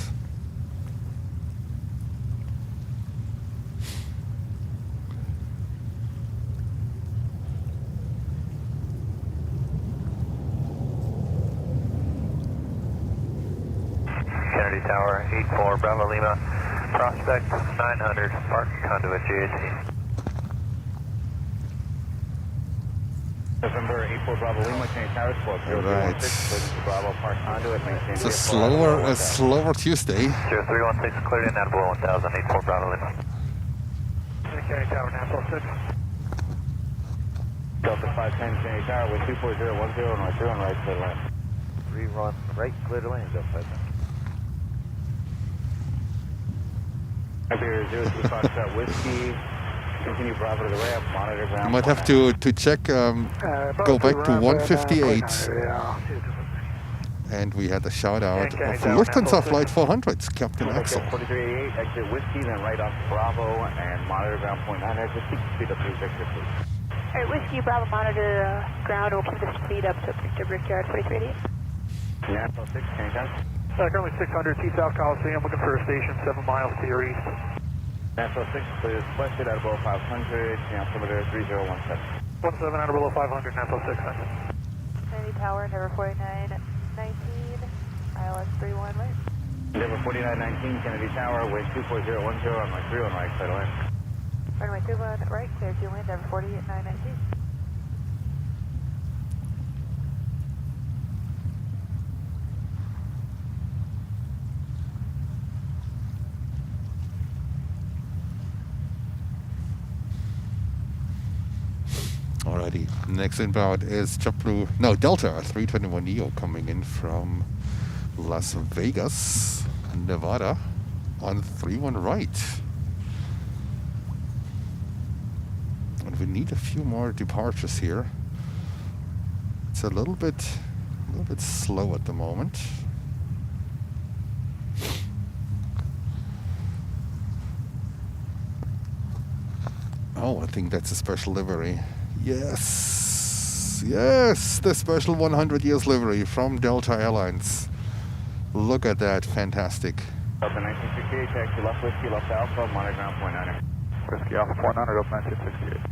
Tower 84 Bravo Lima, prospect 900, park conduit JAC. November 84 Bravo Lima, Kennedy Tower, squawk 0316, Bravo Park conduit, maintain. It's a slower Tuesday. 0316 cleared in at below 1000, 84 Bravo Lima. Kennedy Tower, Nassau 6. Delta 510 Kennedy Tower with 24010, and 31 right, clear to land. 31 right, clear to land, Delta 510. Iberia 02 Foxtrot Whiskey, continue Bravo to the ramp, monitor ground. You might have to check, go back to 158. And we had a shout out of Lufthansa Flight 400, Captain Axel. 4388, exit Whiskey, then right on Bravo, and monitor ground point 9, exit, keep the speed up to Victor, please. Alright, Whiskey, Bravo, monitor ground, we'll keep the speed up to Victor Brickyard 4388. Nassau 6, can you come? Currently 600 T South Coliseum, looking for a station 7 miles to your east. Nassau 6, clear selected at below 500, altimeter 3017. 17 out of below 500, Nassau 6, thanks. Kennedy Tower, number 4919, ILS 31 right. Number 4919, Kennedy Tower, wind 24010, runway 31 right, clear to land. Runway 31 right, clear to wind, number 48919. Alrighty, next inbound is JetBlue, no, Delta 321 Neo coming in from Las Vegas, Nevada on 31 right. And we need a few more departures here. It's a little bit slow at the moment. Oh, I think that's a special livery. Yes, yes, the special 100 years livery from Delta Airlines. Look at that, fantastic. Delta 1968, taxi left Whiskey, left Alpha, monitor ground point 9. Whiskey Alpha 400, up 1968.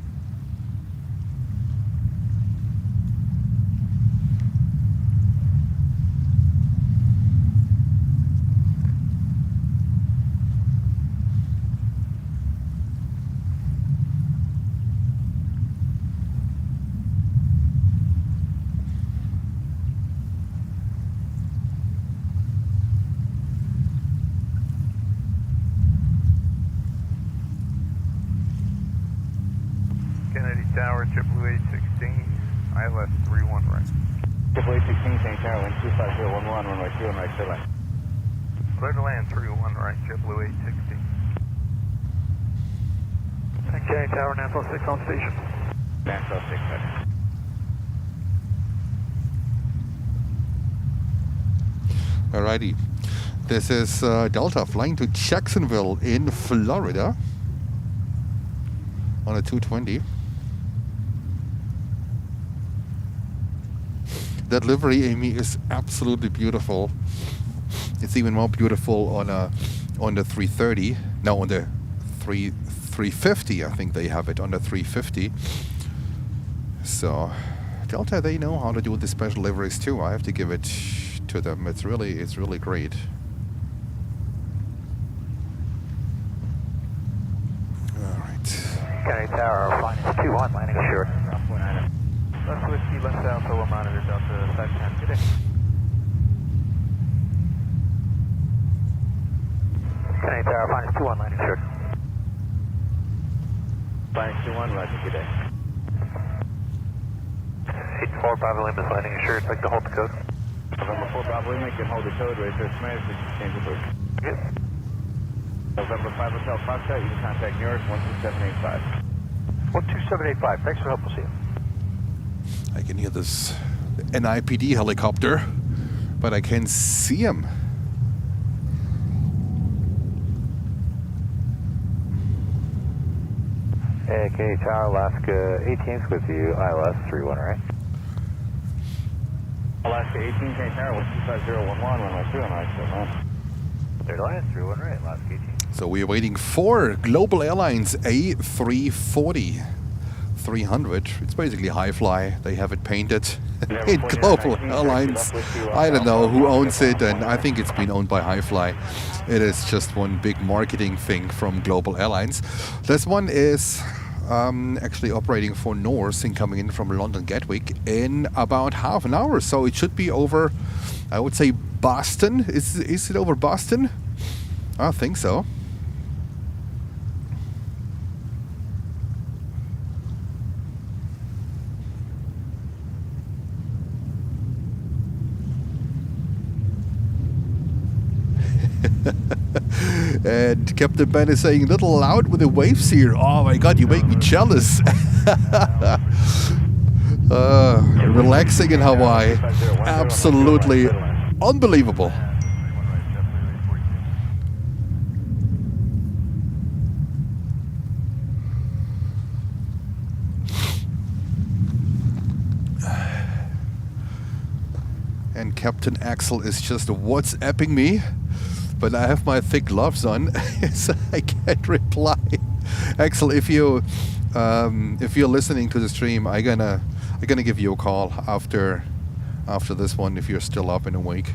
JetBlue 816, ILS 31 right. JetBlue 816, St. Tower, wind 25011, runway 31 right, clear line. Clear to land 31 right, JetBlue 816. Okay, Tower, Nassau 6 on station. Nassau 6, right. Alrighty. This is Delta flying to Jacksonville in Florida on a 220. That livery, Amy, is absolutely beautiful. It's even more beautiful on the 330. No, on the 350. I think they have it on the 350. So Delta, they know how to do the special liveries too. I have to give it to them. It's really great. All right. Canary Tower, flying 21, landing assured. Left whiskey, left alpha, we'll monitor Delta 510. Good day. Canary Tower, flying 21, landing assured. Flying 21, roger, good day. 84 Bravo Lima is landing assured, like to hold the code. November 4 Bravo Lima, you can hold the code, raise your smash, we can change the boost. Yep. November 5 Hotel Foxtrot, you can contact New York 12785. 12785, thanks for help, we'll see you. I can hear this NIPD helicopter, but I can't see him. Okay, Tower, Alaska 18's with you, ILS 31, right? Alaska 18, St. Tower, 12511, runway 31 right, so man. Third line, 31 right, Alaska 18. So we are waiting for Global Airlines A340 300. It's basically high fly. They have it painted in Global Airlines. I don't know who owns it, and I think it's been owned by High Fly. It is just one big marketing thing from Global Airlines. This one is actually operating for Norse and coming in from London Gatwick in about half an hour. So it should be over, I would say, Boston. Is it over Boston? I think so. And Captain Ben is saying, a little loud with the waves here. Oh my god, you make me jealous. Relaxing in Hawaii. Absolutely unbelievable. And Captain Axel is just WhatsApping me. But I have my thick gloves on, so I can't reply. Axel, if you're listening to the stream, I'm gonna give you a call after this one if you're still up and awake.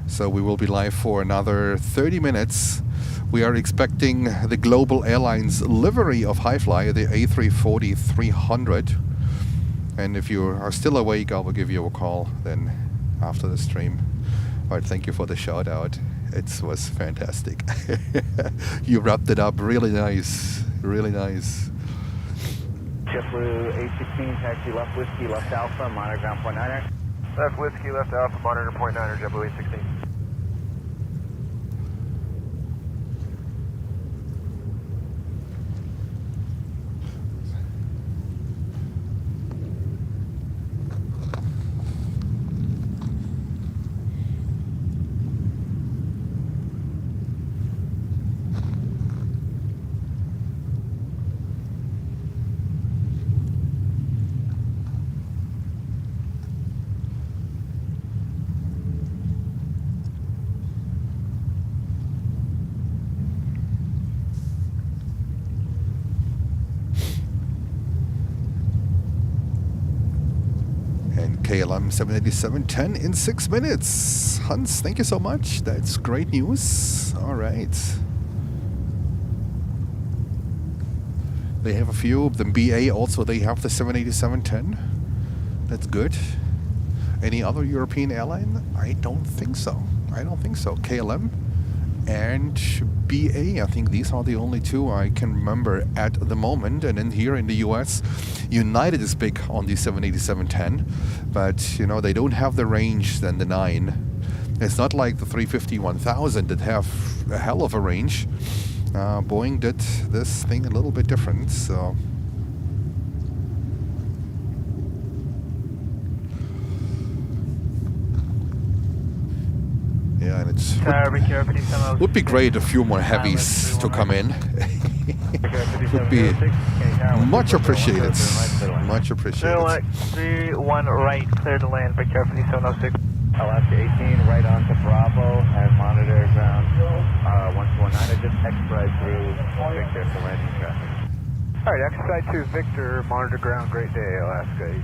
So we will be live for another 30 minutes. We are expecting the Global Airlines livery of High Fly, the A340 300. And if you are still awake, I will give you a call then after the stream. All right, thank you for the shout out. It was fantastic. You wrapped it up really nice, really nice. JetBlue 816, taxi left whiskey, left alpha, monitor ground point 9er. Left whiskey, left alpha, monitor point 9er, JetBlue 816. KLM 787-10 in 6 minutes. Hans, thank you so much. That's great news. All right. They have a few. The BA also, they have the 787-10. That's good. Any other European airline? I don't think so. I don't think so. KLM and BA. I think these are the only two I can remember at the moment. And then here in the US, United is big on the 787-10, but you know, they don't have the range than the 9. It's not like the 350-1000 that have a hell of a range. Boeing did this thing a little bit different, so. Yeah, and it would be great a few more heavies to come in. Would be much appreciated. Much appreciated. 31 right, clear to land, Victor, 706. Alaska 18, right on to Bravo, and monitor ground 1219. I just X-ride through Victor for landing traffic. Alright, X-ride to Victor, monitor ground, great day, Alaska 18.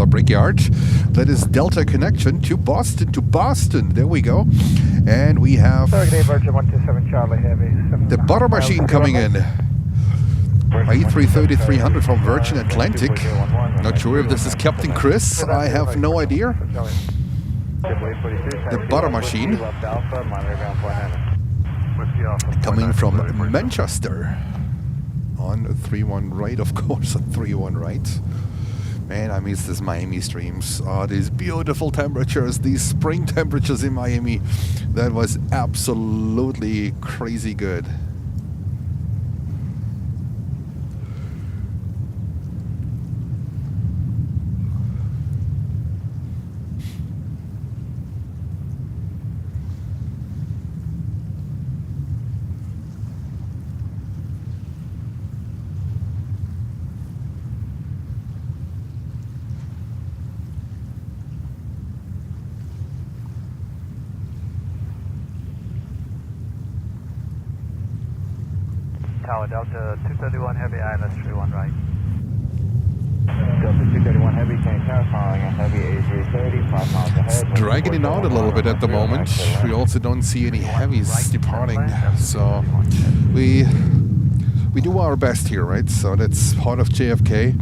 Brickyard. That is Delta connection to Boston. There we go. And we have the butter machine coming in. A330-300 from Virgin Atlantic. Not sure if this is Captain Chris. I have no idea. The butter machine coming from Manchester on 31 right, of course, on 31 right. Man, I miss these Miami streams. Oh, these beautiful temperatures, these spring temperatures in Miami. That was absolutely crazy good. Tower Delta 231 Heavy, ILS 31 right. Delta 231 Heavy, Canarsie following a Heavy A330, 5 miles ahead. It's dragging it out a little bit at the moment. We also don't see any heavies departing, so we do our best here, right? So that's part of JFK.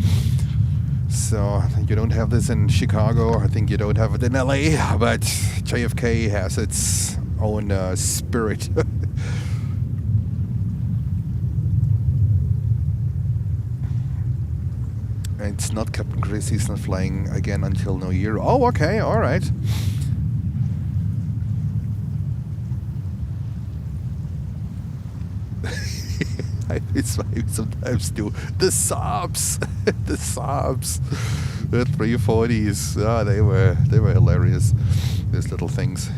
So you don't have this in Chicago. I think you don't have it in LA, but JFK has its own spirit. It's not Captain Chris, he's not flying again until New Year. Oh, okay, alright. I sometimes do the Saabs. The Saabs. The 340s. Ah, they were hilarious. These little things.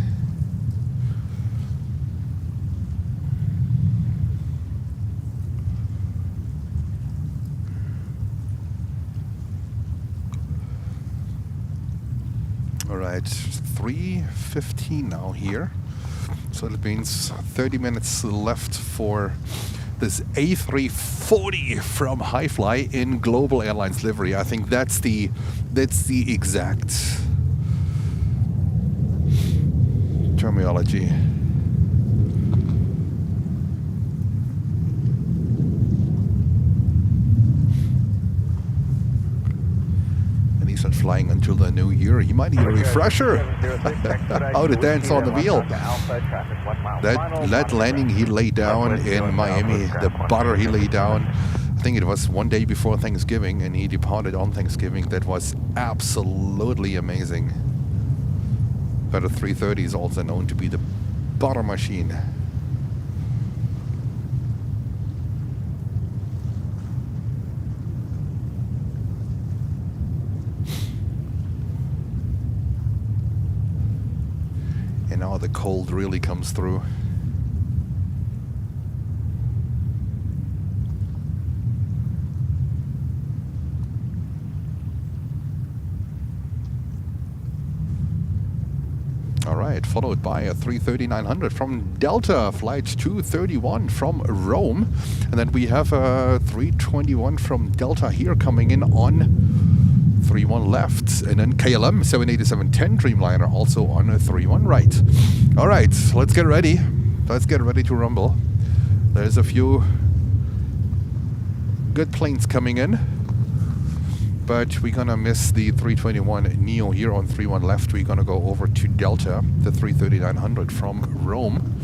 Alright, 3:15 now here. So that means 30 minutes left for this A340 from Highfly in Global Airlines livery. I think that's the exact terminology. He's not flying until the new year. He might need a refresher. How to dance on the wheel. That landing he laid down in Miami, the butter he laid down, I think it was one day before Thanksgiving, and he departed on Thanksgiving. That was absolutely amazing. But a 330 is also known to be the butter machine. Now the cold really comes through. All right, followed by a 330-900 from Delta, flight 231 from Rome. And then we have a 321 from Delta here coming in on 31 left. And then KLM 787-10 Dreamliner also on a 31 right. All right, let's get ready. Let's get ready to rumble. There's a few good planes coming in. But we're gonna miss the 321 Neo here on 31 left. We're gonna go over to Delta, the 330-900 from Rome.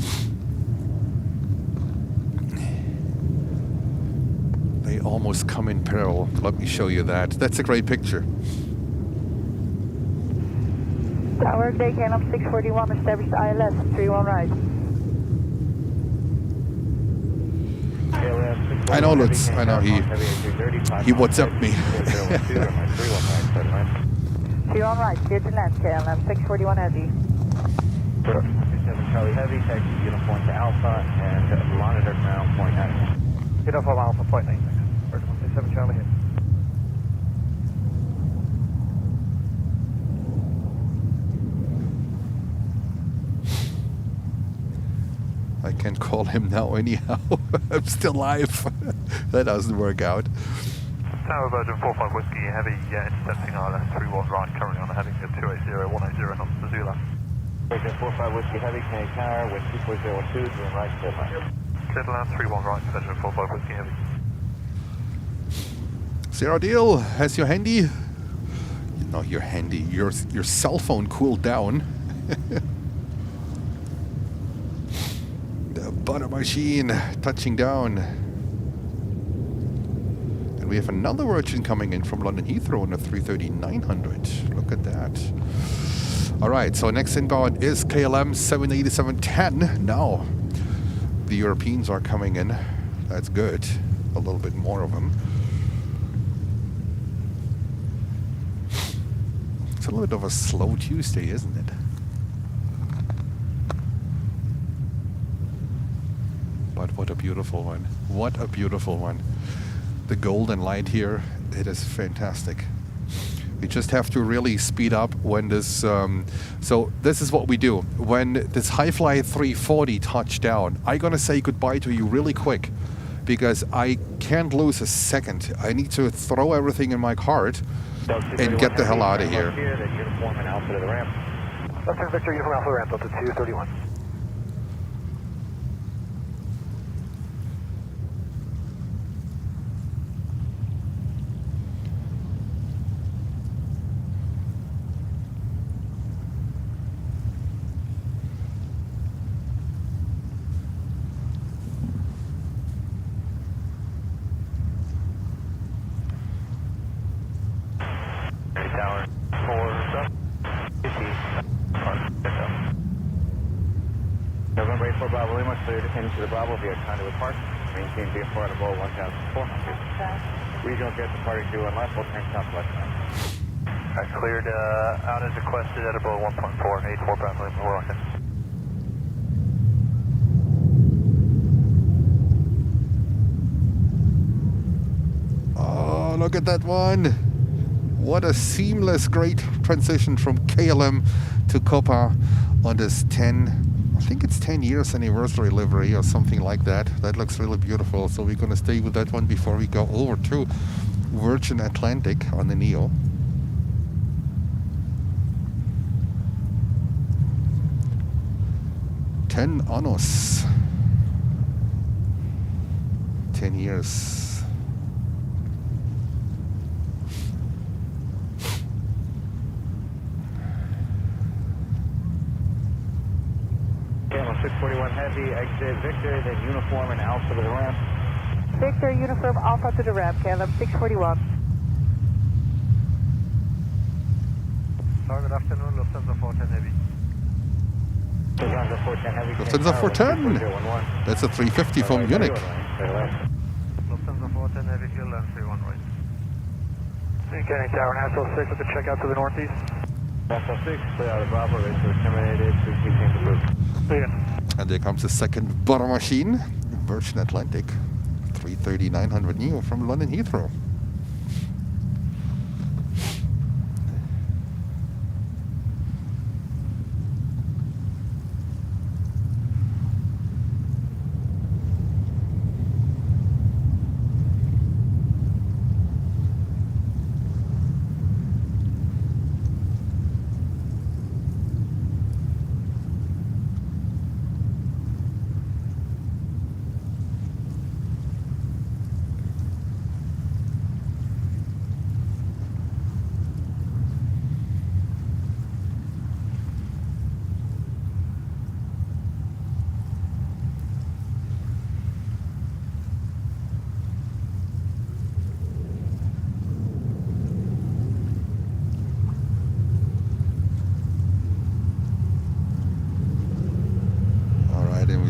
They almost come in parallel. Let me show you that. That's a great picture. Tower, day KLM 641, established ILS, 31 right. I know, Lutz. I know he WhatsApped me. 31 right, clear to land, KLM 641 heavy. 7 Charlie Heavy, taxi uniform to Alpha and monitor ground point 9. Uniform Alpha, point 96. 7 Charlie Heavy. I can't call him now anyhow. I'm still live. That doesn't work out. Tower Virgin 45 Whiskey Heavy, intercepting ILS 31 right, currently on a heading of 280, 180 knots to Zula. Virgin 45 Whiskey Heavy, Canadian Tower, with 24012, doing right, clear land. Clear to land, 31 right, Virgin 45 Whiskey Heavy. Zero deal. Has your handy? No, your handy. Your cell phone cooled down. The butter machine touching down. And we have another Virgin coming in from London Heathrow on a 330-900. Look at that. All right, so next inbound is KLM 787-10. Now the Europeans are coming in. That's good. A little bit more of them. It's a little bit of a slow Tuesday, isn't it? But what a beautiful one. What a beautiful one. The golden light here, it is fantastic. We just have to really speed up when this... so this is what we do. When this Highfly 340 touched down, I'm going to say goodbye to you really quick because I can't lose a second. I need to throw everything in my cart and get the hell out of here. Left Victor, uniform Alpha ramp up to 231. November 84 Bravo Lima, cleared into the Bravo via conduit park. Maintain VFR at a low 1,400. Regional jet departing 21 left, will turn southwest. Alright, cleared out as requested at about 1.4, 84 Bravo Lima, we're rocking. Oh, look at that one. What a seamless, great transition from KLM to Copa on this 10 years anniversary livery or something like that. That looks really beautiful. So we're going to stay with that one before we go over to Virgin Atlantic on the Neo. Ten años. 10 years. KLM 641 Heavy, exit Victor, then uniform and Alpha to the ramp. Victor, uniform Alpha to the ramp, KLM 641. Good afternoon, Lufthansa 410 Heavy. Lufthansa 410 Heavy. Lufthansa 410. That's a 350 from Munich. Lufthansa 410 Heavy, clear land 31 right. Canadian Tower, National 6 with the checkout to the northeast. Delta 6, clear out of Bravo, ready for terminated, 3 to group. And there comes the second butter machine, Virgin Atlantic 330-900 Neo from London Heathrow.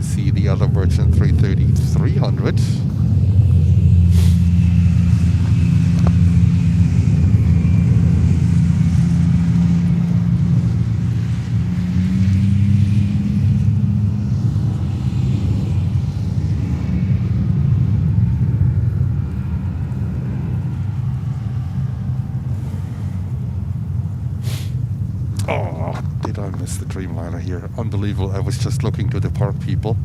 See the other Virgin 330-300. Oh, did I miss the Dreamliner here? Unbelievable. I was just looking to the park people.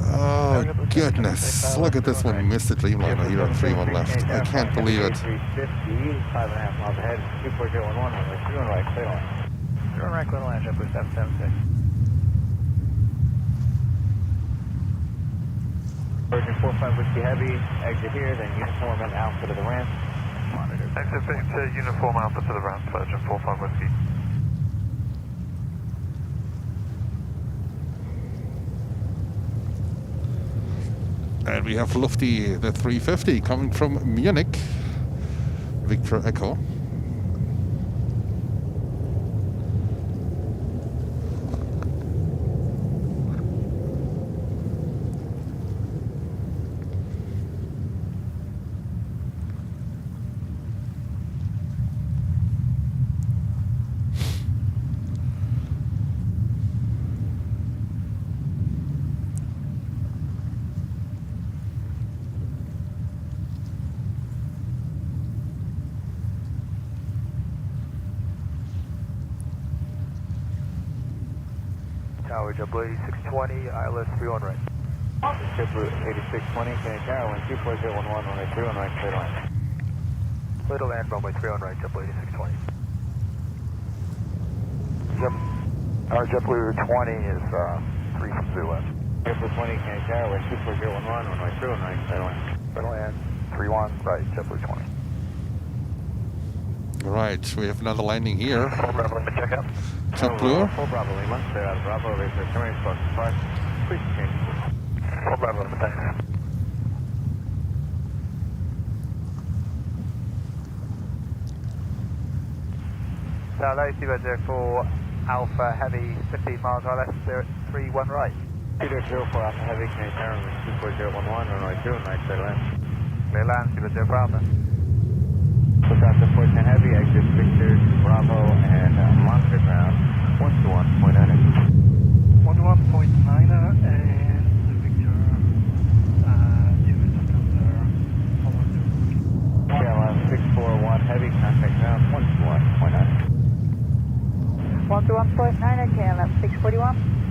Oh, goodness. Look at this one. Missed the Dreamliner here on 3-1 left. I can't believe it. 350, 5.5 miles ahead, 24011, runway 31 right, clear line. 31 right, clear line, JetBlue 776. Virgin 45 Whiskey Heavy, exit here, then uniform and alpha to the ramp. Monitor. Exit Victor, uniform alpha to the ramp, Virgin 45 Whiskey. And we have Lufty, the 350, coming from Munich. Victor Echo. Tower JetBlue 8620, ILS 31 right. JetBlue 8620, Canadian Tower, wind 24011, runway 31 right, clear line. Clear to land, runway 31 right, JetBlue 8620. Our JetBlue 20 is 3 from Zoo left. JetBlue 20, Canadian Tower, wind 24011, runway 31 right, clear line. Clear to land, 31 right, JetBlue 20. Right, we have another landing here. Full Bravo Lima, check out. JetBlue. Full Bravo Lima, clear out of Bravo, ready for terminated, close to 5. Please change. Full Bravo Lima, thanks. Hello, Seabird 04 Alpha Heavy, 15 miles ILS 31 right. Seabird 04 Alpha Heavy, Canadian Tower, wind 24011, runway 31 right, clear land. Clear land, Seabird 04 Alpha. Look out to 410 Heavy, exit Victor, Bravo, and monitor ground, 121.9. 121.9er and Victor, unit number KLM 641 Heavy, contact ground, 121.9. 121.9er, KLM 641.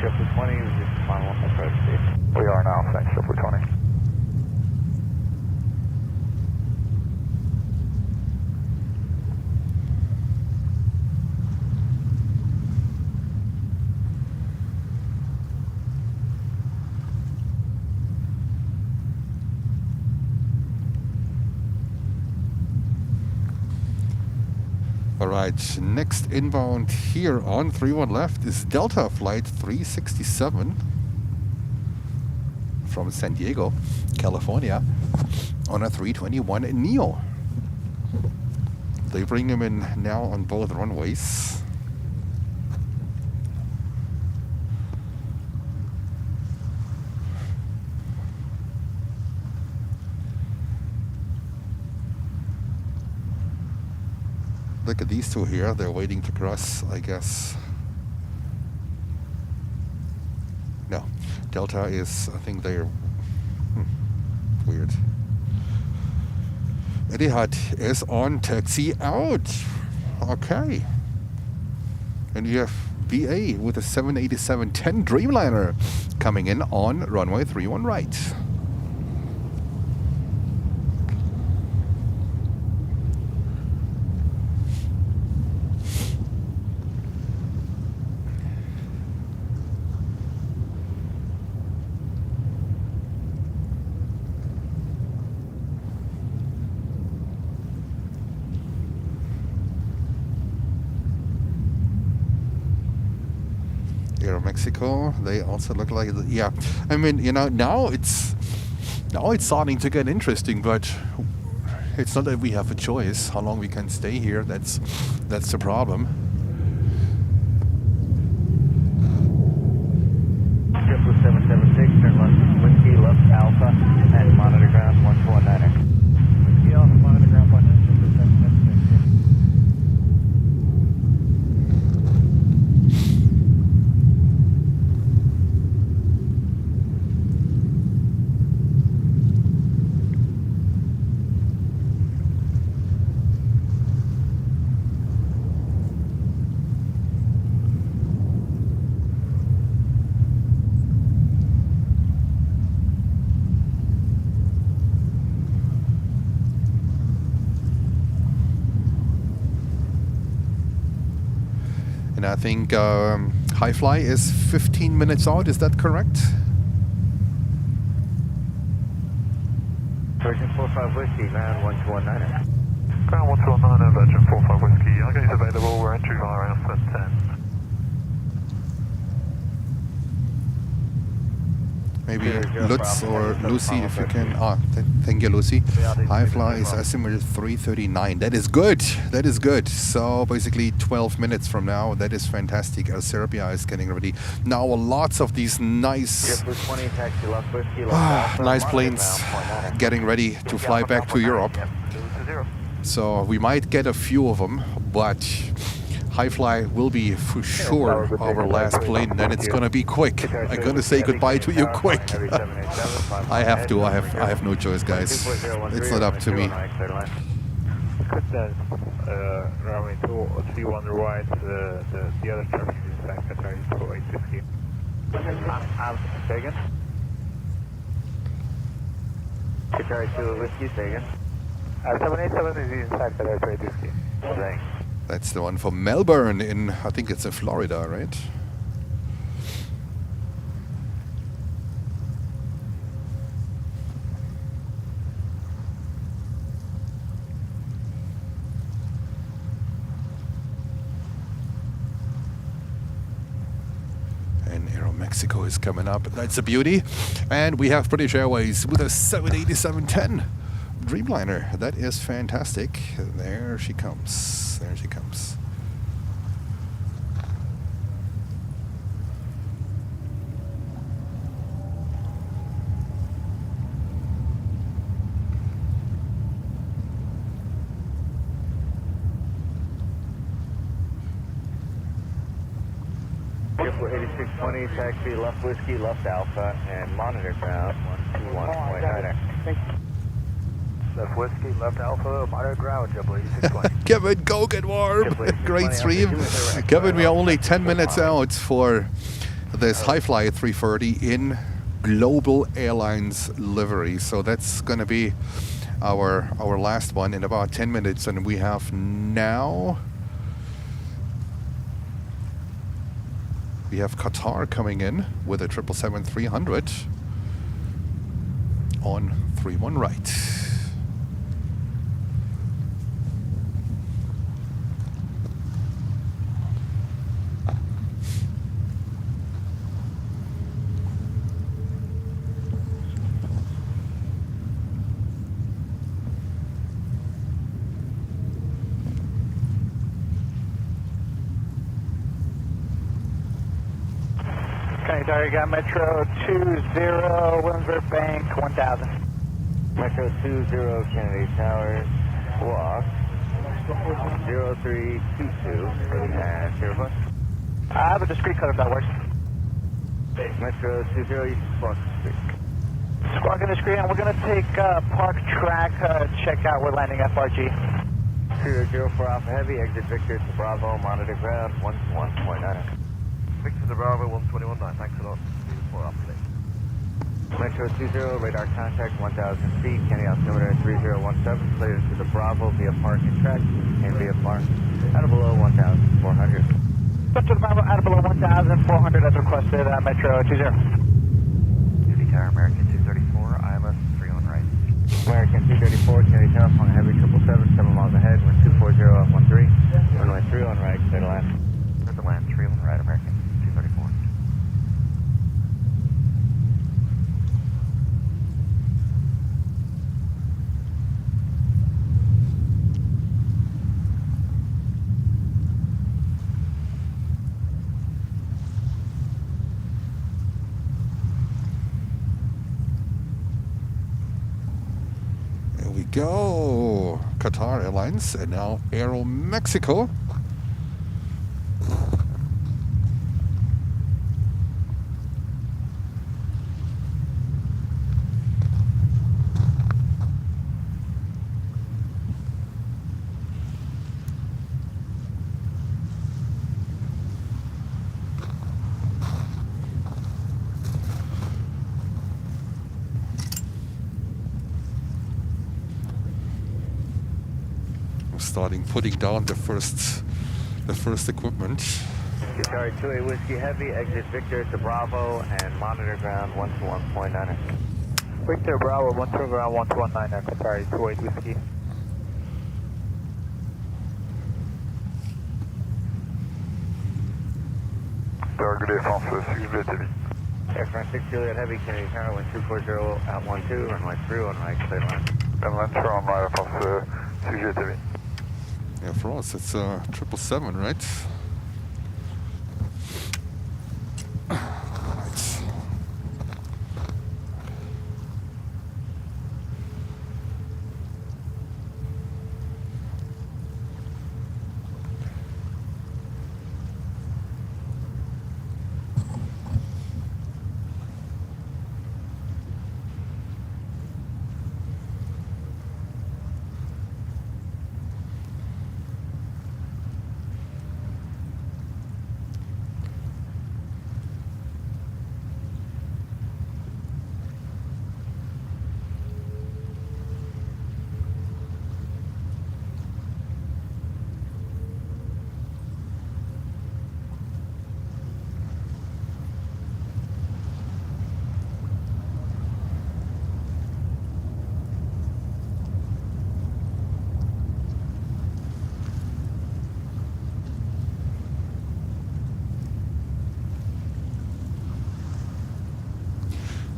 JetBlue 20, was just final approach, Steve. We are now, thanks, JetBlue 20. All right, next inbound here on 3-1 left is Delta Flight 367 from San Diego, California, on a 321 Neo. They bring him in now on both runways. Look at these two here. They're waiting to cross, I guess. No, Delta is, I think they're weird. Etihad is on taxi out. Okay. And you have BA with a 787-10 Dreamliner coming in on runway 31 right. Mexico, they also look like, yeah. I mean, you know, now it's starting to get interesting, but it's not that we have a choice how long we can stay here. That's the problem. Triple 776, turn left, Whiskey left Alpha, and monitor ground 119. Whiskey Alpha, monitor ground 119. And I think high fly is 15 minutes out, is that correct? Virgin 45 Whiskey, ground 1219. Ground 1219, Virgin 45 Whiskey. Okay, it's available. We're entry via Alpha 10. Maybe Lutz or Lucy, if you can. Thank you, Lucy. High fly is estimated 339. That is good. That is good. So basically 12 minutes from now. That is fantastic. Serbia is getting ready. Now lots of these nice nice planes getting ready to fly back to Europe. So we might get a few of them, but high fly will be for sure our last plane, and then it's gonna be quick. I'm gonna say goodbye to you quick. I have to. I have no choice, guys. It's not up to me. Runway 231 right. The other traffic is back at 2850. I'm Sagan. Qatari 2 Whiskey, Sagan. 787 is inside at 2850. Thanks. That's the one from Melbourne in, I think it's in Florida, right? And Aero Mexico is coming up. That's a beauty. And we have British Airways with a 787-10 Dreamliner. That is fantastic. There she comes. There she comes. Triple 8620, taxi left Whiskey, left Alpha, and monitor ground 121.9. Thank you. Left Whiskey, left Alpha, monitor ground, Triple 8620. Kevin, go get warm. Great stream. Kevin, we are only 10 minutes out for this high fly 330 in Global Airlines livery. So that's going to be our last one in about 10 minutes. And we have now... We have Qatar coming in with a 777-300 on 31 right. Sorry, got Metro 20, Williamsburg Bank, 1000. Metro 20, Kennedy Towers, walk. 0322 and Sierra. I have a discrete cut if that works. Metro 20, you can squawk discrete. Squawking discrete, and we're going to take park track, check out, we're landing FRG. 004 Alpha Heavy, exit Victor to Bravo, monitor ground 121.9. Victor to Bravo, 121.9, thanks a lot. 4 Alpha Heavy. Metro 20, radar contact 1,000 feet, Kenny altimeter 3017, slated to the Bravo via park and track, and via park, out of below 1,400. Up to the Bravo, out of below 1,400 as requested, Metro 20. Duty Tower, American 234, ILS 3 on right. American 234, Kenny Telephone, heavy 777, 7 miles ahead, wind 240 at 13, runway 3 on right, clear to land. Clear to land, 3 on right, American 234. Go Qatar Airlines and now Aero Mexico. Starting putting down the first equipment. Guitar 2A Whiskey Heavy, exit Victor to Bravo and monitor ground 121.9. Victor Bravo, 1 to ground 121.9, Qatar 2A Whiskey. Target Air France 6 Juliet Heavy. Air France 6 Juliet Heavy, Kennedy Tower, wind 240 at 12, runway 3 on right, clear line. Runway 3 on right, Air France 6 Juliet Heavy. Yeah, for us it's 777, right?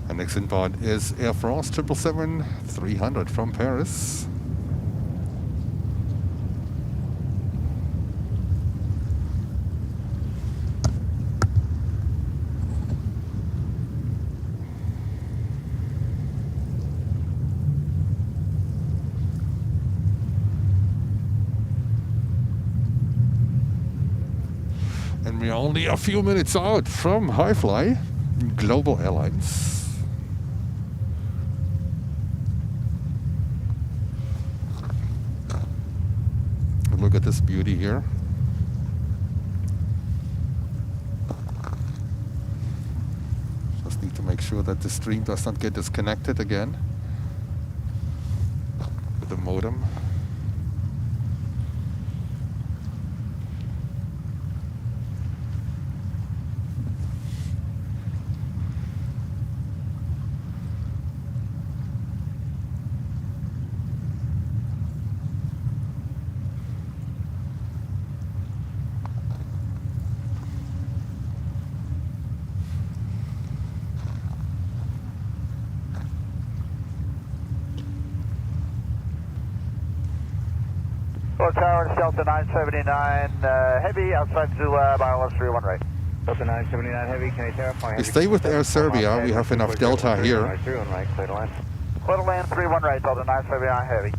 And next inbound is Air France 777-300 from Paris. And we're only a few minutes out from Highfly, Global Airlines. Look at this beauty here. Just need to make sure that the stream does not get disconnected again with the modem. Tower, Delta 979 Heavy, outside Zula, ILS 31 right. Delta 979 Heavy, Canadian Terrifying. We stay with Air Serbia, we have enough Delta here. Clear to land. Clear to land 31 right, Delta 979 Heavy.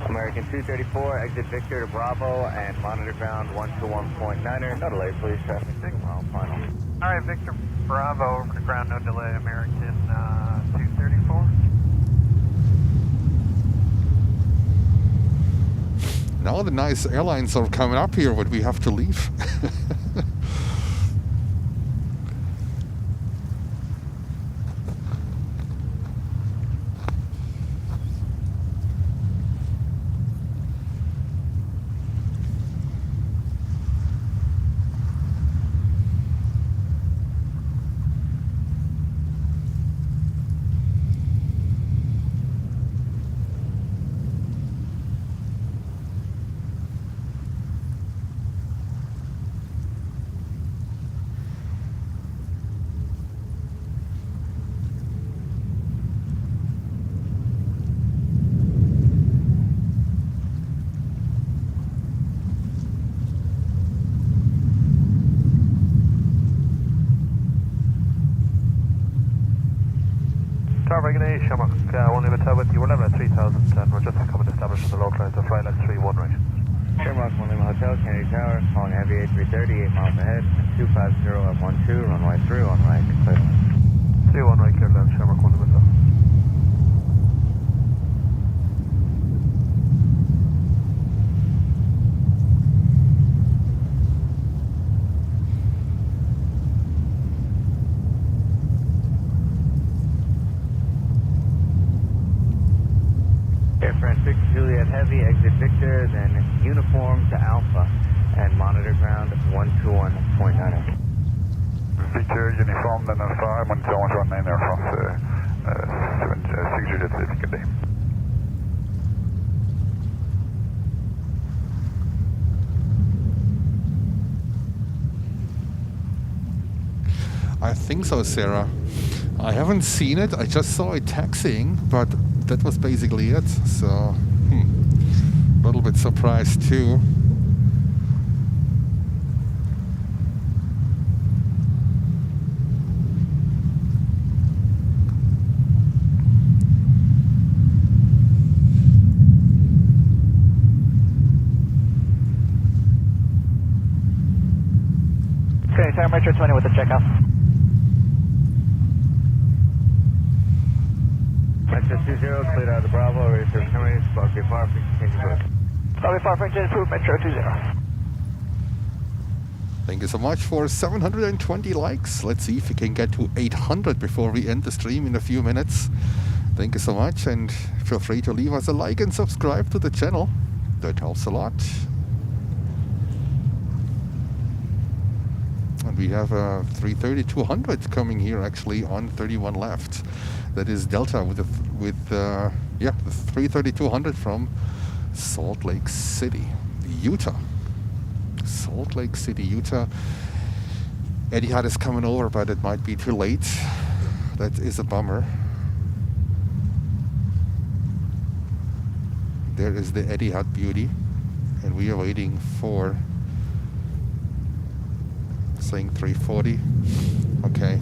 American 234, exit Victor to Bravo and monitor ground 121.9er. No delay, please. Traffic signal final. All right, Victor Bravo, over to ground, no delay. American 234. Now the nice airlines are coming up here, but we have to leave. Shamrock, one Lima with you. We're level at 3000 and we're just becoming established on the local line, so fly left 31 right. Shamrock, 1 Lima Hotel, Kennedy Tower, calling heavy A330, 8 miles ahead, 250 at 12, runway 31 right, clear. 31 right, clear left, Shamrock, 1 Lima Hotel. Juliet Heavy, exit Victor, then uniform to Alpha, and monitor ground 121.9. Victor, uniform, then Alpha, 121.9 Air France, 6 Juliet, good day. I think so, Sarah. I haven't seen it. I just saw it taxiing, but that was basically it. So, a little bit surprised too. Okay, Tower Metro 20 with the checkout. Metro 20, cleared out of the Bravo, ready for Canarsie, Smoky Parking, continue route. Smoky Parking, approved, Metro 20. Thank you so much for 720 likes. Let's see if we can get to 800 before we end the stream in a few minutes. Thank you so much, and feel free to leave us a like and subscribe to the channel. That helps a lot. And we have a 330-200 coming here actually on 31 left. That is Delta with the 330-200 from Salt Lake City, Utah. Salt Lake City, Utah. Etihad is coming over, but it might be too late. That is a bummer. There is the Etihad beauty, and we are waiting for saying 340. Okay.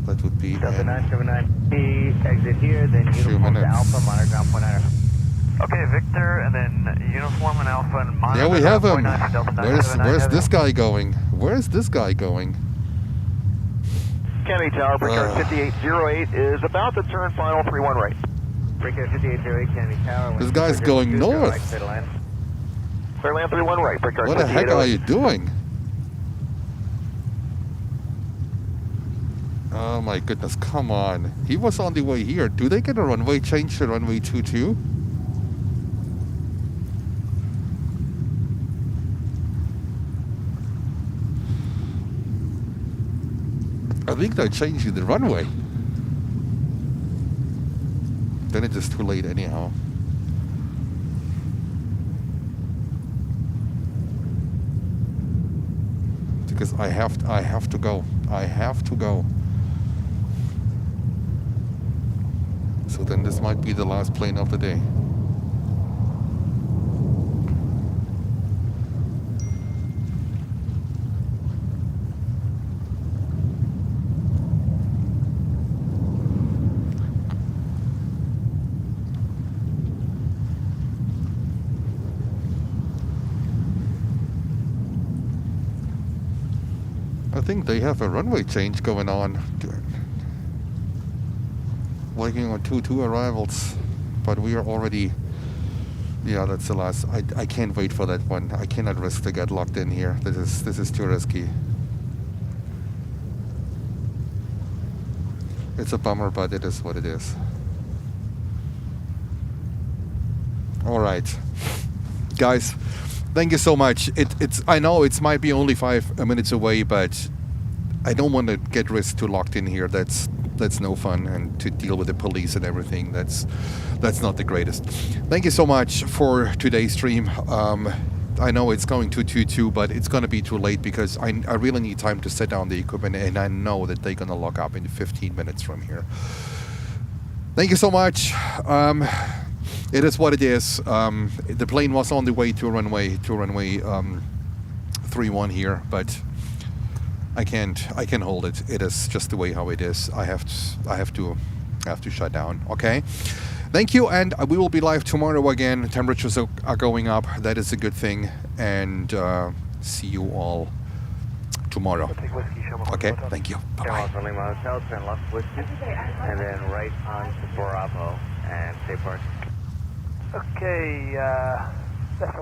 That would be 7979P, exit here, then uniform to Alpha, monitor ground point 9. Okay, Victor, and then uniform and Alpha and monitor. There we have him. 9 Where's this guy going? Where's this guy going? Kennedy Tower, Brickyard 5808 is about to turn final 31 right. Brickyard 5808, Kennedy Tower. This guy's going north. Clear land 31 right, Brickyard 5808. What the heck are you doing? Oh my goodness, come on. He was on the way here. Do they get a runway change to runway 22? I think they're changing the runway. Then it's just too late anyhow. Because I have to go. I have to go. So then this might be the last plane of the day. I think they have a runway change going on. Working on 2-2 arrivals, but we are already, yeah, that's the last. I can't wait for that one. I cannot risk to get locked in here. This is too risky. It's a bummer, but it is what it is. All right, guys, thank you so much. I know it might be only 5 minutes away, but I don't want to get risked too locked in here. That's no fun, and to deal with the police and everything, that's not the greatest. Thank you so much for today's stream. I know it's going to 2-2, but it's going to be too late because I really need time to set down the equipment, and I know that they're going to lock up in 15 minutes from here. Thank you so much. It is what it is. The plane was on the way to runway 31 here, but I can't hold it. It is just the way how it is. I have to shut down. Okay. Thank you, and we will be live tomorrow again. Temperatures are going up. That is a good thing, and see you all tomorrow. Okay. Thank you. Bye bye. Hotel 10 left whiskey, and then right on to Bravo and stay parked. Okay, that's